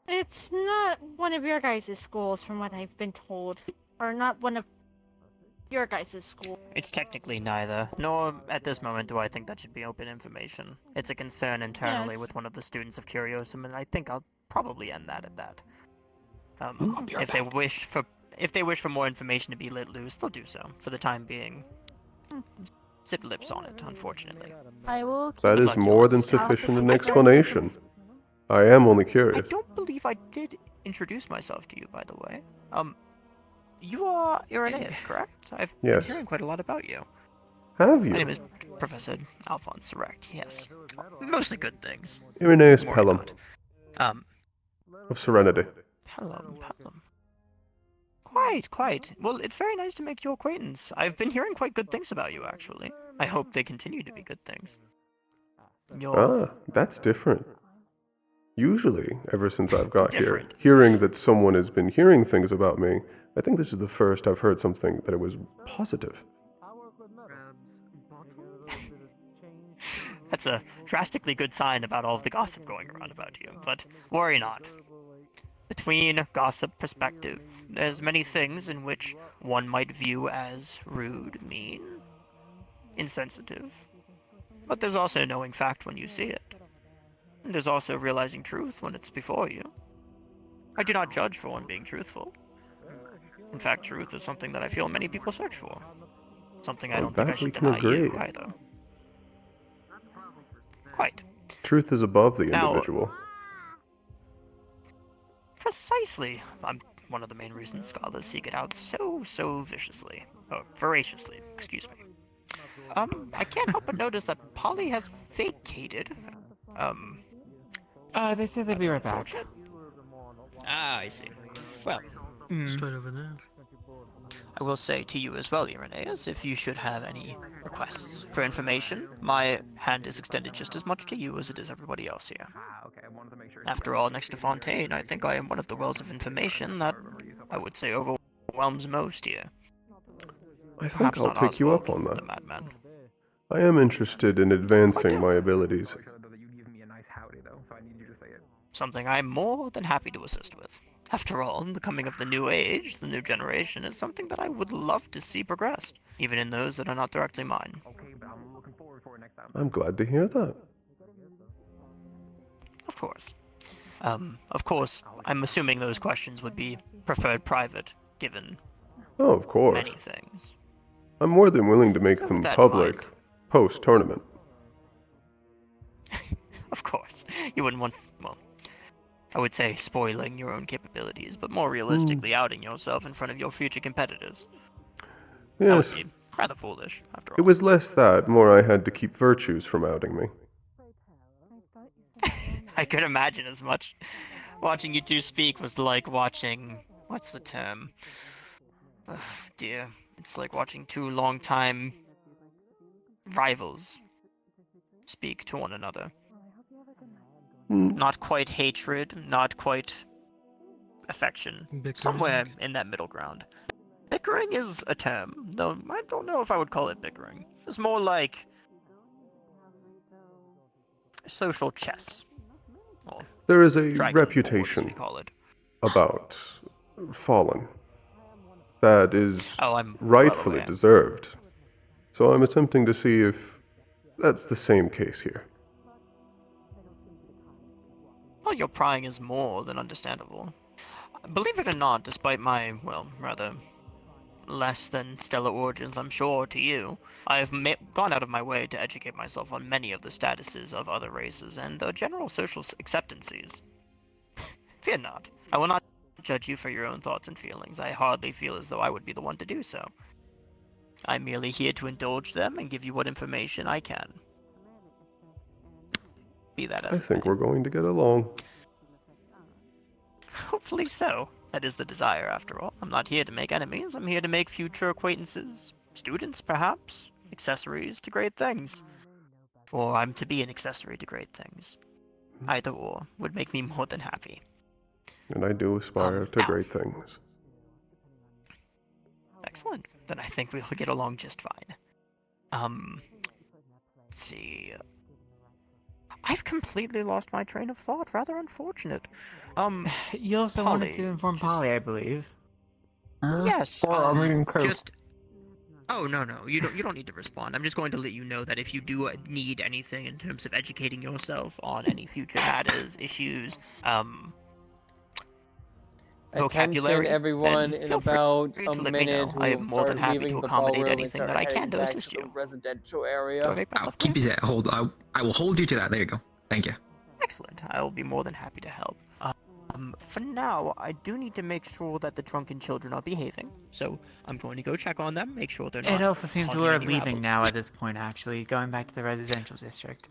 Speaker 15: It's not one of your guys' schools, from what I've been told, or not one of your guys' school.
Speaker 22: It's technically neither, nor at this moment do I think that should be open information. It's a concern internally with one of the students of Curiosum, and I think I'll probably end that at that. If they wish for more information to be let loose, they'll do so. For the time being, zip lips on it, unfortunately.
Speaker 15: I will.
Speaker 1: That is more than sufficient an explanation. I am only curious.
Speaker 22: I don't believe I did introduce myself to you, by the way. You are Irenaeus, correct? I've been hearing quite a lot about you.
Speaker 1: Have you?
Speaker 22: My name is Professor Alphonse Sarek, yes. Mostly good things.
Speaker 1: Irenaeus Pelham.
Speaker 22: Not.
Speaker 1: Of Serenity.
Speaker 22: Pelham. Quite. Well, it's very nice to make your acquaintance. I've been hearing quite good things about you, actually. I hope they continue to be good things.
Speaker 1: That's different. Usually, ever since I've got here, hearing that someone has been hearing things about me, I think this is the first I've heard something that it was positive.
Speaker 22: That's a drastically good sign about all of the gossip going around about you, but worry not. Between gossip perspective, there's many things in which one might view as rude, mean, insensitive. But there's also knowing fact when you see it. And there's also realizing truth when it's before you. I do not judge for one being truthful. In fact, truth is something that I feel many people search for. Something I
Speaker 1: On
Speaker 22: don't think I
Speaker 1: that we
Speaker 22: should
Speaker 1: can
Speaker 22: deny
Speaker 1: agree.
Speaker 22: you either. Quite.
Speaker 1: Truth is above the
Speaker 22: Now,
Speaker 1: individual.
Speaker 22: Precisely. I'm one of the main reasons scholars seek it out so viciously. Oh, voraciously, excuse me. I can't help but notice that Polly has vacated.
Speaker 17: They said they'd be right back.
Speaker 22: Ah, I see. Well,
Speaker 18: Straight over there.
Speaker 22: I will say to you as well, Irenaeus, if you should have any requests for information, my hand is extended just as much to you as it is everybody else here. After all, next to Fontaine, I think I am one of the wells of information that I would say overwhelms most here.
Speaker 1: I think
Speaker 22: Perhaps
Speaker 1: I'll
Speaker 22: not
Speaker 1: take you up
Speaker 22: Oswald,
Speaker 1: on
Speaker 22: the
Speaker 1: that.
Speaker 22: madman.
Speaker 1: I am interested in advancing my abilities.
Speaker 22: Something I'm more than happy to assist with. After all, the coming of the new age, the new generation, is something that I would love to see progressed, even in those that are not directly mine.
Speaker 1: I'm glad to hear that.
Speaker 22: Of course. Of course, I'm assuming those questions would be preferred private, given
Speaker 1: Oh, of course.
Speaker 22: many things.
Speaker 1: I'm more than willing to make
Speaker 22: So
Speaker 1: them
Speaker 22: with that
Speaker 1: public
Speaker 22: in
Speaker 1: post-tournament.
Speaker 22: Of course, you wouldn't want, well, I would say spoiling your own capabilities, but more realistically outing yourself in front of your future competitors.
Speaker 1: Yes.
Speaker 22: That would be rather foolish, after all.
Speaker 1: It was less that, more I had to keep virtues from outing me.
Speaker 22: I could imagine as much. Watching you two speak was like watching, what's the term? Ugh, dear. It's like watching two long-time rivals speak to one another. Not quite hatred, not quite affection.
Speaker 18: Bickering.
Speaker 22: Somewhere in that middle ground. Bickering is a term, though I don't know if I would call it bickering. It's more like social chess. Or
Speaker 1: There is a
Speaker 22: dragon
Speaker 1: reputation
Speaker 22: board, as we call it.
Speaker 1: about Fallen that is
Speaker 22: Oh, I'm well
Speaker 1: rightfully
Speaker 22: aware.
Speaker 1: deserved. So I'm attempting to see if that's the same case here.
Speaker 22: Well, your prying is more than understandable. Believe it or not, despite my, well, rather less than stellar origins, I'm sure, to you, I've gone out of my way to educate myself on many of the statuses of other races and the general social acceptances. Fear not. I will not judge you for your own thoughts and feelings. I hardly feel as though I would be the one to do so. I'm merely here to indulge them and give you what information I can. Be that
Speaker 1: I
Speaker 22: as
Speaker 1: think we're going to get along.
Speaker 22: Hopefully so. That is the desire, after all. I'm not here to make enemies. I'm here to make future acquaintances. Students, perhaps. Accessories to great things. Or I'm to be an accessory to great things. Either or would make me more than happy.
Speaker 1: And I do aspire to great things.
Speaker 22: Excellent. Then I think we'll get along just fine. Let's see. I've completely lost my train of thought. Rather unfortunate.
Speaker 17: You also
Speaker 22: Polly,
Speaker 17: wanted to inform Polly, I believe.
Speaker 22: Yes.
Speaker 16: CARP.
Speaker 22: Just. Oh no, you don't need to respond. I'm just going to let you know that if you do need anything in terms of educating yourself on any future matters, issues, vocabulary,
Speaker 12: Attention, everyone!
Speaker 22: then
Speaker 12: In
Speaker 22: feel free
Speaker 12: about
Speaker 22: to
Speaker 12: a
Speaker 22: let me
Speaker 12: minute,
Speaker 22: know.
Speaker 12: we
Speaker 22: I
Speaker 12: will
Speaker 22: am more than
Speaker 12: start
Speaker 22: happy to
Speaker 12: leaving the
Speaker 22: accommodate
Speaker 12: ballroom and
Speaker 22: anything
Speaker 12: start
Speaker 22: that I
Speaker 12: heading
Speaker 22: can to
Speaker 12: back
Speaker 22: assist
Speaker 12: to the
Speaker 22: you.
Speaker 12: residential
Speaker 22: Do I
Speaker 12: area.
Speaker 22: make
Speaker 20: I'll
Speaker 22: myself
Speaker 20: keep
Speaker 22: clear?
Speaker 20: you there. Hold. I will hold you to that. There you go. Thank you.
Speaker 22: Excellent. I will be more than happy to help. For now, I do need to make sure that the drunken children are behaving. So I'm going to go check on them, make sure they're not.
Speaker 17: It also seems
Speaker 22: causing
Speaker 17: we're
Speaker 22: any
Speaker 17: leaving
Speaker 22: rabble.
Speaker 17: now at this point, actually, going back to the residential district.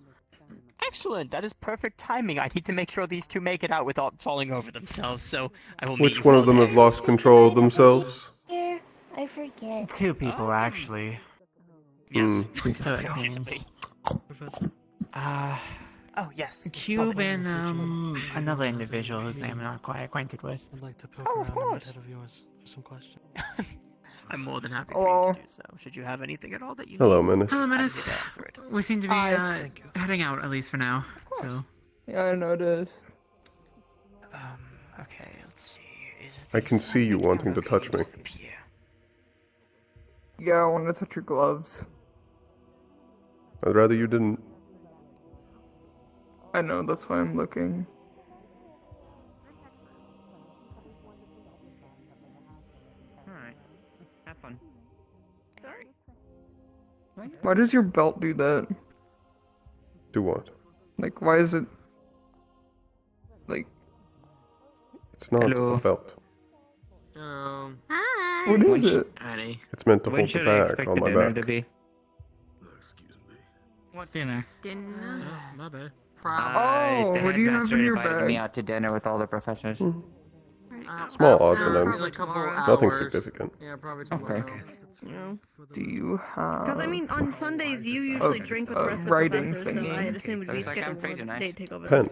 Speaker 22: Excellent. That is perfect timing. I need to make sure these two make it out without falling over themselves. So I will meet
Speaker 1: Which
Speaker 22: you
Speaker 1: one
Speaker 22: all
Speaker 1: of them
Speaker 22: there.
Speaker 1: have lost control of themselves?
Speaker 21: Here, I forget.
Speaker 17: Two people, actually.
Speaker 22: Yes.
Speaker 17: So it seems.
Speaker 18: Professor.
Speaker 22: Oh yes.
Speaker 17: Cube and another individual whose name I'm not quite acquainted with.
Speaker 18: I'd like to poke
Speaker 22: Oh, of
Speaker 18: around in that
Speaker 22: course.
Speaker 18: head of yours for some questions.
Speaker 22: I'm more than happy
Speaker 6: Hello.
Speaker 22: for you to do so. Should you have anything at all that you
Speaker 1: Hello,
Speaker 22: need,
Speaker 1: Menace.
Speaker 14: Hello,
Speaker 22: I'm
Speaker 14: Menace.
Speaker 22: here to answer it.
Speaker 14: We seem to be
Speaker 6: Hi.
Speaker 14: heading out, at least for now. So
Speaker 6: Yeah, I noticed.
Speaker 22: Okay,
Speaker 1: I can see you wanting to touch me.
Speaker 6: Yeah, I want to touch your gloves.
Speaker 1: I'd rather you didn't.
Speaker 6: I know, that's why I'm looking.
Speaker 11: Alright. Have fun.
Speaker 5: Sorry.
Speaker 6: Why does your belt do that?
Speaker 1: Do what?
Speaker 6: Like, why is it... Like...
Speaker 1: It's not a belt.
Speaker 11: Hi.
Speaker 6: What is it?
Speaker 11: Annie.
Speaker 1: It's meant to
Speaker 11: When
Speaker 1: hold the
Speaker 11: should I
Speaker 1: bag
Speaker 11: expect
Speaker 1: on
Speaker 11: the
Speaker 1: my
Speaker 11: dinner
Speaker 1: back.
Speaker 11: to be?
Speaker 3: What dinner?
Speaker 11: Dinner?
Speaker 18: My bad.
Speaker 6: Oh,
Speaker 11: the
Speaker 6: what do you have
Speaker 11: headmaster
Speaker 6: in your
Speaker 11: invited me
Speaker 6: bag?
Speaker 11: out to dinner with all the professors.
Speaker 1: Small odds and
Speaker 18: Probably
Speaker 1: ends.
Speaker 18: a couple
Speaker 1: Nothing
Speaker 18: hours.
Speaker 1: significant.
Speaker 18: Yeah, probably
Speaker 11: Okay.
Speaker 6: Do you have...
Speaker 8: Because I mean, on Sundays you usually drink with the rest of the
Speaker 6: writing
Speaker 8: professors, so
Speaker 6: thingy.
Speaker 8: I'd assume it'd be
Speaker 11: Looks like I'm
Speaker 8: scheduled
Speaker 11: free
Speaker 8: one
Speaker 11: tonight.
Speaker 8: day take over.
Speaker 1: Pen.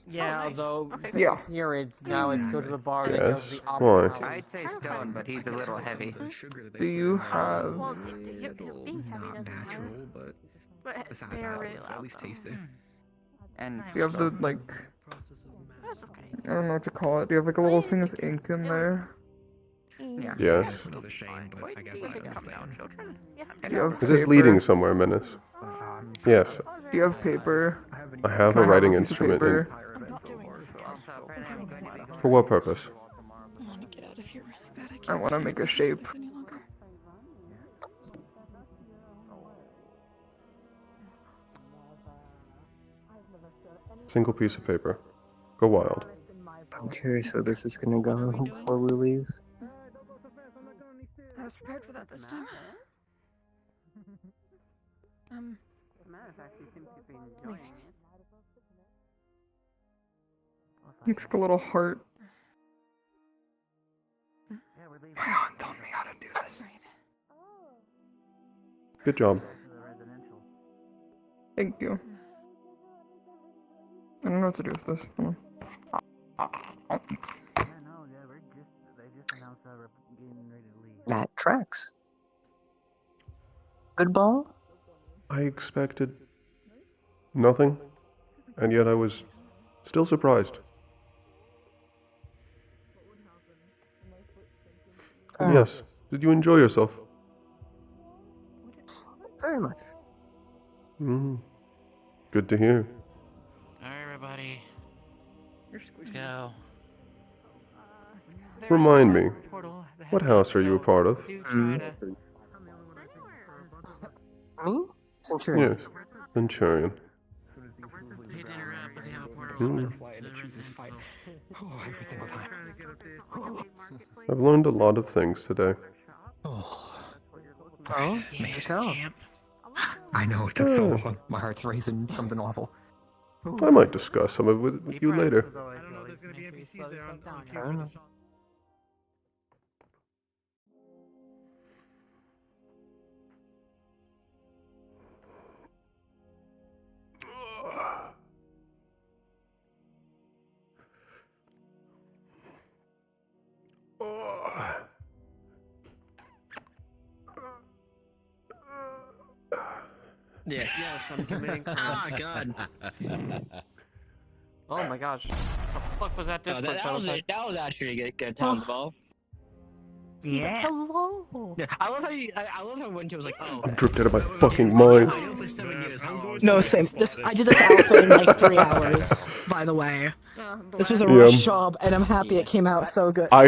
Speaker 7: Yeah,
Speaker 8: nice.
Speaker 7: although
Speaker 8: Okay.
Speaker 6: Yeah.
Speaker 7: since here it's now it's go to the bar that goes
Speaker 1: Yes.
Speaker 7: the opposite.
Speaker 1: Why?
Speaker 11: I'd say stone, but he's a little heavy.
Speaker 6: Do you have...
Speaker 8: Well, being heavy doesn't
Speaker 20: natural, but
Speaker 8: But
Speaker 20: besides
Speaker 8: they're
Speaker 20: that,
Speaker 8: really
Speaker 20: it's
Speaker 8: loud,
Speaker 20: at least
Speaker 8: though.
Speaker 20: tasty.
Speaker 11: And
Speaker 6: Do you have the, like...
Speaker 8: That's okay.
Speaker 6: I don't know what to call it. Do you have like a little thing of ink in there?
Speaker 11: yeah.
Speaker 1: Yes.
Speaker 20: Which is a shame, but I guess I understand.
Speaker 8: Yes.
Speaker 6: Do you have
Speaker 1: Is this
Speaker 6: paper?
Speaker 1: leading somewhere, Menace? Yes.
Speaker 6: Do you have paper?
Speaker 1: I have
Speaker 6: Can
Speaker 1: a
Speaker 6: I
Speaker 1: writing
Speaker 6: a piece of
Speaker 1: instrument. In,
Speaker 6: paper?
Speaker 1: for what purpose?
Speaker 8: I want to get out of here really bad. I
Speaker 6: I
Speaker 8: can't
Speaker 6: want to
Speaker 8: see
Speaker 6: make
Speaker 8: the
Speaker 6: a shape.
Speaker 8: face any longer.
Speaker 1: Single piece of paper. Go wild.
Speaker 11: I'm curious how this is gonna go before we leave.
Speaker 8: I was prepared for that this time. Leaving.
Speaker 6: Makes like a little heart. My aunt told me how to do this.
Speaker 1: Good job.
Speaker 6: Thank you. I don't know what to do with this. Hold on.
Speaker 11: That tracks. Good ball?
Speaker 1: I expected nothing, and yet I was still surprised. And yes, did you enjoy yourself?
Speaker 11: Very much.
Speaker 1: Good to hear.
Speaker 9: Alright, everybody. Let's go.
Speaker 1: Remind me, what house are you a part of?
Speaker 11: Me? Centurion.
Speaker 1: Yes, Centurion.
Speaker 20: Every single time.
Speaker 1: I've learned a lot of things today.
Speaker 11: Oh, me too.
Speaker 20: I know, it took so long. My heart's racing, something awful.
Speaker 1: I might discuss some of it with you later.
Speaker 11: I don't know.
Speaker 18: Yeah. Yes, I'm committing crimes. Ah, God.
Speaker 7: Oh my gosh.
Speaker 3: What the fuck was that?
Speaker 12: Oh, that was actually a good time, Ball.
Speaker 3: Yeah.
Speaker 7: Hello.
Speaker 12: Yeah, I love how when she was like, oh.
Speaker 1: I dripped out of my fucking mind.
Speaker 4: No, same. I did this outfit in like 3 hours, by the way. This was a
Speaker 1: Yeah.
Speaker 4: rush job, and I'm happy it came out so good.
Speaker 1: I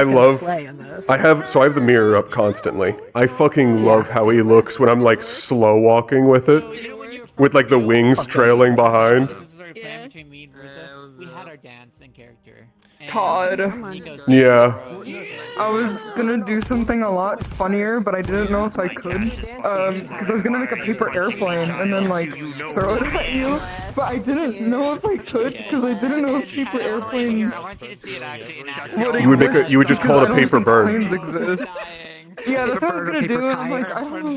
Speaker 1: love,
Speaker 4: slay in this.
Speaker 1: I have the mirror up constantly. I fucking love how he looks when I'm like slow walking with it. With like the wings trailing behind.
Speaker 17: We had our dance in character.
Speaker 6: Todd.
Speaker 1: Yeah.
Speaker 6: I was gonna do something a lot funnier, but I didn't know if I could. Because I was gonna make a paper airplane and then like throw it at you. But I didn't know if I could because I didn't know if paper airplanes.
Speaker 1: You would just call it a paper bird.
Speaker 6: Planes exist. Yeah, that's what I was gonna do. And I'm like, I don't know.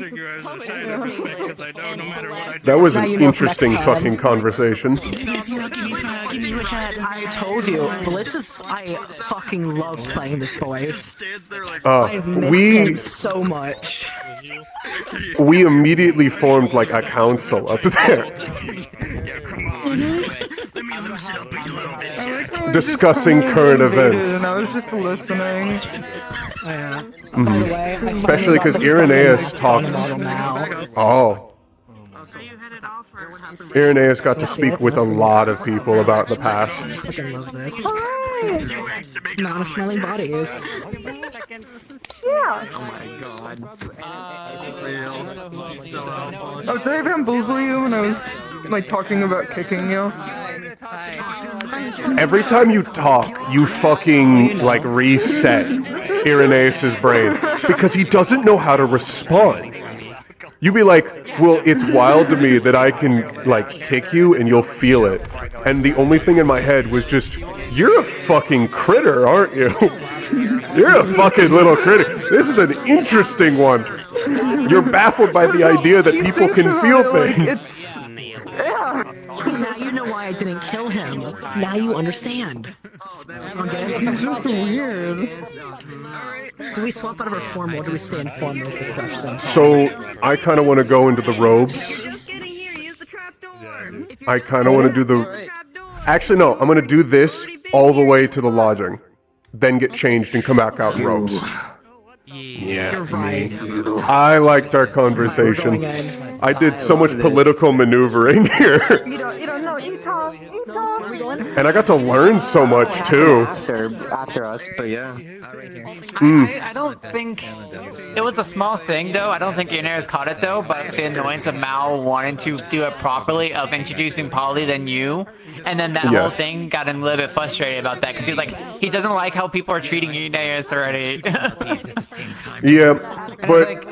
Speaker 1: That was an interesting fucking conversation.
Speaker 4: I told you, Blitz is. I fucking love playing this boy. I've missed him so much.
Speaker 1: We immediately formed like a council up there. Discussing current events.
Speaker 6: And I was just listening.
Speaker 2: By the way, I
Speaker 1: Especially because Irenaeus talked. Oh. Irenaeus got to speak with a lot of people about the past.
Speaker 2: I love this. Hi! Not smelling bodies.
Speaker 6: Yeah.
Speaker 20: Oh my god.
Speaker 6: Oh, did I bamboozle you when I was like talking about kicking you?
Speaker 1: Every time you talk, you fucking like reset Irenaeus's brain because he doesn't know how to respond. You be like, well, it's wild to me that I can like kick you and you'll feel it. And the only thing in my head was just, you're a fucking critter, aren't you? You're a fucking little critter. This is an interesting one. You're baffled by the idea that people can feel things.
Speaker 2: Now you know why I didn't kill him. Now you understand.
Speaker 6: He's just weird.
Speaker 2: Do we swap out of our form or do we stay in form is the question.
Speaker 1: So, I kind of want to go into the robes. I kind of want to do the... Actually, no, I'm going to do this all the way to the lodging. Then get changed and come back out in robes. Yeah, me. I liked our conversation. I did so much political maneuvering here. And I got to learn so much, too.
Speaker 10: After us, but yeah.
Speaker 17: I don't think it was a small thing though. I don't think Irenaeus caught it though, but the annoyance of Mal wanting to do it properly, of introducing Polly then you, and then that whole thing got him a little bit frustrated about that because he's like, he doesn't like how people are treating Irenaeus already.
Speaker 1: Yeah, but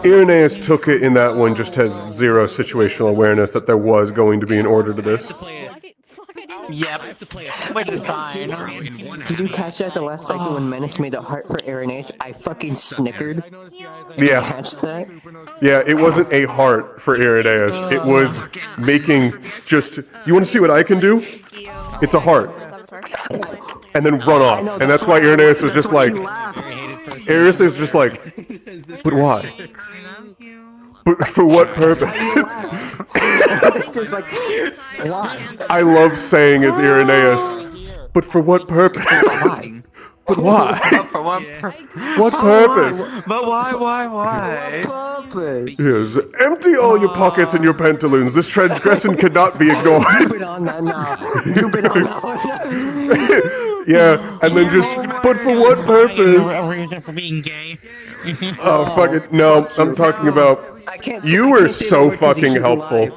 Speaker 1: Irenaeus took it in that one, just has zero situational awareness that there was going to be an order to this.
Speaker 17: Yep, which is fine.
Speaker 10: Did you catch that the last cycle when Menace made a heart for Irenaeus? I fucking snickered.
Speaker 1: Yeah.
Speaker 10: Catch that?
Speaker 1: Yeah, it wasn't a heart for Irenaeus. It was making just, you want to see what I can do? It's a heart. And then run off. And that's why Irenaeus was just like, Irenaeus is just like, but why? But for what purpose? I love saying as Irenaeus, but for what purpose? But why?
Speaker 17: For what
Speaker 1: purpose?
Speaker 17: But why?
Speaker 1: Yes, empty all your pockets and your pantaloons. This transgression cannot be ignored.
Speaker 10: You've been on that now. You've been on that one.
Speaker 1: Yeah, and then just, but for what purpose?
Speaker 3: A reason for being gay.
Speaker 1: Oh, fuck it. No, I'm talking about, you were so fucking helpful.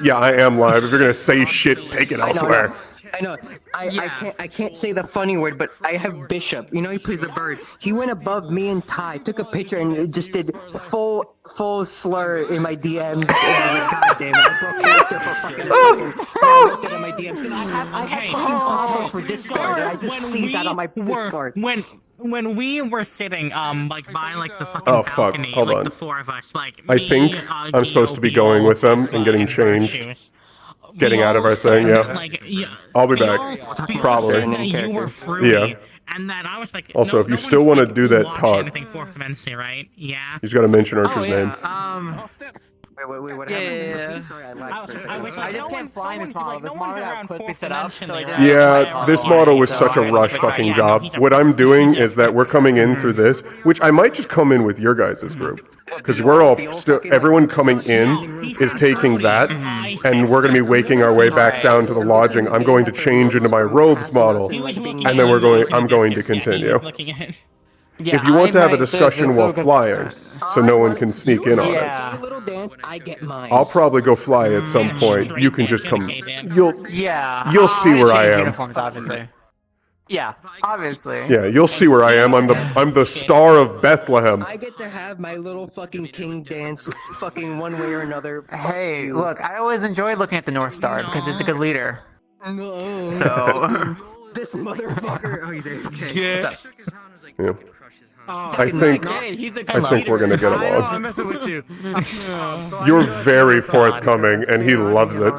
Speaker 1: Yeah, I am live. If you're gonna say shit, take it elsewhere.
Speaker 10: I know. I can't say the funny word, but I have Bishop. You know he plays the bird. He went above me and Ty, took a picture, and just did full slur in my DMs. And I was like, God damn it! I broke character for fucking looked at my DMs. I have for Discord. I just see that on my Discord.
Speaker 3: When we were sitting, like by like the fucking
Speaker 1: fuck,
Speaker 3: balcony,
Speaker 1: hold
Speaker 3: like
Speaker 1: on.
Speaker 3: the four of us, like
Speaker 1: I think I'm supposed to be going with them and getting changed. Getting out of our thing, yeah. I'll be back. Probably.
Speaker 3: You were fruity,
Speaker 1: Yeah.
Speaker 3: and then I was like,
Speaker 1: Also, if you still want to do that talk,
Speaker 3: anything fourth dimension, right? Yeah.
Speaker 1: you just gotta mention Archer's name.
Speaker 10: Wait, what
Speaker 17: Yeah.
Speaker 10: happened? Sorry, I lagged.
Speaker 17: I just can't fly this model. This model got quickly set up. So
Speaker 1: Yeah, this model was such a rush fucking job. What I'm doing is that we're coming in through this, which I might just come in with your guys' group. Because we're all still, everyone coming in is taking that, and we're going to be waking our way back down to the lodging. I'm going to change into my robes model, and then I'm going to continue. If you want to have a discussion while flying, so no one can sneak in on it,
Speaker 10: Little dance, I get mine.
Speaker 1: I'll probably go fly at some point. You can just come. You'll see where I am.
Speaker 17: Uniforms, obviously. Yeah, obviously.
Speaker 1: Yeah, you'll see where I am. I'm the star of Bethlehem.
Speaker 10: I get to have my little fucking king dance fucking one way or another.
Speaker 17: Hey, look, I always enjoy looking at the North Star because it's a good leader.
Speaker 10: No.
Speaker 17: So.
Speaker 10: This motherfucker. Oh, he's okay.
Speaker 1: Yeah. I think we're gonna get along.
Speaker 17: I'm messing with you.
Speaker 1: You're very forthcoming, and he loves it.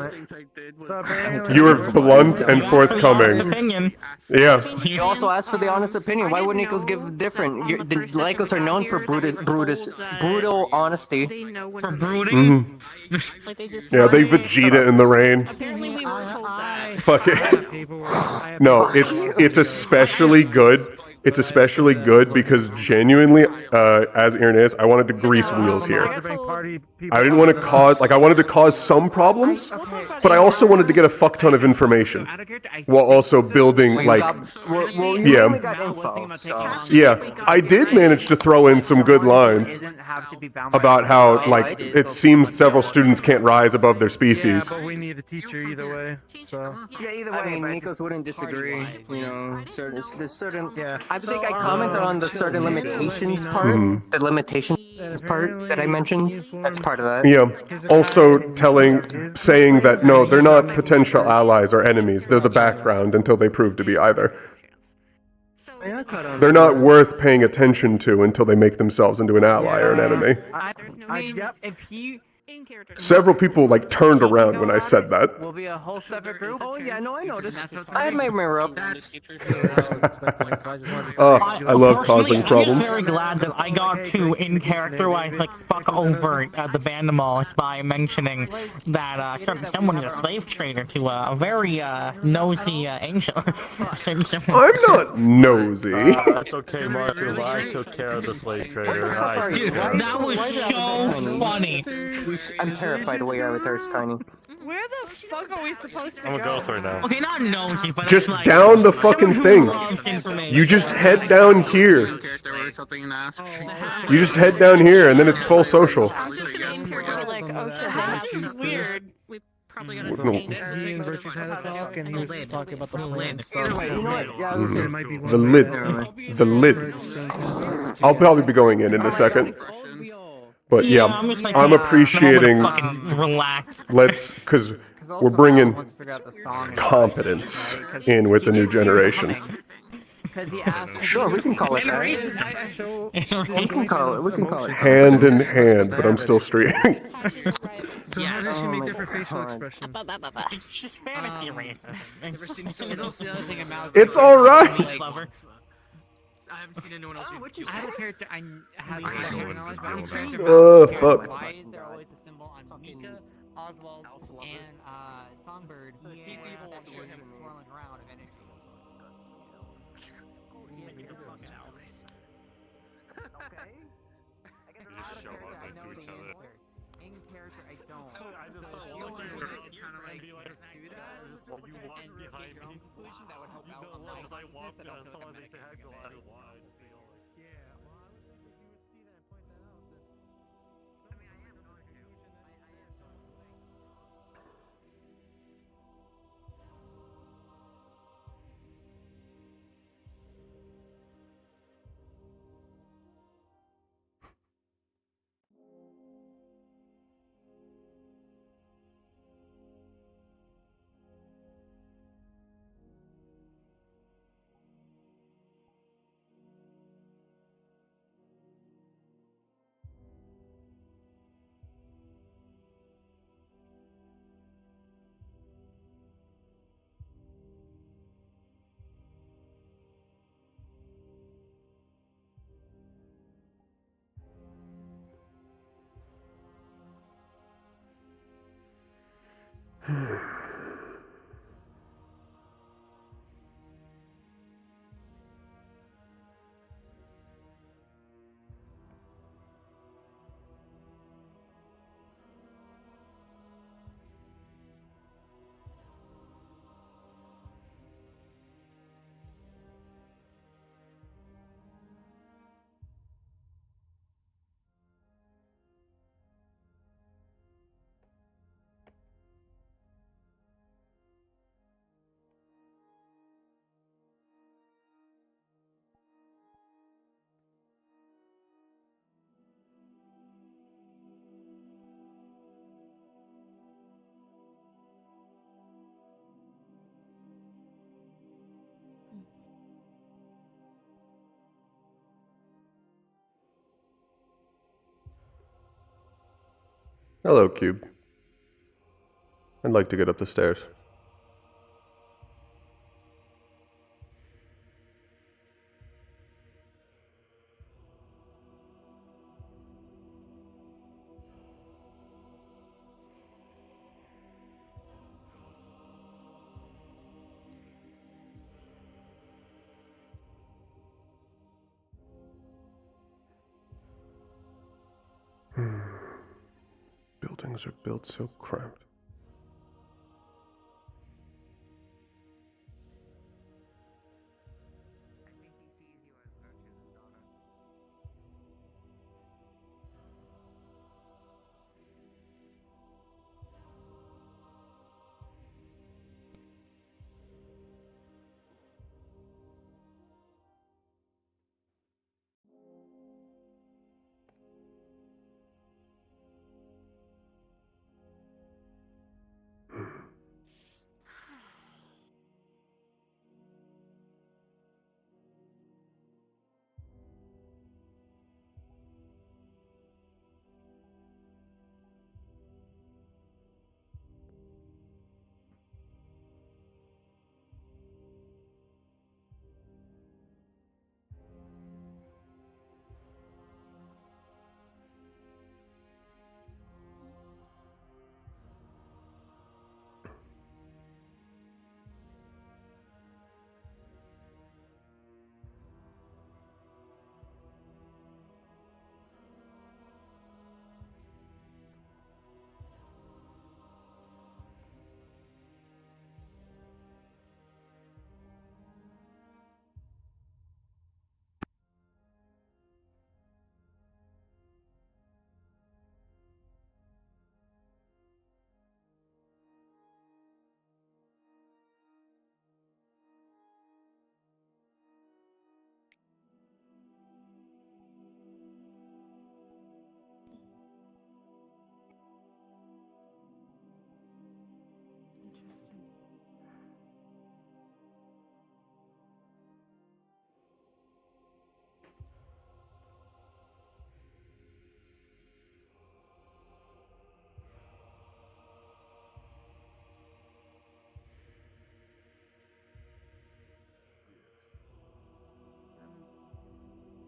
Speaker 1: You were blunt and forthcoming.
Speaker 3: Opinion.
Speaker 1: Yeah.
Speaker 10: He also asked for the honest opinion. Why would Nikos give different? The Lycos are known for brutal honesty.
Speaker 3: For brooding?
Speaker 8: Like they just
Speaker 1: Yeah, they Vegeta in the rain.
Speaker 8: Apparently we were told that.
Speaker 1: Fuck it. No, it's especially good. It's especially good because genuinely, as Irenaeus, I wanted to grease wheels here. I didn't want to cause, I wanted to cause some problems, but I also wanted to get a fuck ton of information while also building, yeah, I did manage to throw in some good lines about how, it seems several students can't rise above their species.
Speaker 14: Yeah, but we need a teacher either way. So yeah, either way.
Speaker 10: I mean, Nikos wouldn't disagree. You know, there's certain. Yeah. I think I commented on the certain limitations part. The limitations part that I mentioned. That's part of that.
Speaker 1: Yeah. Also saying that no, they're not potential allies or enemies. They're the background until they prove to be either. They're not worth paying attention to until they make themselves into an ally or an enemy.
Speaker 17: If he
Speaker 1: Several people turned around when I said that.
Speaker 17: will be a whole separate group.
Speaker 10: Oh yeah, no, I noticed. I had my mirror up.
Speaker 1: I love causing
Speaker 3: I'm
Speaker 1: problems.
Speaker 3: just very glad that I got to, in character-wise, fuck over the Vandamos by mentioning that someone is a slave trader to a very nosy angel.
Speaker 1: I'm not nosy.
Speaker 13: That's okay, Marshall. I took care of the slave trader.
Speaker 3: Dude, that was so funny.
Speaker 10: I'm terrified of what your avatar is, Tiny.
Speaker 8: Where the fuck are we supposed to
Speaker 13: I'm a
Speaker 8: go?
Speaker 13: ghost right now.
Speaker 3: Okay, not nosy, but
Speaker 1: Just down the fucking thing. You just head down here. You just head down here, and then it's full social.
Speaker 8: I'm just gonna in character be like, oh shit, this is weird. We probably gotta change this.
Speaker 7: He and Virtue's had a talk, and he was talking about the plan stuff.
Speaker 1: The lid. The lid. I'll probably be going in a second. But yeah, I'm appreciating. Because we're bringing competence in with the new generation.
Speaker 10: Sure, we can call it that. We can call it.
Speaker 1: Hand in hand, but I'm still streaming.
Speaker 14: So how does she make different facial expressions?
Speaker 3: It's just fantasy racism.
Speaker 1: It's alright!
Speaker 19: I haven't seen anyone else use. I have a character I have knowledge, but I have a character.
Speaker 1: Fuck.
Speaker 19: Why is there always a symbol on Mika, Oswald, and Songbird? He's the evil one swirling around of energy. In character, I don't. I just saw one pursue that and get your own conclusion that would help out on my consciousness and also like a metagaming of it.
Speaker 1: Hello, Cube. I'd like to get up the stairs. Buildings are built so cramped.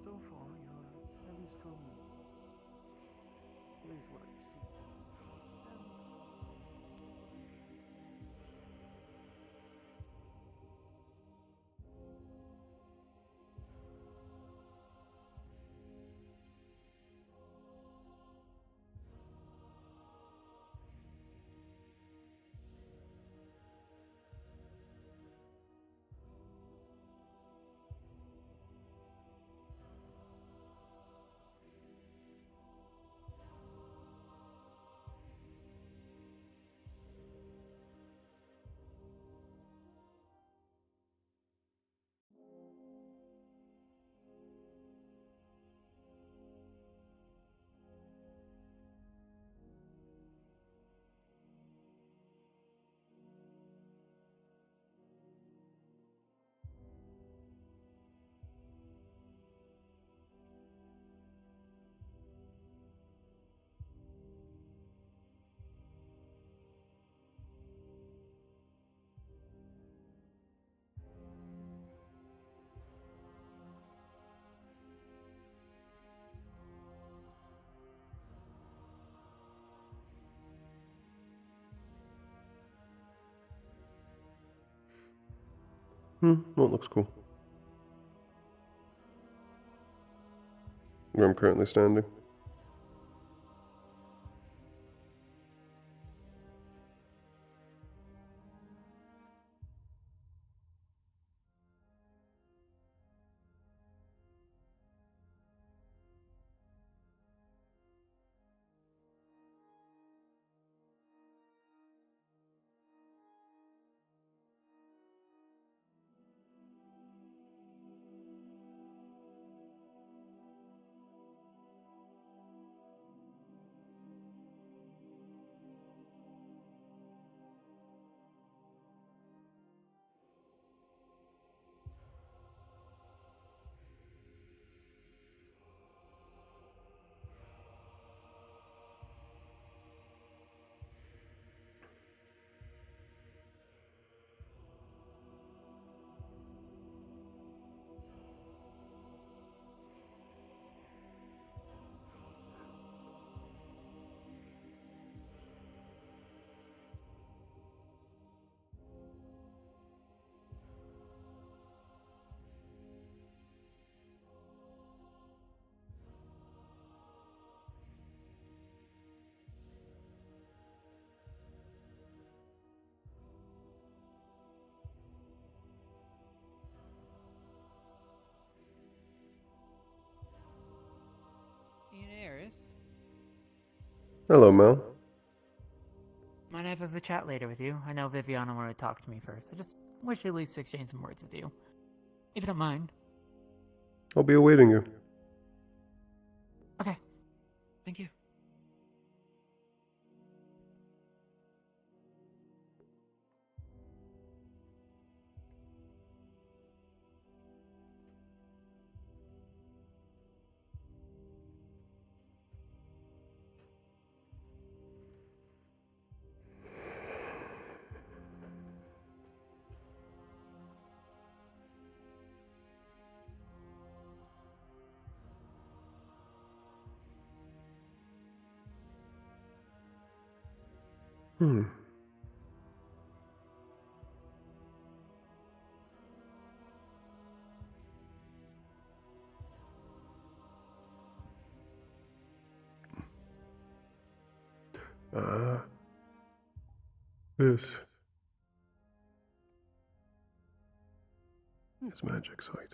Speaker 14: So far, you have, at least from at least what I've seen.
Speaker 1: Well, it looks cool. Where I'm currently standing. Hello, Mel.
Speaker 17: Might have a chat later with you. I know Viviana wanted to talk to me first. I just wish to at least exchange some words with you. If you don't mind.
Speaker 1: I'll be awaiting you.
Speaker 17: Okay. Thank you.
Speaker 1: Hmm. This is magic site.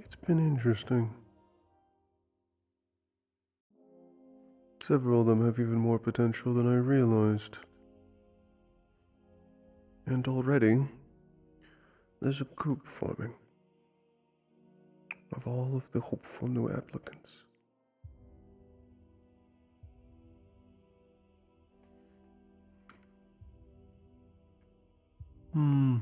Speaker 1: It's been interesting. Several of them have even more potential than I realized. And already, there's a group forming of all of the hopeful new applicants. Hmm.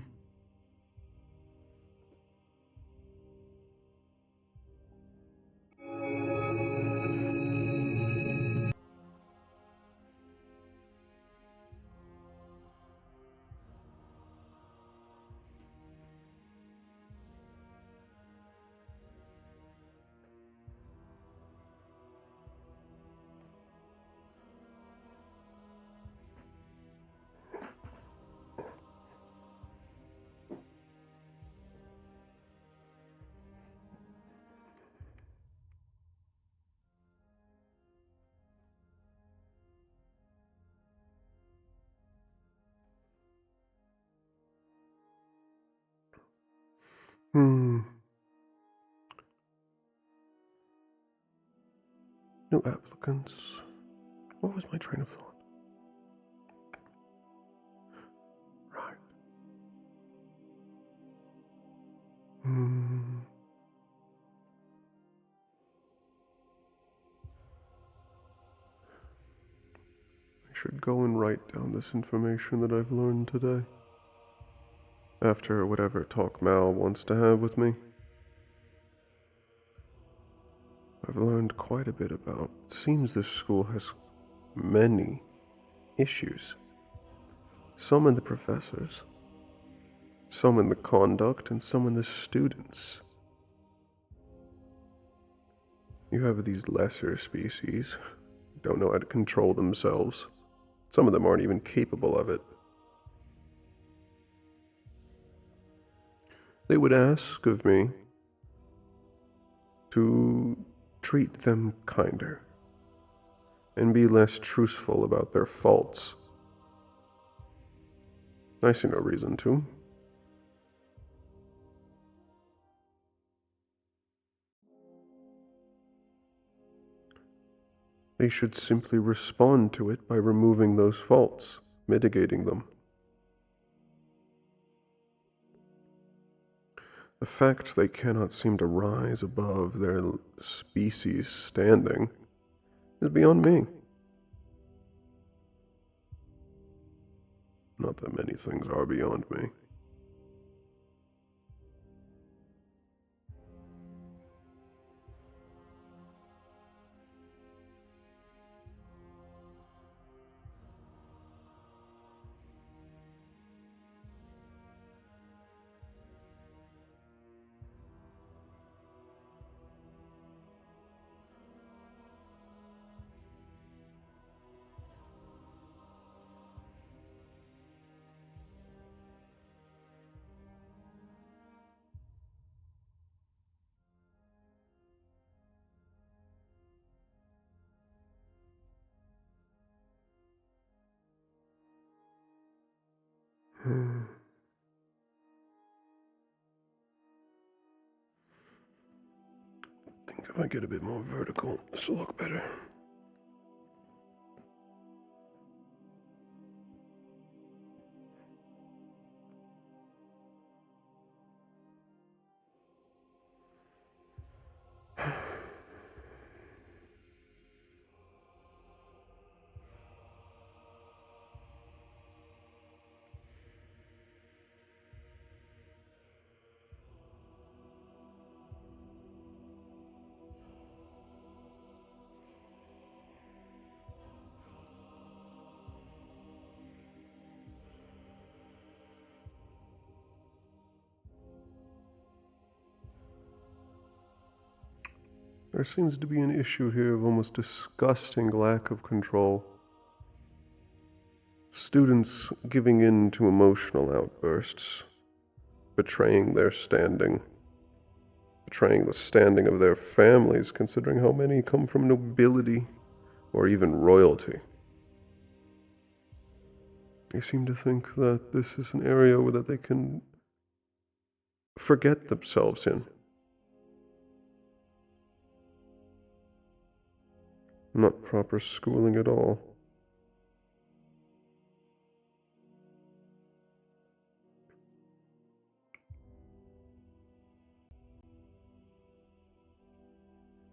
Speaker 1: Hmm. New applicants. What was my train of thought? Right. Hmm. I should go and write down this information that I've learned today. After whatever talk Mal wants to have with me. I've learned quite a bit about. It seems this school has many issues. Some in the professors, some in the conduct, and some in the students. You have these lesser species who don't know how to control themselves. Some of them aren't even capable of it. They would ask of me to treat them kinder and be less truthful about their faults. I see no reason to. They should simply respond to it by removing those faults, mitigating them. The fact they cannot seem to rise above their species' standing is beyond me. Not that many things are beyond me. I think if I get a bit more vertical, this will look better. There seems to be an issue here of almost disgusting lack of control. Students giving in to emotional outbursts, betraying their standing, betraying the standing of their families, considering how many come from nobility or even royalty. They seem to think that this is an area where that they can forget themselves in. Not proper schooling at all.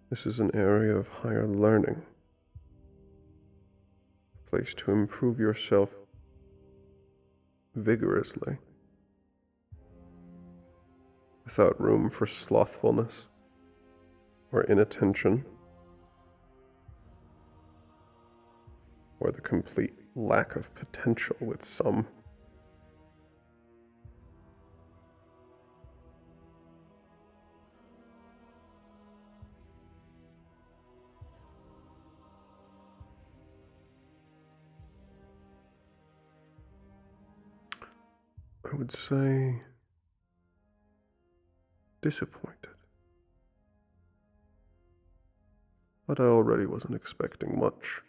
Speaker 1: This is an area of higher learning, a place to improve yourself vigorously, without room for slothfulness or inattention, or the complete lack of potential with some. I would say disappointed. But I already wasn't expecting much.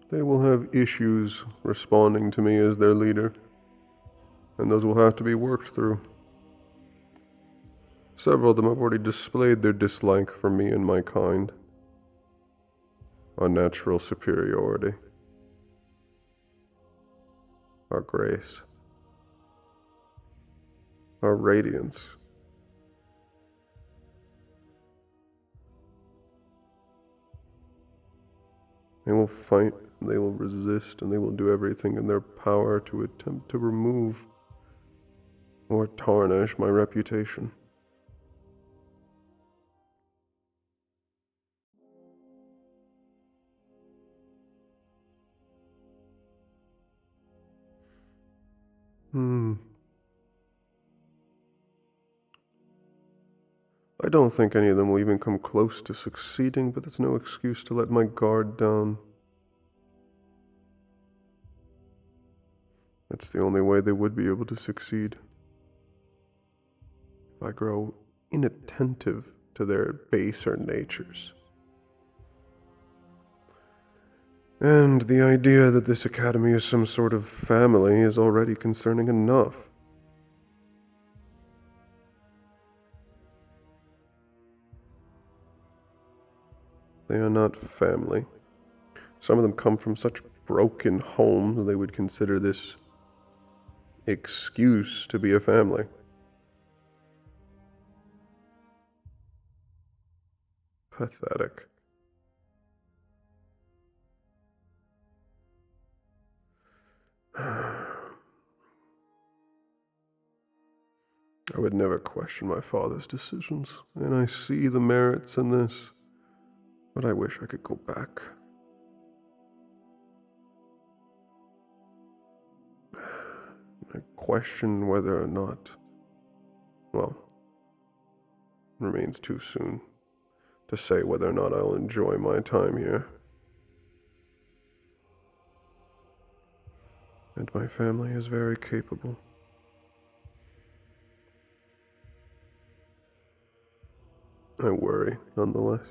Speaker 1: They will have issues responding to me as their leader, and those will have to be worked through. Several of them have already displayed their dislike for me and my kind. Our natural superiority. Our grace. Our radiance. They will fight, they will resist, and they will do everything in their power to attempt to remove or tarnish my reputation. I don't think any of them will even come close to succeeding, but that's no excuse to let my guard down. That's the only way they would be able to succeed. If I grow inattentive to their baser natures. And the idea that this academy is some sort of family is already concerning enough. They are not family. Some of them come from such broken homes they would consider this excuse to be a family. Pathetic. I would never question my father's decisions, and I see the merits in this, but I wish I could go back. I question whether or not, well, remains too soon to say whether or not I'll enjoy my time here. And my family is very capable. I worry, nonetheless.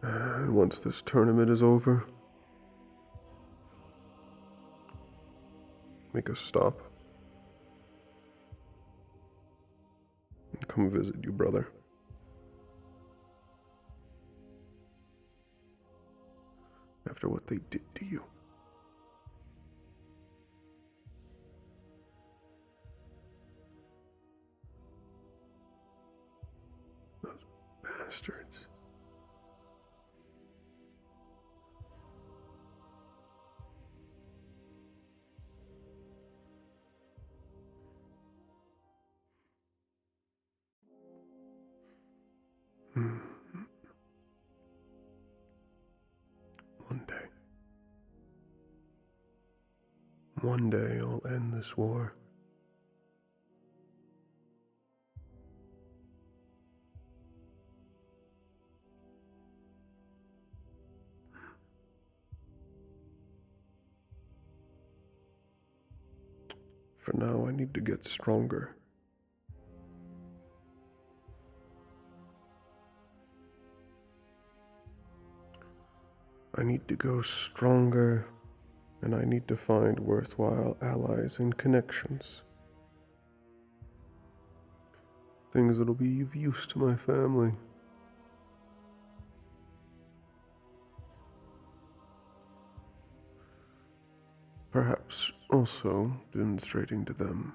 Speaker 1: And once this tournament is over, make a stop. And come visit you, brother. After what they did to you. Those bastards. One day I'll end this war. For now, I need to get stronger. I need to go stronger, and I need to find worthwhile allies and connections. Things that'll be of use to my family. Perhaps also demonstrating to them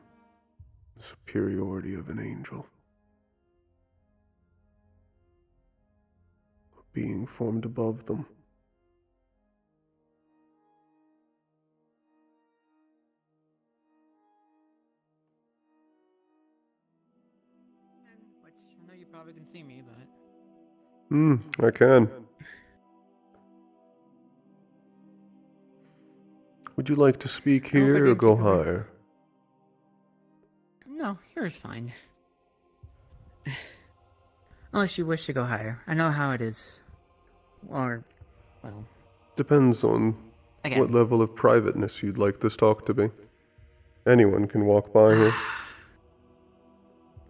Speaker 1: the superiority of an angel. Being formed above them.
Speaker 17: Which I know you probably can see me, but...
Speaker 1: I can. Would you like to speak here or go higher?
Speaker 17: No, here is fine. Unless you wish to go higher. I know how it is. Or, well...
Speaker 1: Depends on what level of privateness you'd like this talk to be. Anyone can walk by here.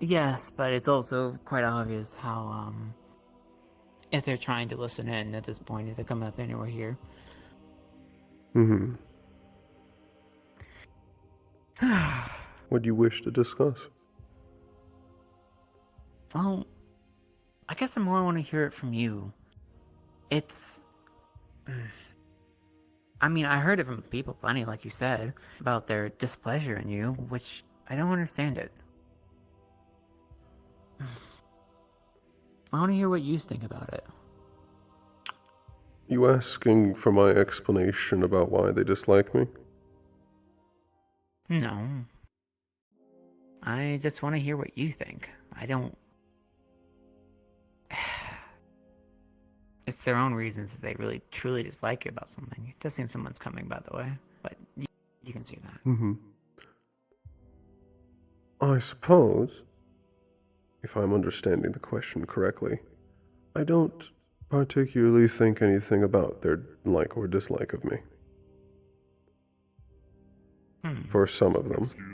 Speaker 17: Yes, but it's also quite obvious how, if they're trying to listen in at this point, if they're coming up anywhere here.
Speaker 1: What do you wish to discuss?
Speaker 17: Well, I guess I more want to hear it from you. It's... I mean, I heard it from people plenty, like you said, about their displeasure in you, which I don't understand it. I want to hear what you think about it.
Speaker 1: You asking for my explanation about why they dislike me?
Speaker 17: No. I just want to hear what you think. I don't... It's their own reasons that they really, truly dislike you about something. It does seem someone's coming, by the way. But you can see that.
Speaker 1: I suppose if I'm understanding the question correctly, I don't particularly think anything about their like or dislike of me. For some of them.
Speaker 15: Excuse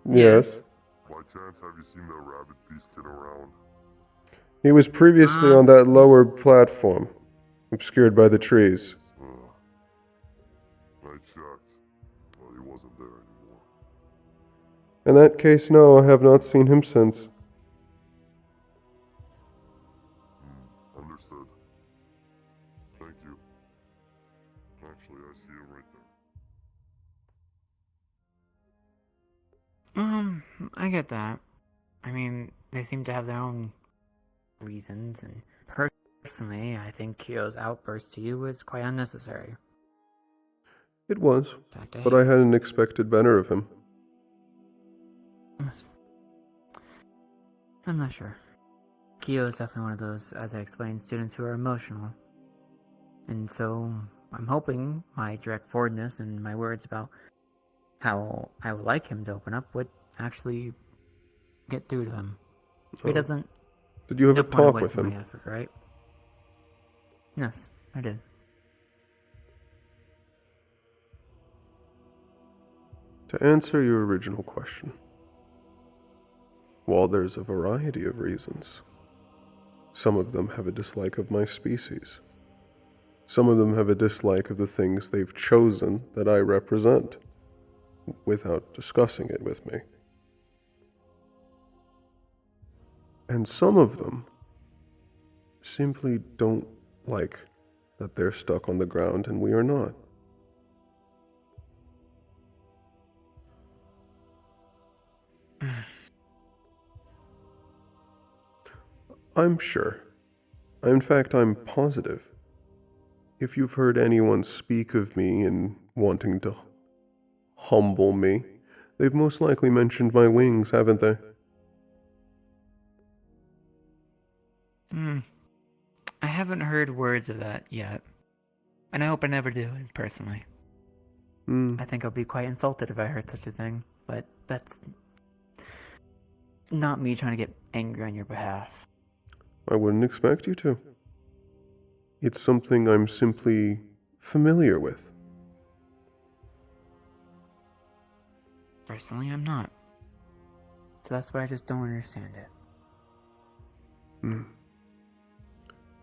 Speaker 15: me.
Speaker 1: Yes.
Speaker 15: By chance, have you seen that rabbit beast kid around?
Speaker 1: He was previously on that lower platform, obscured by the trees.
Speaker 15: I checked, but he wasn't there anymore.
Speaker 1: In that case, no, I have not seen him since.
Speaker 15: Understood. Thank you. Actually, I see him right there.
Speaker 17: I get that. I mean, they seem to have their own reasons, and personally, I think Kyo's outburst to you was quite unnecessary.
Speaker 1: It was,
Speaker 17: fact,
Speaker 1: but I hadn't expected better of him.
Speaker 17: I'm not sure. Kyo is definitely one of those, as I explained, students who are emotional. And so, I'm hoping my direct forwardness and my words about how I would like him to open up would actually get through to him. He doesn't...
Speaker 1: Did you have
Speaker 17: no
Speaker 1: a
Speaker 17: point of
Speaker 1: talk with
Speaker 17: wasting
Speaker 1: him?
Speaker 17: my effort, right? Yes, I did.
Speaker 1: To answer your original question, while there's a variety of reasons, some of them have a dislike of my species. Some of them have a dislike of the things they've chosen that I represent, without discussing it with me. And some of them simply don't like that they're stuck on the ground and we are not. I'm sure. In fact, I'm positive. If you've heard anyone speak of me and wanting to humble me, they've most likely mentioned my wings, haven't they?
Speaker 17: I haven't heard words of that yet. And I hope I never do, personally. I think I'll be quite insulted if I heard such a thing, but that's not me trying to get angry on your behalf.
Speaker 1: I wouldn't expect you to. It's something I'm simply familiar with.
Speaker 17: Personally, I'm not. So that's why I just don't understand it.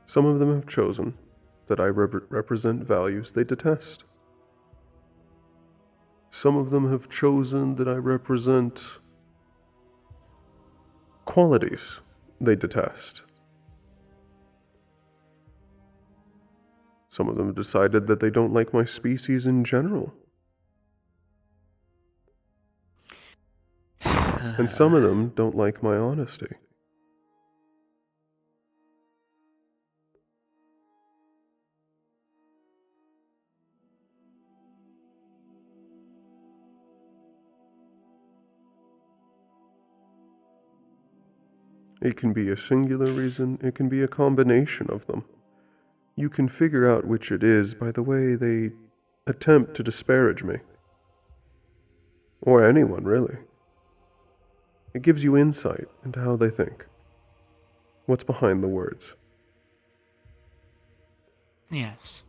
Speaker 1: Some of them have chosen that I represent values they detest. Some of them have chosen that I represent qualities they detest. Some of them have decided that they don't like my species in general. And some of them don't like my honesty. It can be a singular reason, it can be a combination of them. You can figure out which it is by the way they attempt to disparage me. Or anyone, really. It gives you insight into how they think. What's behind the words.
Speaker 17: Yes.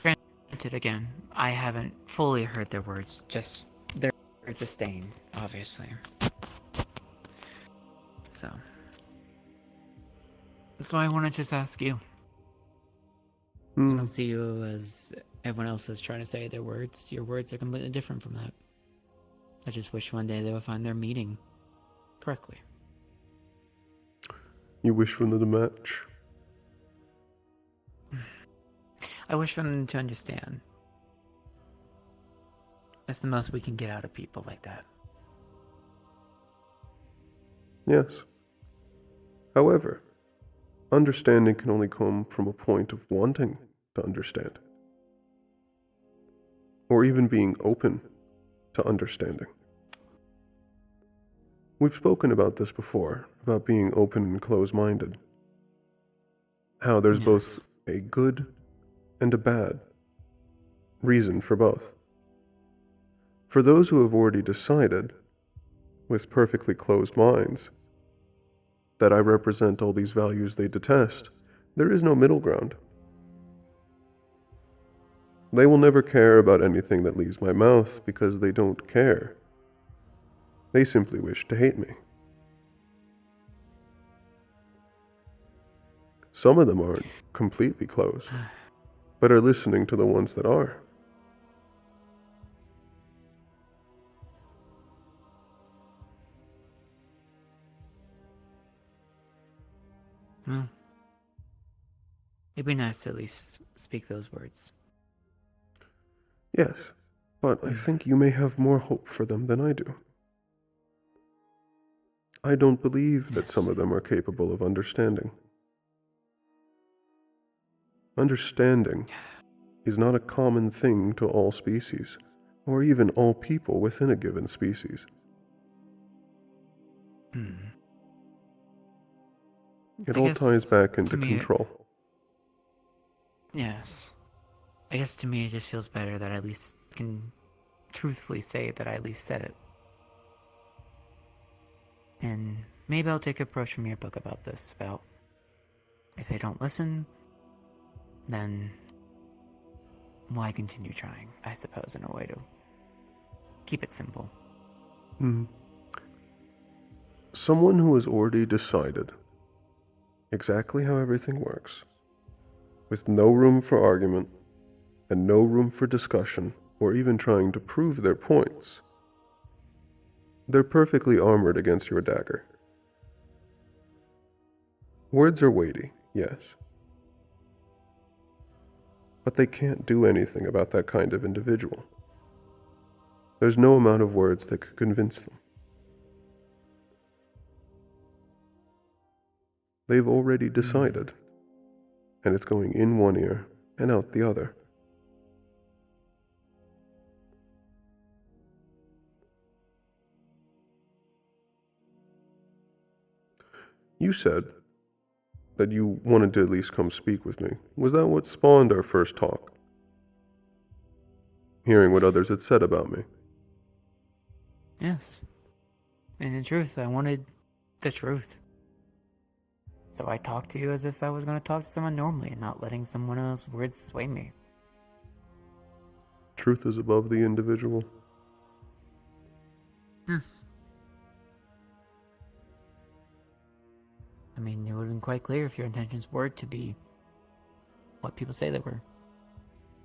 Speaker 17: Granted, again, I haven't fully heard their words, just their disdain, obviously. So, that's why I want to just ask you. I don't see you as everyone else is trying to say their words. Your words are completely different from that. I just wish one day they would find their meaning correctly.
Speaker 1: You wish for them to match?
Speaker 17: I wish for them to understand. That's the most we can get out of people like that.
Speaker 1: Yes. However, understanding can only come from a point of wanting to understand. Or even being open to understanding. We've spoken about this before, about being open and close-minded. How there's both a good and a bad reason for both. For those who have already decided, with perfectly closed minds, that I represent all these values they detest. There is no middle ground. They will never care about anything that leaves my mouth because they don't care. They simply wish to hate me. Some of them aren't completely closed, but are listening to the ones that are.
Speaker 17: Well, it'd be nice to at least speak those words.
Speaker 1: Yes, but I think you may have more hope for them than I do. I don't believe that some of them are capable of understanding. Understanding is not a common thing to all species, or even all people within a given species. It all ties back into control.
Speaker 17: Yes. I guess to me it just feels better that I at least can truthfully say that I at least said it. And maybe I'll take an approach from your book about this, about if they don't listen, then why continue trying, I suppose, in a way to keep it simple.
Speaker 1: Someone who has already decided exactly how everything works, with no room for argument and no room for discussion or even trying to prove their points, they're perfectly armored against your dagger. Words are weighty, yes, but they can't do anything about that kind of individual. There's no amount of words that could convince them. They've already decided, and it's going in one ear and out the other. You said that you wanted to at least come speak with me. Was that what spawned our first talk? Hearing what others had said about me.
Speaker 17: Yes. And in truth, I wanted the truth. So I talked to you as if I was going to talk to someone normally and not letting someone else's words sway me.
Speaker 1: Truth is above the individual.
Speaker 17: Yes. I mean, it would have been quite clear if your intentions were to be what people say they were.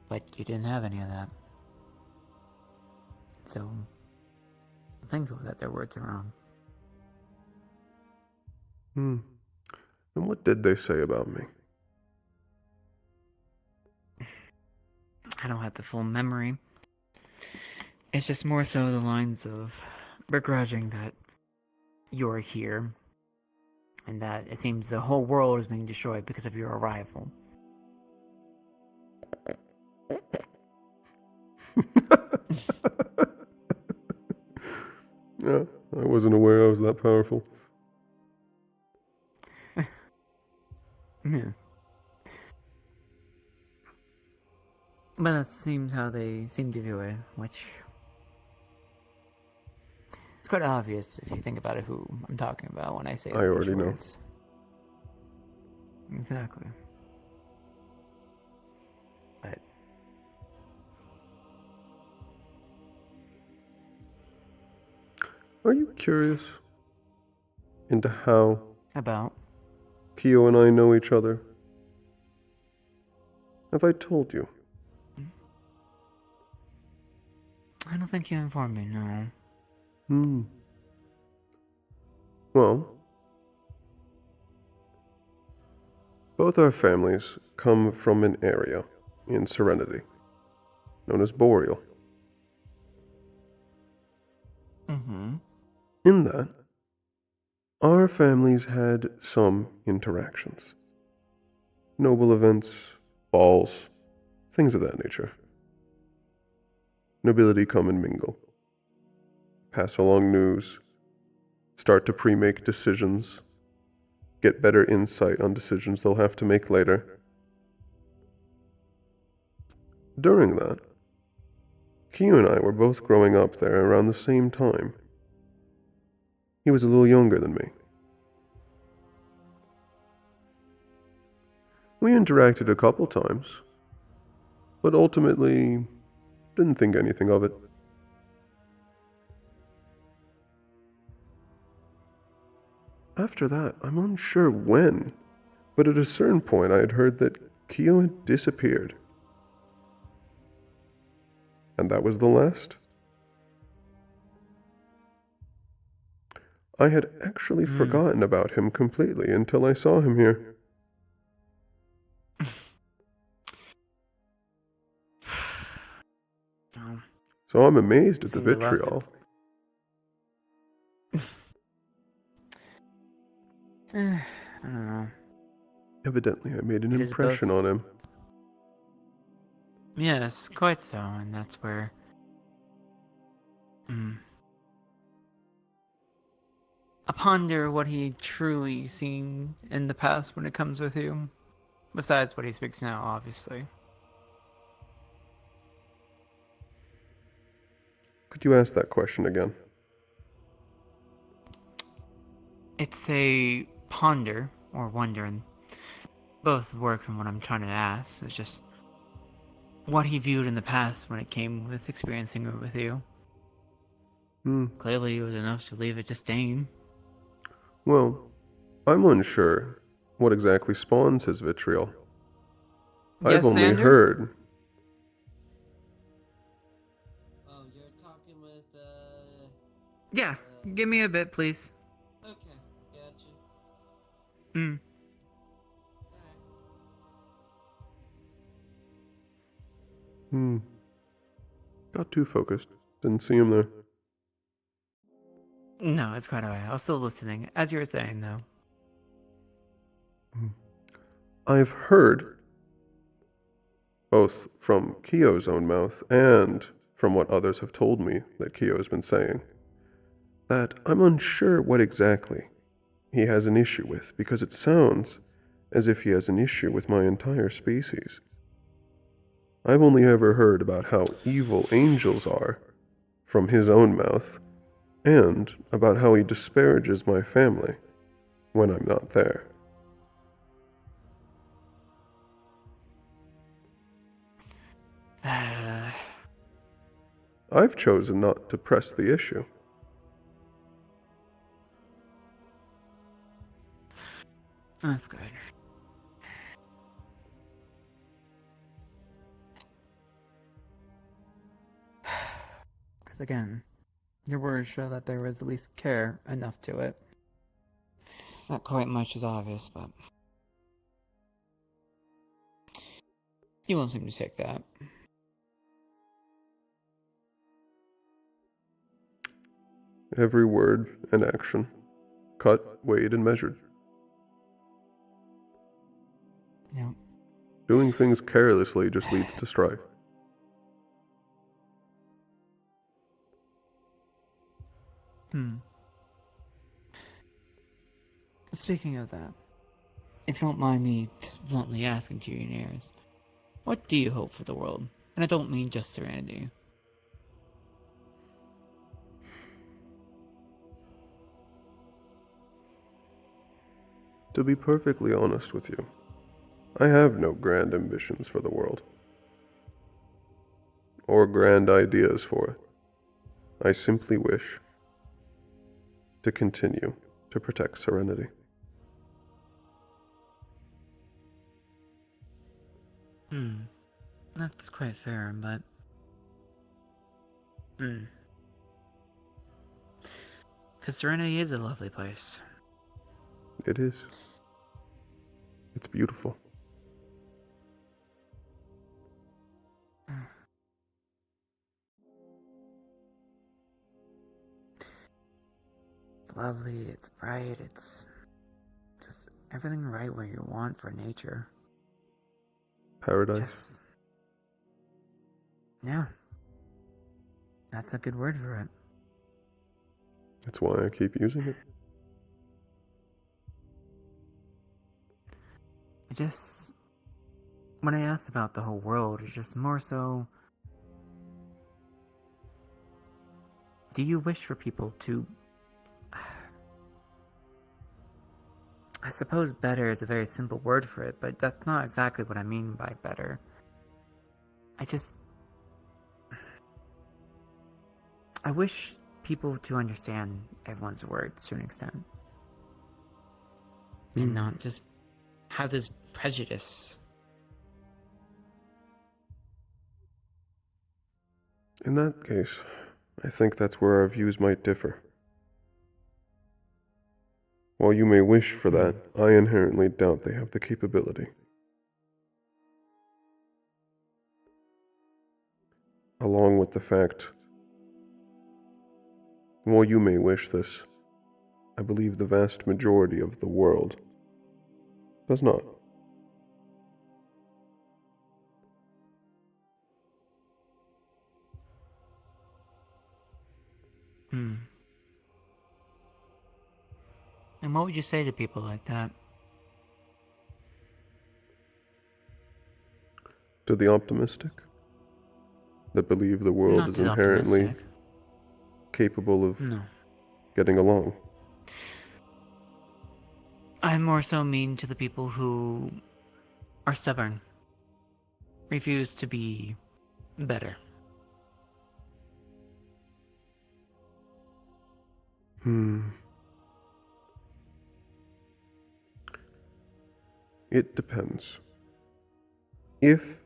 Speaker 17: But you didn't have any of that. So, I'm thankful that their words are wrong.
Speaker 1: And what did they say about me?
Speaker 17: I don't have the full memory. It's just more so the lines of begrudging that you're here, and that it seems the whole world is being destroyed because of your arrival.
Speaker 1: Yeah, I wasn't aware I was that powerful.
Speaker 17: Yeah. But that seems how they seem to view it, which... it's quite obvious if you think about it who I'm talking about when I say
Speaker 1: I already know.
Speaker 17: words. Exactly. But...
Speaker 1: Are you curious into how
Speaker 17: about
Speaker 1: Kyo and I know each other? Have I told you?
Speaker 17: I don't think you informed me, no.
Speaker 1: Well, both our families come from an area in Serenity, known as Boreal. In that, our families had some interactions. Noble events, balls, things of that nature. Nobility come and mingle. Pass along news. Start to pre-make decisions. Get better insight on decisions they'll have to make later. During that, Q and I were both growing up there around the same time. He was a little younger than me. We interacted a couple times, but ultimately didn't think anything of it. After that, I'm unsure when, but at a certain point I had heard that Kyo had disappeared. And that was the last. I had actually forgotten about him completely until I saw him here. So I'm amazed at the vitriol.
Speaker 17: I don't know.
Speaker 1: Evidently, I made an
Speaker 17: It is
Speaker 1: impression on him.
Speaker 17: Yes, quite so, and that's where... I ponder what he truly seen in the past when it comes with you. Besides what he speaks now, obviously.
Speaker 1: Could you ask that question again?
Speaker 17: It's a ponder, or wonder, and both work from what I'm trying to ask. It's just what he viewed in the past when it came with experiencing it with you. Clearly it was enough to leave it to stain.
Speaker 1: Well, I'm unsure what exactly spawns his vitriol. I've only
Speaker 17: Sander?
Speaker 1: heard.
Speaker 16: Oh, you're talking with,
Speaker 7: Yeah, give me a bit, please.
Speaker 16: Okay, gotcha.
Speaker 1: Got too focused. Didn't see him there.
Speaker 17: No, it's quite alright. I was still listening, as you were saying, though.
Speaker 1: I've heard, both from Kyo's own mouth and from what others have told me that Kyo has been saying, that I'm unsure what exactly he has an issue with, because it sounds as if he has an issue with my entire species. I've only ever heard about how evil angels are from his own mouth, and about how he disparages my family when I'm not there. I've chosen not to press the issue.
Speaker 17: That's good. Because again, your words show that there was at least care enough to it. Not quite much is obvious, but... he won't seem to take that.
Speaker 1: Every word and action, cut, weighed, and measured.
Speaker 17: Yeah.
Speaker 1: Doing things carelessly just leads to strife.
Speaker 17: Speaking of that, if you don't mind me just bluntly asking to your ears, what do you hope for the world? And I don't mean just serenity.
Speaker 1: To be perfectly honest with you, I have no grand ambitions for the world. Or grand ideas for it. I simply wish to continue to protect serenity.
Speaker 17: That's quite fair, but... Because Serenity is a lovely place.
Speaker 1: It is. It's beautiful.
Speaker 17: Lovely, it's bright, it's just everything right where you want for nature.
Speaker 1: Paradise.
Speaker 17: Yeah. That's a good word for it.
Speaker 1: That's why I keep using it.
Speaker 17: When I asked about the whole world, it's just more so... do you wish for people to... I suppose better is a very simple word for it, but that's not exactly what I mean by better. I wish people to understand everyone's words to an extent. And not just have this prejudice.
Speaker 1: In that case, I think that's where our views might differ. While you may wish for that, I inherently doubt they have the capability. Along with the fact, while you may wish this, I believe the vast majority of the world does not.
Speaker 17: And what would you say to people like that?
Speaker 1: To the optimistic, that believe the world
Speaker 17: Not
Speaker 1: is
Speaker 17: too
Speaker 1: inherently
Speaker 17: optimistic.
Speaker 1: capable of
Speaker 17: No.
Speaker 1: getting along.
Speaker 17: I more so mean to the people who are stubborn, refuse to be better.
Speaker 1: It depends. If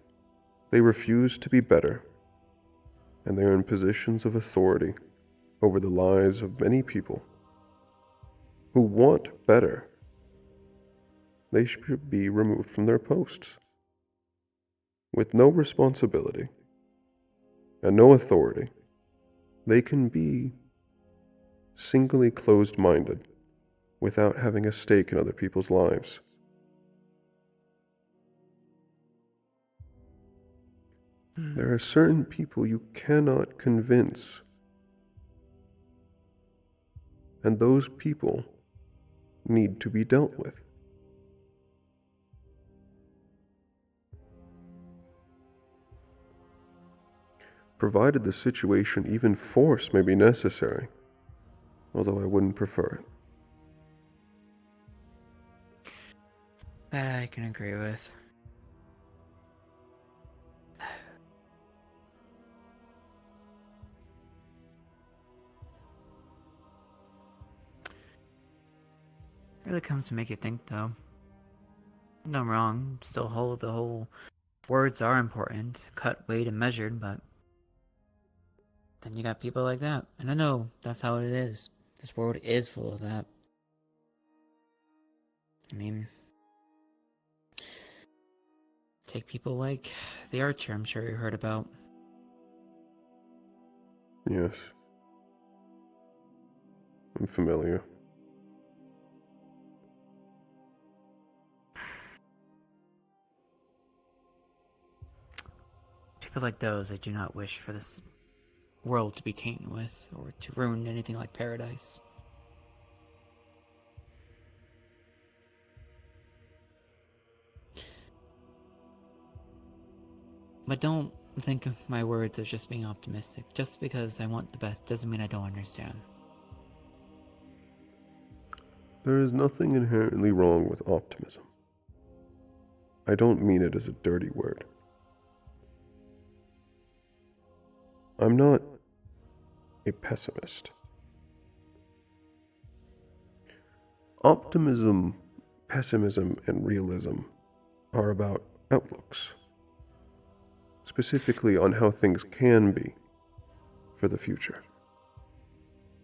Speaker 1: they refuse to be better, and they are in positions of authority over the lives of many people who want better, they should be removed from their posts. With no responsibility and no authority, they can be singly closed-minded without having a stake in other people's lives. There are certain people you cannot convince, and those people need to be dealt with. Provided the situation, even force may be necessary, although I wouldn't prefer it.
Speaker 17: That I can agree with. It really comes to make you think, though. No, I'm wrong. Still hold the whole words are important, cut, weighed, and measured, but then you got people like that. And I know that's how it is. This world is full of that. I mean, take people like the Archer, I'm sure you heard about.
Speaker 1: Yes. I'm familiar.
Speaker 17: People like those I do not wish for this world to be tainted with, or to ruin anything like paradise. But don't think of my words as just being optimistic. Just because I want the best doesn't mean I don't understand.
Speaker 1: There is nothing inherently wrong with optimism. I don't mean it as a dirty word. I'm not a pessimist. Optimism, pessimism, and realism are about outlooks, specifically on how things can be for the future.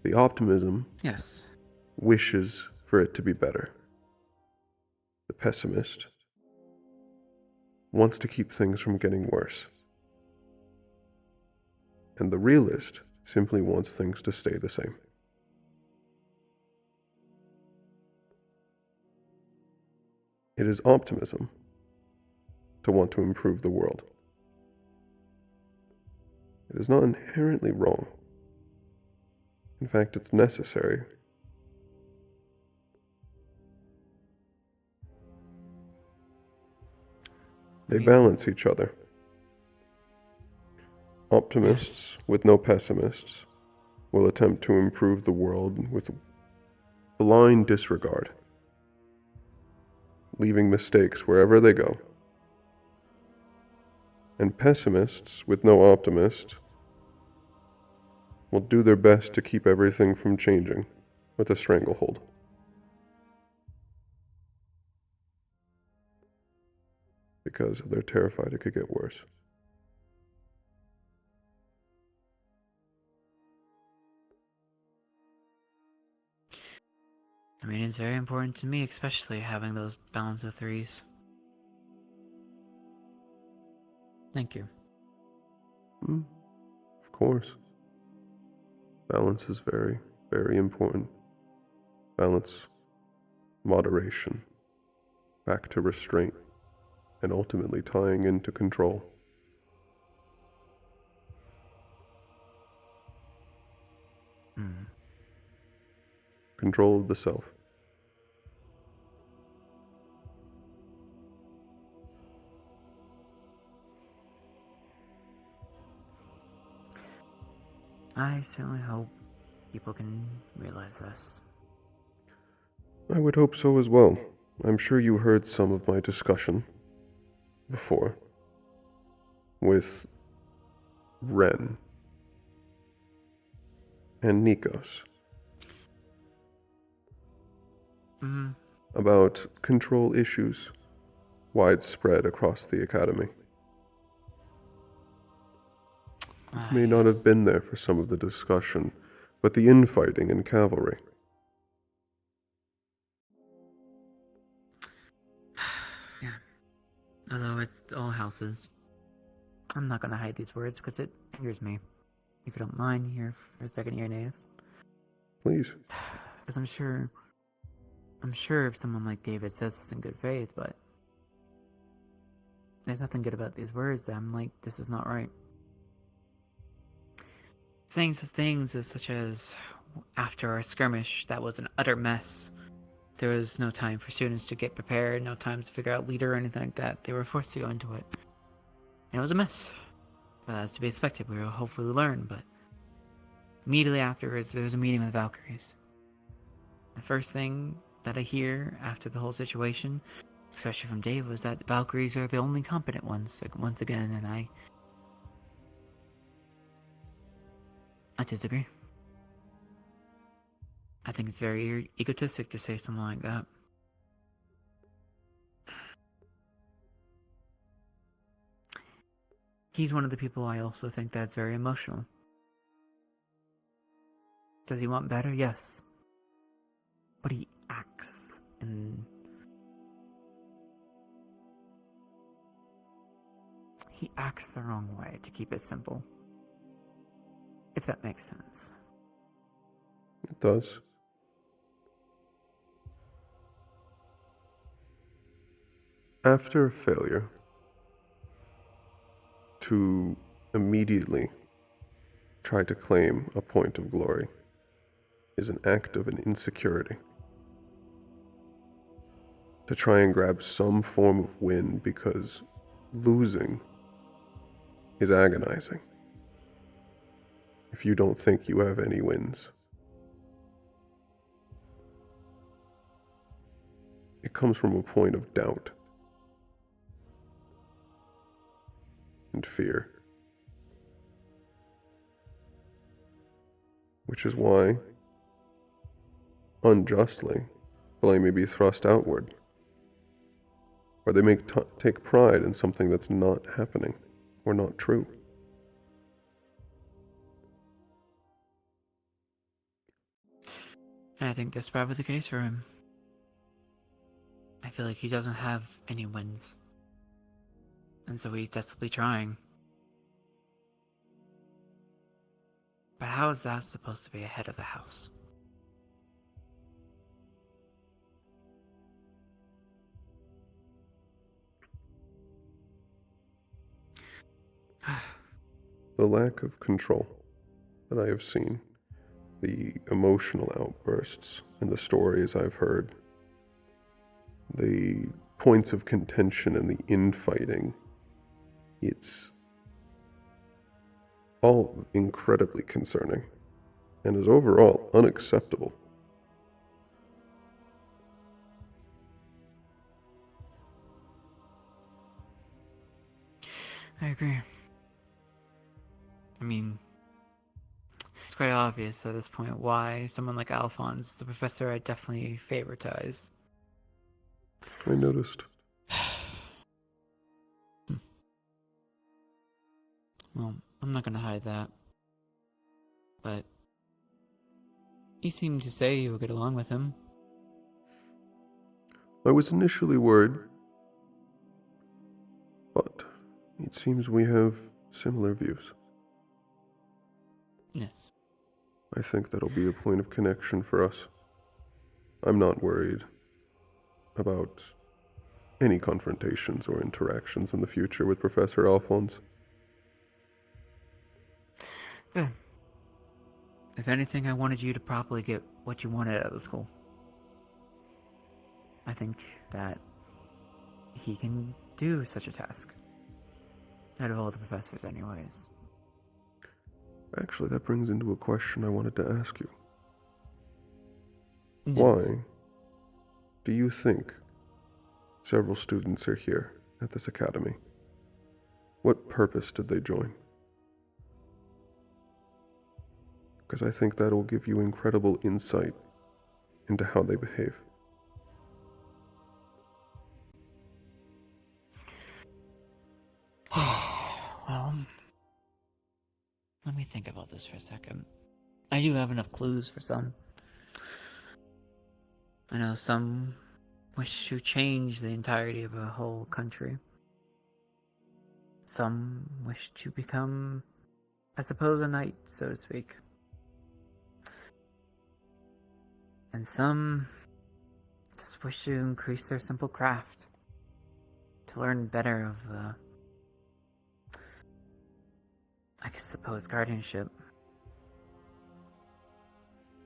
Speaker 1: The optimism
Speaker 17: Yes.
Speaker 1: wishes for it to be better. The pessimist wants to keep things from getting worse. And the realist simply wants things to stay the same. It is optimism to want to improve the world. It is not inherently wrong. In fact, it's necessary. They balance each other. Optimists with no pessimists will attempt to improve the world with blind disregard leaving mistakes wherever they go. And pessimists, with no optimist, will do their best to keep everything from changing with a stranglehold. Because they're terrified it could get worse.
Speaker 17: I mean, it's very important to me, especially having those balance of threes. Thank you.
Speaker 1: Of course. Balance is very, very important. Balance, moderation, back to restraint, and ultimately tying into control. Control of the self.
Speaker 17: I certainly hope people can realize this.
Speaker 1: I would hope so as well. I'm sure you heard some of my discussion before with Ren and Nikos about control issues widespread across the academy. You may not have been there for some of the discussion, but the infighting in cavalry.
Speaker 17: Yeah. Although it's all houses. I'm not gonna hide these words because it angers me. If you don't mind here for a second, Irenaeus.
Speaker 1: Please.
Speaker 17: Because I'm sure if someone like David says this in good faith, but there's nothing good about these words that I'm like, this is not right. Things such as after our skirmish, that was an utter mess. There was no time for students to get prepared, no time to figure out leader or anything like that. They were forced to go into it. And it was a mess. But that's to be expected. We will hopefully learn, but immediately afterwards, there was a meeting with Valkyries. The first thing that I hear after the whole situation, especially from Dave, was that the Valkyries are the only competent ones, once again, and I disagree. I think it's very egotistic to say something like that. He's one of the people I also think that's very emotional. Does he want better? Yes. But he acts and he acts the wrong way, to keep it simple. If that makes sense.
Speaker 1: It does. After a failure, to immediately try to claim a point of glory is an act of an insecurity. To try and grab some form of win because losing is agonizing. If you don't think you have any wins, it comes from a point of doubt and fear, which is why, unjustly, blame may be thrust outward, or they may take pride in something that's not happening or not true.
Speaker 17: And I think that's probably the case for him. I feel like he doesn't have any wins. And so he's desperately trying. But how is that supposed to be ahead of the house?
Speaker 1: The lack of control that I have seen, the emotional outbursts in the stories I've heard, the points of contention and the infighting, it's all incredibly concerning and is overall unacceptable.
Speaker 17: I agree. I mean, it's quite obvious at this point why someone like Alphonse, the professor, I definitely favoritized.
Speaker 1: I noticed.
Speaker 17: Well, I'm not gonna hide that. But you seem to say you'll get along with him.
Speaker 1: I was initially worried, but it seems we have similar views.
Speaker 17: Yes.
Speaker 1: I think that'll be a point of connection for us. I'm not worried about any confrontations or interactions in the future with Professor Alphonse.
Speaker 17: Good. If anything, I wanted you to properly get what you wanted out of the school. I think that he can do such a task. Out of all the professors, anyways.
Speaker 1: Actually, that brings into a question I wanted to ask you.
Speaker 17: Yes.
Speaker 1: Why do you think several students are here at this academy? What purpose did they join? Because I think that will give you incredible insight into how they behave.
Speaker 17: Well, let me think about this for a second. I do have enough clues for some. I know some wish to change the entirety of a whole country. Some wish to become, I suppose, a knight, so to speak. And some just wish to increase their simple craft. To learn better of, I suppose, guardianship.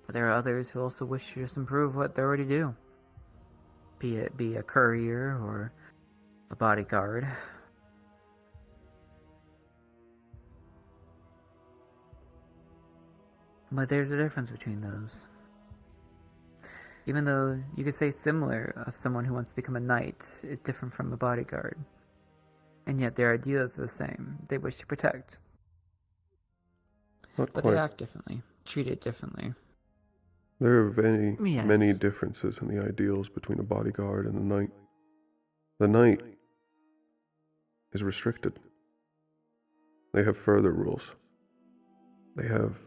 Speaker 17: But there are others who also wish to just improve what they already do. Be it be a courier or a bodyguard. But there's a difference between those. Even though you could say similar of someone who wants to become a knight is different from a bodyguard. And yet their ideas are the same. They wish to protect.
Speaker 1: Not
Speaker 17: But
Speaker 1: quite.
Speaker 17: they act differently, treat it differently.
Speaker 1: There are many
Speaker 17: Yes.
Speaker 1: differences in the ideals between a bodyguard and a knight. The knight is restricted. They have further rules. They have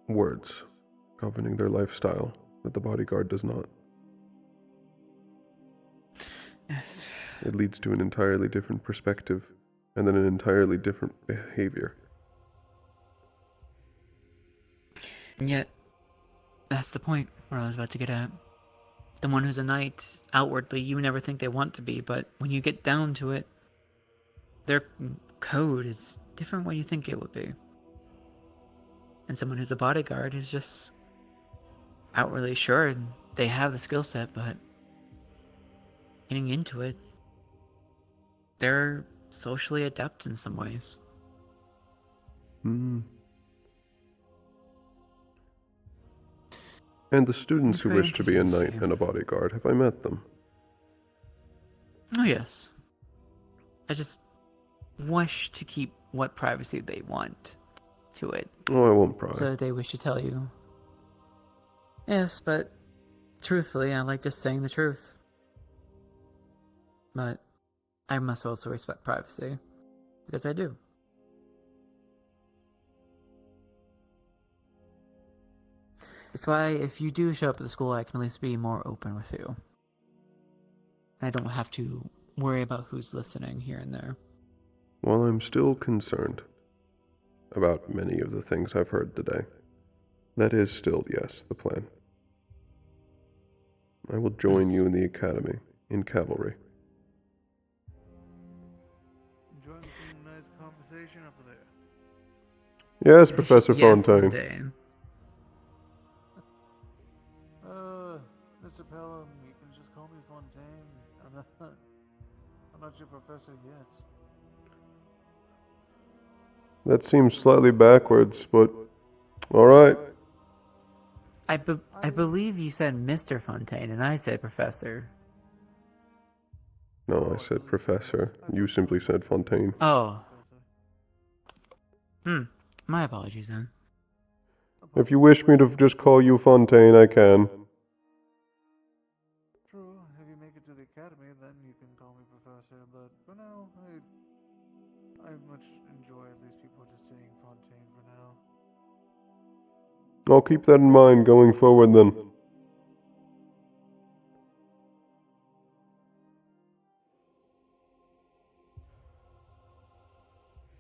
Speaker 1: words governing their lifestyle that the bodyguard does not.
Speaker 17: Yes.
Speaker 1: It leads to an entirely different perspective and then an entirely different behavior.
Speaker 17: And yet, that's the point where I was about to get at. The one who's a knight, outwardly, you never think they want to be, but when you get down to it, their code is different what you think it would be. And someone who's a bodyguard is just outwardly sure they have the skill set, but getting into it, they're socially adept in some ways.
Speaker 1: Hmm. And the students
Speaker 17: It's
Speaker 1: who
Speaker 17: very
Speaker 1: wish to be a
Speaker 17: interesting to
Speaker 1: knight
Speaker 17: see.
Speaker 1: and a bodyguard, have I met them?
Speaker 17: Oh yes. I just wish to keep what privacy they want to it.
Speaker 1: Oh, I won't pry.
Speaker 17: So that they wish to tell you. Yes, but truthfully, I like just saying the truth. But I must also respect privacy. Because I do. It's why if you do show up at the school, I can at least be more open with you. I don't have to worry about who's listening here and there.
Speaker 1: While I'm still concerned about many of the things I've heard today, that is still, yes, the plan. I will join you in the academy, in cavalry.
Speaker 14: Enjoying some nice conversation up there.
Speaker 1: Yes, Professor
Speaker 17: Yes,
Speaker 1: Fontaine.
Speaker 17: indeed.
Speaker 14: Mr. Pelham, you can just call me Fontaine. I'm not your professor yet.
Speaker 1: That seems slightly backwards, but all right.
Speaker 17: I believe you said Mr. Fontaine, and I said Professor.
Speaker 1: No, I said Professor. You simply said Fontaine.
Speaker 17: Oh. My apologies then.
Speaker 1: If you wish me to just call you Fontaine, I can.
Speaker 14: True, if you make it to the academy, then you can call me Professor, but for now, I much enjoy at least people just saying Fontaine for now.
Speaker 1: I'll keep that in mind going forward then.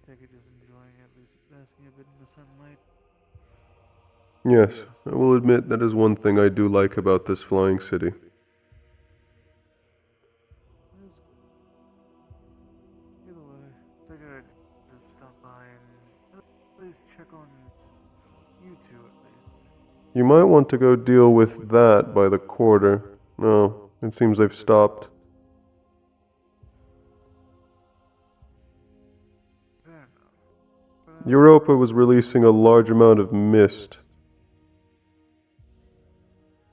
Speaker 14: Take it just enjoying at least basking a bit in the sunlight.
Speaker 1: Yes, I will admit that is one thing I do like about this flying city.
Speaker 14: Either way, figured I'd just stop by and at least check on you two at least.
Speaker 1: You might want to go deal with that by the quarter. No, it seems they've stopped.
Speaker 14: Fair enough.
Speaker 1: Europa was releasing a large amount of mist,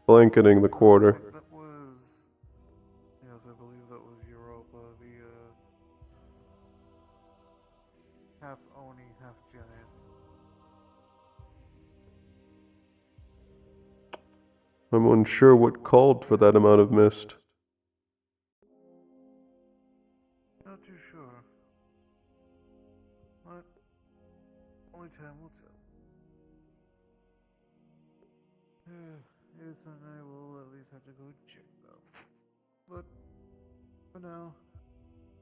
Speaker 1: blanketing the quarter.
Speaker 14: That was... Yes, I believe that was Europa, the, half Oni, half giant.
Speaker 1: I'm unsure what called for that amount of mist.
Speaker 14: Not too sure. But only time will tell. Yes, and I will at least have to go check though. But for now,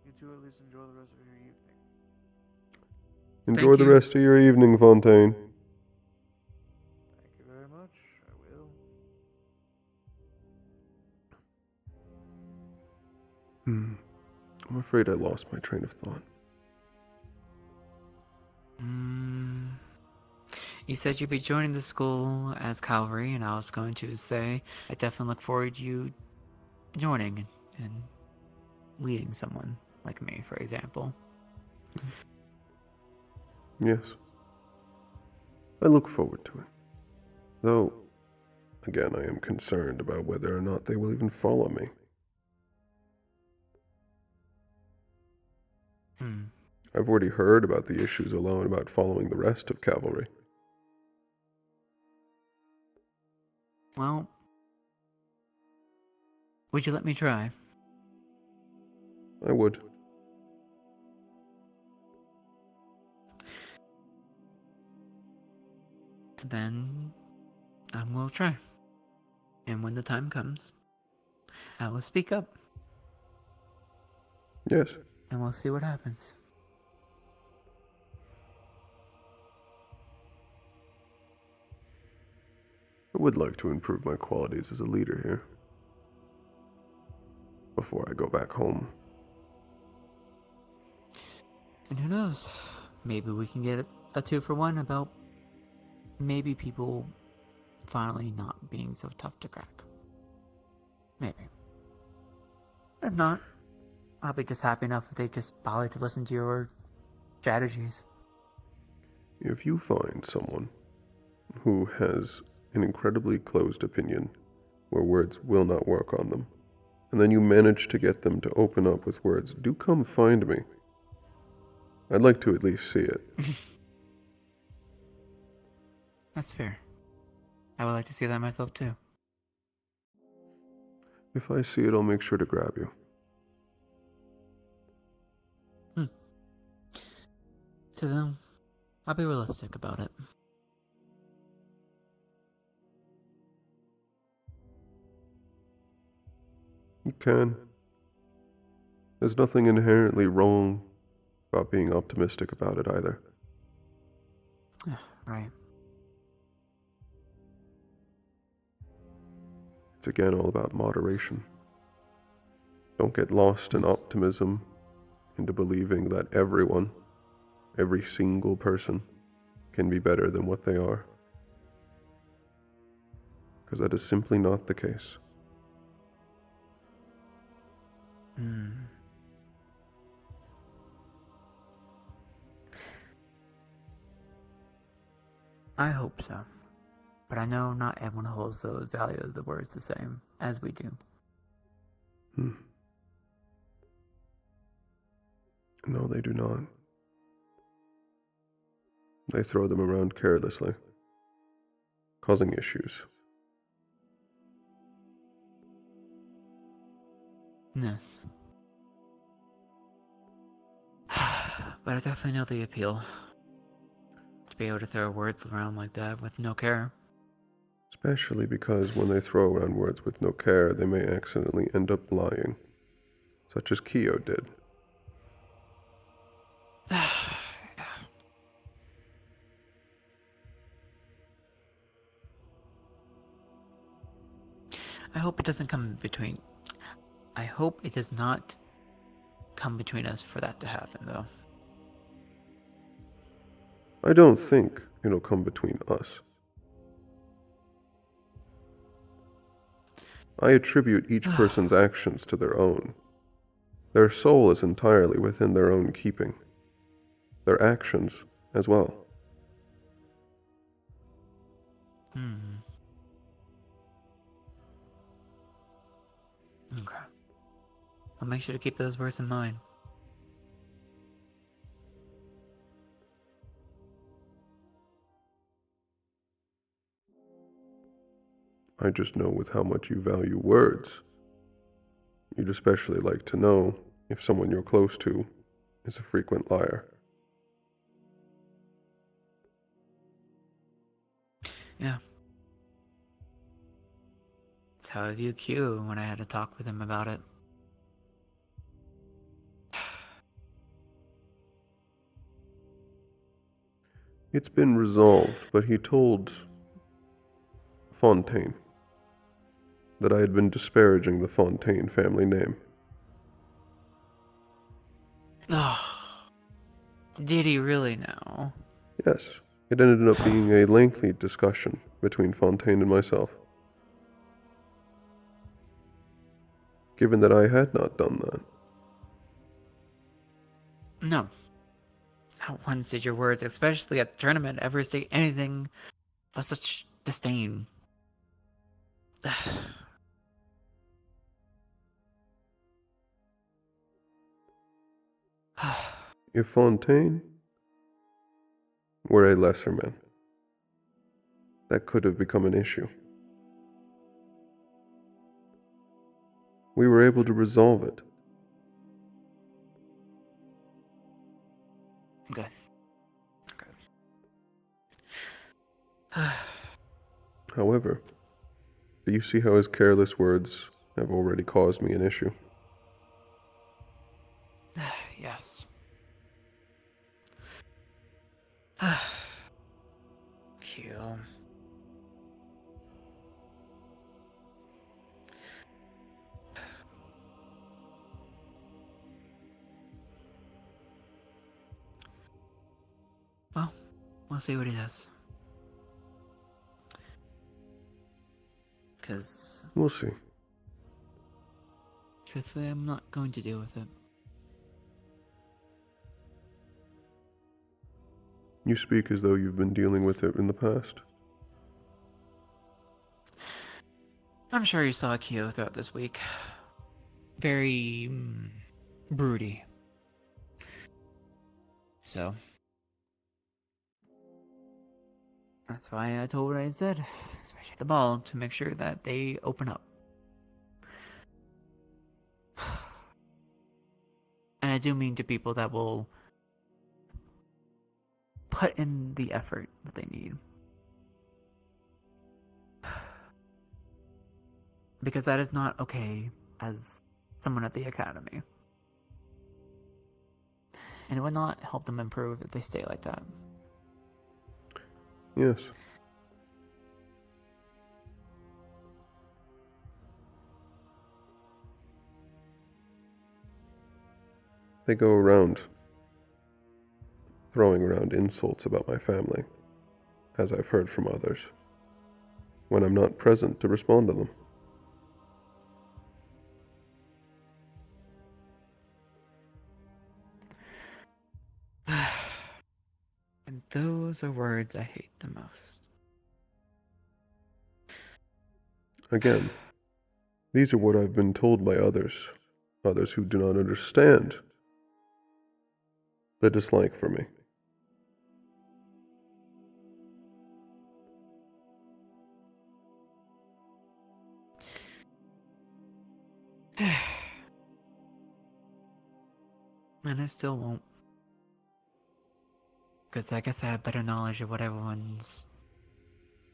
Speaker 14: you two at least enjoy the rest of your evening.
Speaker 1: Enjoy the rest of your evening, Fontaine.
Speaker 14: Thank you very much. I will.
Speaker 1: I'm afraid I lost my train of thought.
Speaker 17: You said you'd be joining the school as cavalry, and I was going to say I definitely look forward to you joining and leading someone like me, for example.
Speaker 1: Yes. I look forward to it. Though, again, I am concerned about whether or not they will even follow me. I've already heard about the issues alone about following the rest of cavalry.
Speaker 17: Well, would you let me try?
Speaker 1: I would.
Speaker 17: Then I will try. And when the time comes, I will speak up.
Speaker 1: Yes.
Speaker 17: And we'll see what happens.
Speaker 1: I would like to improve my qualities as a leader here. Before I go back home.
Speaker 17: And who knows? Maybe we can get a 2-for-1 about maybe people finally not being so tough to crack. Maybe. If not, I'll be just happy enough if they just bother to listen to your strategies.
Speaker 1: If you find someone who has an incredibly closed opinion where words will not work on them, and then you manage to get them to open up with words, do come find me. I'd like to at least see it.
Speaker 17: That's fair. I would like to see that myself too.
Speaker 1: If I see it, I'll make sure to grab you.
Speaker 17: To them, I'll be realistic about it.
Speaker 1: You can. There's nothing inherently wrong about being optimistic about it either.
Speaker 17: Right.
Speaker 1: It's again all about moderation. Don't get lost in optimism into believing that everyone, every single person, can be better than what they are. Because that is simply not the case.
Speaker 17: I hope so. But I know not everyone holds those values of the words the same as we do.
Speaker 1: No, they do not. They throw them around carelessly, causing issues.
Speaker 17: Yes. But I definitely know the appeal. To be able to throw words around like that with no care.
Speaker 1: Especially because when they throw around words with no care, they may accidentally end up lying, such as Kyo did.
Speaker 17: I hope it doesn't come between. I hope it does not come between us for that to happen, though.
Speaker 1: I don't think it'll come between us. I attribute each person's actions to their own. Their soul is entirely within their own keeping. Their actions as well.
Speaker 17: Okay. I'll make sure to keep those words in mind.
Speaker 1: I just know with how much you value words, you'd especially like to know if someone you're close to is a frequent liar.
Speaker 17: Yeah. That's how I view Q when I had to talk with him about it.
Speaker 1: It's been resolved, but he told Fontaine that I had been disparaging the Fontaine family name.
Speaker 17: Oh. Did he really know?
Speaker 1: Yes, it ended up being a lengthy discussion between Fontaine and myself. Given that I had not done that.
Speaker 17: No. Not once did your words, especially at the tournament, ever say anything of such disdain.
Speaker 1: If Fontaine were a lesser man, that could have become an issue. We were able to resolve it.
Speaker 17: Good.
Speaker 1: However, do you see how his careless words have already caused me an issue?
Speaker 17: Yes. Q. Well, we'll see what he does. Because,
Speaker 1: We'll see.
Speaker 17: truthfully, I'm not going to deal with it.
Speaker 1: You speak as though you've been dealing with it in the past.
Speaker 17: I'm sure you saw Kyo throughout this week.
Speaker 21: Very broody. So
Speaker 17: that's why I told what I said, especially the ball, to make sure that they open up. And I do mean to people that will put in the effort that they need. Because that is not okay as someone at the academy. And it would not help them improve if they stay like that.
Speaker 1: Yes. They go around throwing around insults about my family, as I've heard from others, when I'm not present to respond to them.
Speaker 17: And those are words I hate the most.
Speaker 1: Again, these are what I've been told by others who do not understand the dislike for me.
Speaker 21: And I still won't. Because I guess I have better knowledge of what everyone's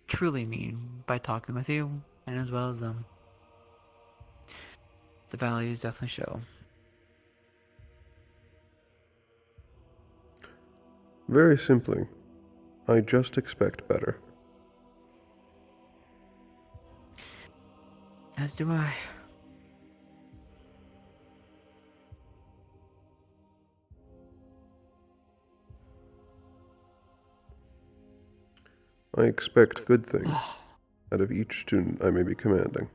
Speaker 21: truly mean by talking with you, and as well as them. The values definitely show.
Speaker 1: Very simply, I just expect better.
Speaker 21: As do I.
Speaker 1: I expect good things out of each student I may be commanding.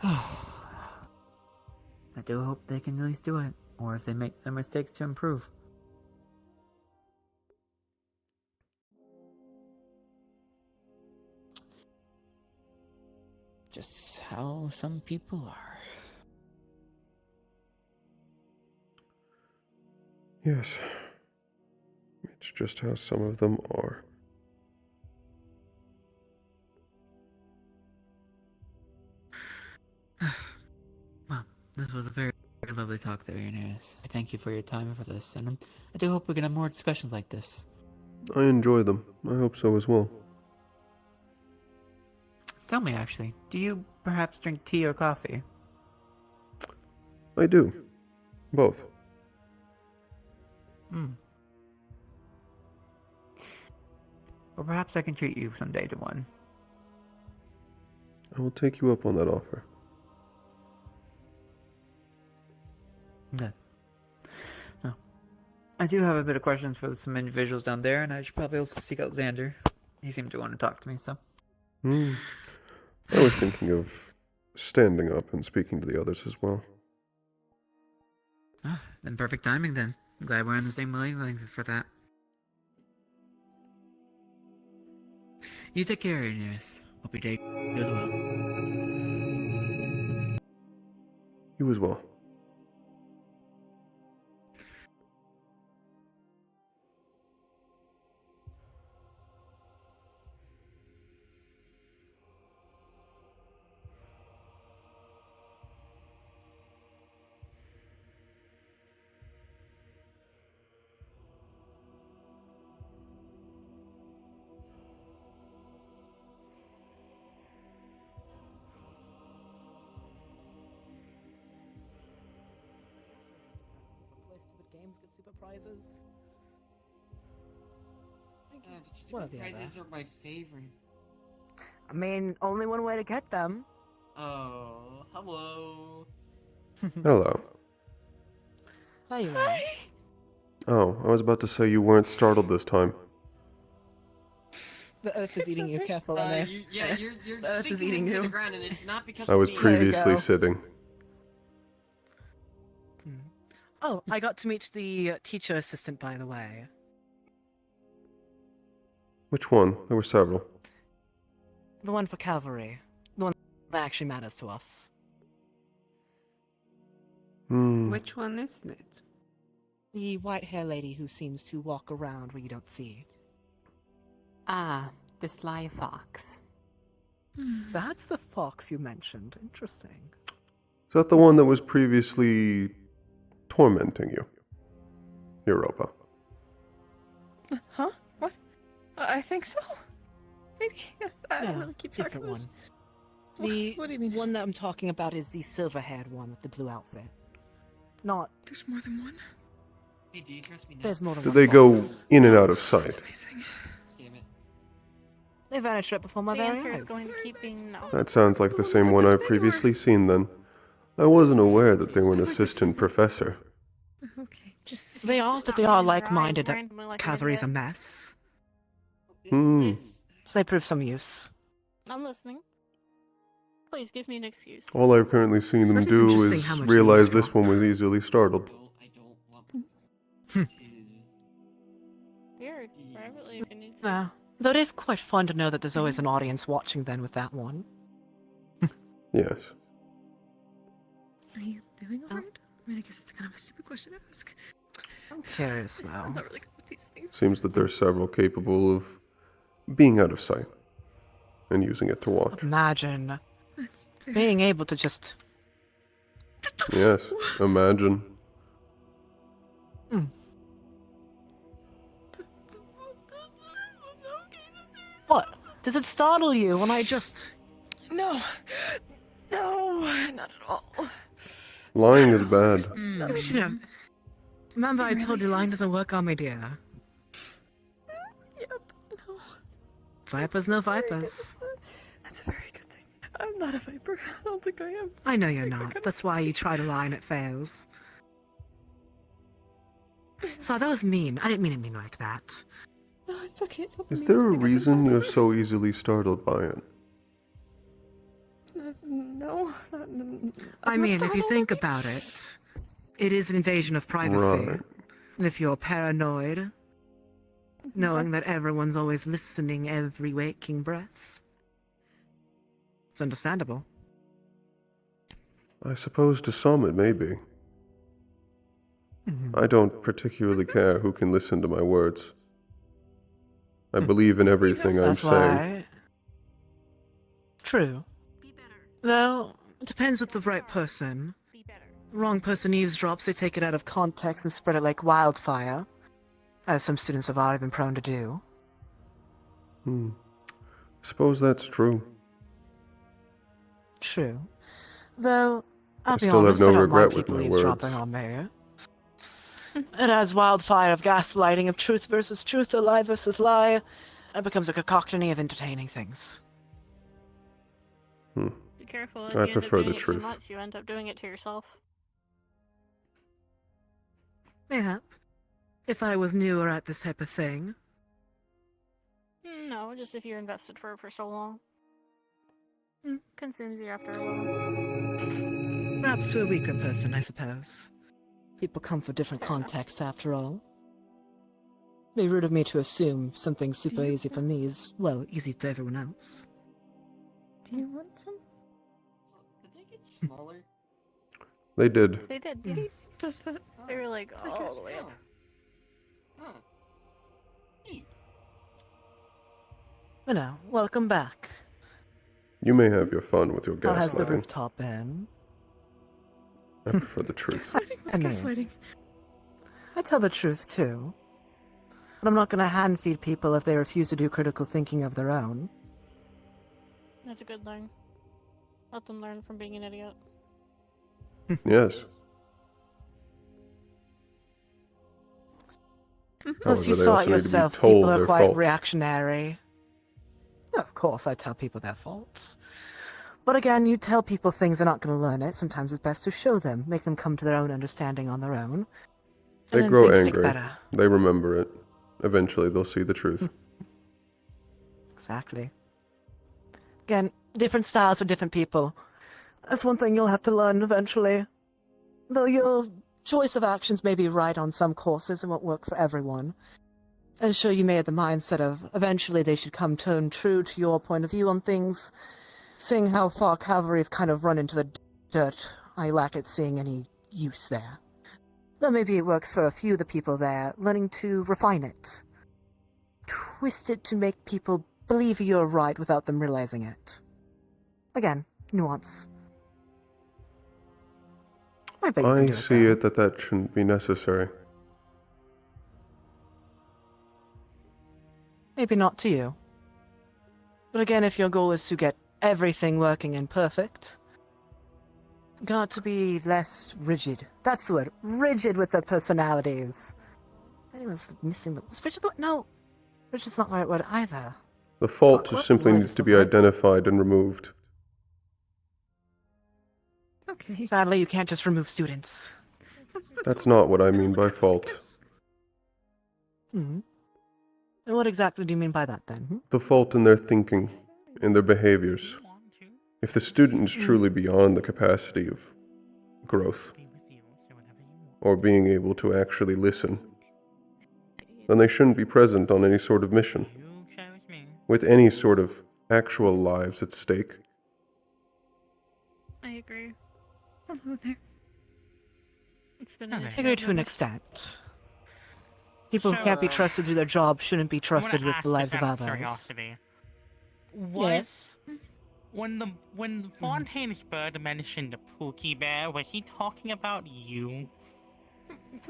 Speaker 21: I do hope they can at least do it, or if they make their mistakes to improve. Just how some people are.
Speaker 1: Yes, it's just how some of them are.
Speaker 21: Well, this was a very lovely talk there, Inez. I thank you for your time and for this, and I do hope we can have more discussions like this.
Speaker 1: I enjoy them. I hope so as well.
Speaker 21: Tell me, actually, do you perhaps drink tea or coffee?
Speaker 1: I do. Both.
Speaker 21: Or perhaps I can treat you someday to one.
Speaker 1: I will take you up on that offer.
Speaker 21: Good. No. I do have a bit of questions for some individuals down there, and I should probably also seek out Xander. He seemed to want to talk to me, so.
Speaker 1: I was thinking of standing up and speaking to the others as well.
Speaker 21: Ah, then perfect timing then. I'm glad we're on the same wavelength for that. You take care, Inez. Hope your day goes well.
Speaker 1: You as well.
Speaker 2: Play stupid games, get stupid prizes.
Speaker 7: Stupid
Speaker 2: One or the
Speaker 7: prizes
Speaker 2: other.
Speaker 7: are my favorite.
Speaker 2: I mean, only one way to get them.
Speaker 7: Oh, hello.
Speaker 1: Hello.
Speaker 2: There you are.
Speaker 1: Oh, I was about to say you weren't startled this time.
Speaker 2: The earth is eating you. Careful in there.
Speaker 7: You're
Speaker 2: The earth is
Speaker 7: sinking
Speaker 2: eating
Speaker 7: into
Speaker 2: you.
Speaker 7: the ground, and it's not because
Speaker 1: I
Speaker 7: of
Speaker 1: was
Speaker 7: me.
Speaker 1: previously
Speaker 2: go.
Speaker 1: sitting.
Speaker 2: Oh, I got to meet the teacher assistant, by the way.
Speaker 1: Which one? There were several.
Speaker 2: The one for cavalry. The one that actually matters to us.
Speaker 5: Which one isn't it?
Speaker 2: The white hair lady who seems to walk around where you don't see.
Speaker 5: Ah, the sly fox.
Speaker 2: That's the fox you mentioned. Interesting.
Speaker 1: Is that the one that was previously tormenting you? Europa.
Speaker 8: Huh? What? I think so. Maybe. I don't really keep track of
Speaker 2: different
Speaker 8: this.
Speaker 2: one. The
Speaker 8: What do you mean?
Speaker 2: one that I'm talking about is the silver-haired one with the blue outfit. Not.
Speaker 8: There's more than one.
Speaker 7: Hey, do you trust me now?
Speaker 2: There's more than
Speaker 1: Did
Speaker 2: one.
Speaker 1: they go
Speaker 2: fox.
Speaker 1: in and out of sight?
Speaker 7: Damn it.
Speaker 2: They vanished right before my
Speaker 8: The
Speaker 2: very
Speaker 8: answer
Speaker 2: eyes.
Speaker 8: is going to keep being no.
Speaker 1: That sounds like the same one I've previously seen then. I wasn't aware that they were an assistant professor.
Speaker 2: They are, but they are like-minded. That cavalry's a mess. So they prove some use.
Speaker 8: I'm listening. Please give me an excuse.
Speaker 1: All I've currently seen them
Speaker 2: That is
Speaker 1: do
Speaker 2: interesting how
Speaker 1: is
Speaker 2: much
Speaker 1: realize
Speaker 2: they
Speaker 1: this one was easily startled.
Speaker 8: Here, privately, if you need to.
Speaker 2: Nah,
Speaker 4: Though it is quite fun to know that there's always an audience watching then with that one.
Speaker 1: Yes.
Speaker 9: Are you doing alright? I mean, I guess it's kind of a stupid question to ask.
Speaker 4: I'm curious, though.
Speaker 9: I'm not really good with these things.
Speaker 1: Seems that there's several capable of being out of sight and using it to watch.
Speaker 4: Imagine being able to just...
Speaker 1: Yes, imagine.
Speaker 4: What? Does it startle you when I just...
Speaker 9: No. No, not at all.
Speaker 1: Lying is bad.
Speaker 4: You should have... Remember I told you lying doesn't work on me, dear.
Speaker 9: Yep, no.
Speaker 4: Vipers no vipers.
Speaker 9: That's a very good thing. I'm not a viper. I don't think I am.
Speaker 4: I know you're not. That's why you try to lie and it fails. So that was mean. I didn't mean it mean like that.
Speaker 9: No, it's okay. It's not
Speaker 1: Is
Speaker 9: me,
Speaker 1: there
Speaker 9: it's
Speaker 1: a
Speaker 9: like I
Speaker 1: reason
Speaker 9: just-
Speaker 1: you're so easily startled by it?
Speaker 9: No.
Speaker 4: I mean, if you think about it, it is an invasion of privacy.
Speaker 1: Right.
Speaker 4: And if you're paranoid, knowing that everyone's always listening every waking breath, it's understandable.
Speaker 1: I suppose to some it may be. I don't particularly care who can listen to my words. I believe in everything I'm
Speaker 4: That's
Speaker 1: saying.
Speaker 4: why. True. Though, it depends with the right person. The wrong person eavesdrops, they take it out of context and spread it like wildfire, as some students have already been prone to do.
Speaker 1: Suppose that's true.
Speaker 4: True. Though, I'll
Speaker 1: I
Speaker 4: be
Speaker 1: still have
Speaker 4: honest,
Speaker 1: no
Speaker 4: I don't
Speaker 1: regret
Speaker 4: mind
Speaker 1: with
Speaker 4: people
Speaker 1: my
Speaker 4: eavesdropping
Speaker 1: words.
Speaker 4: on me. It adds wildfire of gaslighting, of truth versus truth, or lie versus lie. It becomes a cacophony of entertaining things.
Speaker 1: Hmm.
Speaker 22: Be careful.
Speaker 1: I
Speaker 22: If you end up
Speaker 1: prefer
Speaker 22: doing
Speaker 1: the
Speaker 22: it
Speaker 1: truth.
Speaker 22: Too much, you end up doing it to yourself.
Speaker 4: Yeah. If I was newer at this type of thing.
Speaker 22: No, just if you're invested for so long. Consumes you after a while.
Speaker 4: Perhaps to a weaker person, I suppose. People come for different contexts, after all. Be rude of me to assume something super easy for me is, well, easy to everyone else.
Speaker 9: Do you want some?
Speaker 12: Did they get smaller?
Speaker 1: They did.
Speaker 22: They did.
Speaker 9: He does that.
Speaker 22: They were like all the way up.
Speaker 12: Huh.
Speaker 4: But now, welcome back.
Speaker 1: You may have your fun with your
Speaker 4: How has the
Speaker 1: gaslighting.
Speaker 4: rooftop been?
Speaker 1: I prefer the truth.
Speaker 4: I mean, I tell the truth too. But I'm not going to hand feed people if they refuse to do critical thinking of their own.
Speaker 22: That's a good thing. Let them learn from being an idiot.
Speaker 1: Yes.
Speaker 4: Plus, you
Speaker 1: However, they
Speaker 4: saw
Speaker 1: also
Speaker 4: it
Speaker 1: need to be
Speaker 4: yourself.
Speaker 1: told
Speaker 4: People are
Speaker 1: their
Speaker 4: quite
Speaker 1: faults.
Speaker 4: reactionary. Of course, I tell people their faults. But again, you tell people things they're not going to learn it. Sometimes it's best to show them, make them come to their own understanding on their own.
Speaker 1: They
Speaker 4: and then
Speaker 1: grow
Speaker 4: things stick
Speaker 1: angry.
Speaker 4: better.
Speaker 1: They remember it. Eventually, they'll see the truth.
Speaker 4: Exactly. Again, different styles for different people. That's one thing you'll have to learn eventually. Though your choice of actions may be right on some courses and won't work for everyone. And sure, you may have the mindset of eventually they should come tone true to your point of view on things. Seeing how far cavalry's kind of run into the dirt, I lack at seeing any use there. Though maybe it works for a few of the people there, learning to refine it. Twist it to make people believe you're right without them realizing it. Again, nuance. I bet you can
Speaker 1: I
Speaker 4: do it,
Speaker 1: see
Speaker 4: though.
Speaker 1: it that shouldn't be necessary.
Speaker 4: Maybe not to you. But again, if your goal is to get everything working and perfect, got to be less rigid. That's the word. Rigid with their personalities. Anyone's missing the... Was rigid the... No. Rigid's not the right word either.
Speaker 1: The fault
Speaker 4: What
Speaker 1: just simply
Speaker 4: word
Speaker 1: needs
Speaker 4: is
Speaker 1: to
Speaker 4: the
Speaker 1: be
Speaker 4: word?
Speaker 1: identified and removed.
Speaker 9: Okay.
Speaker 4: Sadly, you can't just remove students.
Speaker 1: That's not what I mean by fault.
Speaker 4: Hmm. And what exactly do you mean by that, then?
Speaker 1: The fault in their thinking, in their behaviors. If the student is truly beyond the capacity of growth, or being able to actually listen, then they shouldn't be present on any sort of mission. with any sort of actual lives at stake.
Speaker 8: I agree.
Speaker 9: Hello there.
Speaker 8: It's been an
Speaker 3: Okay.
Speaker 8: issue.
Speaker 7: I agree
Speaker 8: I've
Speaker 7: to an
Speaker 8: noticed.
Speaker 7: extent. People who can't be trusted to their job shouldn't be
Speaker 3: I'm
Speaker 7: trusted
Speaker 3: gonna
Speaker 7: with
Speaker 3: ask
Speaker 7: the lives
Speaker 3: this
Speaker 7: of
Speaker 3: out of
Speaker 7: others.
Speaker 3: curiosity. Was
Speaker 7: Yes.
Speaker 3: when Fontaine's bird mentioned the Pookie Bear, was he talking about you?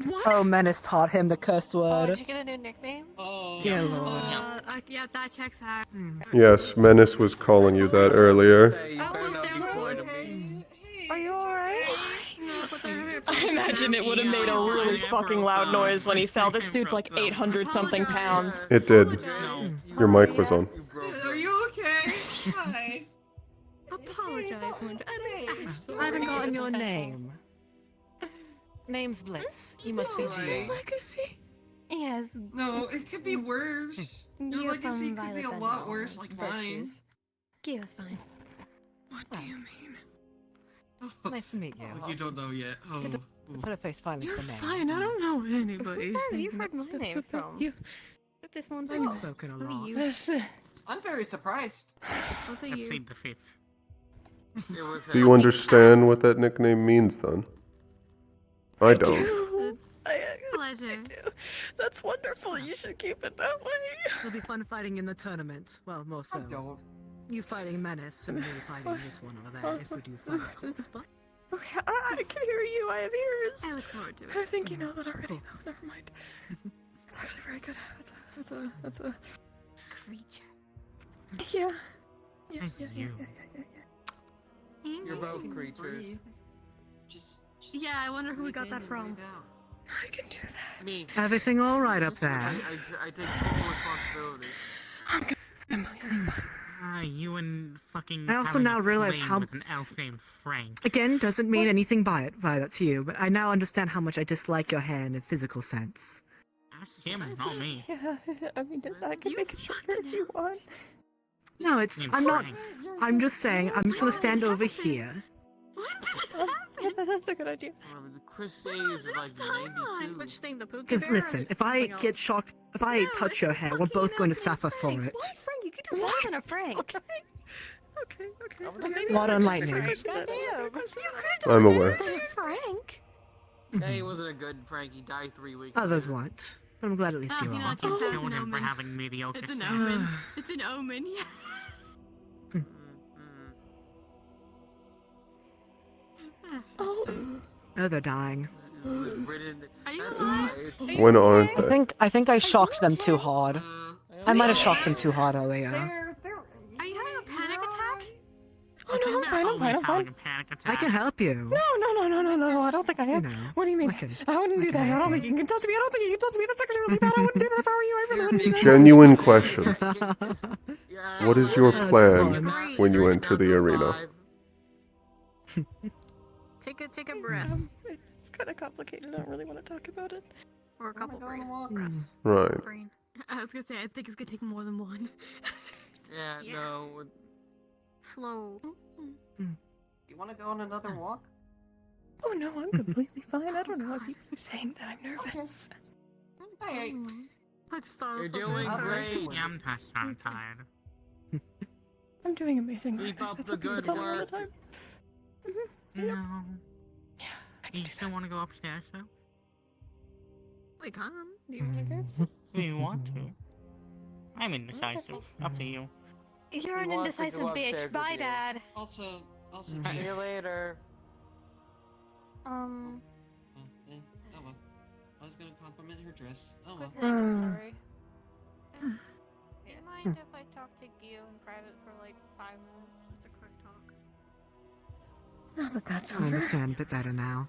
Speaker 9: What?
Speaker 7: Oh, Menace taught him the curse
Speaker 22: Oh,
Speaker 7: word.
Speaker 22: did you get a new nickname?
Speaker 9: Oh.
Speaker 7: Dear Lord.
Speaker 9: Yeah, that checks out.
Speaker 1: Yes, Menace was calling you that earlier.
Speaker 22: Are you alright?
Speaker 8: I imagine it would have made a really fucking loud noise when he fell. This dude's like 800 something pounds.
Speaker 1: It did. Your mic was on.
Speaker 9: Are you okay? Hi. Apologize, Linda.
Speaker 7: I haven't gotten your name. Name's Blitz. You must be Gio.
Speaker 9: Legacy?
Speaker 22: Yes.
Speaker 9: No, it could be worse. Your legacy could be a lot worse, like mine.
Speaker 22: Gio's fine.
Speaker 9: What do you mean?
Speaker 7: Nice to meet you.
Speaker 9: Oh, you don't know yet. Oh.
Speaker 7: Good to put a face finally
Speaker 9: You're
Speaker 7: to the name.
Speaker 9: fine. I don't know anybody's
Speaker 22: Where you've
Speaker 9: name
Speaker 22: heard my
Speaker 9: except
Speaker 22: name
Speaker 9: for
Speaker 22: from.
Speaker 9: you.
Speaker 22: This one
Speaker 7: I've spoken a lot.
Speaker 5: I'm very surprised.
Speaker 22: Also you.
Speaker 3: Plead the fifth.
Speaker 1: Do you understand what that nickname means then? I don't.
Speaker 22: Pleasure.
Speaker 8: That's wonderful. You should keep it that way.
Speaker 7: It'll be fun fighting in the tournament. Well, more so.
Speaker 5: Don't.
Speaker 7: You fighting Menace and me fighting this one over there if we do fight, of course. But
Speaker 8: Okay, I can hear you. I have ears.
Speaker 22: I look forward to it.
Speaker 8: I think you know that already. No, never mind. It's actually very good. That's a
Speaker 22: Creature.
Speaker 8: yeah.
Speaker 3: It's you.
Speaker 5: You're both creatures.
Speaker 22: Yeah, I wonder who we got that from.
Speaker 8: I can do that.
Speaker 5: Me.
Speaker 7: everything all right up there?
Speaker 5: I take full responsibility.
Speaker 8: I'm completely fine.
Speaker 3: You and fucking.
Speaker 7: I also
Speaker 3: having
Speaker 7: now
Speaker 3: a
Speaker 7: realize
Speaker 3: flame
Speaker 7: how-
Speaker 3: with an elf named Frank.
Speaker 7: Again, doesn't mean anything by it, Violet, to you, but I now understand how much I dislike your hair in a physical sense.
Speaker 3: Ask him, not me.
Speaker 8: Yeah, I mean, I can make it shorter if you want.
Speaker 7: No, it's.
Speaker 3: Named
Speaker 7: I'm not.
Speaker 3: Frank.
Speaker 7: I'm just saying, I'm just gonna stand over here.
Speaker 8: That's a good idea.
Speaker 5: Chris says like 92.
Speaker 22: Which thing, the Pookie
Speaker 7: Because
Speaker 22: Bear or
Speaker 7: listen, if I
Speaker 22: something else?
Speaker 7: get shocked, if I touch your hair, we're both going to suffer for it.
Speaker 22: Why Frank? You could do more than a Frank.
Speaker 8: Okay.
Speaker 7: Water and lightning.
Speaker 1: I'm aware.
Speaker 22: Frank?
Speaker 5: Yeah, he wasn't a good Frank. He died 3 weeks
Speaker 7: Others
Speaker 5: later.
Speaker 7: won't. But I'm glad at least you
Speaker 22: you know,
Speaker 7: are.
Speaker 22: I can tell it's
Speaker 3: Killed
Speaker 22: an
Speaker 3: him for
Speaker 22: omen.
Speaker 3: having mediocre
Speaker 22: It's an
Speaker 3: sex.
Speaker 22: omen. It's an omen, yeah.
Speaker 7: Oh, they're dying.
Speaker 22: Are you
Speaker 5: That's
Speaker 22: alive?
Speaker 5: right.
Speaker 1: When aren't
Speaker 7: I
Speaker 1: they?
Speaker 7: think I shocked them too hard. I might have shocked them too hard earlier.
Speaker 22: Are you having a panic attack?
Speaker 8: Oh no, I'm fine. I'm fine. I'm fine.
Speaker 7: I can help you.
Speaker 8: No. I don't think I am.
Speaker 7: You know,
Speaker 8: What do you mean? I wouldn't do that. I don't think you can touch me. I don't think you can touch me. That's actually really bad. I wouldn't do that if I were you. I really wouldn't do that.
Speaker 1: Genuine question. What is your plan when you enter the arena?
Speaker 22: Take a breath.
Speaker 8: It's kind of complicated. I don't really want to talk about it.
Speaker 22: Or a couple breaths.
Speaker 1: Right.
Speaker 22: Brain. I was gonna say, I think it's gonna take more than one.
Speaker 5: Yeah, no.
Speaker 22: Slow.
Speaker 5: You want to go on another walk?
Speaker 8: Oh no, I'm completely fine. I don't know why people are saying that I'm nervous.
Speaker 5: Hey,
Speaker 22: I just thought
Speaker 5: you're
Speaker 22: of something.
Speaker 5: doing
Speaker 22: Sorry.
Speaker 5: great.
Speaker 3: Yeah, I'm tired.
Speaker 8: I'm doing amazing.
Speaker 5: Keep up
Speaker 8: That's
Speaker 5: the
Speaker 8: what people
Speaker 5: good
Speaker 8: tell me all the
Speaker 5: work.
Speaker 8: time.
Speaker 3: No. You still want to go upstairs though?
Speaker 22: We can. Do you want to go?
Speaker 3: Do you want to? I'm indecisive. Up to you.
Speaker 22: You're an
Speaker 5: He wants to
Speaker 22: indecisive
Speaker 5: go
Speaker 22: bitch.
Speaker 5: upstairs
Speaker 22: Bye,
Speaker 5: with you.
Speaker 22: Dad.
Speaker 16: Also,
Speaker 5: See you later.
Speaker 16: oh, well. I was gonna compliment her dress. Oh well.
Speaker 22: Quick thing, I'm sorry. Do you mind if I talk to Gio in private for like 5 minutes? Just a quick talk.
Speaker 8: Now that that's
Speaker 7: I
Speaker 8: over,
Speaker 7: understand a bit better now.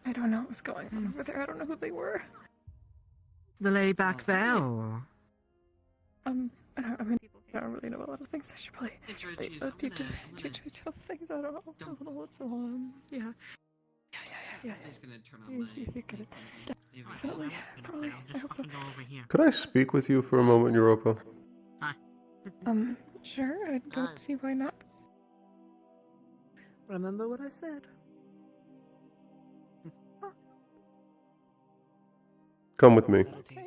Speaker 8: I don't know what's going on over there. I don't know who they were.
Speaker 7: The lady back there, or?
Speaker 8: I don't really know a lot of things. I should probably deep things. I don't know. What's yeah. Yeah.
Speaker 16: I'm just gonna turn on
Speaker 8: You
Speaker 16: my.
Speaker 8: get it.
Speaker 16: There we go.
Speaker 8: Definitely. Probably. I hope so.
Speaker 3: Go over here.
Speaker 1: Could I speak with you for a moment, Europa?
Speaker 8: Sure. I don't see why not.
Speaker 7: Remember what I said.
Speaker 1: Come with me.
Speaker 8: Okay.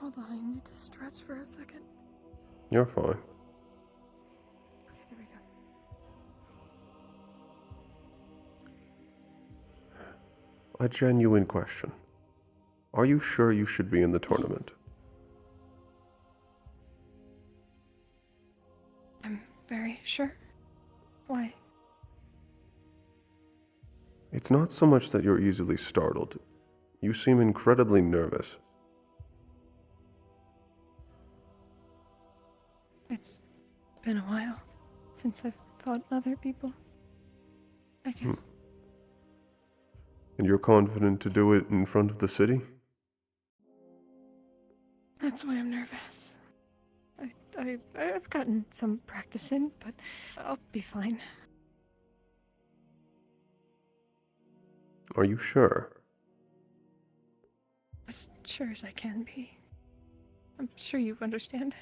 Speaker 9: Hold on, I need to stretch for a second.
Speaker 1: You're fine.
Speaker 9: Okay, there we go.
Speaker 1: A genuine question. Are you sure you should be in the tournament?
Speaker 9: I'm very sure. Why?
Speaker 1: It's not so much that you're easily startled. You seem incredibly nervous.
Speaker 9: It's been a while since I've fought other people. I guess.
Speaker 1: And you're confident to do it in front of the city?
Speaker 9: That's why I'm nervous. I've gotten some practice in, but I'll be fine.
Speaker 1: Are you sure?
Speaker 9: As sure as I can be. I'm sure you understand.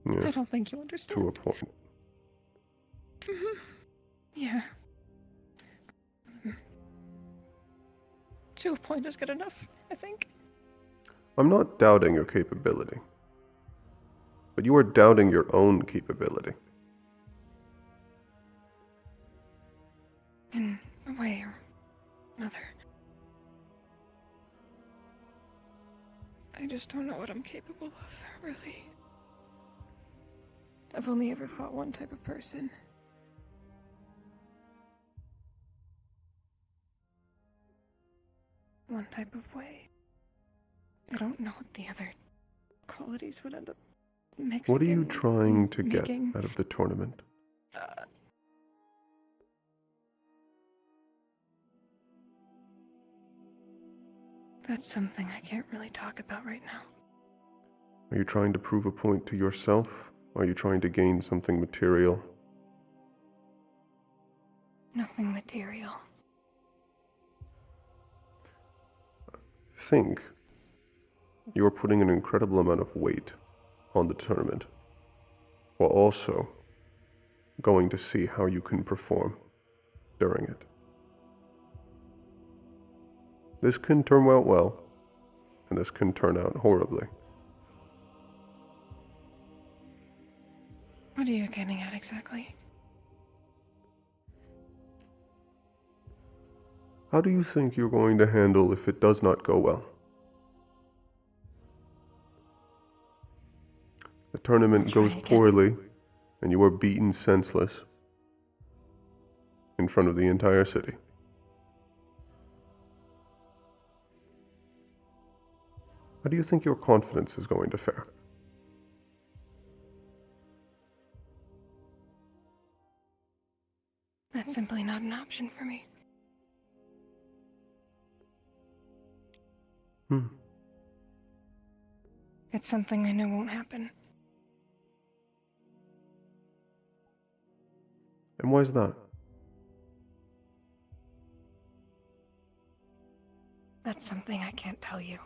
Speaker 1: Yes,
Speaker 9: I don't think you understand.
Speaker 1: to a point.
Speaker 9: Yeah. To a point is good enough, I think.
Speaker 1: I'm not doubting your capability. But you are doubting your own capability.
Speaker 9: In a way or another. I just don't know what I'm capable of, really. I've only ever fought one type of person. One type of way. I don't know what the other qualities would end up mixing.
Speaker 1: What are you trying to get
Speaker 9: making.
Speaker 1: out of the tournament?
Speaker 9: That's something I can't really talk about right now.
Speaker 1: Are you trying to prove a point to yourself? Are you trying to gain something material?
Speaker 9: Nothing material.
Speaker 1: Think. You're putting an incredible amount of weight on the tournament, while also going to see how you can perform during it. This can turn out well, and this can turn out horribly.
Speaker 9: What are you getting at exactly?
Speaker 1: How do you think you're going to handle if it does not go well? The tournament goes poorly, and you are beaten senseless in front of the entire city. How do you think your confidence is going to fare?
Speaker 9: That's simply not an option for me. It's something I know won't happen.
Speaker 1: And why is that?
Speaker 9: That's something I can't tell you.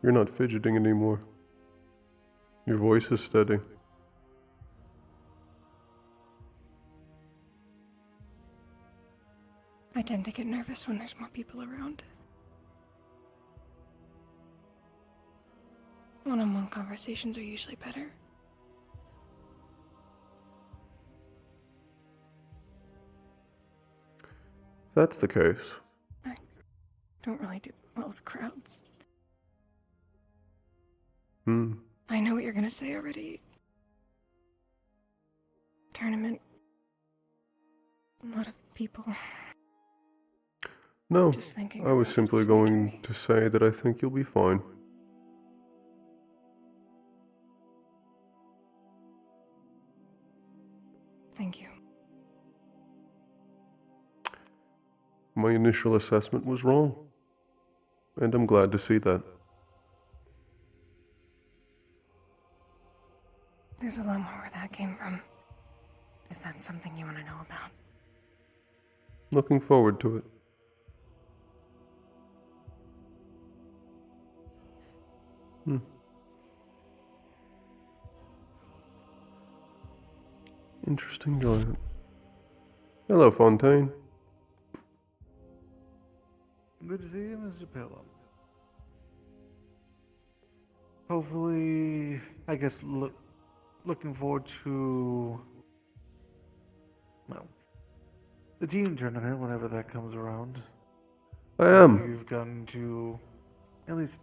Speaker 1: You're not fidgeting anymore. Your voice is steady.
Speaker 9: I tend to get nervous when there's more people around. One-on-one conversations are usually better.
Speaker 1: If that's the case,
Speaker 9: I don't really do well with crowds. I know what you're gonna say already. Tournament. A lot of people.
Speaker 1: no,
Speaker 9: Just thinking
Speaker 1: I was simply going to say that I think you'll be fine.
Speaker 9: Thank you.
Speaker 1: My initial assessment was wrong, and I'm glad to see that.
Speaker 9: There's a lot more where that came from. If that's something you want to know about.
Speaker 1: Looking forward to it. Interesting giant. Hello, Fontaine.
Speaker 14: Good to see you, Mr. Pelham. Hopefully, I guess, looking forward to, well, the team tournament whenever that comes around.
Speaker 1: I am.
Speaker 14: You've gotten to at least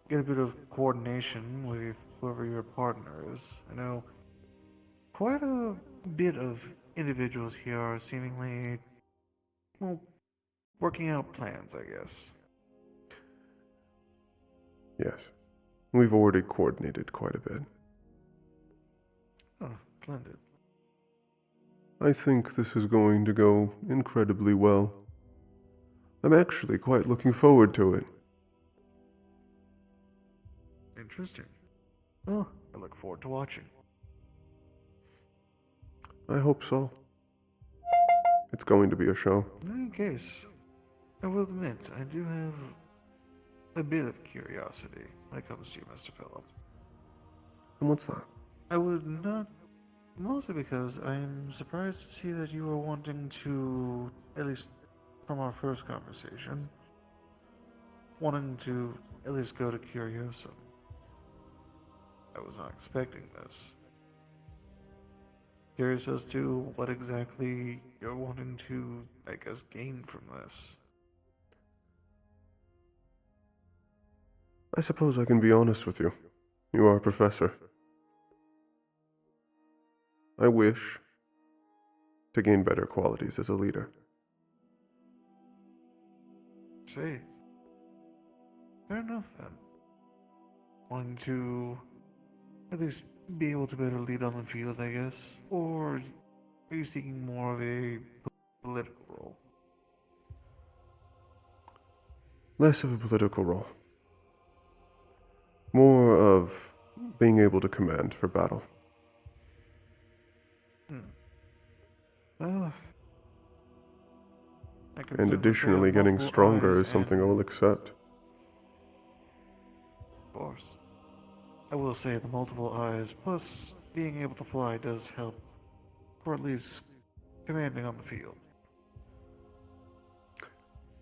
Speaker 14: get a bit of coordination with whoever your partner is. I know quite a bit of individuals here are seemingly, well, working out plans, I guess.
Speaker 1: Yes. We've already coordinated quite a bit.
Speaker 14: Oh, splendid.
Speaker 1: I think this is going to go incredibly well. I'm actually quite looking forward to it.
Speaker 14: Interesting. Well, I look forward to watching.
Speaker 1: I hope so. It's going to be a show.
Speaker 14: In any case, I will admit, I do have a bit of curiosity when it comes to you, Mr. Phillips.
Speaker 1: And what's that?
Speaker 14: I would not, mostly because I'm surprised to see that you were wanting to, at least from our first conversation, wanting to at least go to Curiosum. I was not expecting this. Curious as to what exactly you're wanting to, I guess, gain from this.
Speaker 1: I suppose I can be honest with you. You are a professor. I wish to gain better qualities as a leader.
Speaker 14: See. Fair enough then. Wanting to at least be able to better lead on the field, I guess? Or are you seeking more of a political role?
Speaker 1: Less of a political role. More of being able to command for battle.
Speaker 14: Well,
Speaker 1: And additionally, getting stronger is something I will accept.
Speaker 14: Of course. I will say the multiple eyes, plus being able to fly does help, or at least commanding on the field.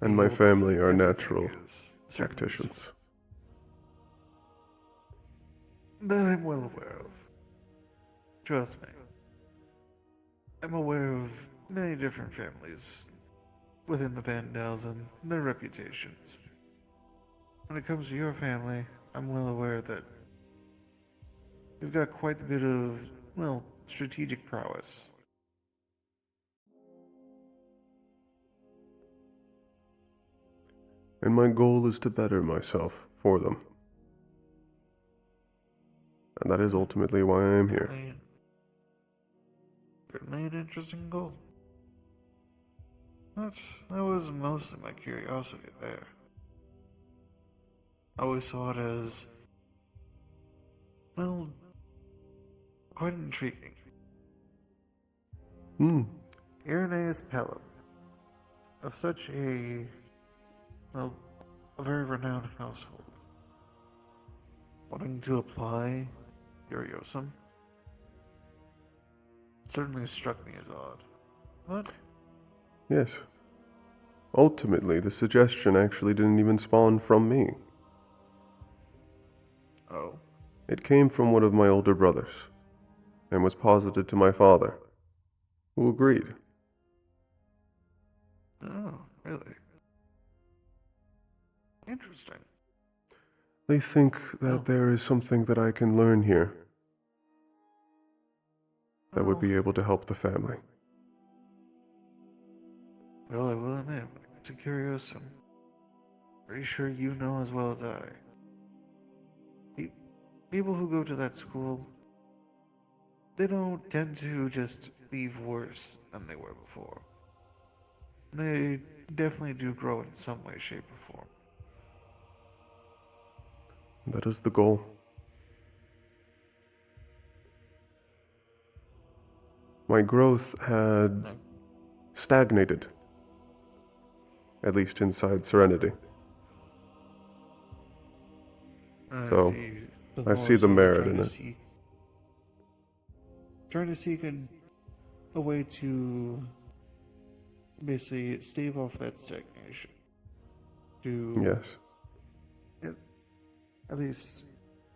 Speaker 1: And my family are natural tacticians.
Speaker 14: That I'm well aware of. Trust me. I'm aware of many different families within the Vandals and their reputations. When it comes to your family, I'm well aware that you've got quite a bit of, well, strategic prowess.
Speaker 1: And my goal is to better myself for them. And that is ultimately why I am here.
Speaker 14: Certainly an interesting goal. That was mostly my curiosity there. I always saw it as, well, quite intriguing. Irenaeus Pelham, of such a, well, a very renowned household, wanting to apply Curiosum certainly struck me as odd. What?
Speaker 1: Yes. Ultimately, the suggestion actually didn't even spawn from me.
Speaker 14: Oh?
Speaker 1: It came from one of my older brothers, and was posited to my father, who agreed.
Speaker 14: Oh, really? Interesting.
Speaker 1: They think that there is something that I can learn here that would be able to help the family.
Speaker 14: Well, I will admit, when it comes to Curiosum, pretty sure you know as well as I. People who go to that school, they don't tend to just leave worse than they were before. They definitely do grow in some way, shape, or form.
Speaker 1: That is the goal. My growth had stagnated, at least inside Serenity. So, I see the merit in it.
Speaker 14: Trying to seek a a way to basically stave off that stagnation. To
Speaker 1: Yes.
Speaker 14: at least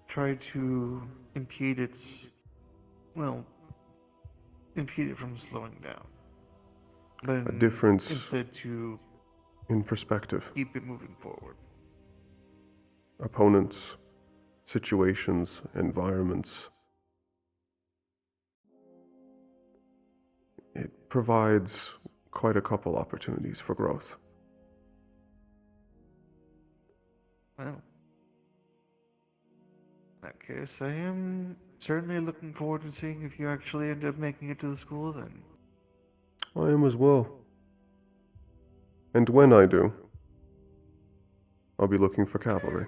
Speaker 14: try to impede its, well, impede it from slowing down. But
Speaker 1: A difference
Speaker 14: instead to
Speaker 1: in perspective.
Speaker 14: keep it moving forward.
Speaker 1: Opponents, situations, environments. It provides quite a couple opportunities for growth.
Speaker 14: Well, in that case, I am certainly looking forward to seeing if you actually end up making it to the school then.
Speaker 1: I am as well. And when I do, I'll be looking for cavalry.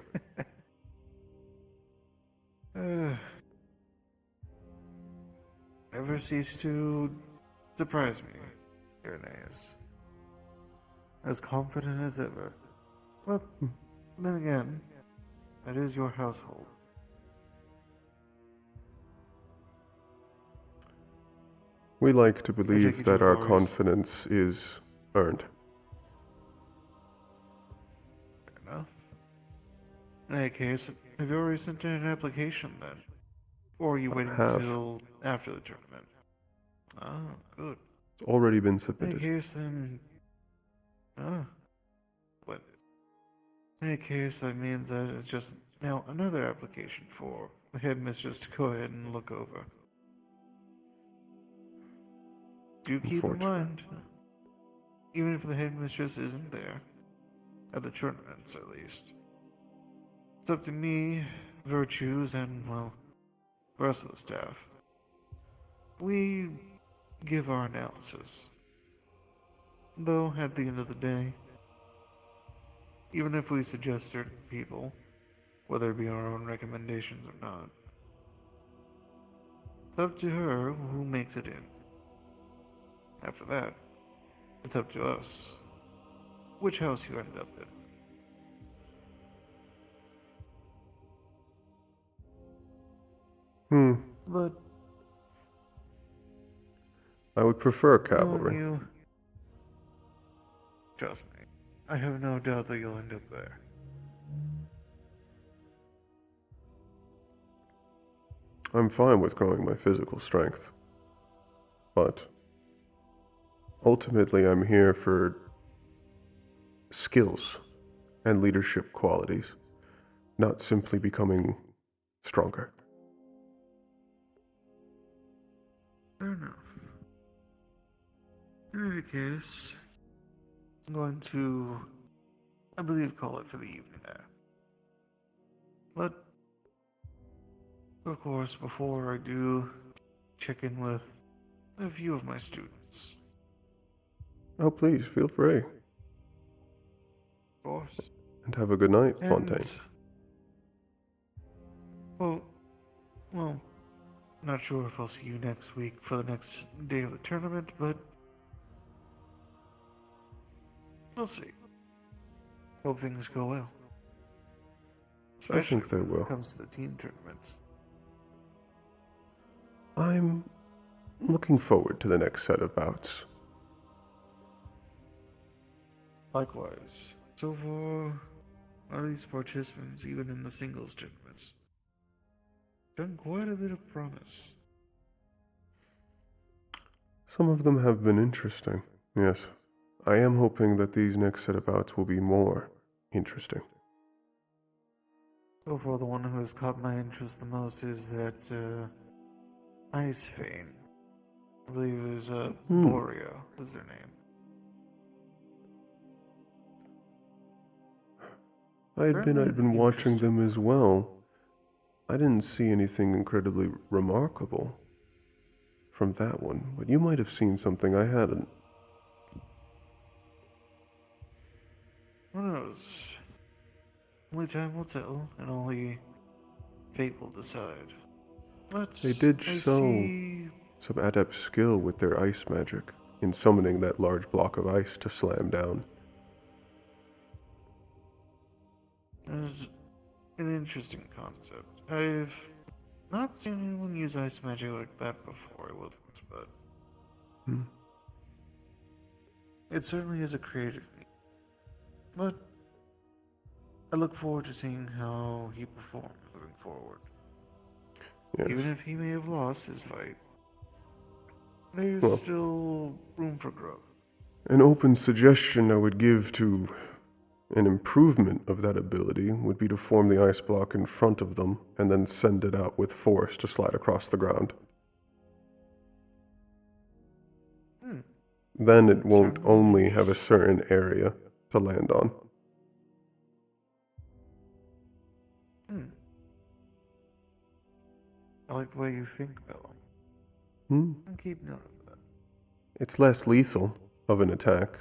Speaker 14: Never cease to surprise me, Irenaeus. As confident as ever. Well, then again, that is your household.
Speaker 1: We like to believe that our
Speaker 14: always-
Speaker 1: confidence is earned.
Speaker 14: Fair enough. In any case, have you already sent in an application then? Or are you waiting
Speaker 1: have.
Speaker 14: till after the tournament? Ah, good.
Speaker 1: It's already been
Speaker 14: In
Speaker 1: submitted.
Speaker 14: any case, then... But in any case, that means that it's just now another application for the headmistress to go ahead and look over. Do keep in mind, even if the headmistress isn't there, at the tournaments at least, it's up to me, Virtues, and, well, the rest of the staff. We give our analysis. Though, at the end of the day, even if we suggest certain people, whether it be our own recommendations or not, it's up to her who makes it in. After that, it's up to us which house you end up in. But
Speaker 1: I would prefer
Speaker 14: knowing
Speaker 1: cavalry.
Speaker 14: you, trust me, I have no doubt that you'll end up there.
Speaker 1: I'm fine with growing my physical strength. But ultimately, I'm here for skills and leadership qualities, not simply becoming stronger.
Speaker 14: Fair enough. In any case, I'm going to, I believe, call it for the evening there. But, of course, before I do, check in with a few of my students.
Speaker 1: Oh, please, feel free.
Speaker 14: Of course.
Speaker 1: And have a good night,
Speaker 14: And-
Speaker 1: Fontaine.
Speaker 14: Well, not sure if I'll see you next week for the next day of the tournament, but we'll see. Hope things go well.
Speaker 1: I think they
Speaker 14: Especially when
Speaker 1: will.
Speaker 14: it comes to the team tournaments.
Speaker 1: I'm looking forward to the next set of bouts.
Speaker 14: Likewise. So far, are these participants, even in the singles tournaments, done quite a bit of promise.
Speaker 1: Some of them have been interesting, yes. I am hoping that these next set of bouts will be more interesting.
Speaker 14: So far, the one who has caught my interest the most is that, Ice Fane. I believe it was, Borea was their name.
Speaker 1: I'd been watching them as well. I didn't see anything incredibly remarkable from that one, but you might have seen something I hadn't.
Speaker 14: Who knows? Only time will tell, and only fate will decide. But
Speaker 1: They did
Speaker 14: I
Speaker 1: show
Speaker 14: see...
Speaker 1: some adept skill with their ice magic in summoning that large block of ice to slam down.
Speaker 14: There's an interesting concept. I've not seen anyone use ice magic like that before, I wouldn't, but It certainly is a creative feat. But I look forward to seeing how he performs moving forward.
Speaker 1: Yes.
Speaker 14: Even if he may have lost his fight, there's
Speaker 1: Well,
Speaker 14: still room for growth.
Speaker 1: an open suggestion I would give to an improvement of that ability would be to form the ice block in front of them and then send it out with force to slide across the ground. Then it won't only have a certain area to land on.
Speaker 14: I like the way you think, Bellum. I'll keep note of that.
Speaker 1: It's less lethal of an attack,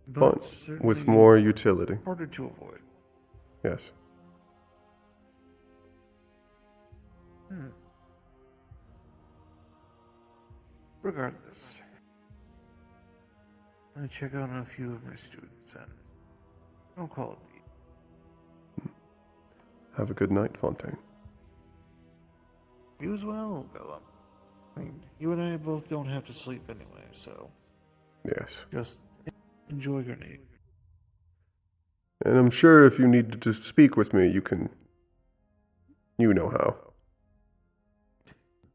Speaker 1: but with
Speaker 14: certainly
Speaker 1: more utility.
Speaker 14: harder to avoid.
Speaker 1: Yes.
Speaker 14: Regardless, I check out on a few of my students and I'll call it the
Speaker 1: Have a good night, Fontaine.
Speaker 14: You as well, Bellum. I mean, you and I both don't have to sleep anyway, so
Speaker 1: Yes.
Speaker 14: just enjoy your night.
Speaker 1: And I'm sure if you need to speak with me, you can. You know how.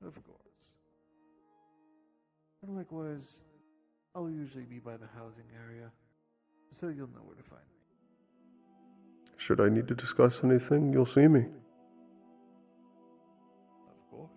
Speaker 14: Of course. And likewise, I'll usually be by the housing area, so you'll know where to find me.
Speaker 1: Should I need to discuss anything, you'll see me.
Speaker 14: Of course.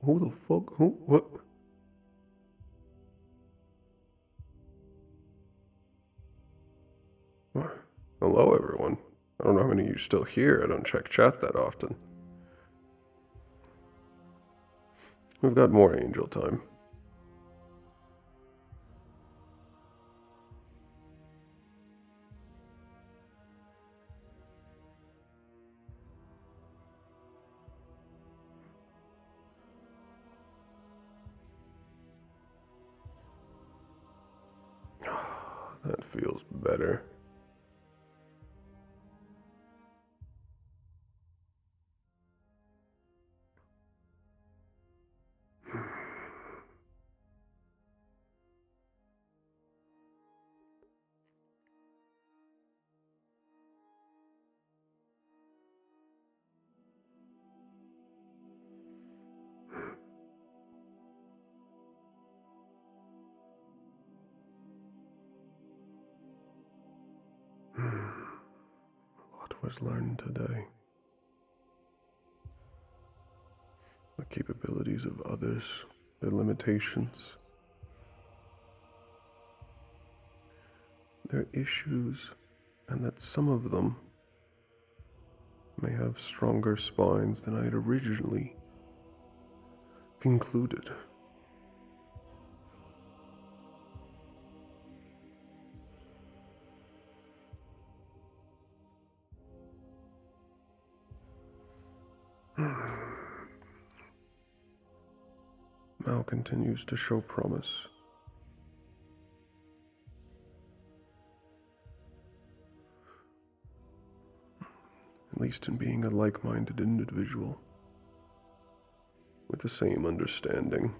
Speaker 1: Who the fuck? Who? What? Hello, everyone. I don't know how many of you are still here. I don't check chat that often. We've got more angel time. That feels better. A lot was learned today. The capabilities of others, their limitations, their issues, and that some of them may have stronger spines than I had originally concluded. Mal continues to show promise. at least in being a like-minded individual with the same understanding.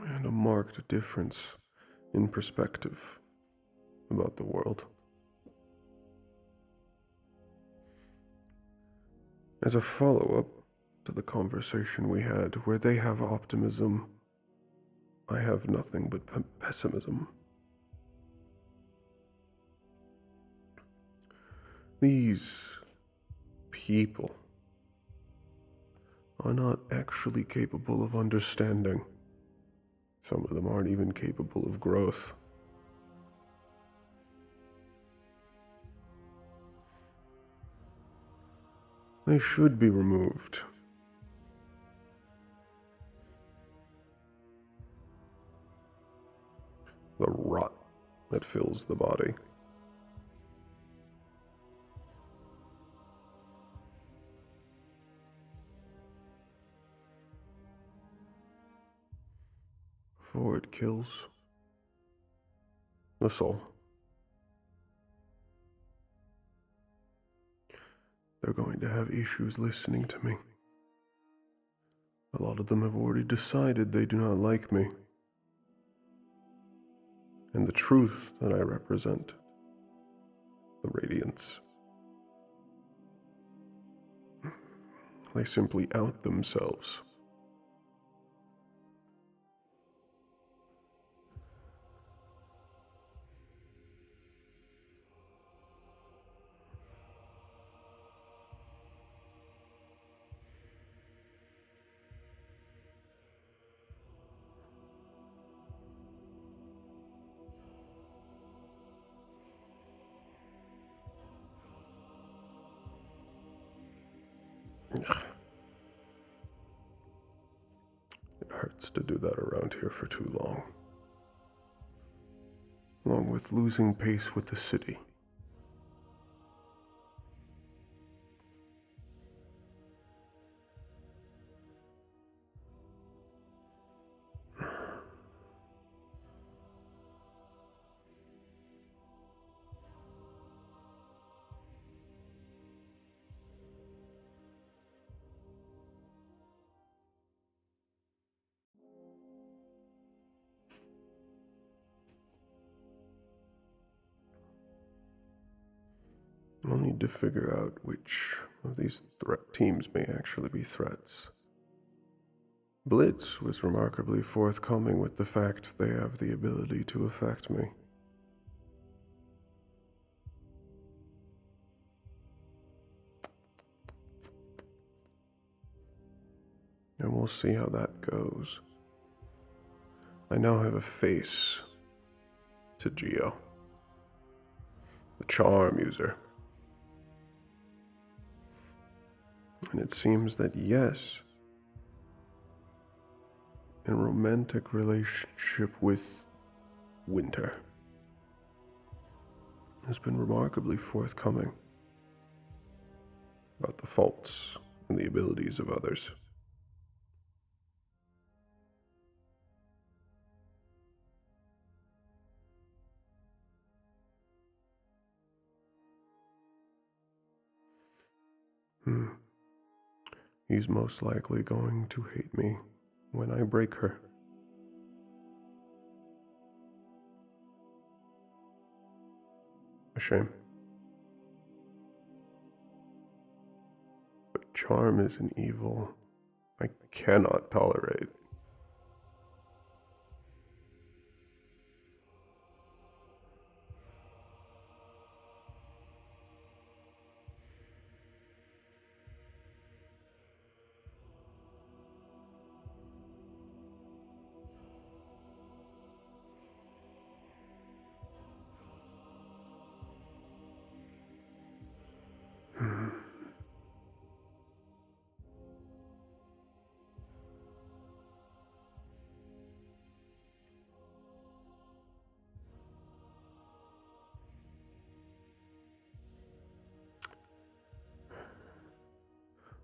Speaker 1: And a marked difference in perspective about the world. As a follow-up to the conversation we had, where they have optimism, I have nothing but pessimism. These people are not actually capable of understanding. Some of them aren't even capable of growth. They should be removed. The rot that fills the body. Before it kills the soul. They're going to have issues listening to me. A lot of them have already decided they do not like me. And the truth that I represent, the radiance, they simply out themselves. It hurts to do that around here for too long. Along with losing pace with the city. I'll need to figure out which of these teams may actually be threats. Blitz was remarkably forthcoming with the fact they have the ability to affect me. And we'll see how that goes. I now have a face to Geo, the charm user. And it seems that yes, in a romantic relationship with Winter, has been remarkably forthcoming about the faults and the abilities of others. He's most likely going to hate me when I break her. A shame. But charm is an evil I cannot tolerate.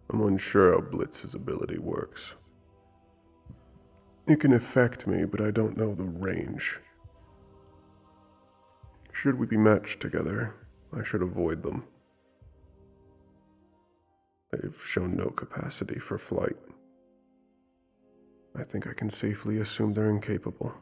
Speaker 1: I'm unsure how Blitz's ability works. It can affect me, but I don't know the range. Should we be matched together, I should avoid them. They've shown no capacity for flight. I think I can safely assume they're incapable.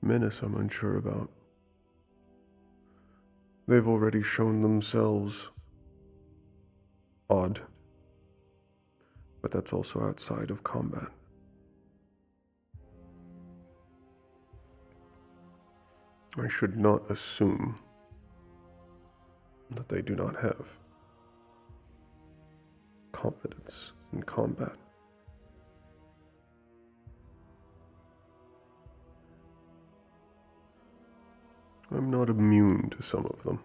Speaker 1: Menace I'm unsure about. They've already shown themselves odd, but that's also outside of combat. I should not assume that they do not have competence in combat. I'm not immune to some of them.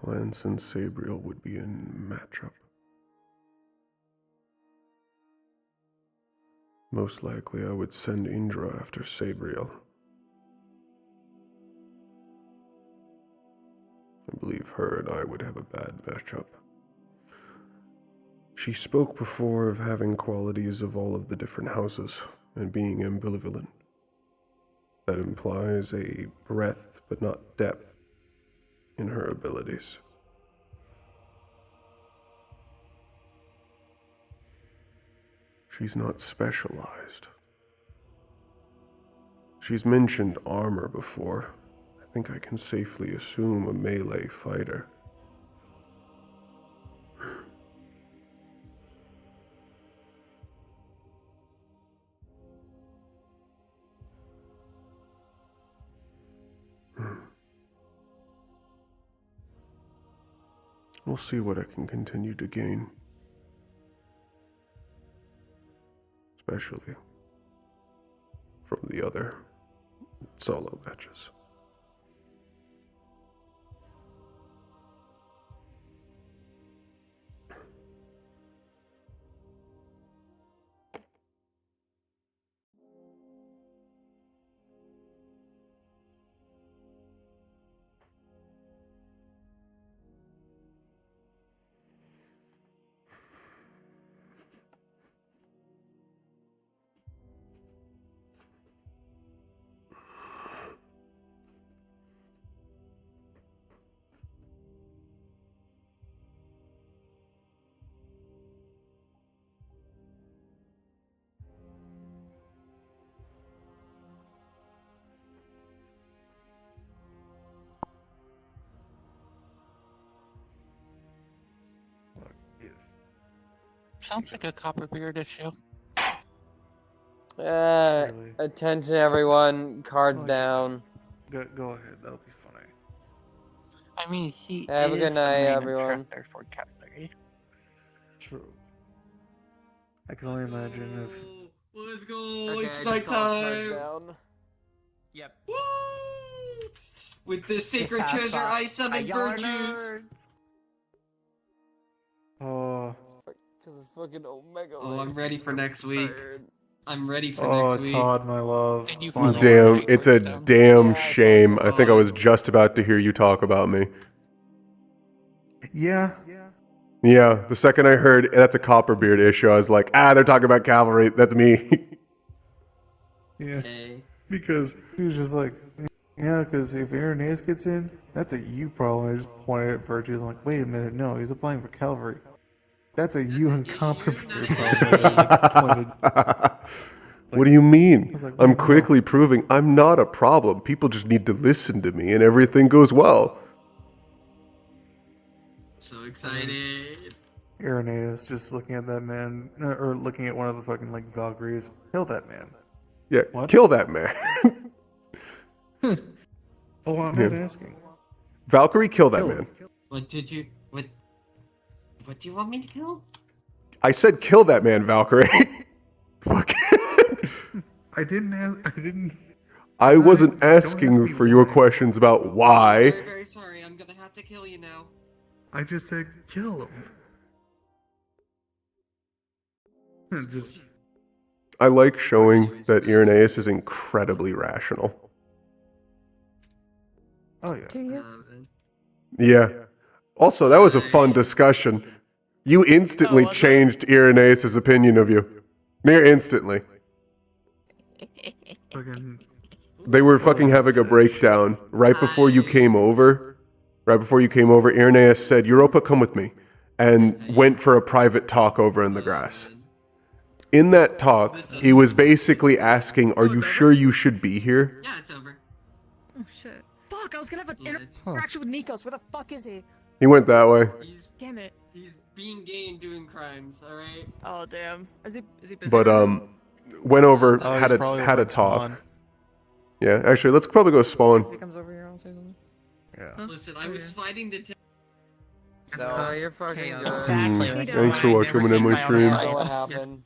Speaker 1: Lance and Sabriel would be in matchup. Most likely I would send Indra after Sabriel. I believe her and I would have a bad matchup. She spoke before of having qualities of all of the different houses and being ambivalent. That implies a breadth but not depth in her abilities. She's not specialized. She's mentioned armor before. I think I can safely assume a melee fighter. We'll see what I can continue to gain. Especially from the other solo matches.
Speaker 5: Sounds like a Copperbeard issue.
Speaker 14: Really?
Speaker 5: Attention everyone, cards down.
Speaker 14: Go ahead, that'll be funny.
Speaker 5: I mean, he
Speaker 14: Have a
Speaker 5: is
Speaker 14: good
Speaker 5: the
Speaker 14: night,
Speaker 5: main
Speaker 14: everyone.
Speaker 5: instructor for Cat 3.
Speaker 14: True. I can only imagine
Speaker 16: Let's go!
Speaker 5: Okay,
Speaker 16: It's
Speaker 5: I just called cards
Speaker 16: nighttime!
Speaker 5: down.
Speaker 16: Yep. Woo! With this sacred
Speaker 5: past
Speaker 16: treasure,
Speaker 5: off.
Speaker 16: I summon
Speaker 5: Y'all are
Speaker 16: virtues!
Speaker 14: if. Oh.
Speaker 5: Because it's fucking Omega.
Speaker 16: Oh, I'm ready for next week.
Speaker 5: Bird.
Speaker 16: I'm ready for
Speaker 14: Oh,
Speaker 16: next week.
Speaker 14: Todd, my love.
Speaker 1: Damn, it's a damn shame. I think I was just about to hear you talk about me.
Speaker 14: Yeah.
Speaker 1: Yeah, the second I heard that's a Copperbeard issue, I was like, they're talking about cavalry. That's me.
Speaker 14: Yeah. Because he was just like, yeah, because if Irenaeus gets in, that's a you problem. I just pointed at Virtues. I'm like, wait a minute, no, he's applying for cavalry. That's a you and Copperbeard problem.
Speaker 1: What do you mean?
Speaker 14: like,
Speaker 1: I'm
Speaker 14: no.
Speaker 1: quickly proving I'm not a problem. People just need to listen to me and everything goes well.
Speaker 16: So excited.
Speaker 14: Irenaeus just looking at that man, or looking at one of the fucking like Valkyries. Kill that man.
Speaker 1: Yeah,
Speaker 14: What?
Speaker 1: kill that man.
Speaker 14: Oh, I'm
Speaker 1: Yeah.
Speaker 14: not asking.
Speaker 1: Valkyrie, kill that man.
Speaker 16: What did you... What do you want me to kill?
Speaker 1: I said kill that man, Valkyrie. Fuck.
Speaker 14: I didn't.
Speaker 1: I wasn't asking for your questions about why.
Speaker 16: Very, very sorry. I'm gonna have to kill you now.
Speaker 14: I just said kill him. Just
Speaker 1: I like showing that Irenaeus is incredibly rational.
Speaker 14: oh yeah.
Speaker 9: Do you?
Speaker 1: Yeah. Also, that was a fun discussion. You instantly changed Irenaeus' opinion of you. Near instantly.
Speaker 14: Fucking
Speaker 1: They were fucking having a breakdown right before you came over. Right before you came over, Irenaeus said, Europa, come with me. And went for a private talk over in the grass. In that talk, he was basically asking, are you sure you should be here?
Speaker 16: Yeah, it's over.
Speaker 9: Oh shit. Fuck, I was gonna have an interaction with Nikos. Where the fuck is he?
Speaker 1: He went that way.
Speaker 9: Damn it.
Speaker 16: He's being gay and doing crimes, alright?
Speaker 9: Oh damn. Is he busy?
Speaker 1: But went over,
Speaker 11: Oh,
Speaker 1: had
Speaker 11: he's probably
Speaker 1: a
Speaker 11: over at
Speaker 1: talk.
Speaker 11: Spawn.
Speaker 1: Yeah, actually, let's probably go spawn.
Speaker 9: If he comes over here, I'll say something.
Speaker 11: Yeah.
Speaker 16: Listen, I was fighting to
Speaker 5: No, you're fucking good.
Speaker 1: Thanks for watching my stream.
Speaker 5: I know what happened.